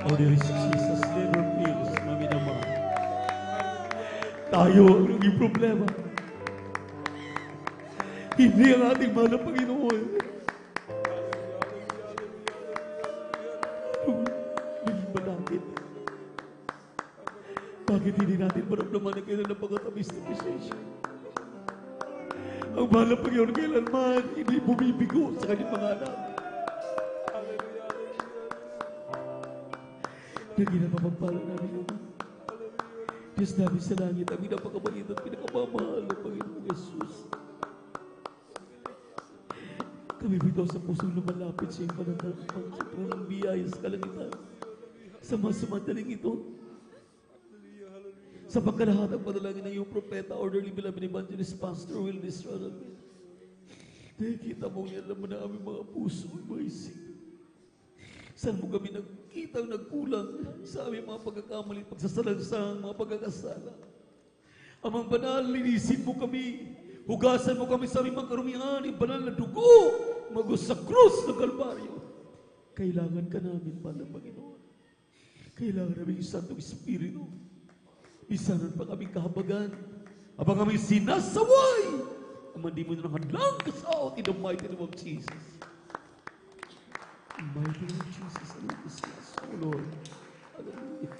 Oh, there is Jesus never fails, mga minamahal. Tayo ang naging problema. Hindi ang ating mahal na Panginoon. Naging malapit. Bakit hindi natin maramdaman na kailan napakatamis na presensya? Ang mahal na Panginoon kailanman hindi bumibigo sa kanyang mga anak. Naging napapagpala namin naman. Diyos namin sa langit, ang pinapakabait at pinakamamahal ng Panginoon Jesus. Kami bitaw sa pusong lumalapit sa iyong panandampang sa punong biyaya sa kalangitan. Sa mga sumandaling ito, sa pagkalahatang panalangin ng iyong propeta, orderly beloved evangelist, Pastor Will Estrada, nakikita mo niya, alam mo na aming mga puso, mga isip. Saan mo kami nagkita nagkulang sa aming mga pagkakamali, pagsasalansang, mga pagkakasala. Amang banal, linisin mo kami. Hugasan mo kami sa aming mga karumihan, yung banal na dugo, magos sa krus ng Kalbaryo. Kailangan ka namin, Padre Panginoon. Kailangan namin yung Santong Espiritu. Isanan pa kami kahabagan. Abang kami sinasaway. Aman di mo na hadlang kasaot in the mighty name of Jesus. In the mighty name of Jesus, I love this yes, oh Lord. Hallelujah.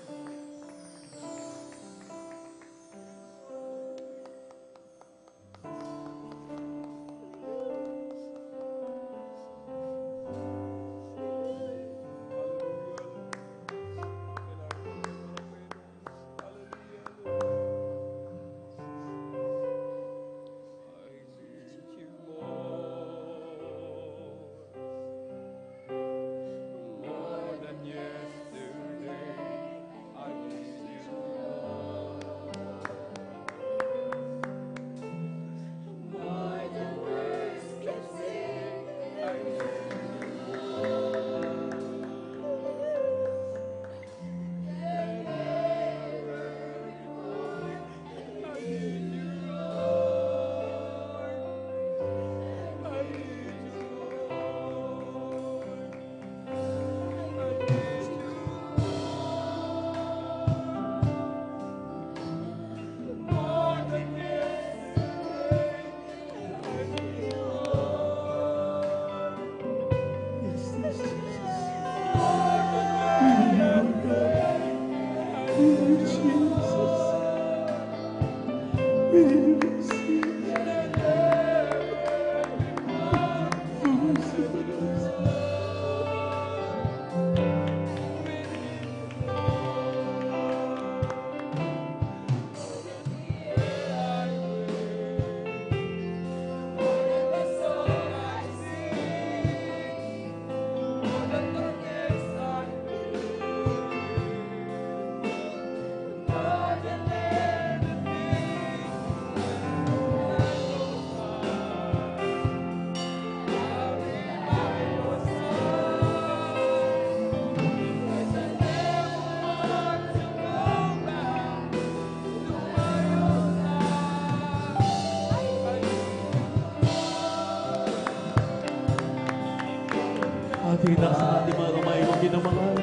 Ating itaas ang ating mga kamay, mga minamahal.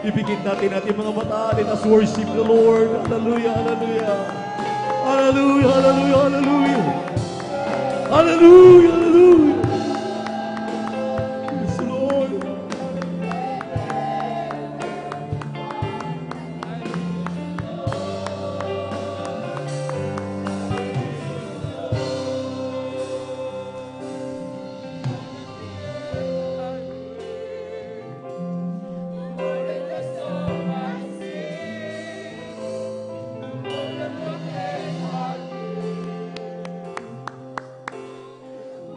Ibigin natin ating mga mata. Let us worship the Lord. Hallelujah, hallelujah. Hallelujah, hallelujah, hallelujah. Hallelujah, hallelujah. Yes, Lord.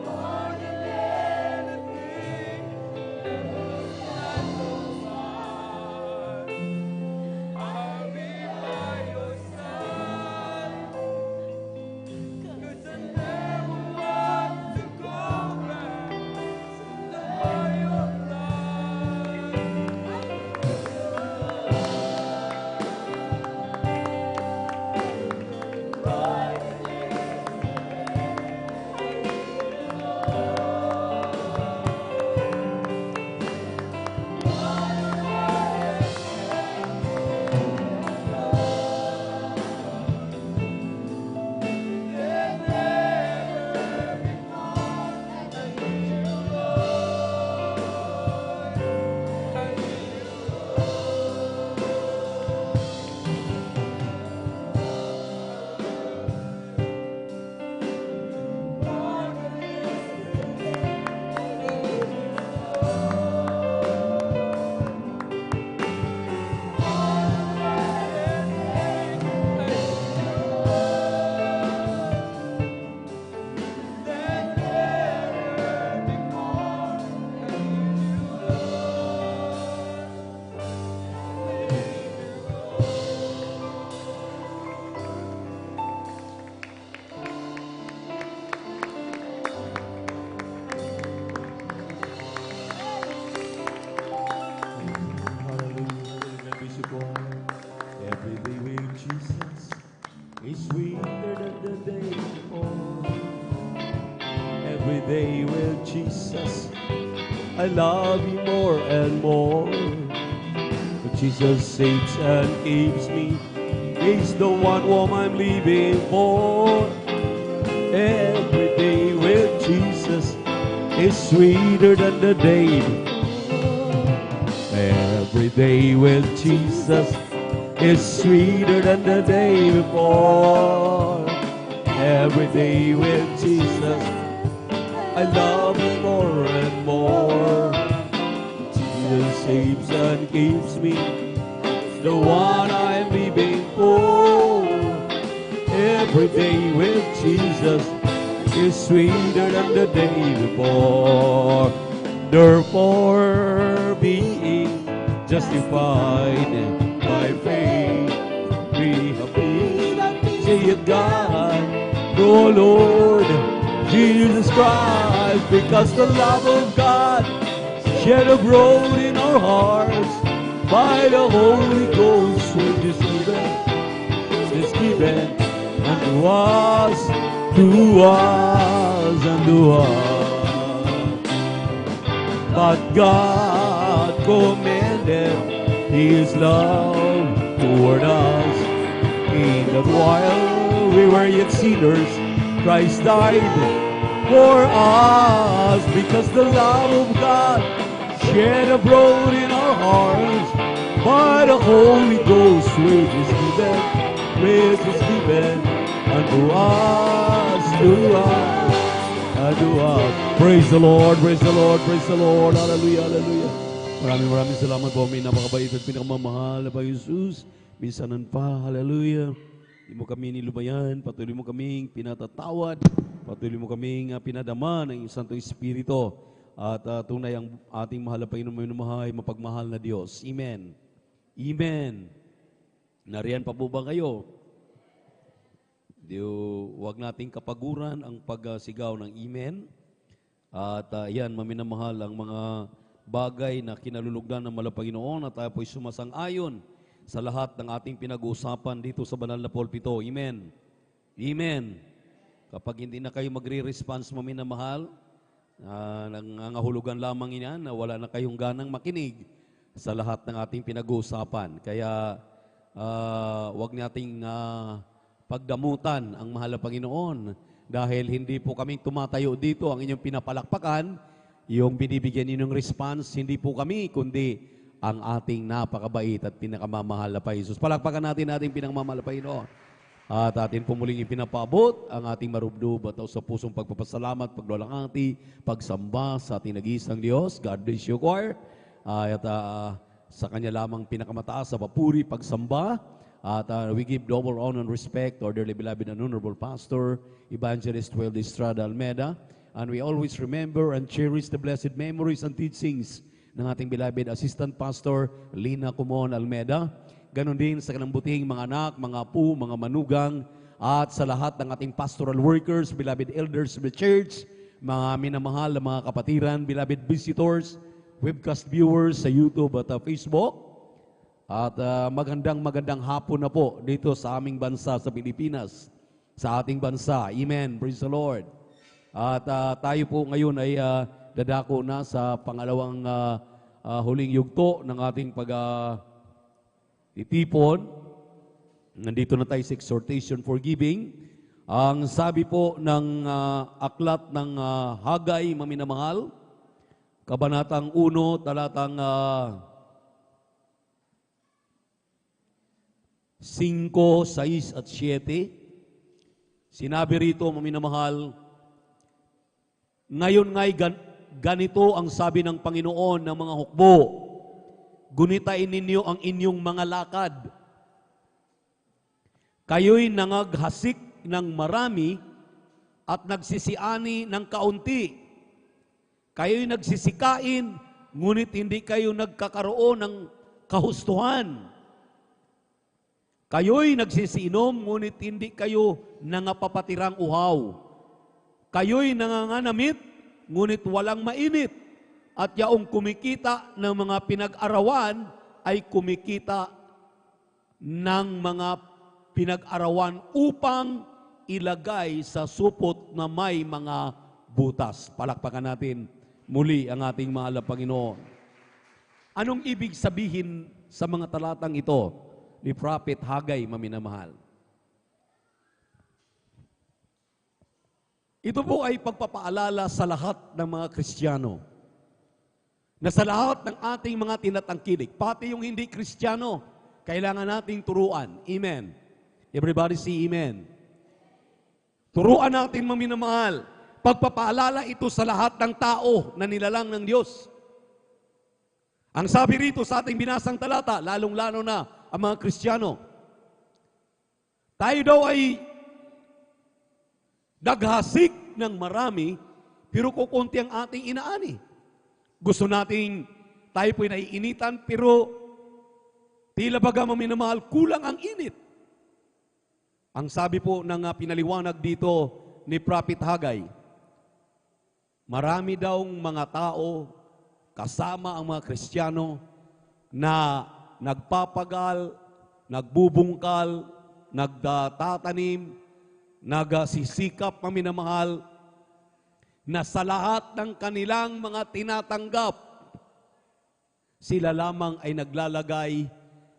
More I love Him more and more. But Jesus saves and keeps me. He's the one whom I'm living for. Every day with Jesus is sweeter than the day before. Every day with Jesus is sweeter than the day before. Every day with Jesus, I love Him more and more. Jesus saves and keeps me, the one I'm living for. Every day with Jesus is sweeter than the day before. Therefore, being justified by faith, we have peace. Say it, God, oh Lord Jesus Christ, because the love of God shed abroad in our hearts by the Holy Ghost, which is given unto us, unto us. But God commended His love toward us, in that while we were yet sinners, Christ died for us, because the love of God shed abroad in our hearts by the Holy Ghost, which is given unto us, unto us. Praise the Lord, praise the Lord, praise the Lord. Hallelujah, hallelujah. Maraming salamat po, aming napakabait at pinakamamahal na Panginoon Jesus. Minsanan pa, hallelujah. Di mo kami nilubayan, patuloy mo kaming pinatatawad, patuloy mo kaming pinadama ng Santo Espiritu. At tunay ang ating mahal na Panginoon mahay, mapagmahal na Diyos. Amen. Amen. Nariyan pa po ba kayo? Huwag nating kapaguran ang pagsigaw ng Amen. At yan, maminamahal ang mga bagay na kinalulugdan ng mahal na Panginoon at tayo po'y sumasang-ayon sa lahat ng ating pinag-uusapan dito sa banal na pulpito. Amen. Amen. Kapag hindi na kayo magre-response, maminamahal, nangangahulugan lamang yan na wala na kayong ganang makinig sa lahat ng ating pinag-uusapan. Kaya wag nating pagdamutan ang mahal na Panginoon dahil hindi po kaming tumatayo dito. Ang inyong pinapalakpakan, yung binibigyan ninyong response, hindi po kami, kundi ang ating napakabait at pinakamamahal na Panginoon. Palakpakan natin ating pinakamamahal na Panginoon. At atin po muling ipinapaabot ang ating marubdob at sa pusong pagpapasalamat, paglalangati, pagsamba sa ating nag-iisang Diyos. God bless you, choir. At sa Kanya lamang pinakamataas sa papuri, pagsamba. At we give double honor and respect to our dearly beloved and honorable pastor, Evangelist Wilde Estrada Almeda. And we always remember and cherish the blessed memories and teachings ng ating beloved Assistant Pastor, Lina Kumon Almeda. Ganon din sa kanambuting mga anak, mga apo, mga manugang, at sa lahat ng ating pastoral workers, beloved elders of the church, mga minamahal na mga kapatiran, beloved visitors, webcast viewers sa YouTube at Facebook. At magandang hapon na po dito sa aming bansa sa Pilipinas, sa ating bansa. Amen. Praise the Lord. At tayo po ngayon ay dadako na sa pangalawang huling yugto ng ating pag-itipon. Nandito na tayo sa exhortation for giving. Ang sabi po ng aklat ng Hagay, maminamahal, Kabanatang 1, talatang 5, 6 at 7. Sinabi rito, maminamahal, ngayon nga'y ganito ang sabi ng Panginoon ng mga hukbo, gunitain ninyo ang inyong mga lakad. Kayo'y nangaghasik ng marami at nagsisiani ng kaunti. Kayo'y nagsisikain, ngunit hindi kayo nagkakaroon ng kahustuhan. Kayo'y nagsisiinom, ngunit hindi kayo nangapapatirang uhaw. Kayo'y nanganganamit, ngunit walang mainit. At yaong kumikita ng mga pinag-arawan ay kumikita ng mga pinag-arawan upang ilagay sa supot na may mga butas. Palakpakan natin muli ang ating mahal na Panginoon. Anong ibig sabihin sa mga talatang ito ni Prophet Haggai, maminamahal? Ito po ay pagpapaalala sa lahat ng mga Kristiyano na sa lahat ng ating mga tinatangkilik, pati yung hindi Kristiyano, kailangan nating turuan. Amen. Everybody say amen. Turuan natin, maminamahal. Pagpapaalala ito sa lahat ng tao na nilalang ng Diyos. Ang sabi rito sa ating binasang talata, lalong-lalo na ang mga Kristiyano, tayo daw ay daghasik ng marami, pero kukunti ang ating inaani. Gusto nating tayo po'y naiinitan, pero tila baga, maminamahal, kulang ang init. Ang sabi po ng pinaliwanag dito ni Prophet Haggai, marami daw mga tao, kasama ang mga Kristiyano, na nagpapagal, nagbubungkal, nagtatanim, nagsisikap, maminamahal, na sa lahat ng kanilang mga tinatanggap, sila lamang ay naglalagay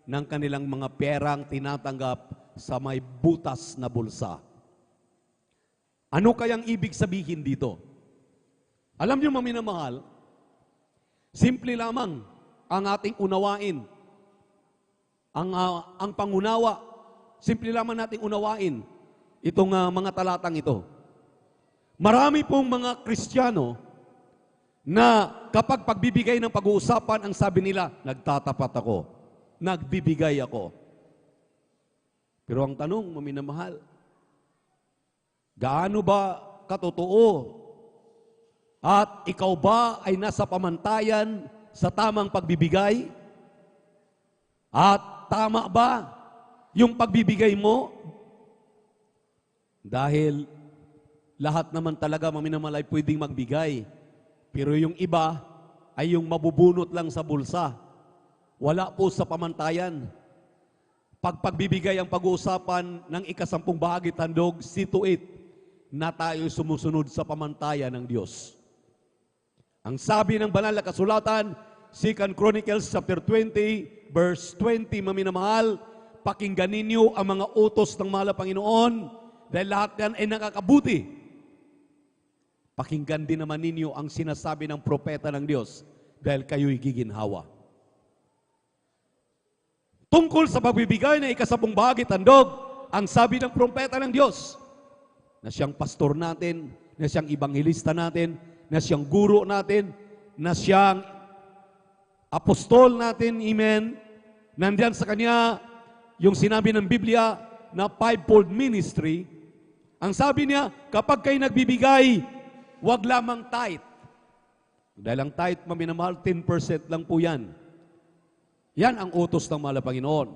ng kanilang mga perang tinatanggap sa may butas na bulsa. Ano kayang ibig sabihin dito? Alam niyo, maminamahal, simple lamang ang ating unawain. Ang pangunawa, simple lamang nating unawain itong mga talatang ito. Marami pong mga Kristiyano na kapag pagbibigay ng pag-uusapan, ang sabi nila, nagtatapat ako, nagbibigay ako. Pero ang tanong, maminamahal, gaano ba katotoo? At ikaw ba ay nasa pamantayan sa tamang pagbibigay? At tama ba yung pagbibigay mo? Dahil lahat naman talaga, maminamahal, ay pwedeng magbigay. Pero yung iba ay yung mabubunot lang sa bulsa. Wala po sa pamantayan. Pag pagbibigay ang pag-uusapan ng ika-10 bahagi tandog, see to it na tayo sumusunod sa pamantayan ng Diyos. Ang sabi ng banal na kasulatan, 2 Chronicles chapter 20, verse 20, maminamahal, pakinggan ninyo ang mga utos ng mahal na Panginoon, dahil lahat yan ay nakakabuti. Pakinggan din naman ninyo ang sinasabi ng propeta ng Diyos, dahil kayo'y giginhawa. Tungkol sa pagbibigay na ika-10 bahagi tandog, ang sabi ng propeta ng Diyos, na siyang pastor natin, na siyang ibanghilista natin, na siyang guro natin, na siyang apostol natin, amen, nandyan sa kanya yung sinabi ng Biblia na 5-fold ministry. Ang sabi niya, kapag kayo nagbibigay, wag lamang tithe. Dahil ang tithe, maminamahal, 10% lang po yan. Yan ang utos ng mahal na Panginoon.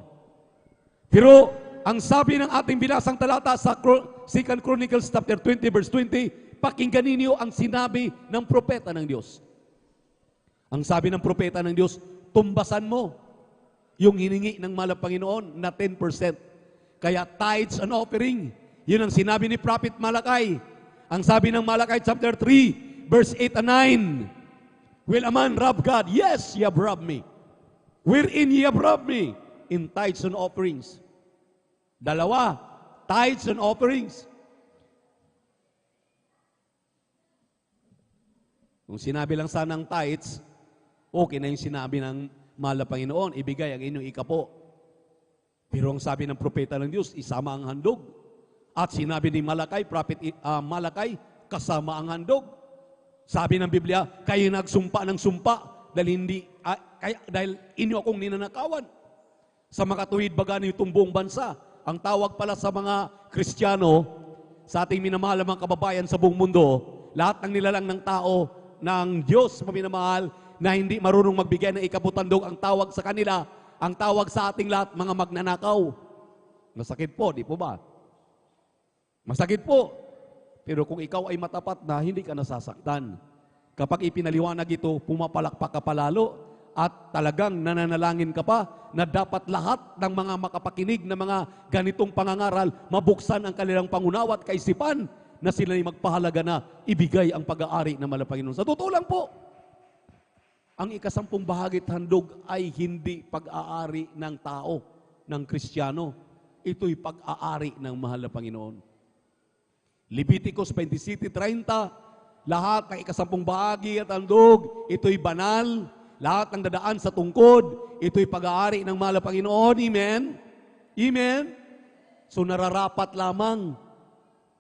Pero ang sabi ng ating binasang talata sa 2 Chronicles chapter 20, verse 20, pakinggan ninyo ang sinabi ng propeta ng Diyos. Ang sabi ng propeta ng Diyos, tumbasan mo yung hiningi ng mahal na Panginoon na 10%. Kaya tithes and offering, yun ang sinabi ni Prophet Malakay. Ang sabi ng Malakay chapter 3, verse 8 and 9, will a man rob God? Yes, ye have robbed me. Wherein ye have robbed me? In tithes and offerings. Dalawa, tithes and offerings. Kung sinabi lang sana ng tithes, okay na yung sinabi ng mahal na Panginoon, ibigay ang inyong ikapo. Pero ang sabi ng propeta ng Diyos, isama ang handog. At sinabi ni Malakay, Prophet Malakay, kasama ang handog. Sabi ng Biblia, kayo nagsumpa ng sumpa dahil inyo akong ninanakawan. Sa makatuwid baga nitong buong bansa, ang tawag pala sa mga Kristiyano, sa ating minamahal na mga kababayan sa buong mundo, lahat ng nilalang ng tao ng Diyos, maminamahal, na hindi marunong magbigay ng ikaputandog, ang tawag sa kanila, ang tawag sa ating lahat, mga magnanakaw. Masakit po, di po ba? Masakit po. Pero kung ikaw ay matapat na, hindi ka nasasaktan. Kapag ipinaliwanag ito, pumapalakpak ka palalo at talagang nananalangin ka pa na dapat lahat ng mga makapakinig na mga ganitong pangangaral, mabuksan ang kanilang pangunawa at kaisipan na sila ay magpahalaga na ibigay ang pag-aari ng mahal na Panginoon. Sa totoo lang po, ang ikasampung bahagi't handog ay hindi pag-aari ng tao, ng Kristiyano. Ito'y pag-aari ng mahal na Panginoon. Leviticus 27:30, lahat ng ikasampung bahagi at handog, ito'y banal. Lahat ng dadaan sa tungkod, ito'y pag-aari ng mahal na Panginoon. Amen? Amen? So nararapat lamang,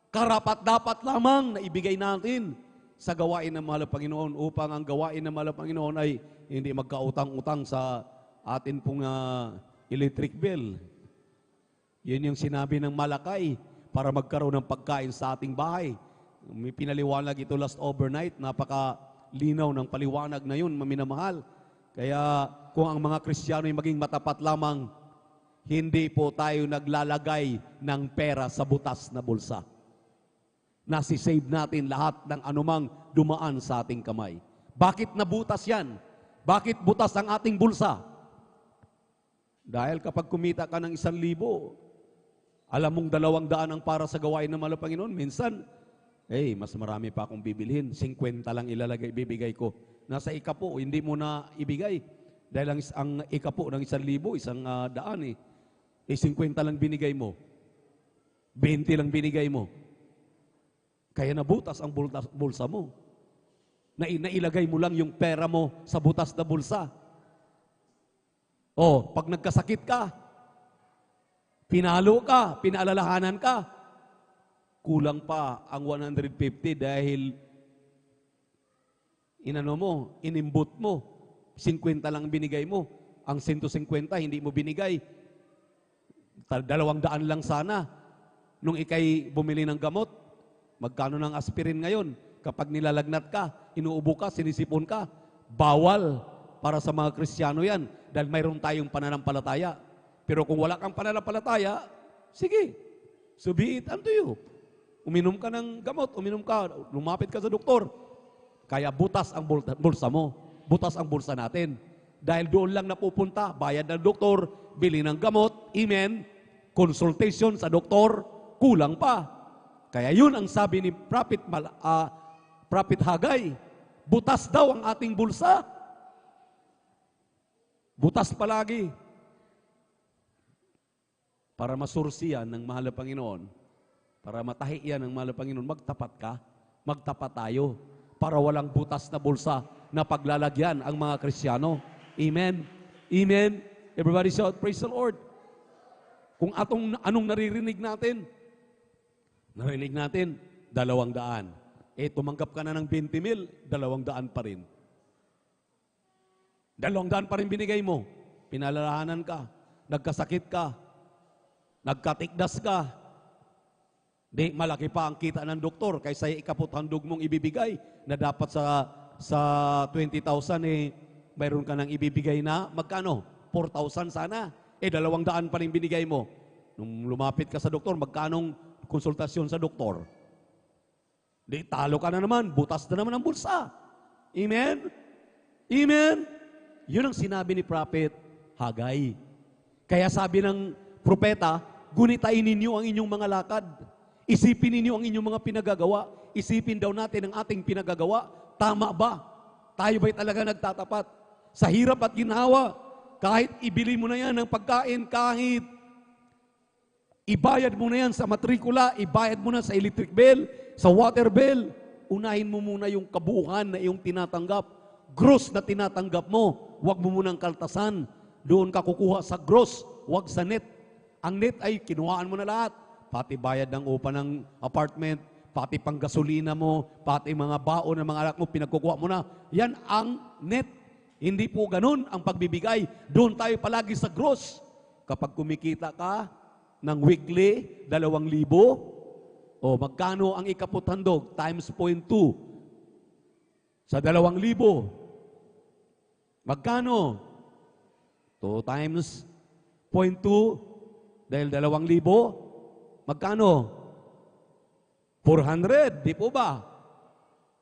karapat-dapat lamang na ibigay natin sa gawain ng mahal na Panginoon upang ang gawain ng mahal na Panginoon ay hindi magkautang-utang sa atin pong electric bill. Yan yung sinabi ng Malakay para magkaroon ng pagkain sa ating bahay. May pinaliwanag ito last overnight, napakalinaw ng paliwanag na yun, maminamahal. Kaya kung ang mga Kristiyano ay maging matapat lamang, hindi po tayo naglalagay ng pera sa butas na bulsa. Nasi-save natin lahat ng anumang dumaan sa ating kamay. Bakit nabutas yan? Bakit butas ang ating bulsa? Dahil kapag kumita ka ng 1,000, alam mong 200 ang para sa gawain ng mahal na Panginoon, minsan, mas marami pa akong bibilhin. 50 lang bibigay ko. Nasa ikapo, hindi mo na ibigay. Dahil ang ikapo ng 1,000, 100 50 lang binigay mo. 20 lang binigay mo. Kaya nabutas ang bulsa mo. Nailagay mo lang yung pera mo sa butas na bulsa. Pag nagkasakit ka, pinalo ka, pinaalalahanan ka, kulang pa ang 150 dahil inimbot mo, 50 lang binigay mo, ang 150 hindi mo binigay, 200 lang sana. Nung ikay bumili ng gamot, magkano ng aspirin ngayon? Kapag nilalagnat ka, inuubo ka, sinisipon ka, bawal para sa mga Kristiyano yan dahil mayroon tayong pananampalataya. Pero kung wala kang pananampalataya, sige, so be it unto you. Uminom ka ng gamot, lumapit ka sa doktor. Kaya butas ang bulsa mo, butas ang bulsa natin. Dahil doon lang napupunta, bayad ng doktor, bili ng gamot, amen, consultation sa doktor, kulang pa. Kaya yun ang sabi ni Prophet Hagay, butas daw ang ating bulsa. Butas palagi. Para masursiyan ng mahal na Panginoon, para matahiyan ng mahal na Panginoon, magtapat ka, magtapat tayo, para walang butas na bulsa na paglalagyan ang mga Kristiyano. Amen? Amen? Everybody shout, praise the Lord. Kung anong naririnig natin? Narinig natin, 200. Tumanggap ka na ng 20,000, 200 pa rin. 200 pa rin binigay mo. Pinalalahanan ka, nagkasakit ka, nagkatikdas ka. Di, malaki pa ang kita ng doktor kaysa ikaputhandog mong ibibigay na dapat sa 20,000 mayroon ka nang ibibigay na magkano? 4,000 sana. 200 pa rin binigay mo. Nung lumapit ka sa doktor, magkanong konsultasyon sa doktor? Di, talo ka na naman, butas na naman ang bulsa. Amen? Amen? Yun ang sinabi ni Prophet Hagay. Kaya sabi ng propeta, gunitain ninyo ang inyong mga lakad. Isipin ninyo ang inyong mga pinagagawa. Isipin daw natin ang ating pinagagawa. Tama ba? Tayo ba'y talaga nagtatapat? Sa hirap at ginhawa, kahit ibili mo na yan ng pagkain, kahit ibayad mo na yan sa matrikula, ibayad mo na sa electric bill, sa water bill, unahin mo muna yung kabuuan na iyong tinatanggap. Gross na tinatanggap mo, huwag mo munang kaltasan. Doon ka kukuha sa gross, huwag sa net. Ang net ay kinuhaan mo na lahat. Pati bayad ng upa ng apartment, pati pang gasolina mo, pati mga baon ng mga anak mo, pinagkukuha mo na. Yan ang net. Hindi po ganun ang pagbibigay. Doon tayo palagi sa gross. Kapag kumikita ka ng weekly, 2,000, magkano ang ikaputhandog? Times 0.2. Sa 2,000, magkano? 2 times 0.2 dahil 2,000, magkano? 400, di po ba?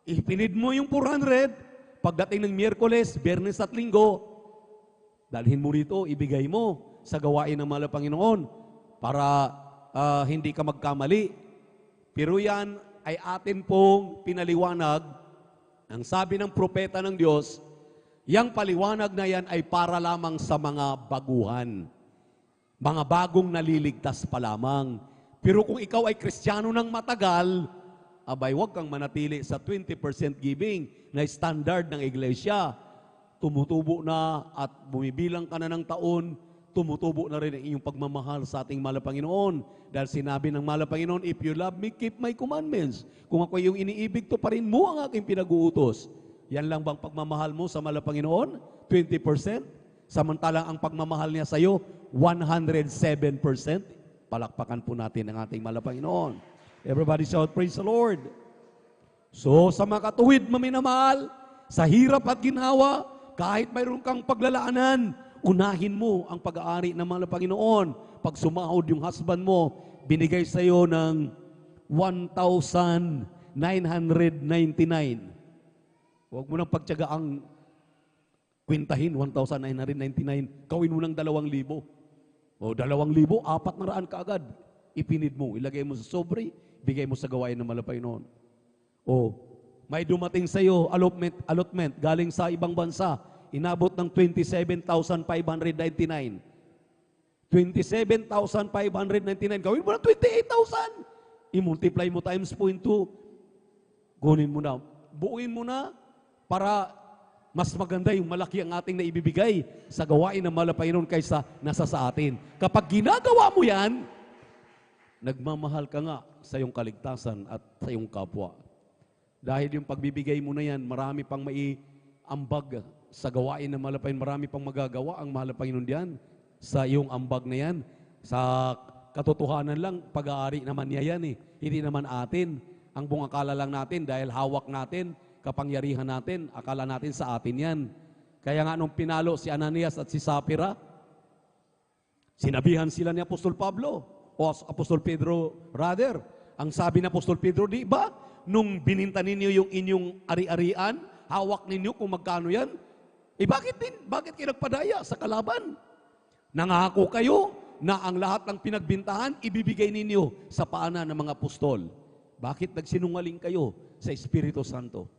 Ipinid mo yung 400, pagdating ng Miyerkules, Biyernes at Linggo, dalhin mo rito, ibigay mo sa gawain ng mahal na Panginoon para hindi ka magkamali. Pero yan ay atin pong pinaliwanag. Ang sabi ng propeta ng Diyos, Yang paliwanag na yan ay para lamang sa mga baguhan. Mga bagong naliligtas pa lamang. Pero kung ikaw ay Kristiyano ng matagal, abay, huwag kang manatili sa 20% giving na standard ng iglesia. Tumutubo na at bumibilang ka na ng taon, tumutubo na rin ang iyong pagmamahal sa ating mahal na Panginoon. Dahil sinabi ng mahal na Panginoon, if you love me, keep my commandments. Kung ako yung iniibig, to pa rin mo ang aking pinag-uutos. Yan lang bang pagmamahal mo sa mahal na Panginoon? 20%? Samantalang ang pagmamahal niya sa iyo, 107%. Palakpakan po natin ang ating mahal na Panginoon. Everybody shout, praise the Lord. So, sa mga katuwid maminamahal, sa hirap at ginhawa, kahit mayroon kang paglalaanan, unahin mo ang pag-aari ng mahal na Panginoon. Pag sumahod yung husband mo, binigay sa iyo ng 1,999. Huwag mo nang pagtiyagaang kwintahin, 1,999. Gawin mo ng 2,000. O 2,000, 400 kaagad. Ipinid mo, ilagay mo sa sobre, bigay mo sa gawain ng mahal na Panginoon. O may dumating sa iyo allotment galing sa ibang bansa, inabot ng 27,599. 27,599, gawin mo ng 28,000. I-multiply mo times 0.2. Kunin mo na, buuin mo na para mas maganda yung malaki ang ating naibibigay sa gawain ng mahal na Panginoon kaysa nasa sa atin. Kapag ginagawa mo yan, nagmamahal ka nga sa iyong kaligtasan at sa iyong kapwa. Dahil yung pagbibigay mo na yan, marami pang maiambag sa gawain ng mahal na Panginoon. Marami pang magagawa ang mahal na Panginoon diyan sa iyong ambag na yan. Sa katotohanan lang, pag-aari naman niya yan eh. Hindi naman atin. Ang buong akala lang natin dahil hawak natin, kapangyarihan natin, akala natin sa atin yan. Kaya nga nung pinalo si Ananias at si Sapphira, sinabihan sila ni Apostol Pablo, o Apostol Pedro rather. Ang sabi ni Apostol Pedro, di ba? Nung bininta ninyo yung inyong ari-arian, hawak ninyo kung magkano yan, bakit kayo nagpadaya sa kalaban? Nangako kayo na ang lahat ng pinagbintahan, ibibigay ninyo sa paanan ng mga apostol. Bakit nagsinungaling kayo sa Espiritu Santo?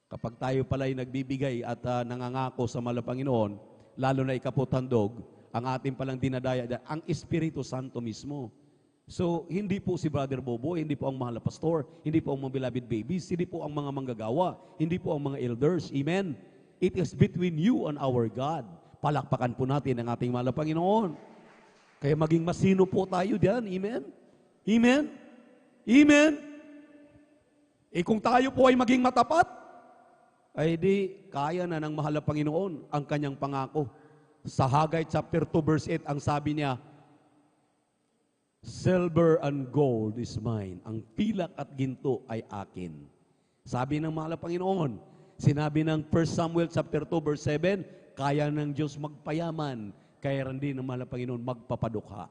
Kapag tayo pala'y nagbibigay at nangangako sa mahal na Panginoon, lalo na ikaputandog, ang ating palang dinadaya, ang Espiritu Santo mismo. So, hindi po si Brother Bobo, hindi po ang mahal na pastor, hindi po ang mga beloved babies, hindi po ang mga manggagawa, hindi po ang mga elders. Amen? It is between you and our God. Palakpakan po natin ang ating mahal na Panginoon. Kaya maging masino po tayo diyan. Amen? Amen? Amen? Kung tayo po ay maging matapat, ay di kaya na ng mahal na Panginoon ang kanyang pangako. Sa Haggai chapter 2 verse 8, ang sabi niya, silver and gold is mine. Ang pilak at ginto ay akin. Sabi ng mahal na Panginoon, sinabi ng 1 Samuel chapter 2 verse 7, kaya ng Diyos magpayaman, kaya rin din ng mahal na Panginoon magpapadukha.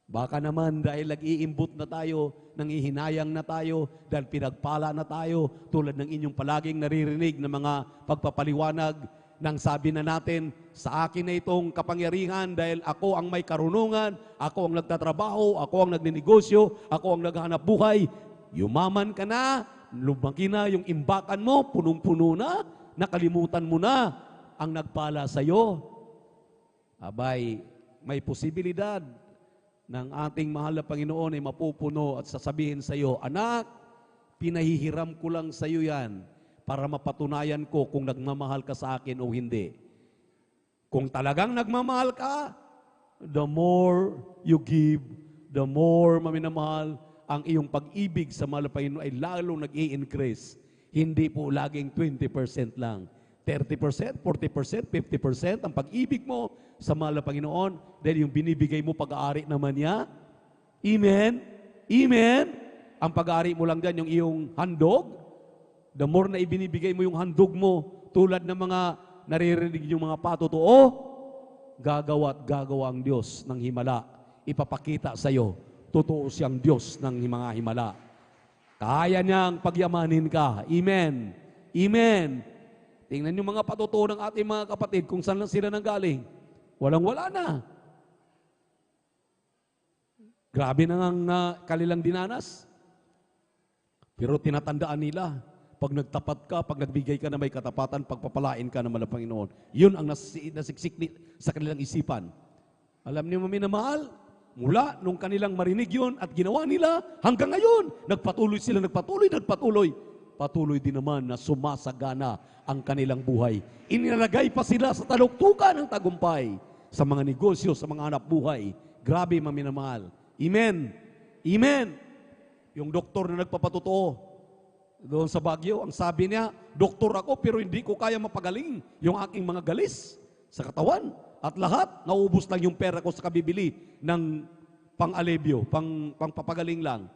Baka naman dahil nag-iimbot na tayo, nangihinayang na tayo, dahil pinagpala na tayo, tulad ng inyong palaging naririnig na mga pagpapaliwanag, nang sabi na natin, sa akin na itong kapangyarihan dahil ako ang may karunungan, ako ang nagtatrabaho, ako ang nagninegosyo, ako ang naghahanap buhay. Yumaman ka na, lumaki na yung imbakan mo, punong-puno na, nakalimutan mo na ang nagpala sa iyo. Abay, may posibilidad ng ating mahal na Panginoon ay mapupuno at sasabihin sa iyo, anak, pinahihiram ko lang sa iyo yan para mapatunayan ko kung nagmamahal ka sa akin o hindi. Kung talagang nagmamahal ka, the more you give, the more maminamahal, ang iyong pag-ibig sa mahal na Panginoon ay lalong nag-i-increase. Hindi po laging 20% lang. 30%, 40%, 50% ang pag-ibig mo sa mahal na Panginoon dahil yung binibigay mo pag-aari naman niya. Amen? Amen? Ang pag-aari mo lang dyan, yung iyong handog, the more na ibinibigay mo yung handog mo, tulad ng mga naririnig yung mga patotoo, gagawa at gagawa ang Diyos ng himala. Ipapakita sa iyo, totoo siyang Diyos ng mga himala. Kaya niyang pagyamanin ka. Amen? Amen? Tingnan yung mga patotoo ng ating mga kapatid kung saan lang sila nanggaling. Walang-wala na. Grabe na ang kanilang dinanas. Pero tinatandaan nila, Pag nagtapat ka, pag nagbigay ka na may katapatan, pagpapalain ka naman ng Panginoon. Yun ang nasiksik sa kanilang isipan. Alam niyo, minamahal, mula nung kanilang marinig yun at ginawa nila, hanggang ngayon, nagpatuloy sila, nagpatuloy. Patuloy din naman na sumasagana ang kanilang buhay. Inilagay pa sila sa taluktukan ng tagumpay sa mga negosyo, sa mga hanap buhay. Grabe, mga minamahal. Amen. Amen. Yung doktor na nagpapatotoo, doon sa Baguio, ang sabi niya, doktor ako pero hindi ko kaya mapagaling yung aking mga galis sa katawan. At lahat, naubos lang yung pera ko sa kabibili ng pang-alebyo, pang-papagaling lang.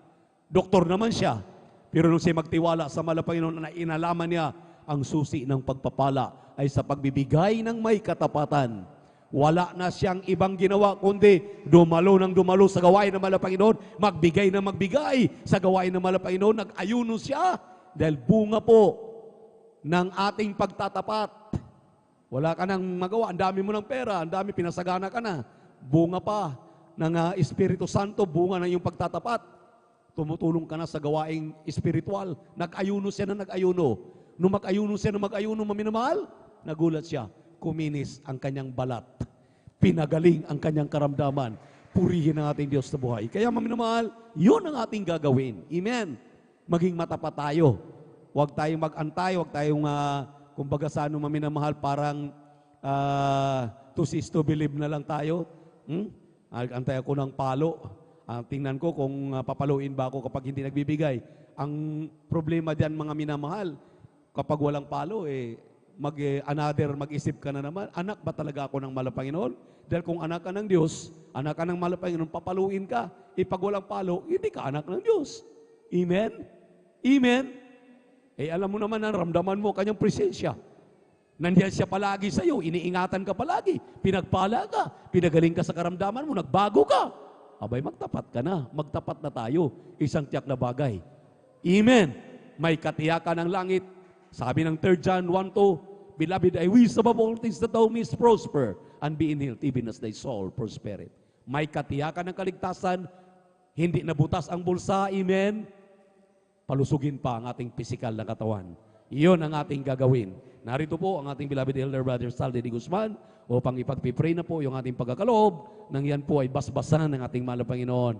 Doktor naman siya. Pero nung siya magtiwala sa mahal na Panginoon na inalaman niya, ang susi ng pagpapala ay sa pagbibigay ng may katapatan. Wala na siyang ibang ginawa kundi dumalo sa gawain ng mahal na Panginoon, magbigay na magbigay sa gawain ng mahal na Panginoon, nag-ayuno siya dahil bunga po ng ating pagtatapat. Wala ka nang magawa, ang dami mo ng pera, ang dami, pinasagana ka na. Bunga pa ng Espiritu Santo, bunga ng iyong pagtatapat. Tumutulong ka na sa gawaing espiritual. Nag-ayuno siya na nag-ayuno. Nung mag-ayuno siya na mag-ayuno, maminamahal, nagulat siya. Kuminis ang kanyang balat. Pinagaling ang kanyang karamdaman. Purihin ang ating Diyos na buhay. Kaya maminamahal, yun ang ating gagawin. Amen. Maging matapat tayo. Huwag tayong mag-antay, huwag tayong, kumbaga sa ano maminamahal, parang to see is to believe na lang tayo. Antay ako ng palo. Tingnan ko kung papaluin ba ako kapag hindi nagbibigay. Ang problema diyan, mga minamahal, kapag walang palo, mag-isip ka na naman, anak ba talaga ako ng mahal na Panginoon? Dahil kung anak ka ng Diyos, anak ka ng mahal na Panginoon, papaluin ka. Pag walang palo, hindi ka anak ng Diyos. Amen? Amen? Alam mo naman, ramdaman mo kanyang presensya. Nandiyan siya palagi sa iyo, iniingatan ka palagi, pinagpala ka, pinagaling ka sa karamdaman mo, nagbago ka. Abay, magtapat ka na. Magtapat na tayo. Isang tiyak na bagay. Amen. May katiyakan ng langit. Sabi ng 3 John 1:2, Beloved, I wish above all things that thou mayest prosper and be in health, even as thy soul prospereth. May katiyakan ng kaligtasan. Hindi nabutas ang bulsa. Amen. Palusugin pa ang ating pisikal na katawan. Iyon ang ating gagawin. Narito po ang ating beloved elder brother Salde de Guzman upang ipagpipray na po yung ating pagkakaloob nang yan po ay basbasan ng ating mahal na Panginoon.